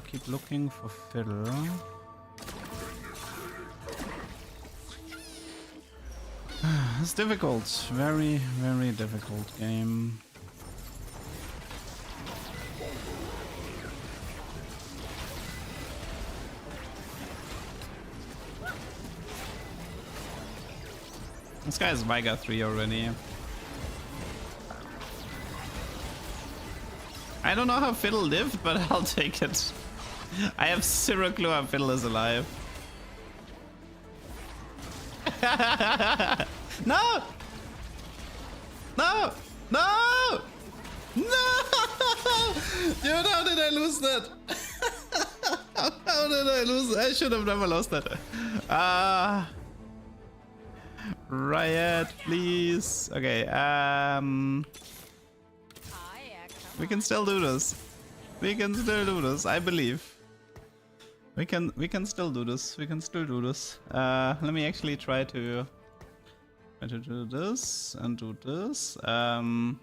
keep looking for Fiddle. It's difficult. Very, very difficult game. This guy is Veigar 3 already. I don't know how Fiddle lived, but I'll take it. I have zero clue how Fiddle is alive. No! No! No! No! Dude, how did I lose that? How did I lose that? I should have never lost that. Riot, please. Okay, we can still do this. We can still do this, I believe. We can still do this. We can still do this. Let me actually try to do this and do this. Oh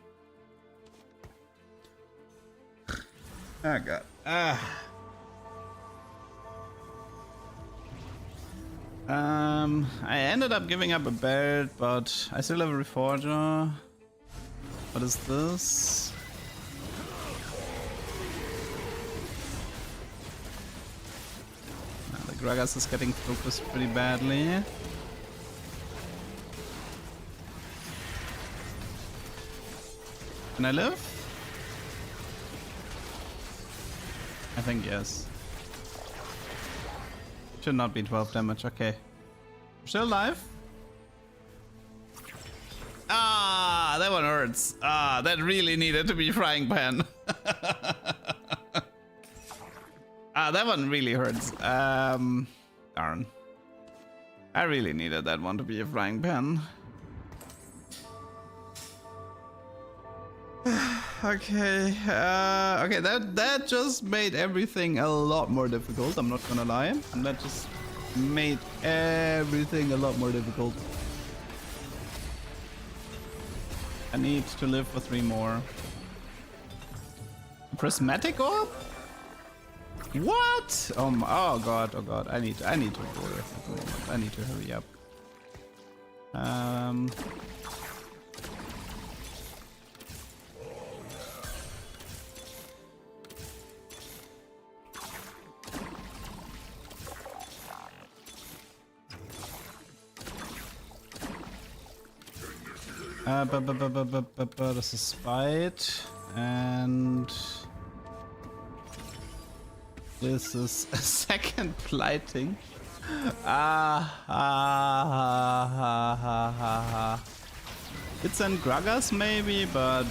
god. I ended up giving up a belt, but I still have a reforger. What is this? The Gragas is getting focused pretty badly. Can I live? I think yes. Should not be 12 damage, okay. Still alive? Ah, that one hurts. Ah, that really needed to be frying pan. Ah, that one really hurts. Darn. I really needed that one to be a frying pan. Okay, okay, that just made everything a lot more difficult, I'm not gonna lie. And that just made everything a lot more difficult. I need to live for 3 more. Prismatic orb? What? Oh god, I need to go there at the moment. I need to hurry up. This is Spite, and this is a second plighting. It's in Gragas maybe, but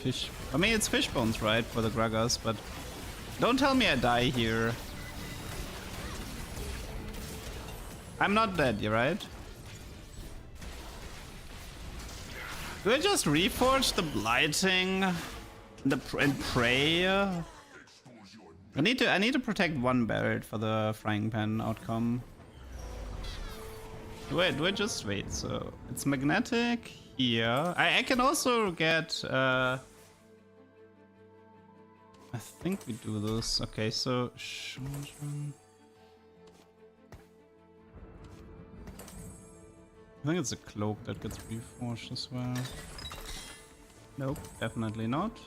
fish. I mean, it's fish bones, right, for the Gragas, but don't tell me I die here. I'm not dead, you right? Do I just reforge the blighting and pray? I need to protect one belt for the frying pan outcome. Do I just wait? So it's magnetic here. I can also get. I think we do this. Okay, so. I think it's a cloak that gets reforged as well. Nope, definitely not.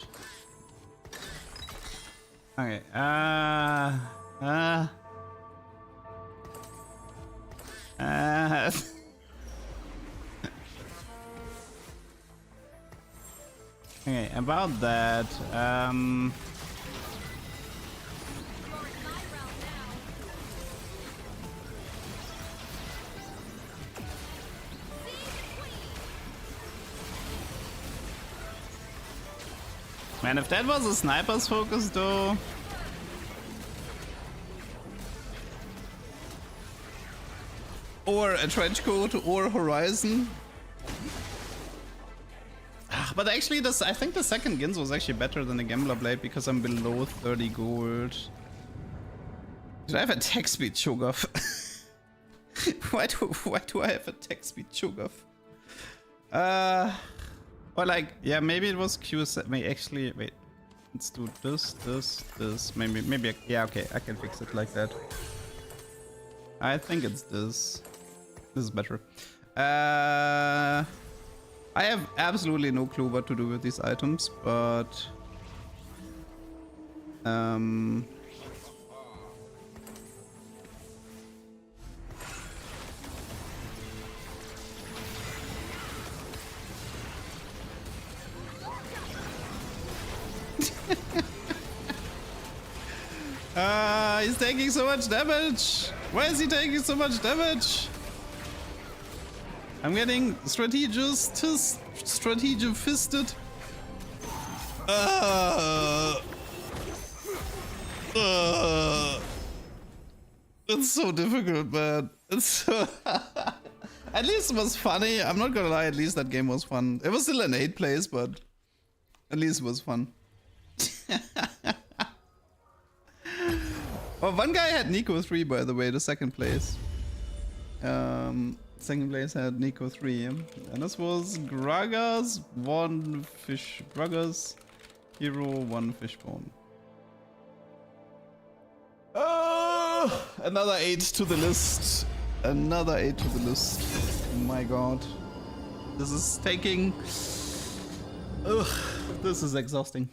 Okay, okay, about that, man, if that was a sniper's focus though. Or a trench coat or horizon. But actually I think the second Gins was actually better than the Gambler Blade because I'm below 30 gold. Did I have attack speed Cho'Gath? Why do I have attack speed Cho'Gath? Or like, yeah, maybe it was Q7. Wait, actually, wait. Let's do this. Maybe. Yeah, okay, I can fix it like that. I think it's this. This is better. I have absolutely no clue what to do with these items, but he's taking so much damage. Why is he taking so much damage? I'm getting strategic fisted. It's so difficult, man. It's so at least it was funny. I'm not gonna lie, at least that game was fun. It was still an 8th place, but at least it was fun. Oh, one guy had Nico 3, by the way, the second place. Second place had Nico 3. And this was Gragas, 1 fish. Gragas, Hero, 1 fishbone. Another 8 to the list. Another 8 to the list. Oh my god. This is taking... Ugh, this is exhausting.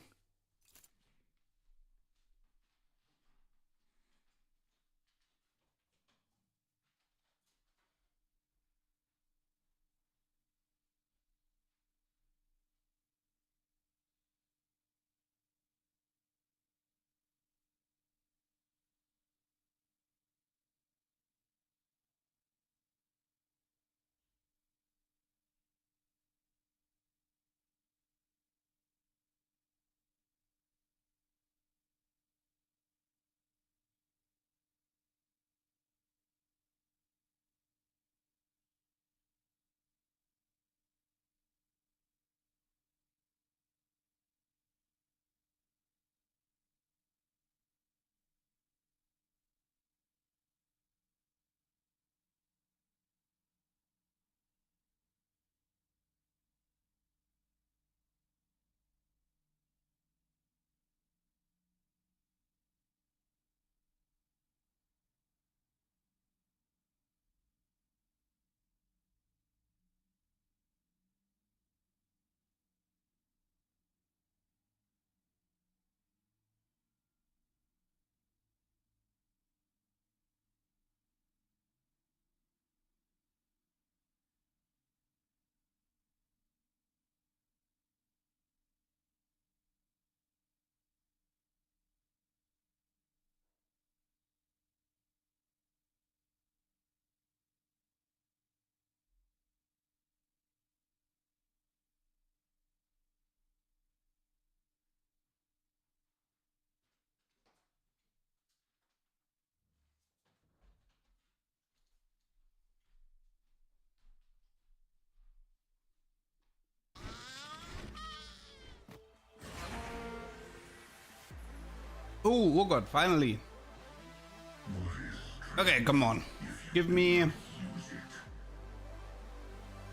Oh god, finally. Okay, come on. Give me...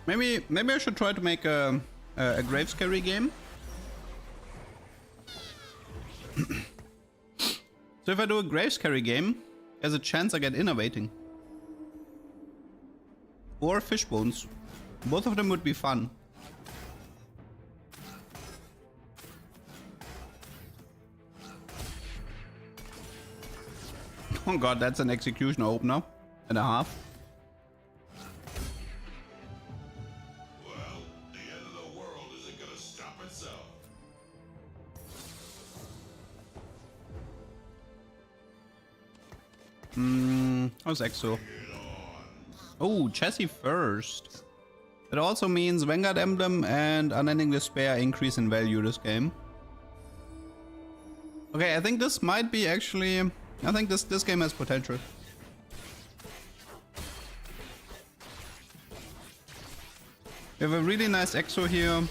Maybe I should try to make a Graves carry game. So if I do a Graves carry game, there's a chance I get innovating. Or fishbones. Both of them would be fun. Oh god, that's an executioner opener and a half. Well, the end of the world isn't gonna stop itself. How's EXO? Oh, chassis first. It also means Vanguard Emblem and Unending Despair increase in value this game. Okay, I think this might be actually... I think this game has potential. We have a really nice EXO here.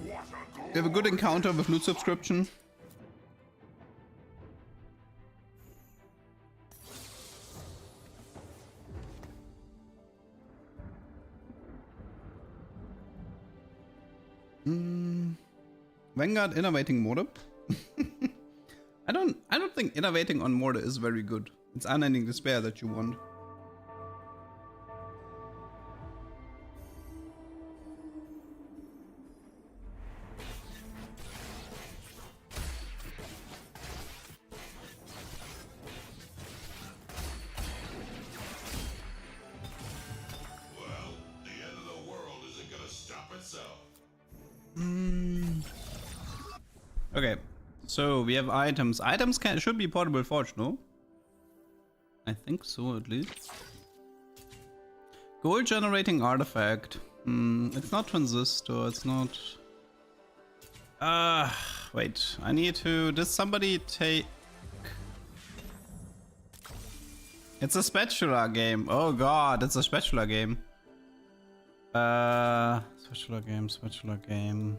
We have a good encounter with loot subscription. Vanguard innovating Morde. I don't think innovating on Morde is very good. It's Unending Despair that you want. Well, the end of the world isn't gonna stop itself. Okay, so we have items. Items should be portable forge, no? I think so, at least. Gold generating artifact. It's not transistor. It's not. Wait. I need to. Does somebody take? It's a spatula game. Oh god, it's a spatula game. Spatula game. Spatula game.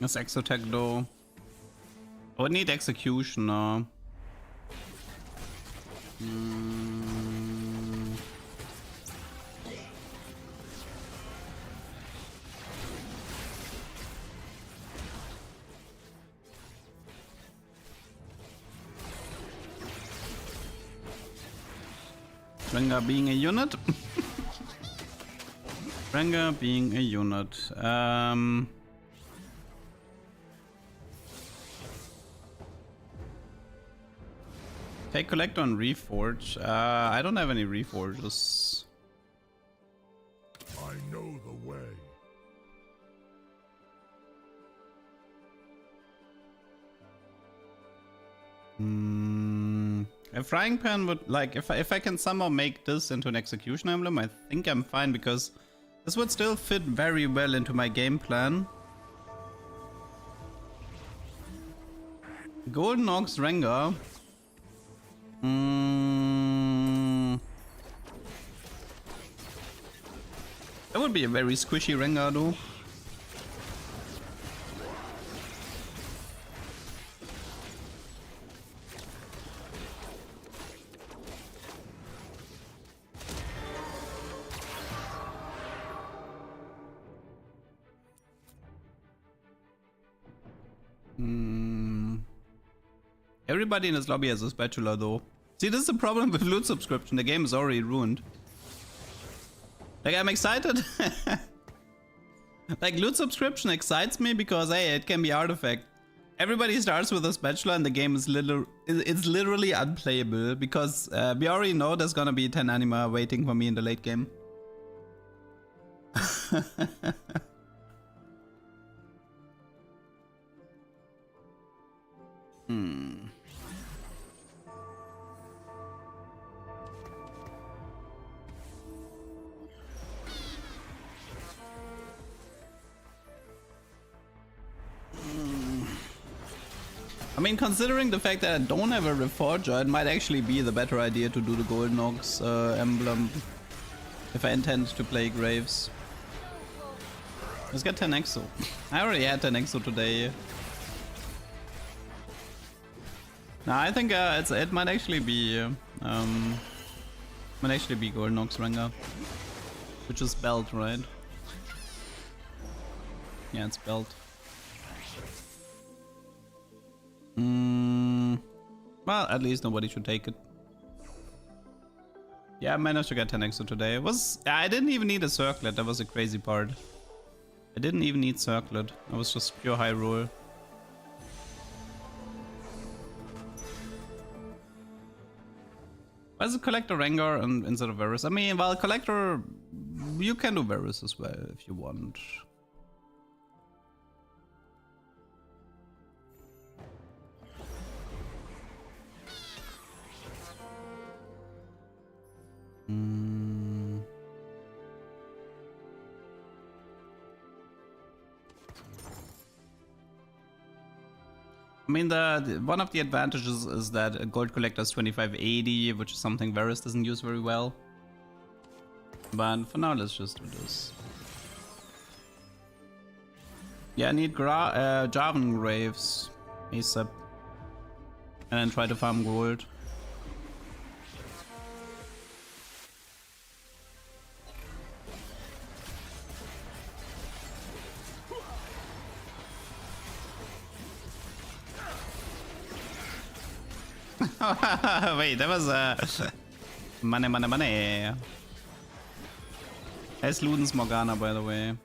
That's Exotech though. I would need Executioner. Rengar being a unit. Rengar being a unit. Take Collector and Reforge. I don't have any Reforges. I know the way. A frying pan would, like, if I can somehow make this into an execution emblem, I think I'm fine, because this would still fit very well into my game plan. Golden Ox Rengar. That would be a very squishy Rengar though. Everybody in this lobby has a spatula though. See, this is the problem with loot subscription. The game is already ruined. Like, I'm excited. Like, loot subscription excites me because, hey, it can be artifact. Everybody starts with a spatula and the game is it's literally unplayable because we already know there's gonna be 10 anima waiting for me in the late game. I mean, considering the fact that I don't have a Reforger, it might actually be the better idea to do the Golden Ox emblem if I intend to play Graves. Let's get 10 Exo. I already had 10 Exo today. Nah, I think it might actually be Golden Ox Rengar, which is belt, right? Yeah, it's belt. Well, at least nobody should take it. Yeah, I managed to get 10 Exo today. I didn't even need a circlet. That was a crazy part. I didn't even need circlet. I was just pure high roll. Why is it Collector Rengar instead of Varus? I mean, well, Collector, you can do Varus as well if you want. I mean, one of the advantages is that a gold collector is 2580, which is something Varus doesn't use very well. But for now, let's just do this. Yeah, I need Jarvan Graves ASAP. And then try to farm gold. Wait, that was money. It's Luden's Morgana, by the way.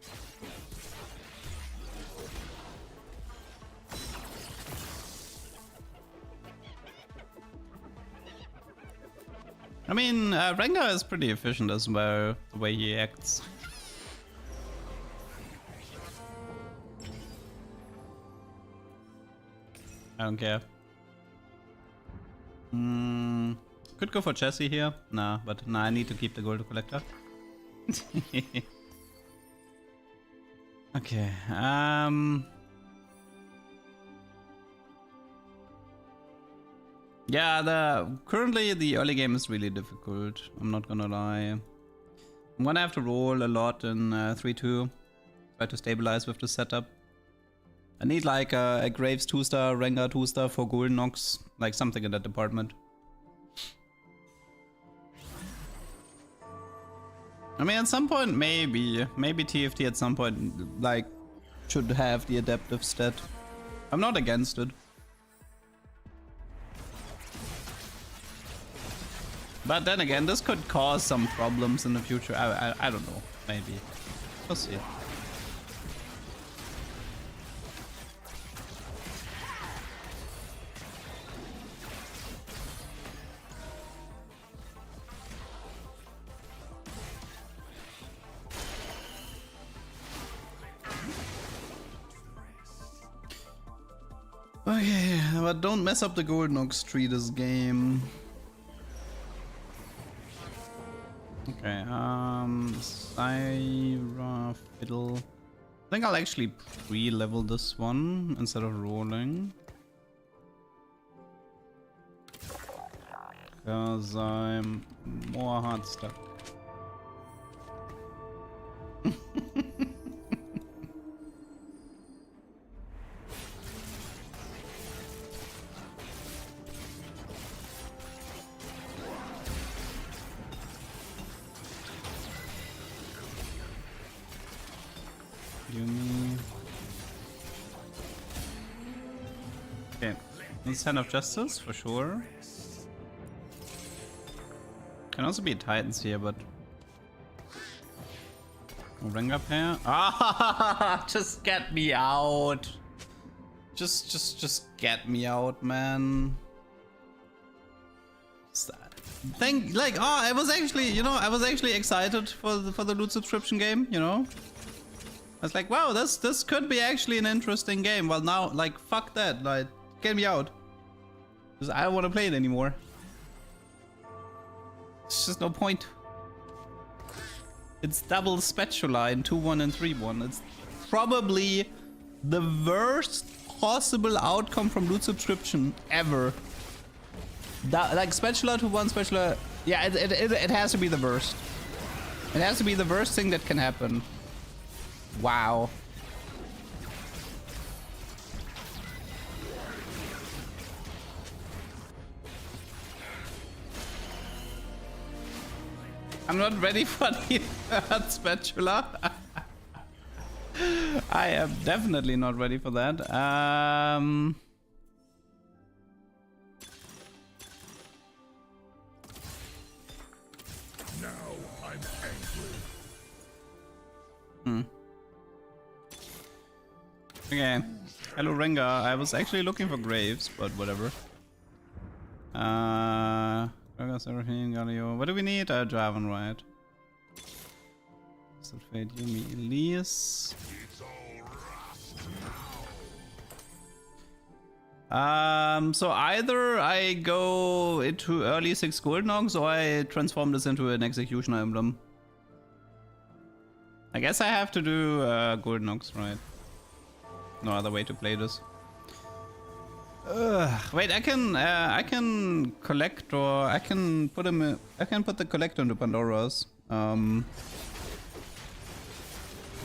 I mean, Rengar is pretty efficient as well, the way he acts. I don't care. Could go for Chessie here. Nah, but nah, I need to keep the gold collector. Okay. Yeah, currently the early game is really difficult. I'm not gonna lie. I'm gonna have to roll a lot in 3-2. Try to stabilize with the setup. I need like a Graves 2-star, Rengar 2-star for Golden Nox, like something in that department. I mean, at some point, maybe TFT at some point, like, should have the adaptive stat. I'm not against it. But then again, this could cause some problems in the future. I don't know, maybe. We'll see. Okay, but don't mess up the Golden Ox tree this game. Okay, Syra Fiddle. I think I'll actually pre-level this one instead of rolling. Because I'm more hard stuck. Okay, Stand of Justice for sure. Can also be Titans here, but Rengar pair. Ah, just get me out. Just get me out, man. Think like, oh, I was actually, you know, I was actually excited for the loot subscription game, you know. I was like, wow, this could be actually an interesting game. Well, now, like, fuck that, like, get me out. Because I don't want to play it anymore. It's just no point. It's double spatula in 2-1 and 3-1. It's probably the worst possible outcome from loot subscription ever. Like spatula 2-1, spatula... Yeah, it has to be the worst. It has to be the worst thing that can happen. Wow. I'm not ready for the third spatula. I am definitely not ready for that. Now I'm angry. Okay. Hello Rengar. I was actually looking for Graves, but whatever. What do we need? Draven, right? Fate, Yumi, Elias. So either I go into early 6 Golden Ox or I transform this into an Executioner emblem. I guess I have to do Golden Ox, right? No other way to play this. Wait, I can collect, or I can put him in, I can put the collector into Pandora's.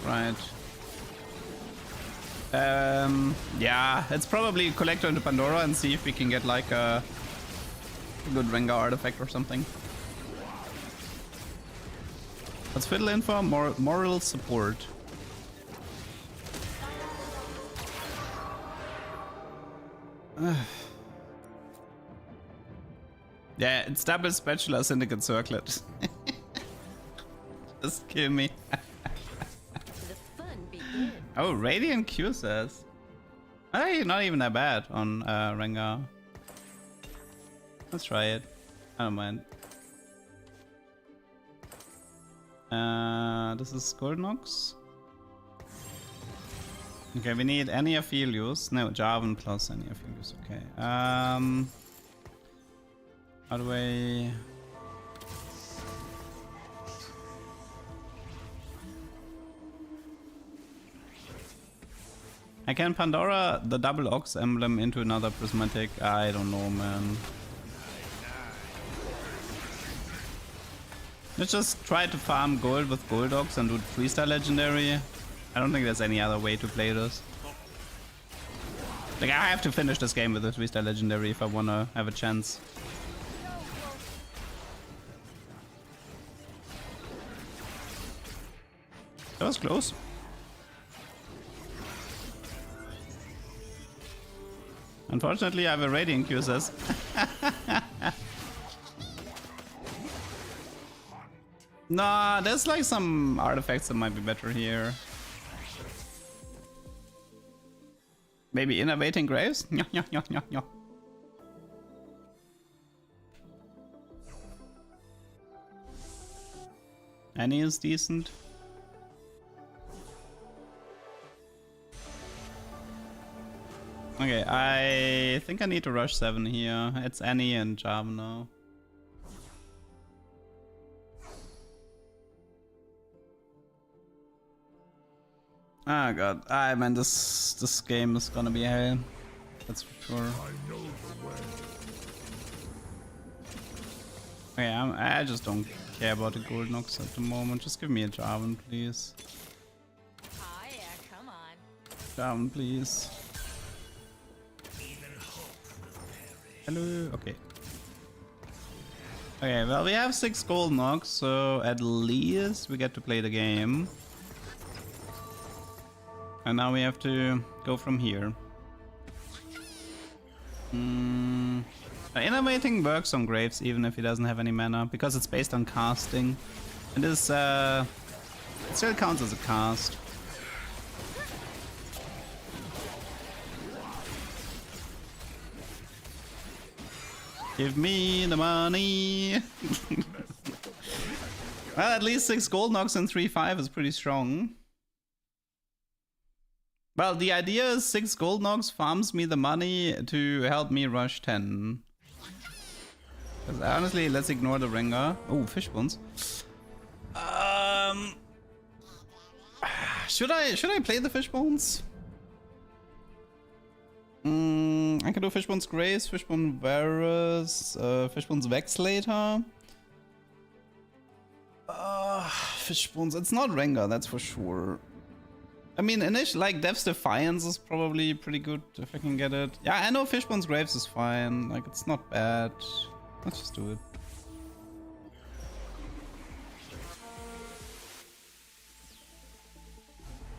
Right. Yeah, it's probably collector into Pandora and see if we can get like a good Rengar artifact or something. Let's fiddle in for moral support. Yeah, it's double spatula syndicate circlet. Just kill me. Oh, Radiant Q says. Hey, not even that bad on Rengar. Let's try it. I don't mind. This is Golden Ox. Okay, we need any Aphelios. No, Jarvan plus any Aphelios. Okay. How do I... I can Pandora the double Ox emblem into another prismatic. I don't know, man. Let's just try to farm gold with Gold Ox and do 3-star legendary. I don't think there's any other way to play this. Like, I have to finish this game with a 3-star legendary if I wanna have a chance. That was close. Unfortunately, I have a Radiant QSS. Nah, there's like some artifacts that might be better here. Maybe innovating graves? Yeah. Annie is decent. Okay, I think I need to rush 7 here. It's Annie and Java now. Oh god, man, this game is gonna be hell. That's for sure. Okay, I just don't care about the gold knocks at the moment. Just give me a Jarvan, please. Oh yeah, come on. Jarvan, please. Hello. Okay. Okay, well, we have 6 gold knocks, so at least we get to play the game. And now we have to go from here. Innovating works on Graves even if he doesn't have any mana, because it's based on casting. It is, it still counts as a cast. Give me the money! Well, at least 6 gold knocks and 3-5 is pretty strong. Well, the idea is 6 gold knocks farms me the money to help me rush 10. Because honestly, let's ignore the Rengar. Oh, fish bones. Should I play the fish bones? I can do Fishbone's Grace, Fishbone Varus, Fishbone's Vex later. Fishbones, it's not Rengar, that's for sure. I mean, initially, like, Dev's Defiance is probably pretty good if I can get it. Yeah, I know Fishbone's Graves is fine. Like, it's not bad. Let's just do it.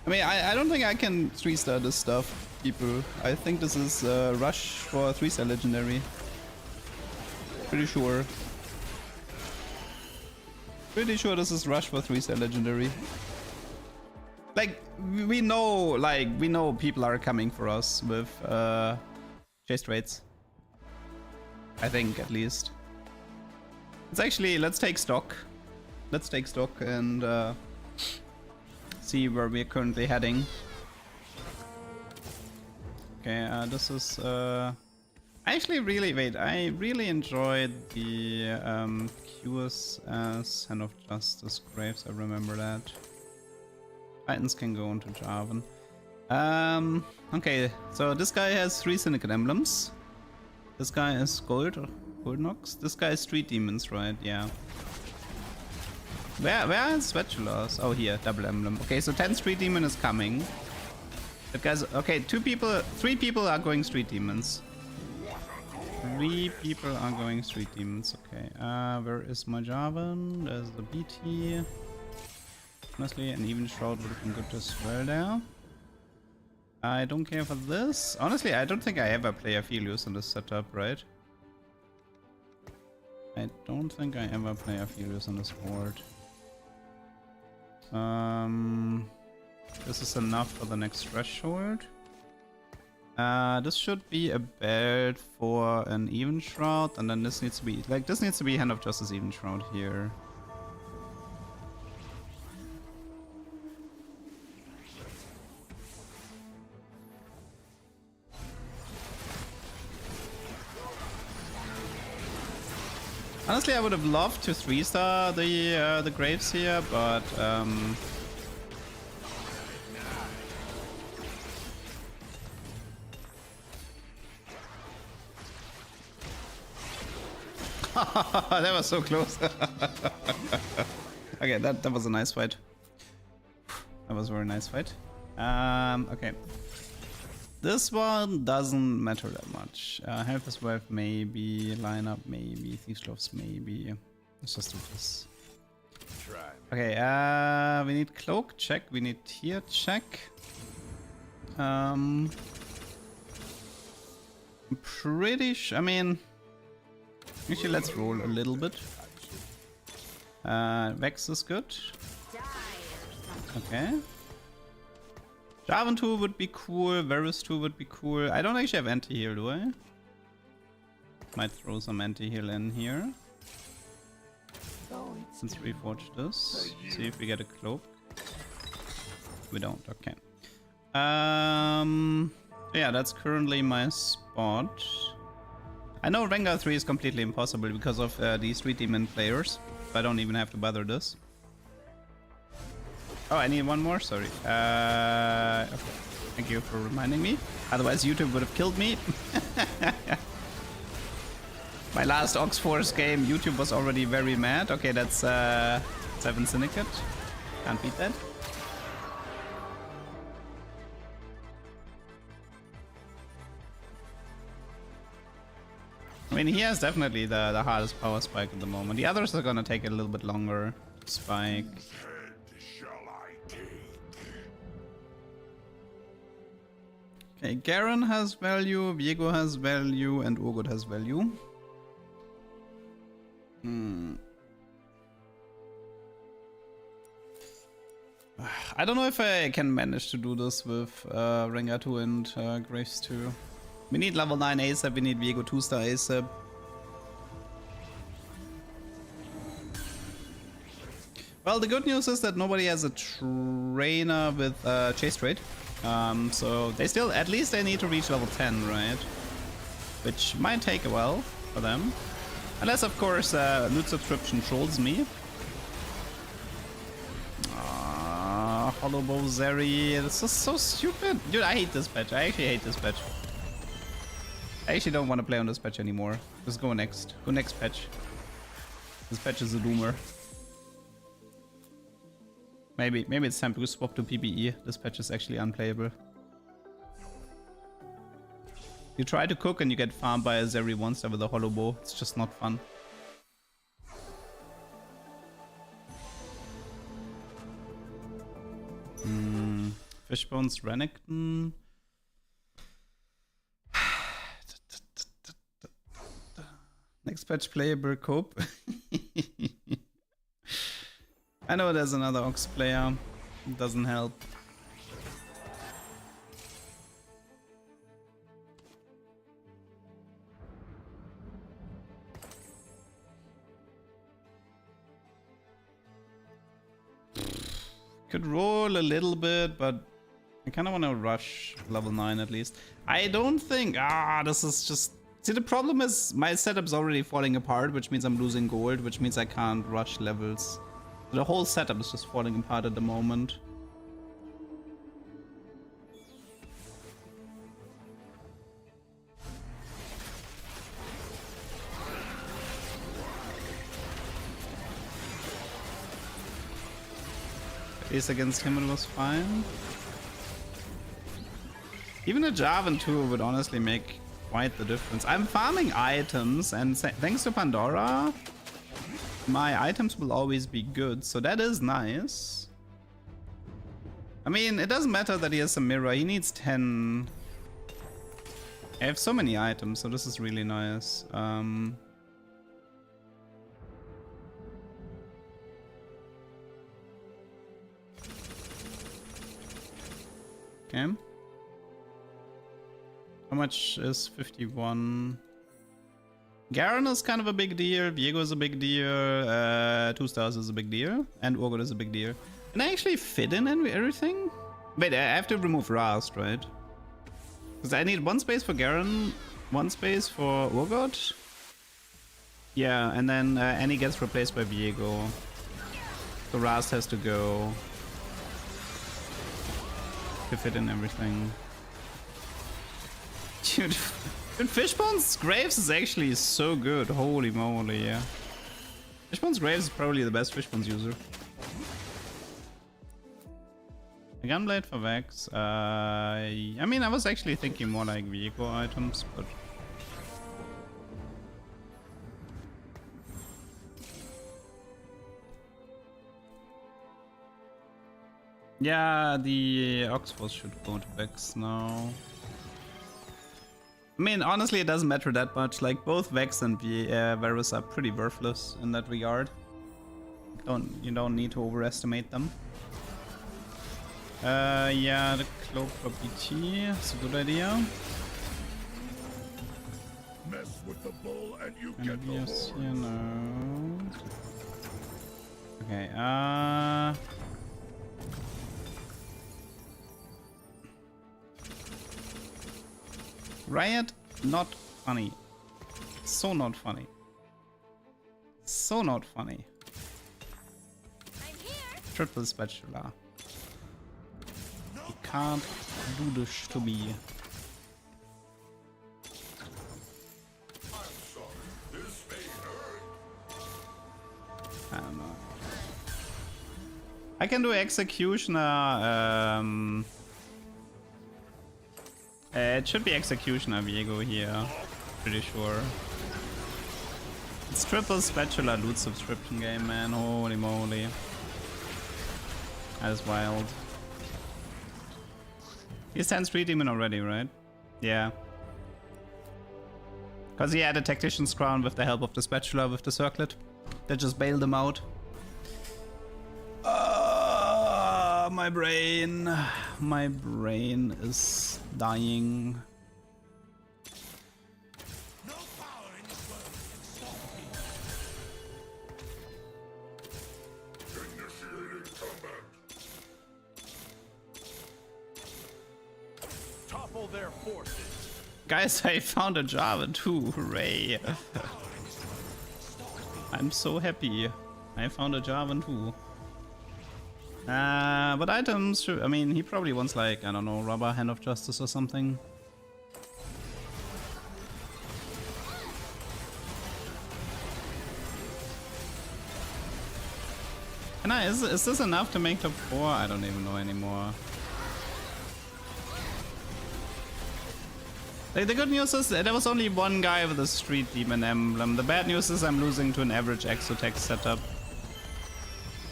I mean, I don't think I can 3-star this stuff, people. I think this is Rush for a 3-star legendary. Pretty sure. Pretty sure this is Rush for 3-star legendary. Like, we know people are coming for us with chase rates. I think, at least. It's actually, let's take stock. Let's take stock and see where we're currently heading. Okay, this is... I really enjoyed the QSS Hand of Justice Graves, I remember that. Titans can go into Jarvan. Okay, so this guy has 3 Syndicate Emblems. This guy is Gold Nox. This guy is Street Demons, right? Yeah. Where is Spatulas? Oh, here, double emblem. Okay, so 10 Street Demon is coming. But guys, okay, 3 people are going Street Demons. 3 people are going Street Demons. Okay, where is my Jarvan? There's the BT. Honestly, an Even Shroud would have been good as well there. I don't care for this. Honestly, I don't think I ever play Aphelios in this setup, right? I don't think I ever play Aphelios on this board. This is enough for the next threshold. This should be a build for an Even Shroud, and then this needs to be Hand of Justice Even Shroud here. Honestly, I would have loved to 3-star the Graves here, but that was so close. Okay, that was a nice fight. That was a very nice fight. Okay. This one doesn't matter that much. Health is worth maybe, lineup maybe, Thieves Gloves maybe. Let's just do this. Try. Okay, we need cloak, check. We need tier, check. I'm pretty sure. I mean, actually, let's roll a little bit. Vex is good. Okay. Jarvan 2 would be cool. Varus 2 would be cool. I don't actually have anti-heal, do I? Might throw some anti-heal in here. Let's reforge this. See if we get a cloak. We don't. Okay. Yeah, that's currently my spot. I know Rengar 3 is completely impossible because of these 3 demon players. So I don't even have to bother this. Oh, I need one more? Sorry. Okay. Thank you for reminding me. Otherwise YouTube would have killed me. My last Ox Force game, YouTube was already very mad. Okay, that's 7 Syndicate. Can't beat that. I mean, he has definitely the hardest power spike at the moment. The others are gonna take a little bit longer to spike. Okay, Garen has value, Viego has value, and Urgot has value. I don't know if I can manage to do this with Rengar 2 and Graves 2. We need level 9 ASAP, we need Viego 2-star ASAP. Well, the good news is that nobody has a trainer with Chase Trade. So they still, at least they need to reach level 10, right? Which might take a while for them. Unless, of course, loot subscription trolls me. Hollowbow Zeri, this is so stupid. Dude, I hate this patch. I actually hate this patch. I actually don't want to play on this patch anymore. Just go next. Go next patch. This patch is a doomer. Maybe it's time to swap to PBE. This patch is actually unplayable. You try to cook and you get farmed by a Zeri 1-star with a hollow bow. It's just not fun. Fishbones Renekton. Next patch playable cope. I know there's another Ox player. It doesn't help. Could roll a little bit, but I kind of want to rush level 9 at least. I don't think... this is just... See, the problem is my setup's already falling apart, which means I'm losing gold, which means I can't rush levels. The whole setup is just falling apart at the moment. At least against him it was fine. Even a Jarvan 2 would honestly make quite the difference. I'm farming items, and thanks to Pandora, my items will always be good, so that is nice. I mean, it doesn't matter that he has a mirror, he needs 10. I have so many items, so this is really nice. Okay. How much is 51? Garen is kind of a big deal, Viego is a big deal, 2 stars is a big deal, and Urgot is a big deal. Can I actually fit in everything? Wait, I have to remove Rast, right? Because I need 1 space for Garen, 1 space for Urgot. Yeah, and then Annie gets replaced by Viego. So Rast has to go to fit in everything. Dude, Fishbone's Graves is actually so good. Holy moly, yeah. Fishbone's Graves is probably the best Fishbone's user. The Gunblade for Vex. I mean, I was actually thinking more like vehicle items, but yeah, the Oxforce should go to Vex now. I mean, honestly, it doesn't matter that much. Like, both Vex and Varus are pretty worthless in that regard. You don't need to overestimate them. Yeah, the cloak for BT is a good idea. Mess with the bull and you And get the yes, horn. you know. Okay, Riot, not funny. So not funny. So not funny. I'm here. Triple spatula. You can't do this to me. I don't know. I can do Executioner. It should be Executioner Viego here. Pretty sure. It's triple spatula loot subscription game, man. Holy moly. That is wild. He's 10 Street Demon already, right? Yeah. Because he had a Tactician's Crown with the help of the spatula with the circlet. That just bailed him out. My brain. My brain is dying. No power in this world can stop me. Initiating combat. Topple their forces. Guys, I found a Java too. Hooray. I'm so happy. I found a Java too. But items should, I mean, he probably wants like, I don't know, rubber hand of justice or something. Can I, is this enough to make top 4? I don't even know anymore. Like, the good news is there was only one guy with a Street Demon emblem. The bad news is I'm losing to an average Exotech setup.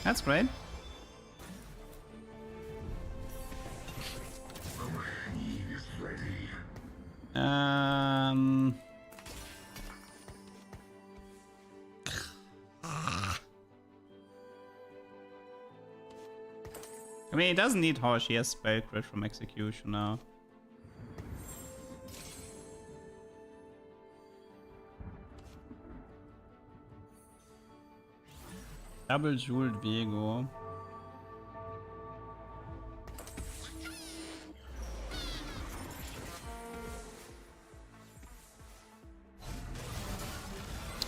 That's great. I mean, he doesn't need Horse, he has spell crit from Execution now. Double Jeweled Viego.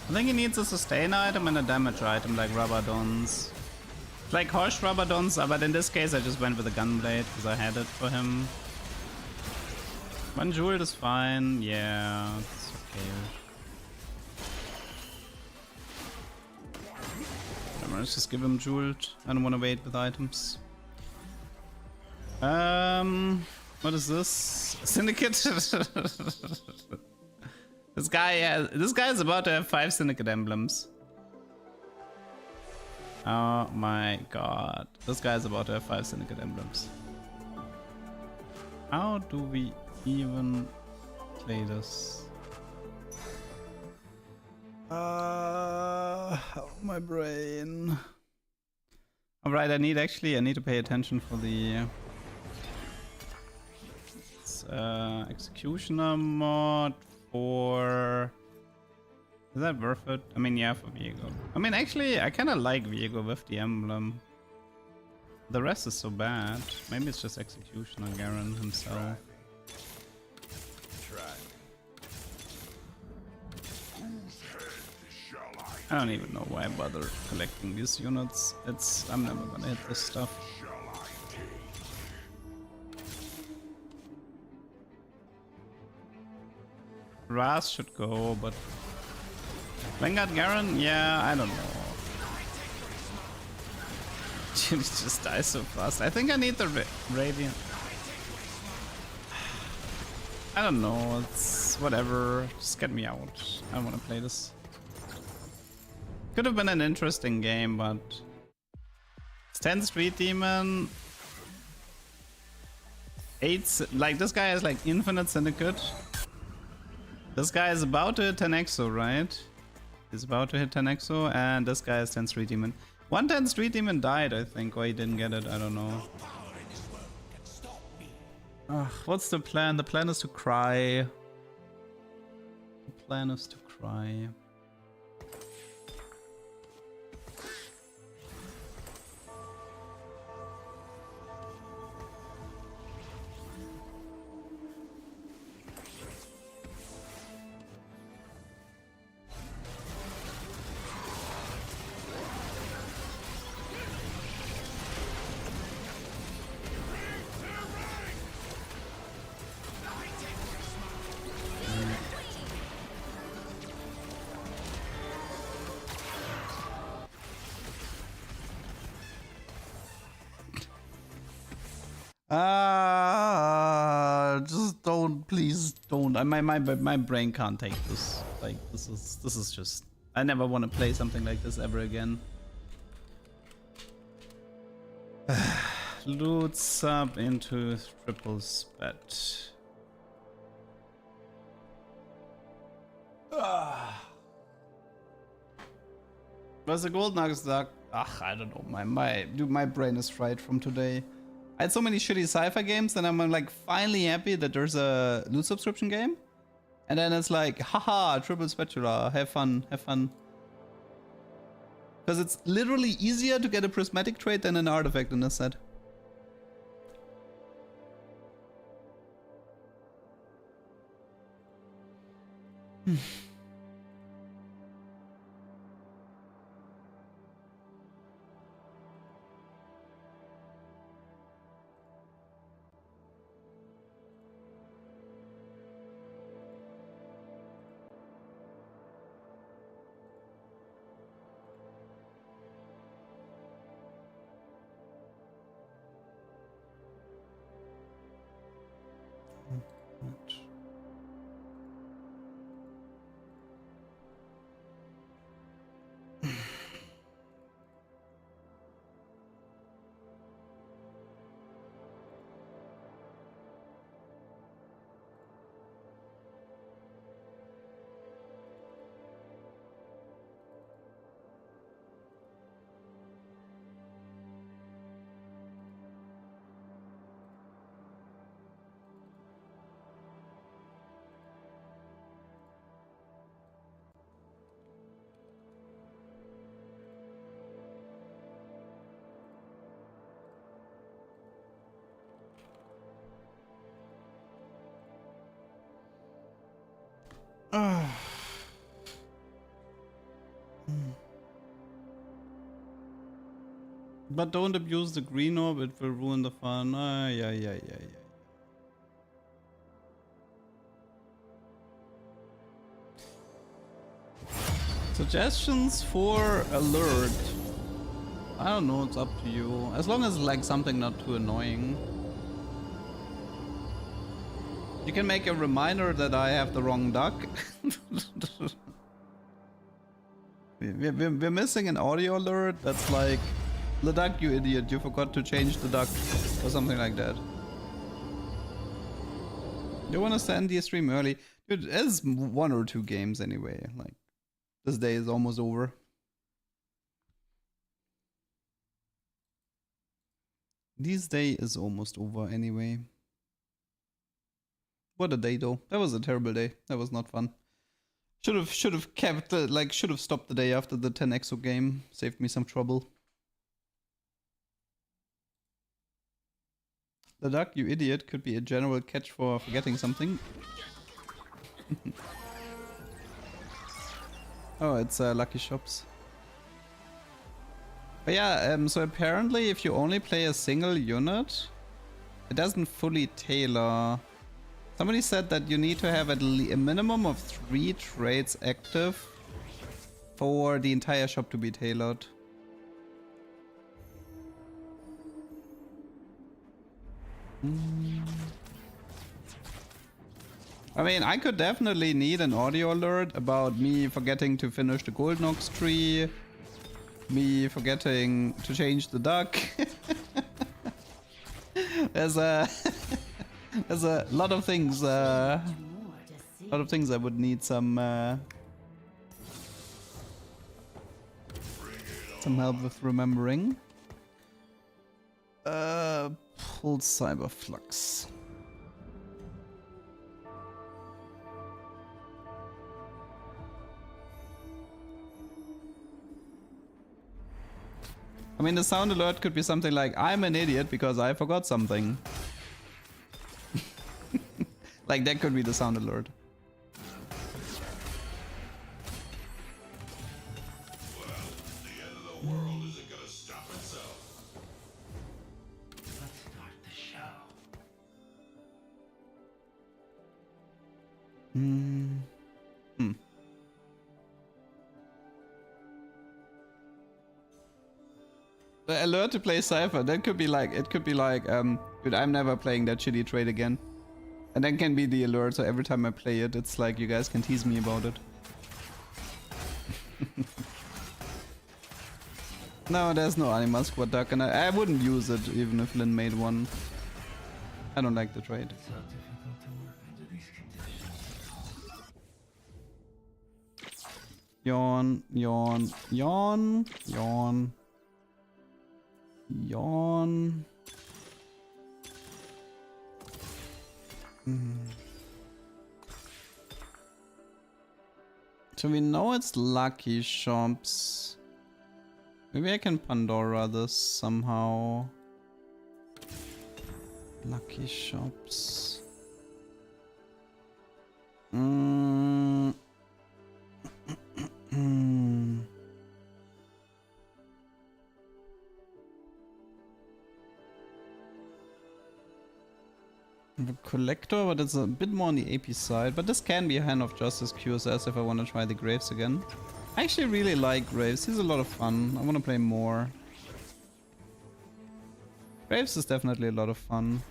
I think he needs a sustain item and a damage item like Rabadons. Like Horse Rabadons, but in this case I just went with a Gunblade because I had it for him. One Jeweled is fine, yeah, it's okay. Let's just give him Jeweled. I don't want to wait with items. What is this? Syndicate? This guy is about to have 5 Syndicate emblems. Oh my god. This guy is about to have 5 Syndicate emblems. How do we even play this? My brain. Alright, I need to pay attention for the Executioner mod for... Is that worth it? I mean, yeah, for Viego. I mean, actually, I kind of like Viego with the emblem. The rest is so bad. Maybe it's just Executioner Garen himself. I don't even know why I bother collecting these units. I'm never gonna hit this stuff. Raz should go, but Vanguard Garen? Yeah, I don't know. It just dies so fast. I think I need the radiant. I don't know. It's whatever. Just get me out. I don't want to play this. Could have been an interesting game, but it's 10 Street Demon. 8, like this guy has like infinite syndicate. This guy is about to hit 10 Exo, right? He's about to hit 10 Exo, and this guy is 10 Street Demon. 110 Street Demon died, I think, or he didn't get it, I don't know. Ugh, what's the plan? The plan is to cry. The plan is to cry. Just don't, please don't. My brain can't take this. Like this is just. I never want to play something like this ever again. Loot sub into triple spat. Was the gold nuggets dark? Ugh, I don't know. My brain is fried from today. I had so many shitty sci-fi games, and I'm like finally happy that there's a loot subscription game. And then it's like, haha, triple spatula, have fun, have fun. Because it's literally easier to get a prismatic trait than an artifact in this set. But don't abuse the green orb, it will ruin the fun. Yeah. Suggestions for alert. I don't know, it's up to you. As long as like something not too annoying. You can make a reminder that I have the wrong duck. We're missing an audio alert that's like, LeDuck, you idiot, you forgot to change the duck, or something like that. You wanna send the stream early? Dude, it's 1 or 2 games anyway. Like, this day is almost over. This day is almost over anyway. What a day though. That was a terrible day. That was not fun. Should have kept should have stopped the day after the 10 Exo game. Saved me some trouble. The duck, you idiot, could be a general catch for forgetting something. Oh, it's Lucky Shops. But yeah, so apparently if you only play a single unit, it doesn't fully tailor. Somebody said that you need to have at least a minimum of 3 traits active for the entire shop to be tailored. I mean, I could definitely need an audio alert about me forgetting to finish the Gold Nox tree, me forgetting to change the duck. There's a there's a lot of things. A lot of things I would need some help with remembering. Pull Cyberflux. I mean, the sound alert could be something like, I'm an idiot because I forgot something. Like, that could be the sound alert. Well, the end of the world isn't gonna stop itself. Let's start the show. The alert to play Cypher, that could be like, it could be like, dude, I'm never playing that shitty trade again. And then can be the alert, so every time I play it, it's like you guys can tease me about it. No, there's no Animal Squad Duck, and I wouldn't use it even if Lynn made one. I don't like the trade. Yawn, yawn, yawn, yawn. Yawn. So we know it's Lucky Shops. Maybe I can Pandora this somehow. Lucky Shops. The Collector, but it's a bit more on the AP side. But this can be a Hand of Justice QSS if I want to try the Graves again. I actually really like Graves. He's a lot of fun. I want to play more. Graves is definitely a lot of fun.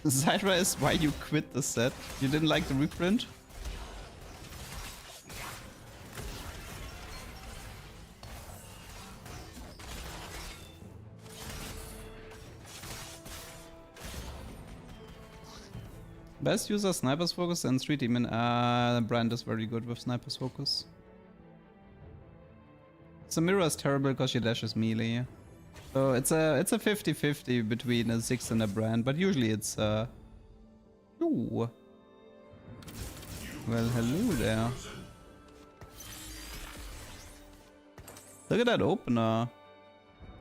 Zyra is why you quit the set. You didn't like the reprint? Best user Sniper's Focus and 3 Demon. Brand is very good with Sniper's Focus. Samira is terrible because she dashes melee. So it's a 50-50 between a 6 and a Brand, but usually it's Ooh. Well, hello there. Look at that opener.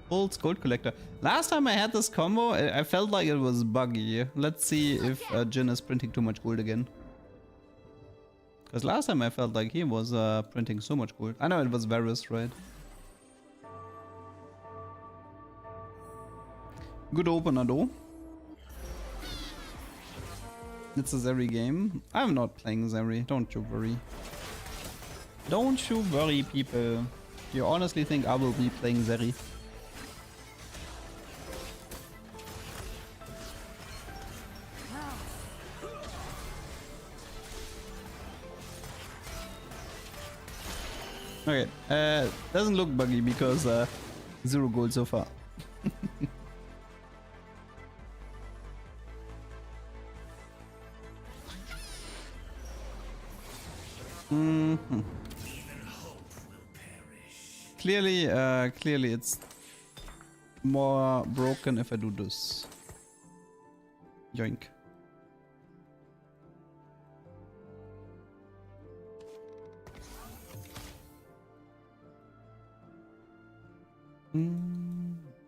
Old Gold Collector. Last time I had this combo, I felt like it was buggy. Let's see if Jin is printing too much gold again. Because last time I felt like he was printing so much gold. I know it was Varus, right? Good opener though. It's a Zeri game. I'm not playing Zeri, don't you worry. Don't you worry, people. You honestly think I will be playing Zeri? Okay, doesn't look buggy because 0 gold so far. Clearly it's more broken if I do this. Yoink.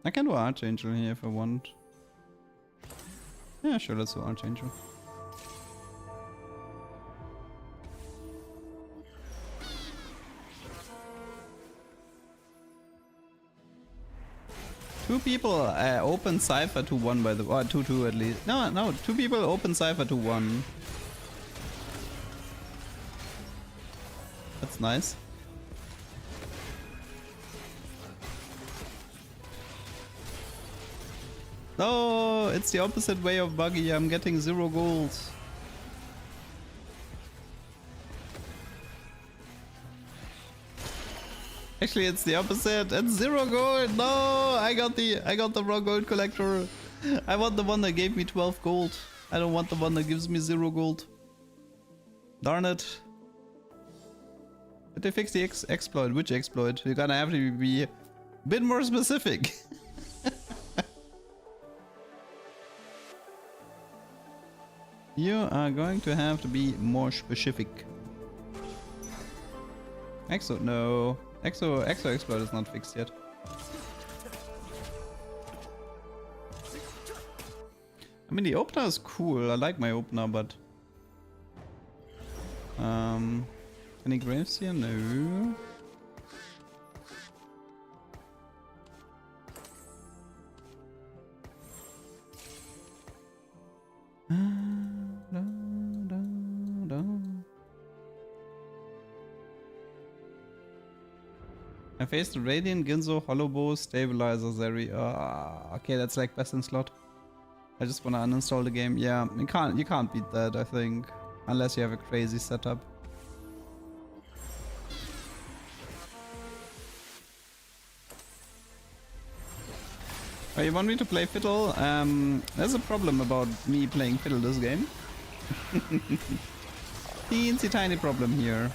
I can do Archangel here if I want. Yeah, sure, let's do Archangel. Two people open Cypher to 1 by the... or 2-2 at least. No, 2 people open Cypher to 1. That's nice. No, it's the opposite way of buggy. I'm getting 0 gold. Actually, it's the opposite. It's 0 gold. No, I got the wrong gold collector. I want the one that gave me 12 gold. I don't want the one that gives me 0 gold. Darn it. But they fixed the exploit. Which exploit? You're gonna have to be a bit more specific. You are going to have to be more specific. Exo, no. Exo exploit is not fixed yet. I mean, the opener is cool. I like my opener, but any graves here? No. I faced the Radiant, Ginzo, Hollowbow, Stabilizer, Zeri. Okay, that's like best in slot. I just wanna uninstall the game. Yeah, you can't beat that, I think. Unless you have a crazy setup. Oh, you want me to play Fiddle? There's a problem about me playing Fiddle this game. Teensy tiny problem here.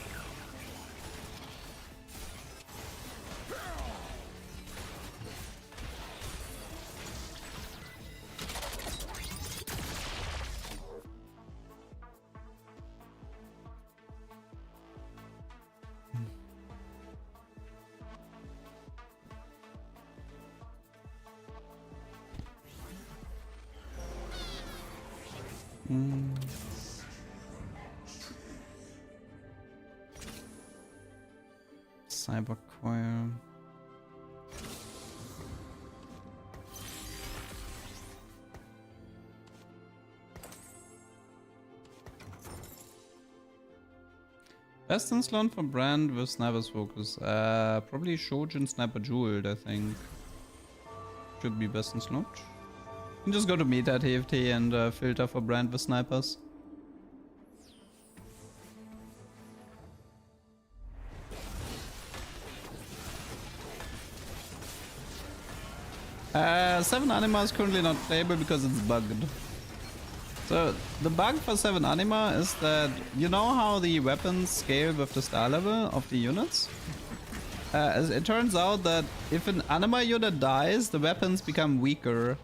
Cyber Coil. Best in slot for Brand with Sniper's Focus. Probably Shojin Sniper Jeweled, I think. Should be best in slot. You can just go to Meta TFT and filter for Brand with Snipers. 7 Anima is currently not playable because it's bugged. So the bug for 7 Anima is that you know how the weapons scale with the star level of the units? It turns out that if an Anima unit dies, the weapons become weaker.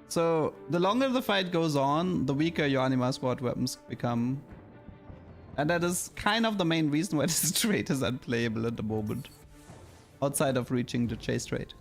So the longer the fight goes on, the weaker your Anima squad weapons become. And that is kind of the main reason why this trait is unplayable at the moment. Outside of reaching the chase trait.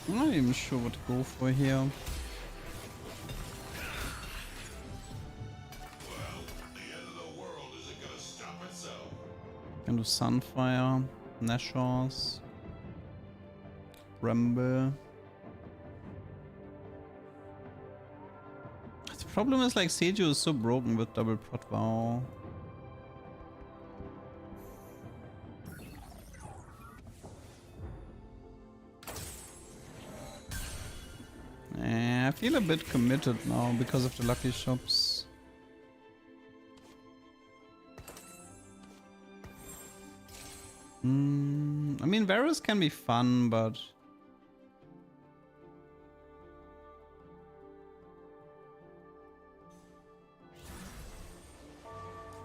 I'm not even sure what to go for here. Well, the end of the world isn't gonna stop itself. Can do Sunfire, Nashor's, Rumble. The problem is like Seju is so broken with double prot vow. I feel a bit committed now because of the lucky shops. I mean, Varus can be fun, but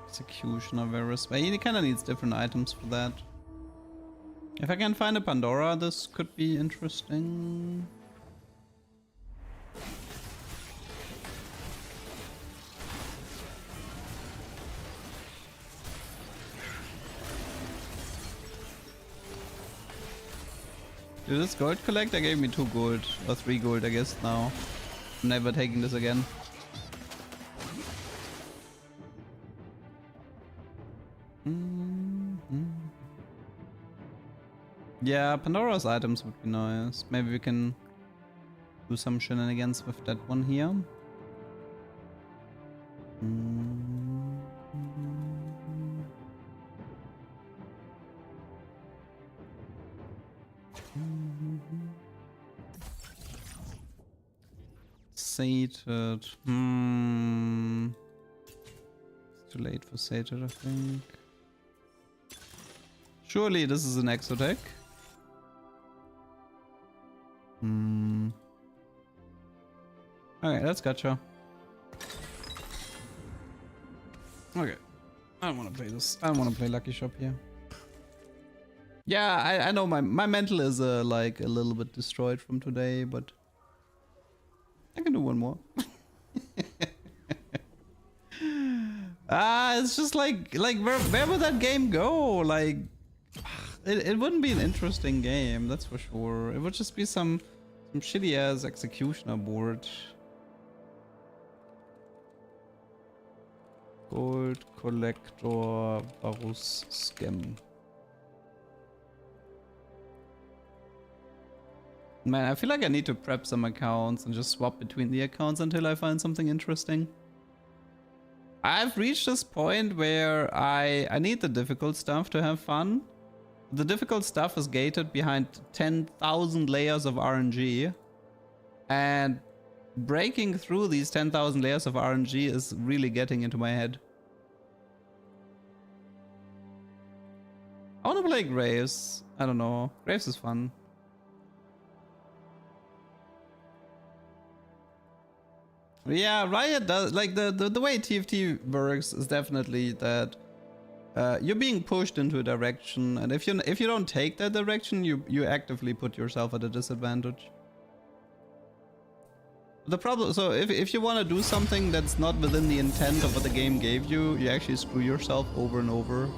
Executioner Varus, but he kind of needs different items for that. If I can find a Pandora, this could be interesting. Dude, this gold collector gave me 2 gold. Or 3 gold, I guess, now. I'm never taking this again. Yeah, Pandora's items would be nice. Maybe we can do some shenanigans with that one here. Sated. It's too late for sated, I think. Surely this is an exotech. Okay, that's gotcha. Okay. I don't want to play this. I don't want to play Lucky Shop here. Yeah, I know my mental is like a little bit destroyed from today, but I can do one more. It's just like where would that game go? Like it wouldn't be an interesting game, that's for sure. It would just be some shitty ass executioner board. Gold Collector Varus Scam. Man, I feel like I need to prep some accounts and just swap between the accounts until I find something interesting. I've reached this point where I need the difficult stuff to have fun. The difficult stuff is gated behind 10,000 layers of RNG. And breaking through these 10,000 layers of RNG is really getting into my head. I want to play Graves. I don't know. Graves is fun. Yeah, Riot does, like the way TFT works is definitely that you're being pushed into a direction, and if you don't take that direction, you actively put yourself at a disadvantage. The problem, so if you want to do something that's not within the intent of what the game gave you, you actually screw yourself over and over.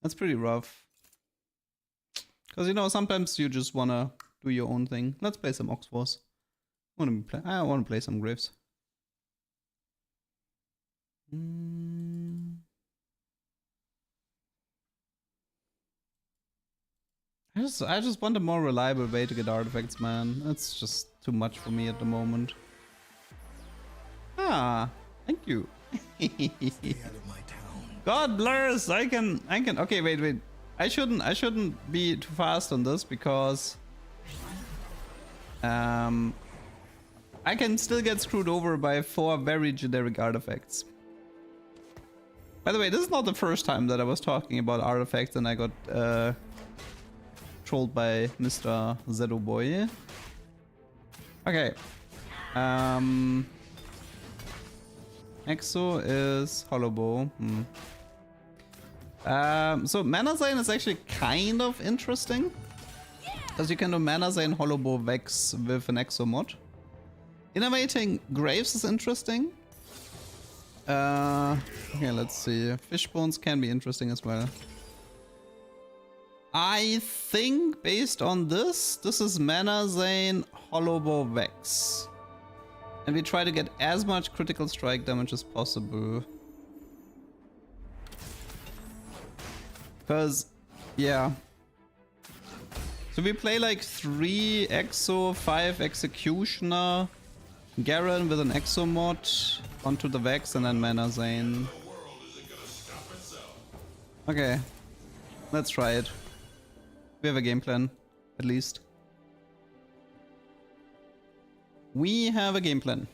That's pretty rough. Because, you know, sometimes you just want to do your own thing. Let's play some Ox Wars. I want to play some Graves. I just want a more reliable way to get artifacts, man. That's just too much for me at the moment. Ah, thank you. God bless. I can. Okay, wait. I shouldn't be too fast on this because I can still get screwed over by 4 very generic artifacts. By the way, this is not the first time that I was talking about artifacts and I got trolled by Mr. Zedo Boy. Okay. Exo is Hollow Bow. So Mana Zane is actually kind of interesting. Because you can do Mana Zane Hollow Bow Vex with an Exo mod. Innovating Graves is interesting. Okay, let's see. Fishbones can be interesting as well. I think based on this is Mana Zane Hollow Bow Vex. And we try to get as much critical strike damage as possible. Because, yeah. So we play like 3 Exo, 5 Executioner, Garen with an Exo mod onto the Vex, and then Mana Zane. Okay, let's try it. We have a game plan, at least. We have a game plan.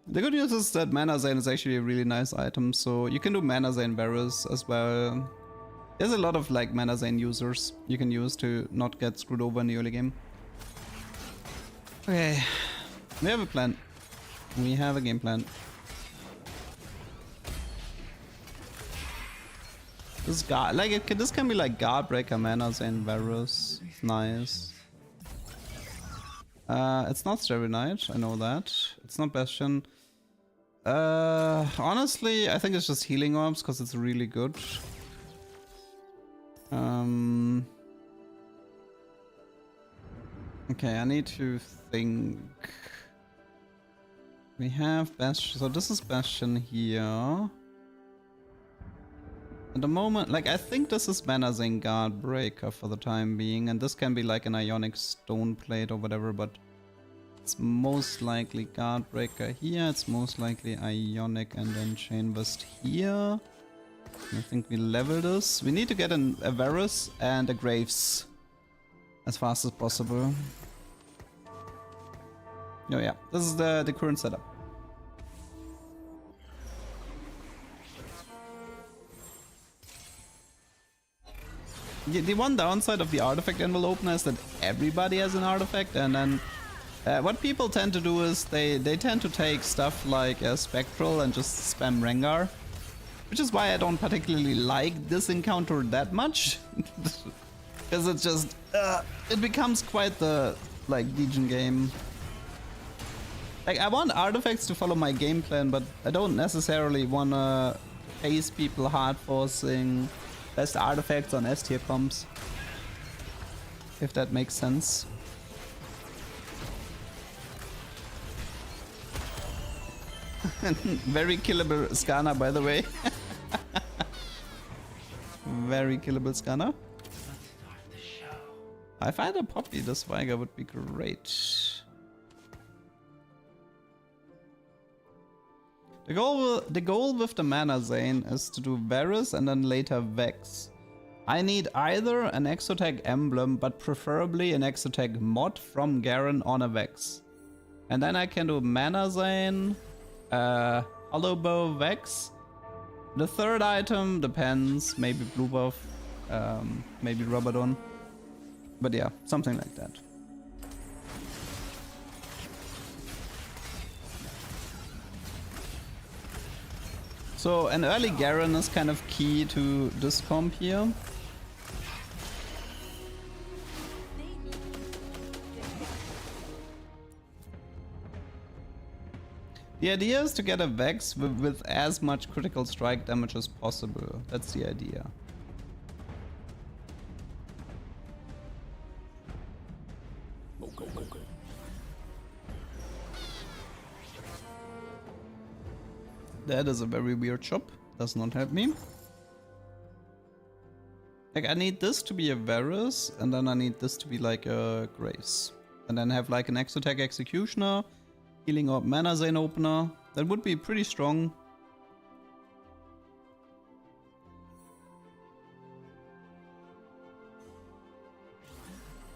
The good news is that Mana Zane is actually a really nice item, so you can do Mana Zane Varus as well. There's a lot of like Mana Zane users you can use to not get screwed over in the early game. Okay, we have a plan. We have a game plan. This guy, like, this can be like Guardbreaker, Mana Zane Varus. Nice. It's not Starry Night, I know that. It's not Bastion. Honestly, I think it's just Healing Orbs because it's really good. Okay, I need to think. We have Bastion. So this is Bastion here. At the moment, like, I think this is Mana Zane Guard Breaker for the time being, and this can be like an Ionic Stone Plate or whatever, but it's most likely Guard Breaker here, it's most likely Ionic and then Chain Burst here. I think we level this. We need to get a Varus and a Graves as fast as possible. Oh yeah, this is the current setup. The one downside of the artifact anvil opener is that everybody has an artifact, and then what people tend to do is they tend to take stuff like Spectral and just spam Rengar, which is why I don't particularly like this encounter that much, because it just it becomes quite the like Legion game. Like, I want artifacts to follow my game plan, but I don't necessarily wanna face people hard forcing best artifacts on S tier comps, if that makes sense. Very killable Skana, by the way. Very killable Skana. If I had a Poppy, this Viger would be great. The goal with the Mana Zane is to do Varus and then later Vex. I need either an Exotech emblem, but preferably an Exotech mod from Garen on a Vex. And then I can do Mana Zane, Hollow Bow, Vex. The third item depends, maybe Blue Buff, maybe Robodon. But yeah, something like that. So an early Garen is kind of key to this comp here. The idea is to get a Vex with as much critical strike damage as possible. That's the idea. Okay. That is a very weird chop. Does not help me. Like, I need this to be a Varus, and then I need this to be like a Grace. And then have like an Exotech Executioner, Healing Orb Mana Zane Opener. That would be pretty strong.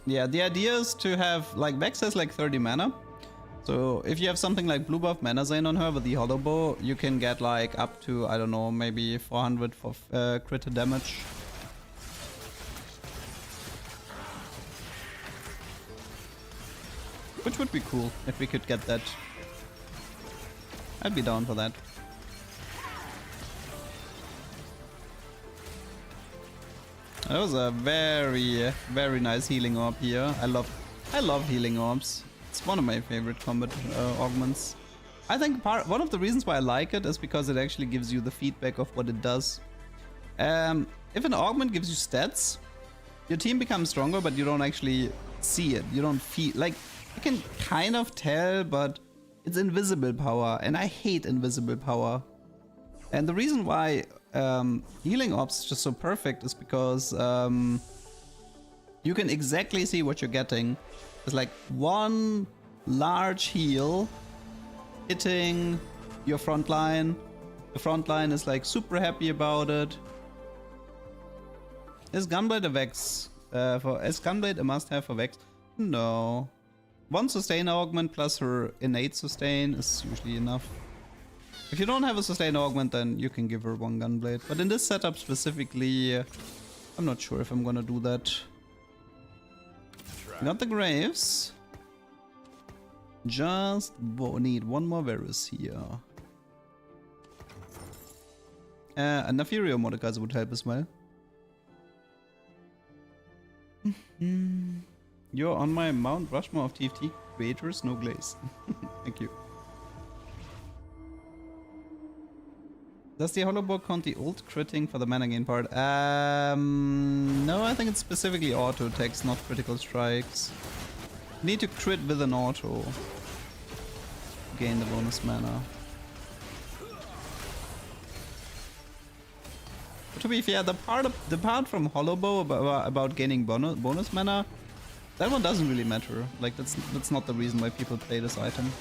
Yeah, the idea is to have, like, Vex has like 30 mana. So if you have something like Blue Buff Mana Zane on her with the Hollow Bow, you can get like up to, I don't know, maybe 400 for crit damage. Which would be cool if we could get that. I'd be down for that. That was a very nice healing orb here. I love healing orbs. It's one of my favorite combat augments. I think one of the reasons why I like it is because it actually gives you the feedback of what it does. If an augment gives you stats, your team becomes stronger, but you don't actually see it. You don't feel like, you can kind of tell, but it's invisible power, and I hate invisible power. And the reason why healing orbs is just so perfect is because you can exactly see what you're getting. It's like one large heal hitting your front line. The front line is like super happy about it. Is Gunblade a Vex? Is Gunblade a must-have for Vex? No. One sustain augment plus her innate sustain is usually enough. If you don't have a sustain augment, then you can give her one Gunblade. But in this setup specifically, I'm not sure if I'm gonna do that. We got the Graves. Just need one more Varus here. And Nefirio Mordekaiser would help as well. You're on my Mount Rushmore of TFT creators, no glaze. Thank you. Does the hollow bow count the ult critting for the mana gain part? No, I think it's specifically auto attacks, not critical strikes. You need to crit with an auto to gain the bonus mana. But to be fair, the part from hollow bow about gaining bonus mana, that one doesn't really matter. Like that's not the reason why people play this item.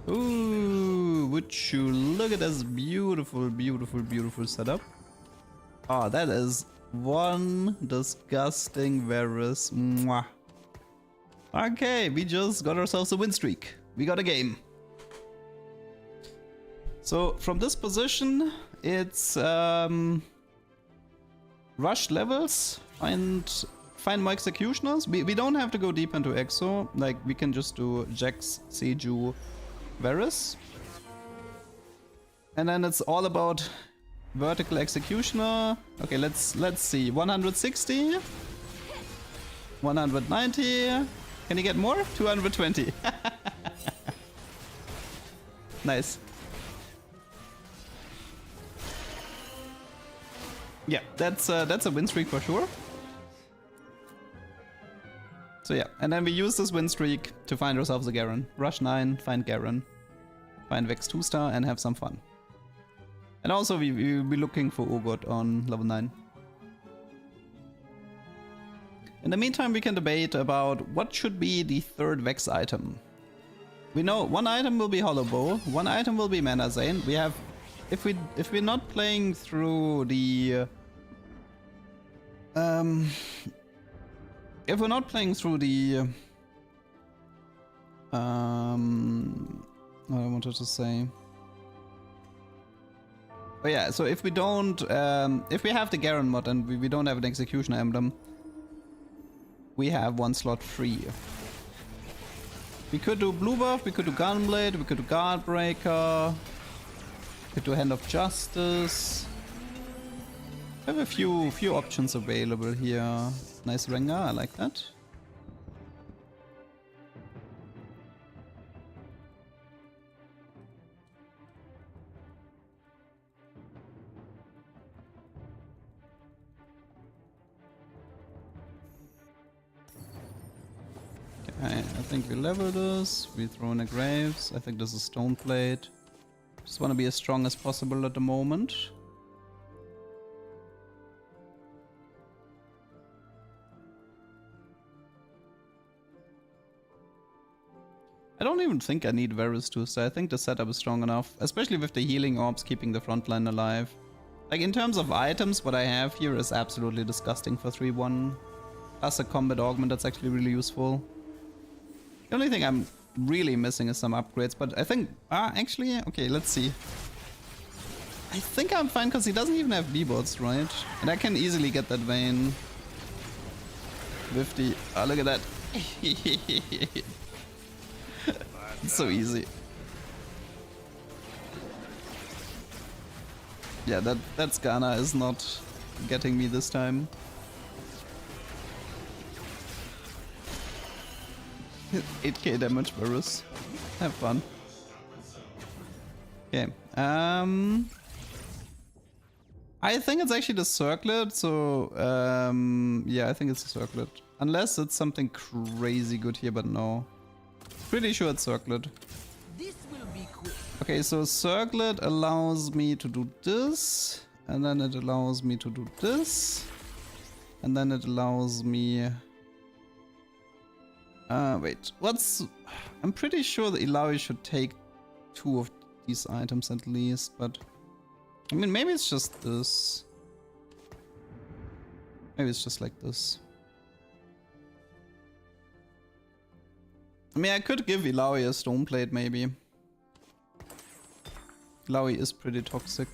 Ooh, would you look at this beautiful, beautiful, beautiful setup? Oh, that is one disgusting Varus. Mwah. Okay, we just got ourselves a win streak. We got a game. So from this position, it's rush levels, find more executioners. We don't have to go deep into Exo. Like we can just do Jax, Seju, Varus. And then it's all about vertical executioner. Okay, let's see. 160, 190. Can you get more? 220. Nice. Yeah, that's a win streak for sure. So yeah, and then we use this win streak to find ourselves a Garen. Rush 9, find Garen, find Vex 2-star and have some fun. And also we'll be looking for Urgot on level 9. In the meantime, we can debate about what should be the third Vex item. We know one item will be Hollow Bow, one item will be Mana Zane. We have, if we're not playing through the if we're not playing through the what I wanted to say. Oh yeah, so if we don't if we have the Garen mod and we don't have an Executioner emblem, we have one slot free. We could do Blue Buff, we could do Gunblade, we could do Guardbreaker, we could do Hand of Justice. We have a few options available here. Nice Rengar, I like that. Okay, I think we level this, we throw in a Graves. I think this is Stone Plate. Just want to be as strong as possible at the moment. I don't even think I need Varus 2-star. I think the setup is strong enough, especially with the healing orbs keeping the frontline alive. Like in terms of items, what I have here is absolutely disgusting for 3-1. Plus a combat augment that's actually really useful. The only thing I'm really missing is some upgrades, but I think... actually, okay, let's see. I think I'm fine because he doesn't even have B-bots, right? And I can easily get that Vayne with the... Oh, look at that. It's so easy. Yeah, that Skana is not getting me this time. 8k damage Varus. Have fun. Okay. I think it's actually the circlet, so yeah, I think it's the circlet. Unless it's something crazy good here, but no. Pretty sure it's circlet. This will be quick. Okay, so circlet allows me to do this, and then it allows me to do this, and then it allows me... wait, what's... I'm pretty sure that Ilaoi should take 2 of these items at least, but... I mean, maybe it's just this. Maybe it's just like this. I mean, I could give Ilaoi a stone plate, maybe. Ilaoi is pretty toxic.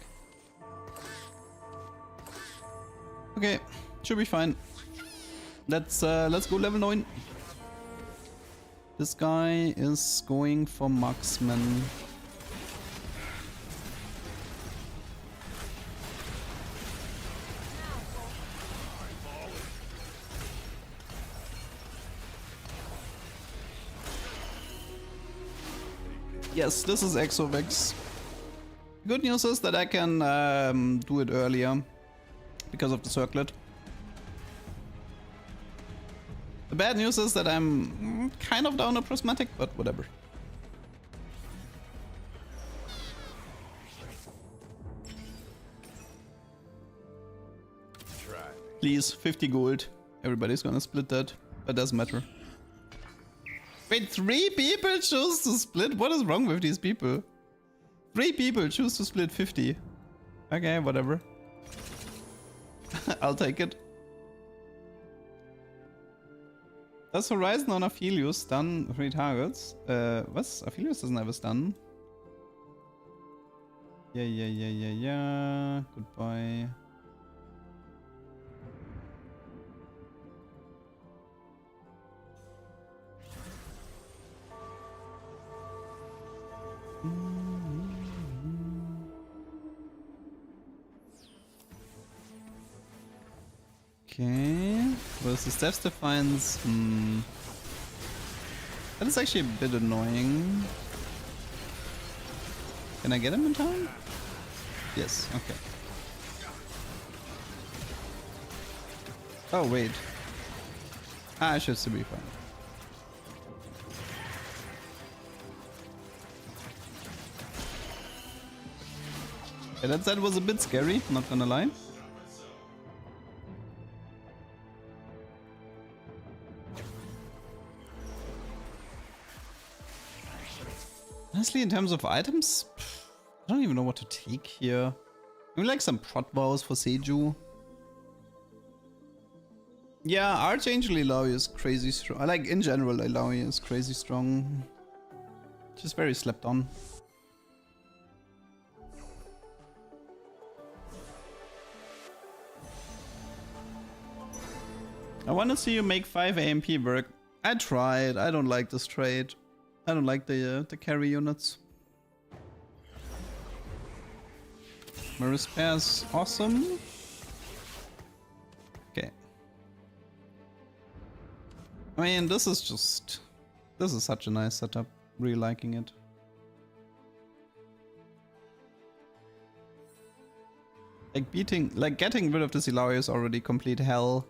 Okay, should be fine. Let's go level 9. This guy is going for marksman. Yes, this is Exovex. Good news is that I can do it earlier because of the circlet. The bad news is that I'm kind of down a prismatic, but whatever. Please, 50 gold. Everybody's gonna split that. That doesn't matter. Wait, 3 people choose to split? What is wrong with these people? 3 people choose to split 50. Okay, whatever. I'll take it. Does Horizon on Aphelios stun 3 targets? Was? Aphelios doesn't have a stun. Yeah. Goodbye. Okay, versus Death Defiance. That is actually a bit annoying. Can I get him in time? Yes, okay. Oh, wait. I should still be fine. Yeah, that was a bit scary, not gonna lie. Honestly, in terms of items, I don't even know what to take here. Maybe like some prot bows for Seju. Yeah, Archangel Ilaoi is crazy strong. I like in general Ilaoi is crazy strong. Just very slept on. I want to see you make 5 AMP work. I tried. I don't like this trade. I don't like the carry units. Marispear's awesome. Okay. I mean, this is such a nice setup. Really liking it. Like getting rid of this Ilaoi is already complete hell.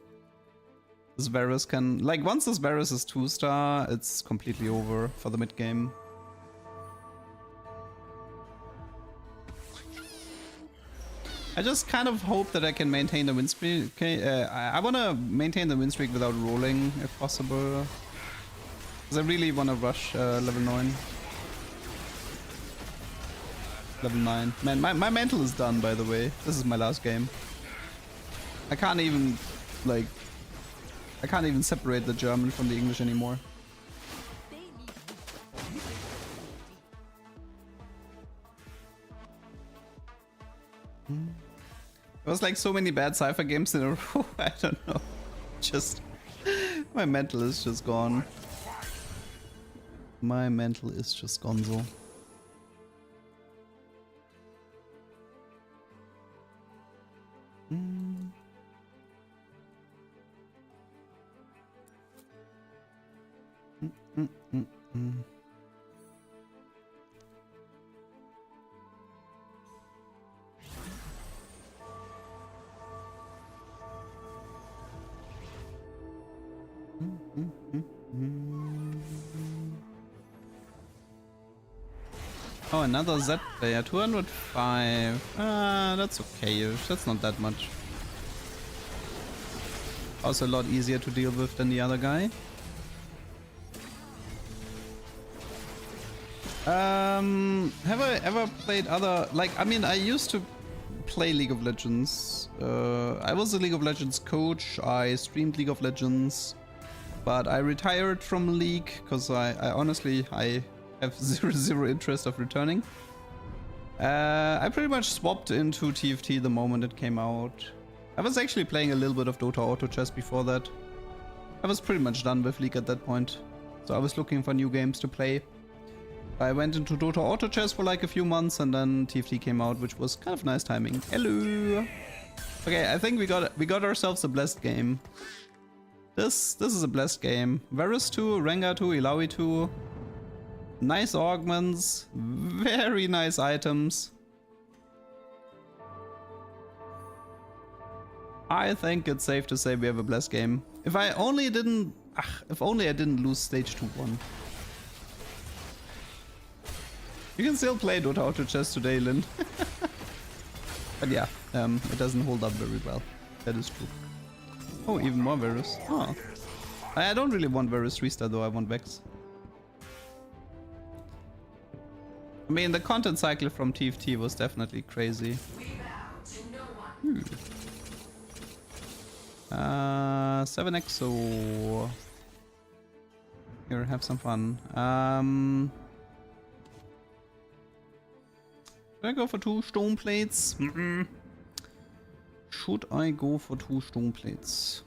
This Varus can, like, once this Varus is 2-star, it's completely over for the mid game. I just kind of hope that I can maintain the win streak. Okay, I want to maintain the win streak without rolling, if possible. Because I really want to rush level 9. Level 9. Man, my mental is done, by the way. This is my last game. I can't even, like... I can't even separate the German from the English anymore. There was like so many bad Cypher games in a row, I don't know. Just... my mental is just gone. My mental is just gonzo. Oh, another Z player, 205. That's okay-ish. That's not that much. Also a lot easier to deal with than the other guy. Have I ever played other... Like, I mean, I used to play League of Legends. I was a League of Legends coach. I streamed League of Legends. But I retired from League because I honestly have zero interest of returning. I pretty much swapped into TFT the moment it came out. I was actually playing a little bit of Dota Auto Chess before that. I was pretty much done with League at that point. So I was looking for new games to play. I went into Dota Auto Chess for like a few months and then TFT came out, which was kind of nice timing. Hello! Okay, I think we got ourselves a blessed game. This is a blessed game. Varus 2, Rengar 2, Ilaoi 2. Nice augments, very nice items. I think it's safe to say we have a blessed game. If only I didn't lose stage 2-1. You can still play Dota Auto Chess today, Lynn. But yeah, it doesn't hold up very well. That is true. Oh, even more Varus. Oh. I don't really want Varus restart though, I want Vex. I mean, the content cycle from TFT was definitely crazy. 7XO. Here, have some fun. Should I go for 2 stone plates? Should I go for 2 stone plates?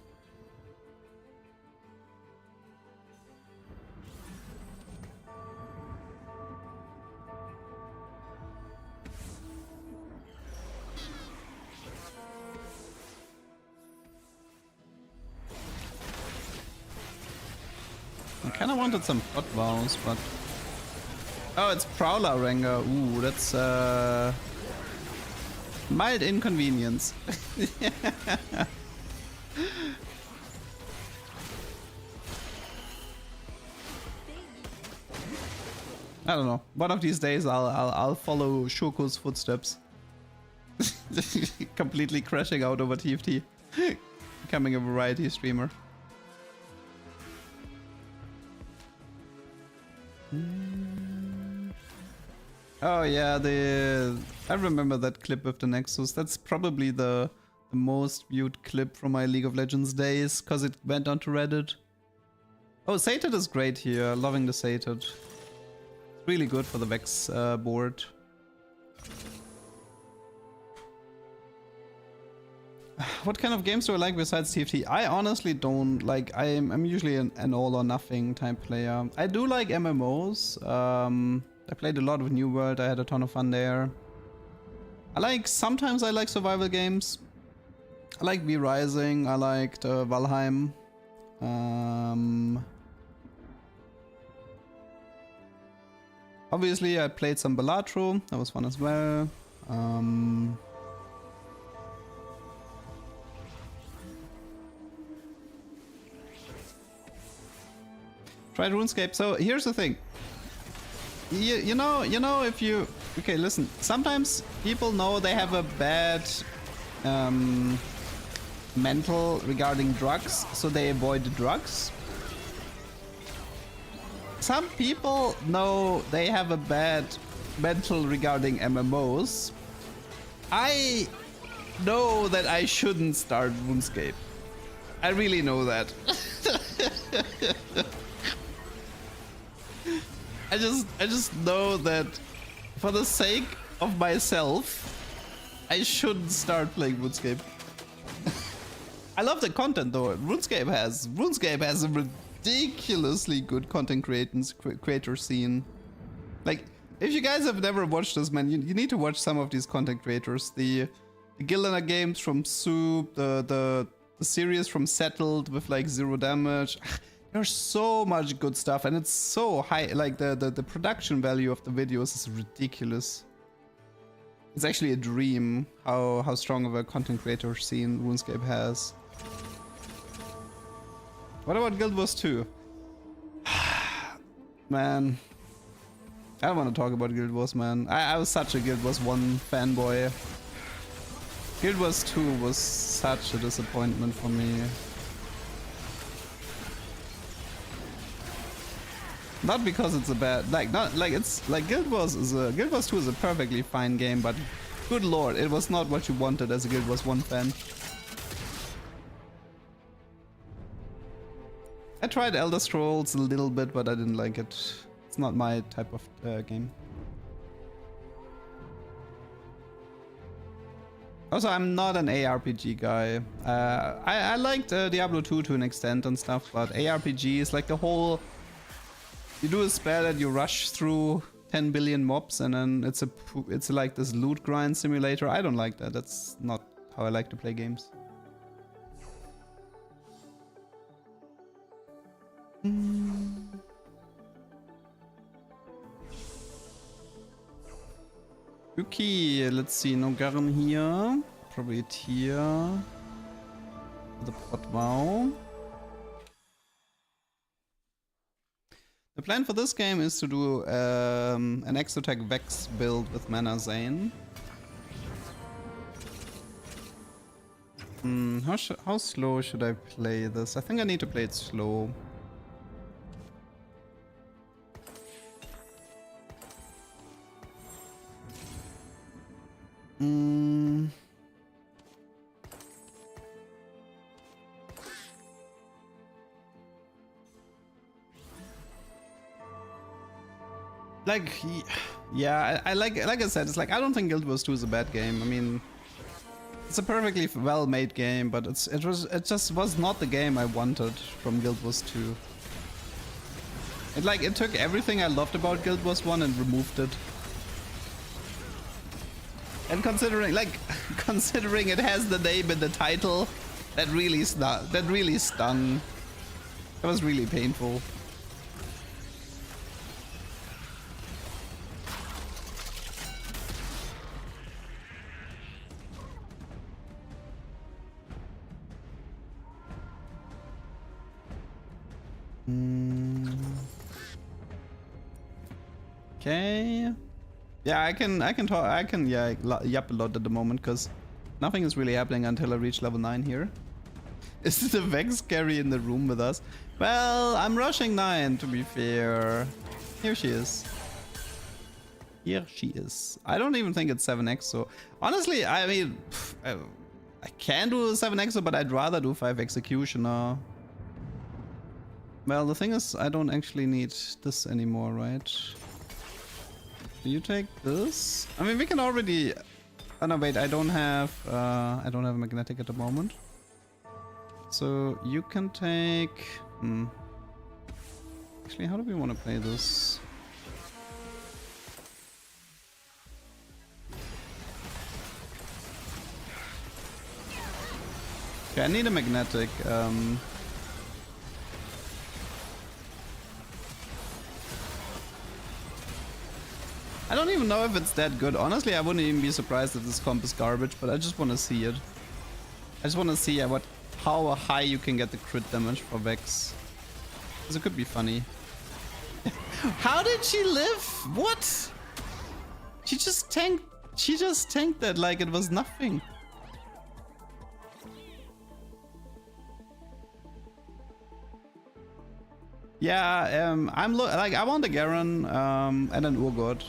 I kinda wanted some pot vows, but... Oh, it's Prowler Ranger. Ooh, that's mild inconvenience. I don't know. One of these days I'll follow Shoko's footsteps. Completely crashing out over TFT. Becoming a variety streamer. Oh yeah, I remember that clip with the Nexus. That's probably the most viewed clip from my League of Legends days, because it went onto Reddit. Oh, Sated is great here. Loving the Sated. It's really good for the Vex board. What kind of games do I like besides TFT? I honestly don't like. I'm usually an all or nothing type player. I do like MMOs. I played a lot of New World. I had a ton of fun there. Sometimes I like survival games. I like V Rising. I liked Valheim. Obviously, I played some Balatro. That was fun as well. Tried RuneScape. So here's the thing. You know if you... Okay, listen. Sometimes people know they have a bad mental regarding drugs, so they avoid the drugs. Some people know they have a bad mental regarding MMOs. I know that I shouldn't start RuneScape. I really know that. I just know that for the sake of myself, I shouldn't start playing RuneScape. I love the content though. RuneScape has a ridiculously good content creator scene. Like, if you guys have never watched this, man, you need to watch some of these content creators. The Gildana games from Soup, the series from Settled with like 0 damage. There's so much good stuff, and it's so high. Like the production value of the videos is ridiculous. It's actually a dream how strong of a content creator scene RuneScape has. What about Guild Wars 2? Man, I don't want to talk about Guild Wars, man. I was such a Guild Wars 1 fanboy. Guild Wars 2 was such a disappointment for me. Not because it's a bad, Guild Wars 2 is a perfectly fine game, but good lord, it was not what you wanted as a Guild Wars 1 fan. I tried Elder Scrolls a little bit, but I didn't like it. It's not my type of game. Also, I'm not an ARPG guy. I liked Diablo 2 to an extent and stuff, but ARPG is like the whole... You do a spell and you rush through 10 billion mobs, and then it's like this loot grind simulator. I don't like that. That's not how I like to play games. Okay, let's see. No Garen here. Probably a tier. The pot wow. The plan for this game is to do an Exotech Vex build with Mana Zane. How slow should I play this? I think I need to play it slow. Like, yeah, I like I said, it's like I don't think Guild Wars 2 is a bad game. I mean, it's a perfectly well-made game, but it just was not the game I wanted from Guild Wars 2. It took everything I loved about Guild Wars 1 and removed it. And considering it has the name in the title, that really stung. That was really painful. Okay. Yeah, I can yap a lot at the moment because nothing is really happening until I reach level 9 here. Is the Vex carry in the room with us? Well, I'm rushing 9 to be fair. Here she is. Here she is. I don't even think it's 7x, so honestly, I mean, I can do 7x, but I'd rather do 5 Executioner. Well, the thing is, I don't actually need this anymore, right? Do you take this? I mean, we can already... Oh no, wait, I don't have magnetic at the moment. So you can take... Actually, how do we want to play this? Okay, I need a magnetic. I don't even know if it's that good. Honestly, I wouldn't even be surprised if this comp is garbage, but I just want to see it. I just want to see how high you can get the crit damage for Vex. Because it could be funny. How did she live? What? She just tanked that like it was nothing. Yeah, I want a Garen and an Urgot.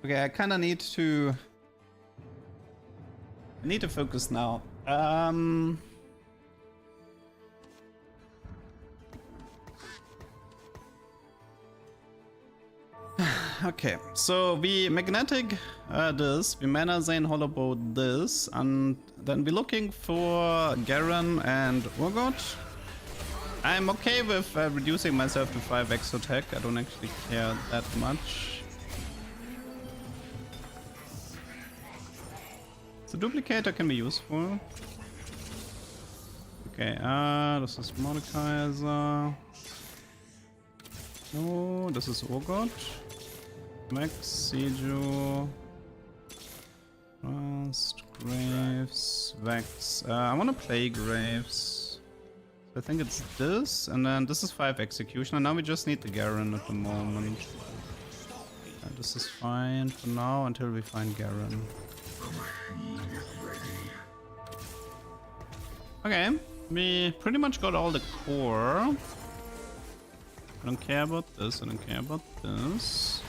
Okay, I kind of need to focus now. Okay, so we magnetic this, we Mana Zane Hollowbow this, and then we're looking for Garen and Urgot. I'm okay with reducing myself to 5 Exotech. I don't actually care that much. The duplicator can be useful. Okay, this is Mordekaiser. No, this is Urgot. Max, Seju. Rust, Graves, Vex. I want to play Graves. I think it's this, and then this is 5 Execution, and now we just need the Garen at the moment. This is fine for now until we find Garen. Okay, we pretty much got all the core. I don't care about this, I don't care about this.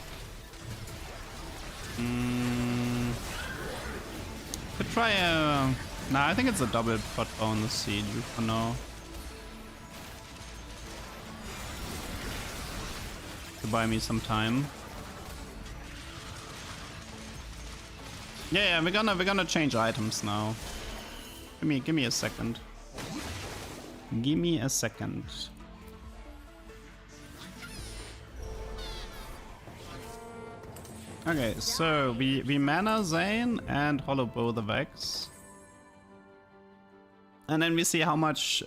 Could try a... Nah, I think it's a double pot on the siege for now. To buy me some time. Yeah, we're gonna change items now. Give me a second. Give me a second. Okay, so we Mana Zane and Hollowbow the Vex. And then we see how much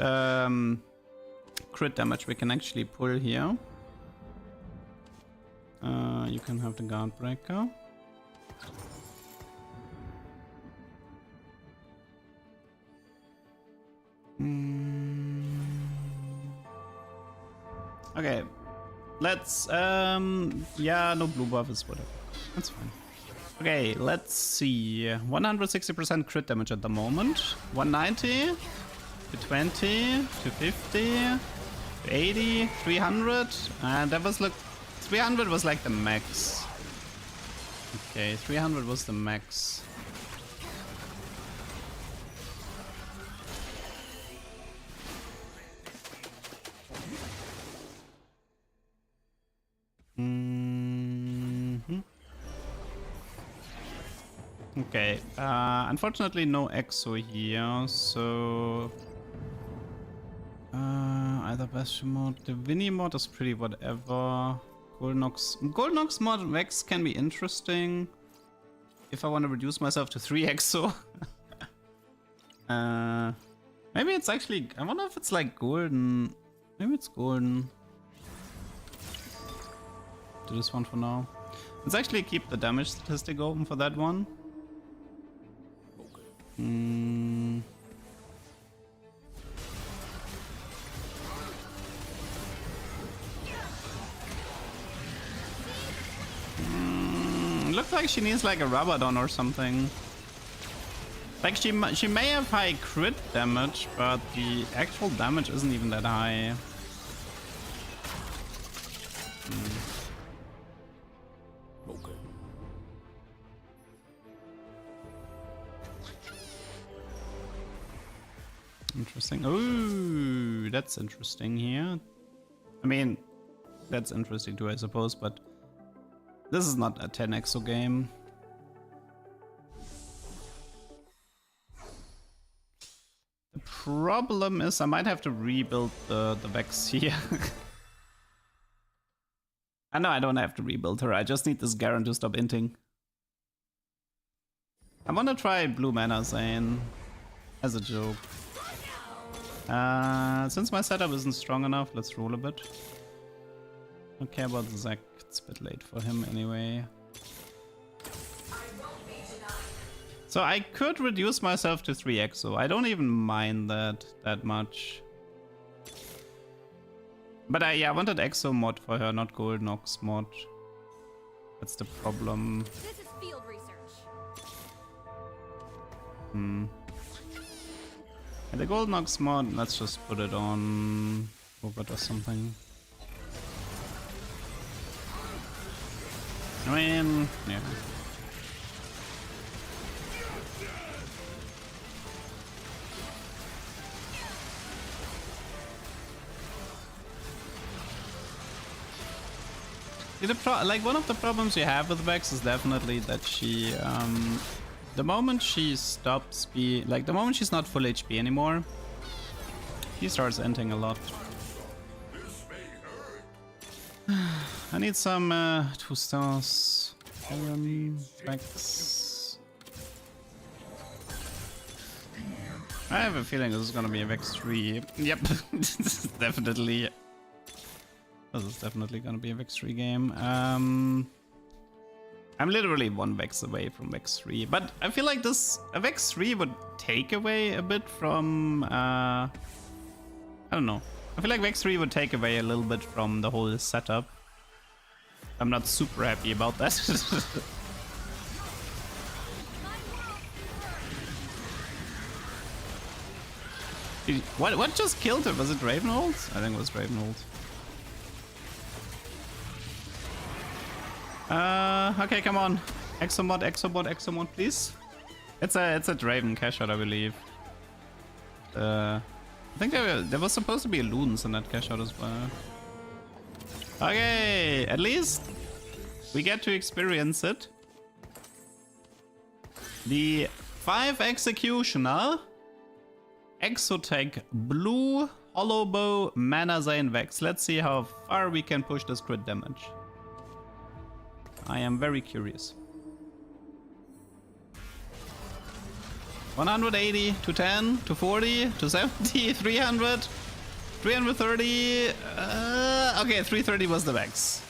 crit damage we can actually pull here. You can have the guard breaker. Okay, let's yeah, no blue buff is whatever. That's fine. Okay, let's see. 160% crit damage at the moment. 190 to 20 to 50 to 80, 300, and that was like 300 was like the max. Okay, 300 was the max. Okay, unfortunately no EXO here, so either Bastion mod, the Winnie mod is pretty whatever. Goldnox mod Vex can be interesting if I want to reduce myself to 3 EXO. Maybe it's actually, I wonder if it's like golden. Maybe it's golden. Do this one for now. Let's actually keep the damage statistic open for that one. Looks like she needs like a Rabadon or something. Like she may have high crit damage, but the actual damage isn't even that high. Interesting. Ooh, that's interesting here. I mean, that's interesting too, I suppose, but this is not a 10 EXO game. The problem is I might have to rebuild the Vex here. I know I don't have to rebuild her, I just need this Garen to stop inting. I wanna try blue mana Zane as a joke. Since my setup isn't strong enough, let's roll a bit. Don't care about Zac, it's a bit late for him anyway. So I could reduce myself to 3 EXO. I don't even mind that much. But I wanted EXO mod for her, not Goldnox mod. That's the problem. This is field research. And the Goldnox mod, let's just put it on Robert or something. I mean, yeah. Like one of the problems you have with Vex is definitely that she, the moment she stops being, like the moment she's not full HP anymore, she starts inting a lot. I need some 2 stars. Vex. I have a feeling this is gonna be a Vex 3. Yep, this is definitely. This is definitely gonna be a Vex 3 game. I'm literally 1 Vex away from Vex 3, but I feel like a Vex 3 would take away a bit from, I don't know. I feel like Vex 3 would take away a little bit from the whole setup. I'm not super happy about that. What just killed her? Was it Ravenhold? I think it was Ravenhold. Okay, come on. Exomod, Exomod, Exomod, please. It's a Draven cash out, I believe. I think there was supposed to be loons in that cash out as well. Okay, at least we get to experience it. The 5 Executioner, Exotech, Blue, Hollow Bow, Mana Zane Vex. Let's see how far we can push this crit damage. I am very curious. 180 to 10 to 40 to 70, 300, 330. Okay, 330 was the max.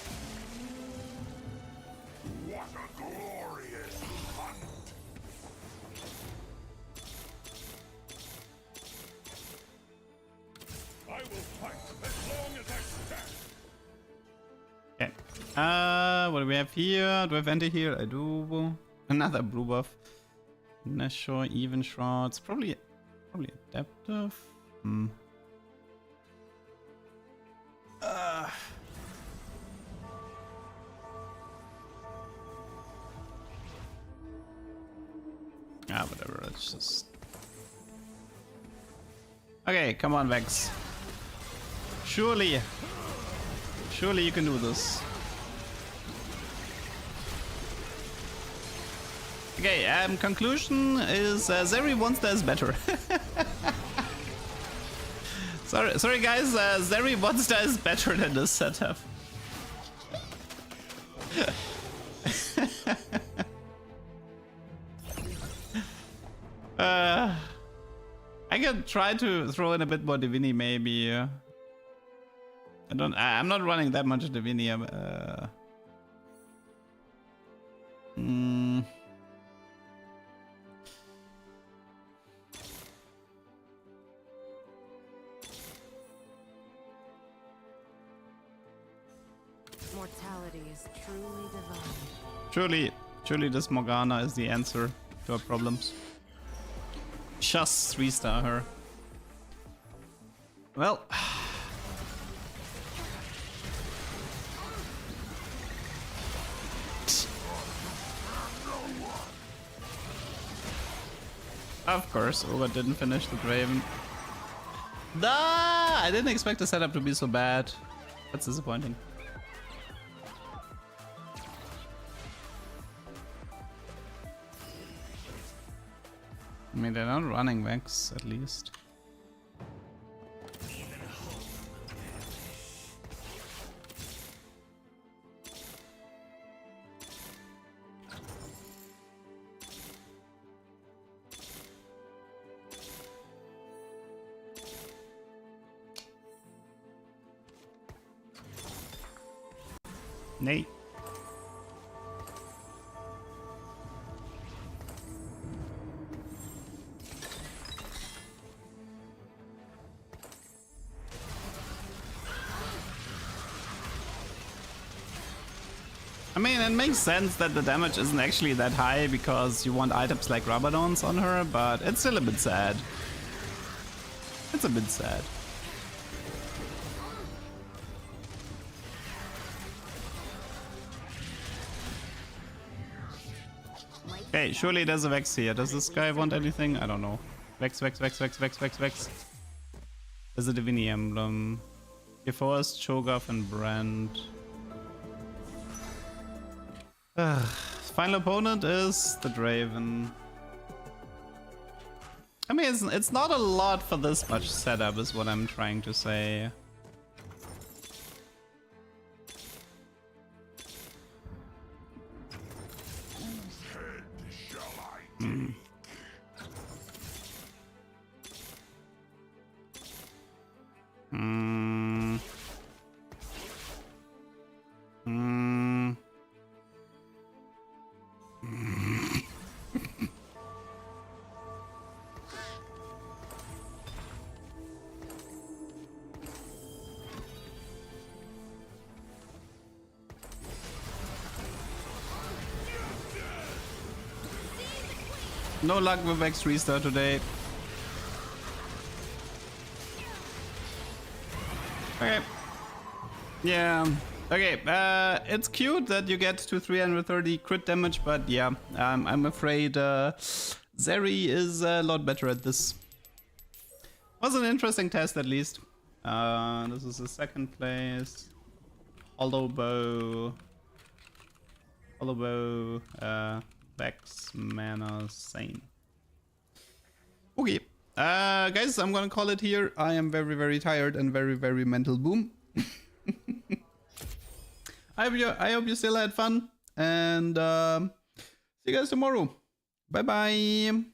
What do we have here? Do I have anti-heal? I do. Another blue buff. Nashor, even shards. Probably adaptive. Whatever. Let's just. Okay, come on, Vex. Surely you can do this. Okay, conclusion is Zeri Monster is better. sorry guys, Zeri Monster is better than this setup. I can try to throw in a bit more Divini maybe. I'm not running that much Divini. Mortality is truly divine. Surely this Morgana is the answer to our problems. Just 3-star her. Well. Of course, Oga didn't finish the Draven. I didn't expect the setup to be so bad. That's disappointing. I mean, they're not running Vex, at least. Nate. I mean, it makes sense that the damage isn't actually that high because you want items like Rabadons on her, but it's still a bit sad. It's a bit sad. Okay, surely there's a Vex here. Does this guy want anything? I don't know. Vex. There's a Divini emblem. Geforst, Cho'Gath, and Brand. Final opponent is the Draven. I mean, it's not a lot for this much setup, is what I'm trying to say. No luck with Vex 3-star today. Okay. Yeah. Okay. It's cute that you get to 330 crit damage, but yeah, I'm afraid Zeri is a lot better at this. Was an interesting test at least. This is the second place. Hollow bow. Vex, Mana, Sane. Okay. Guys, I'm gonna call it here. I am very, very tired and very, very mental boom. I hope you still had fun, and see you guys tomorrow. Bye bye.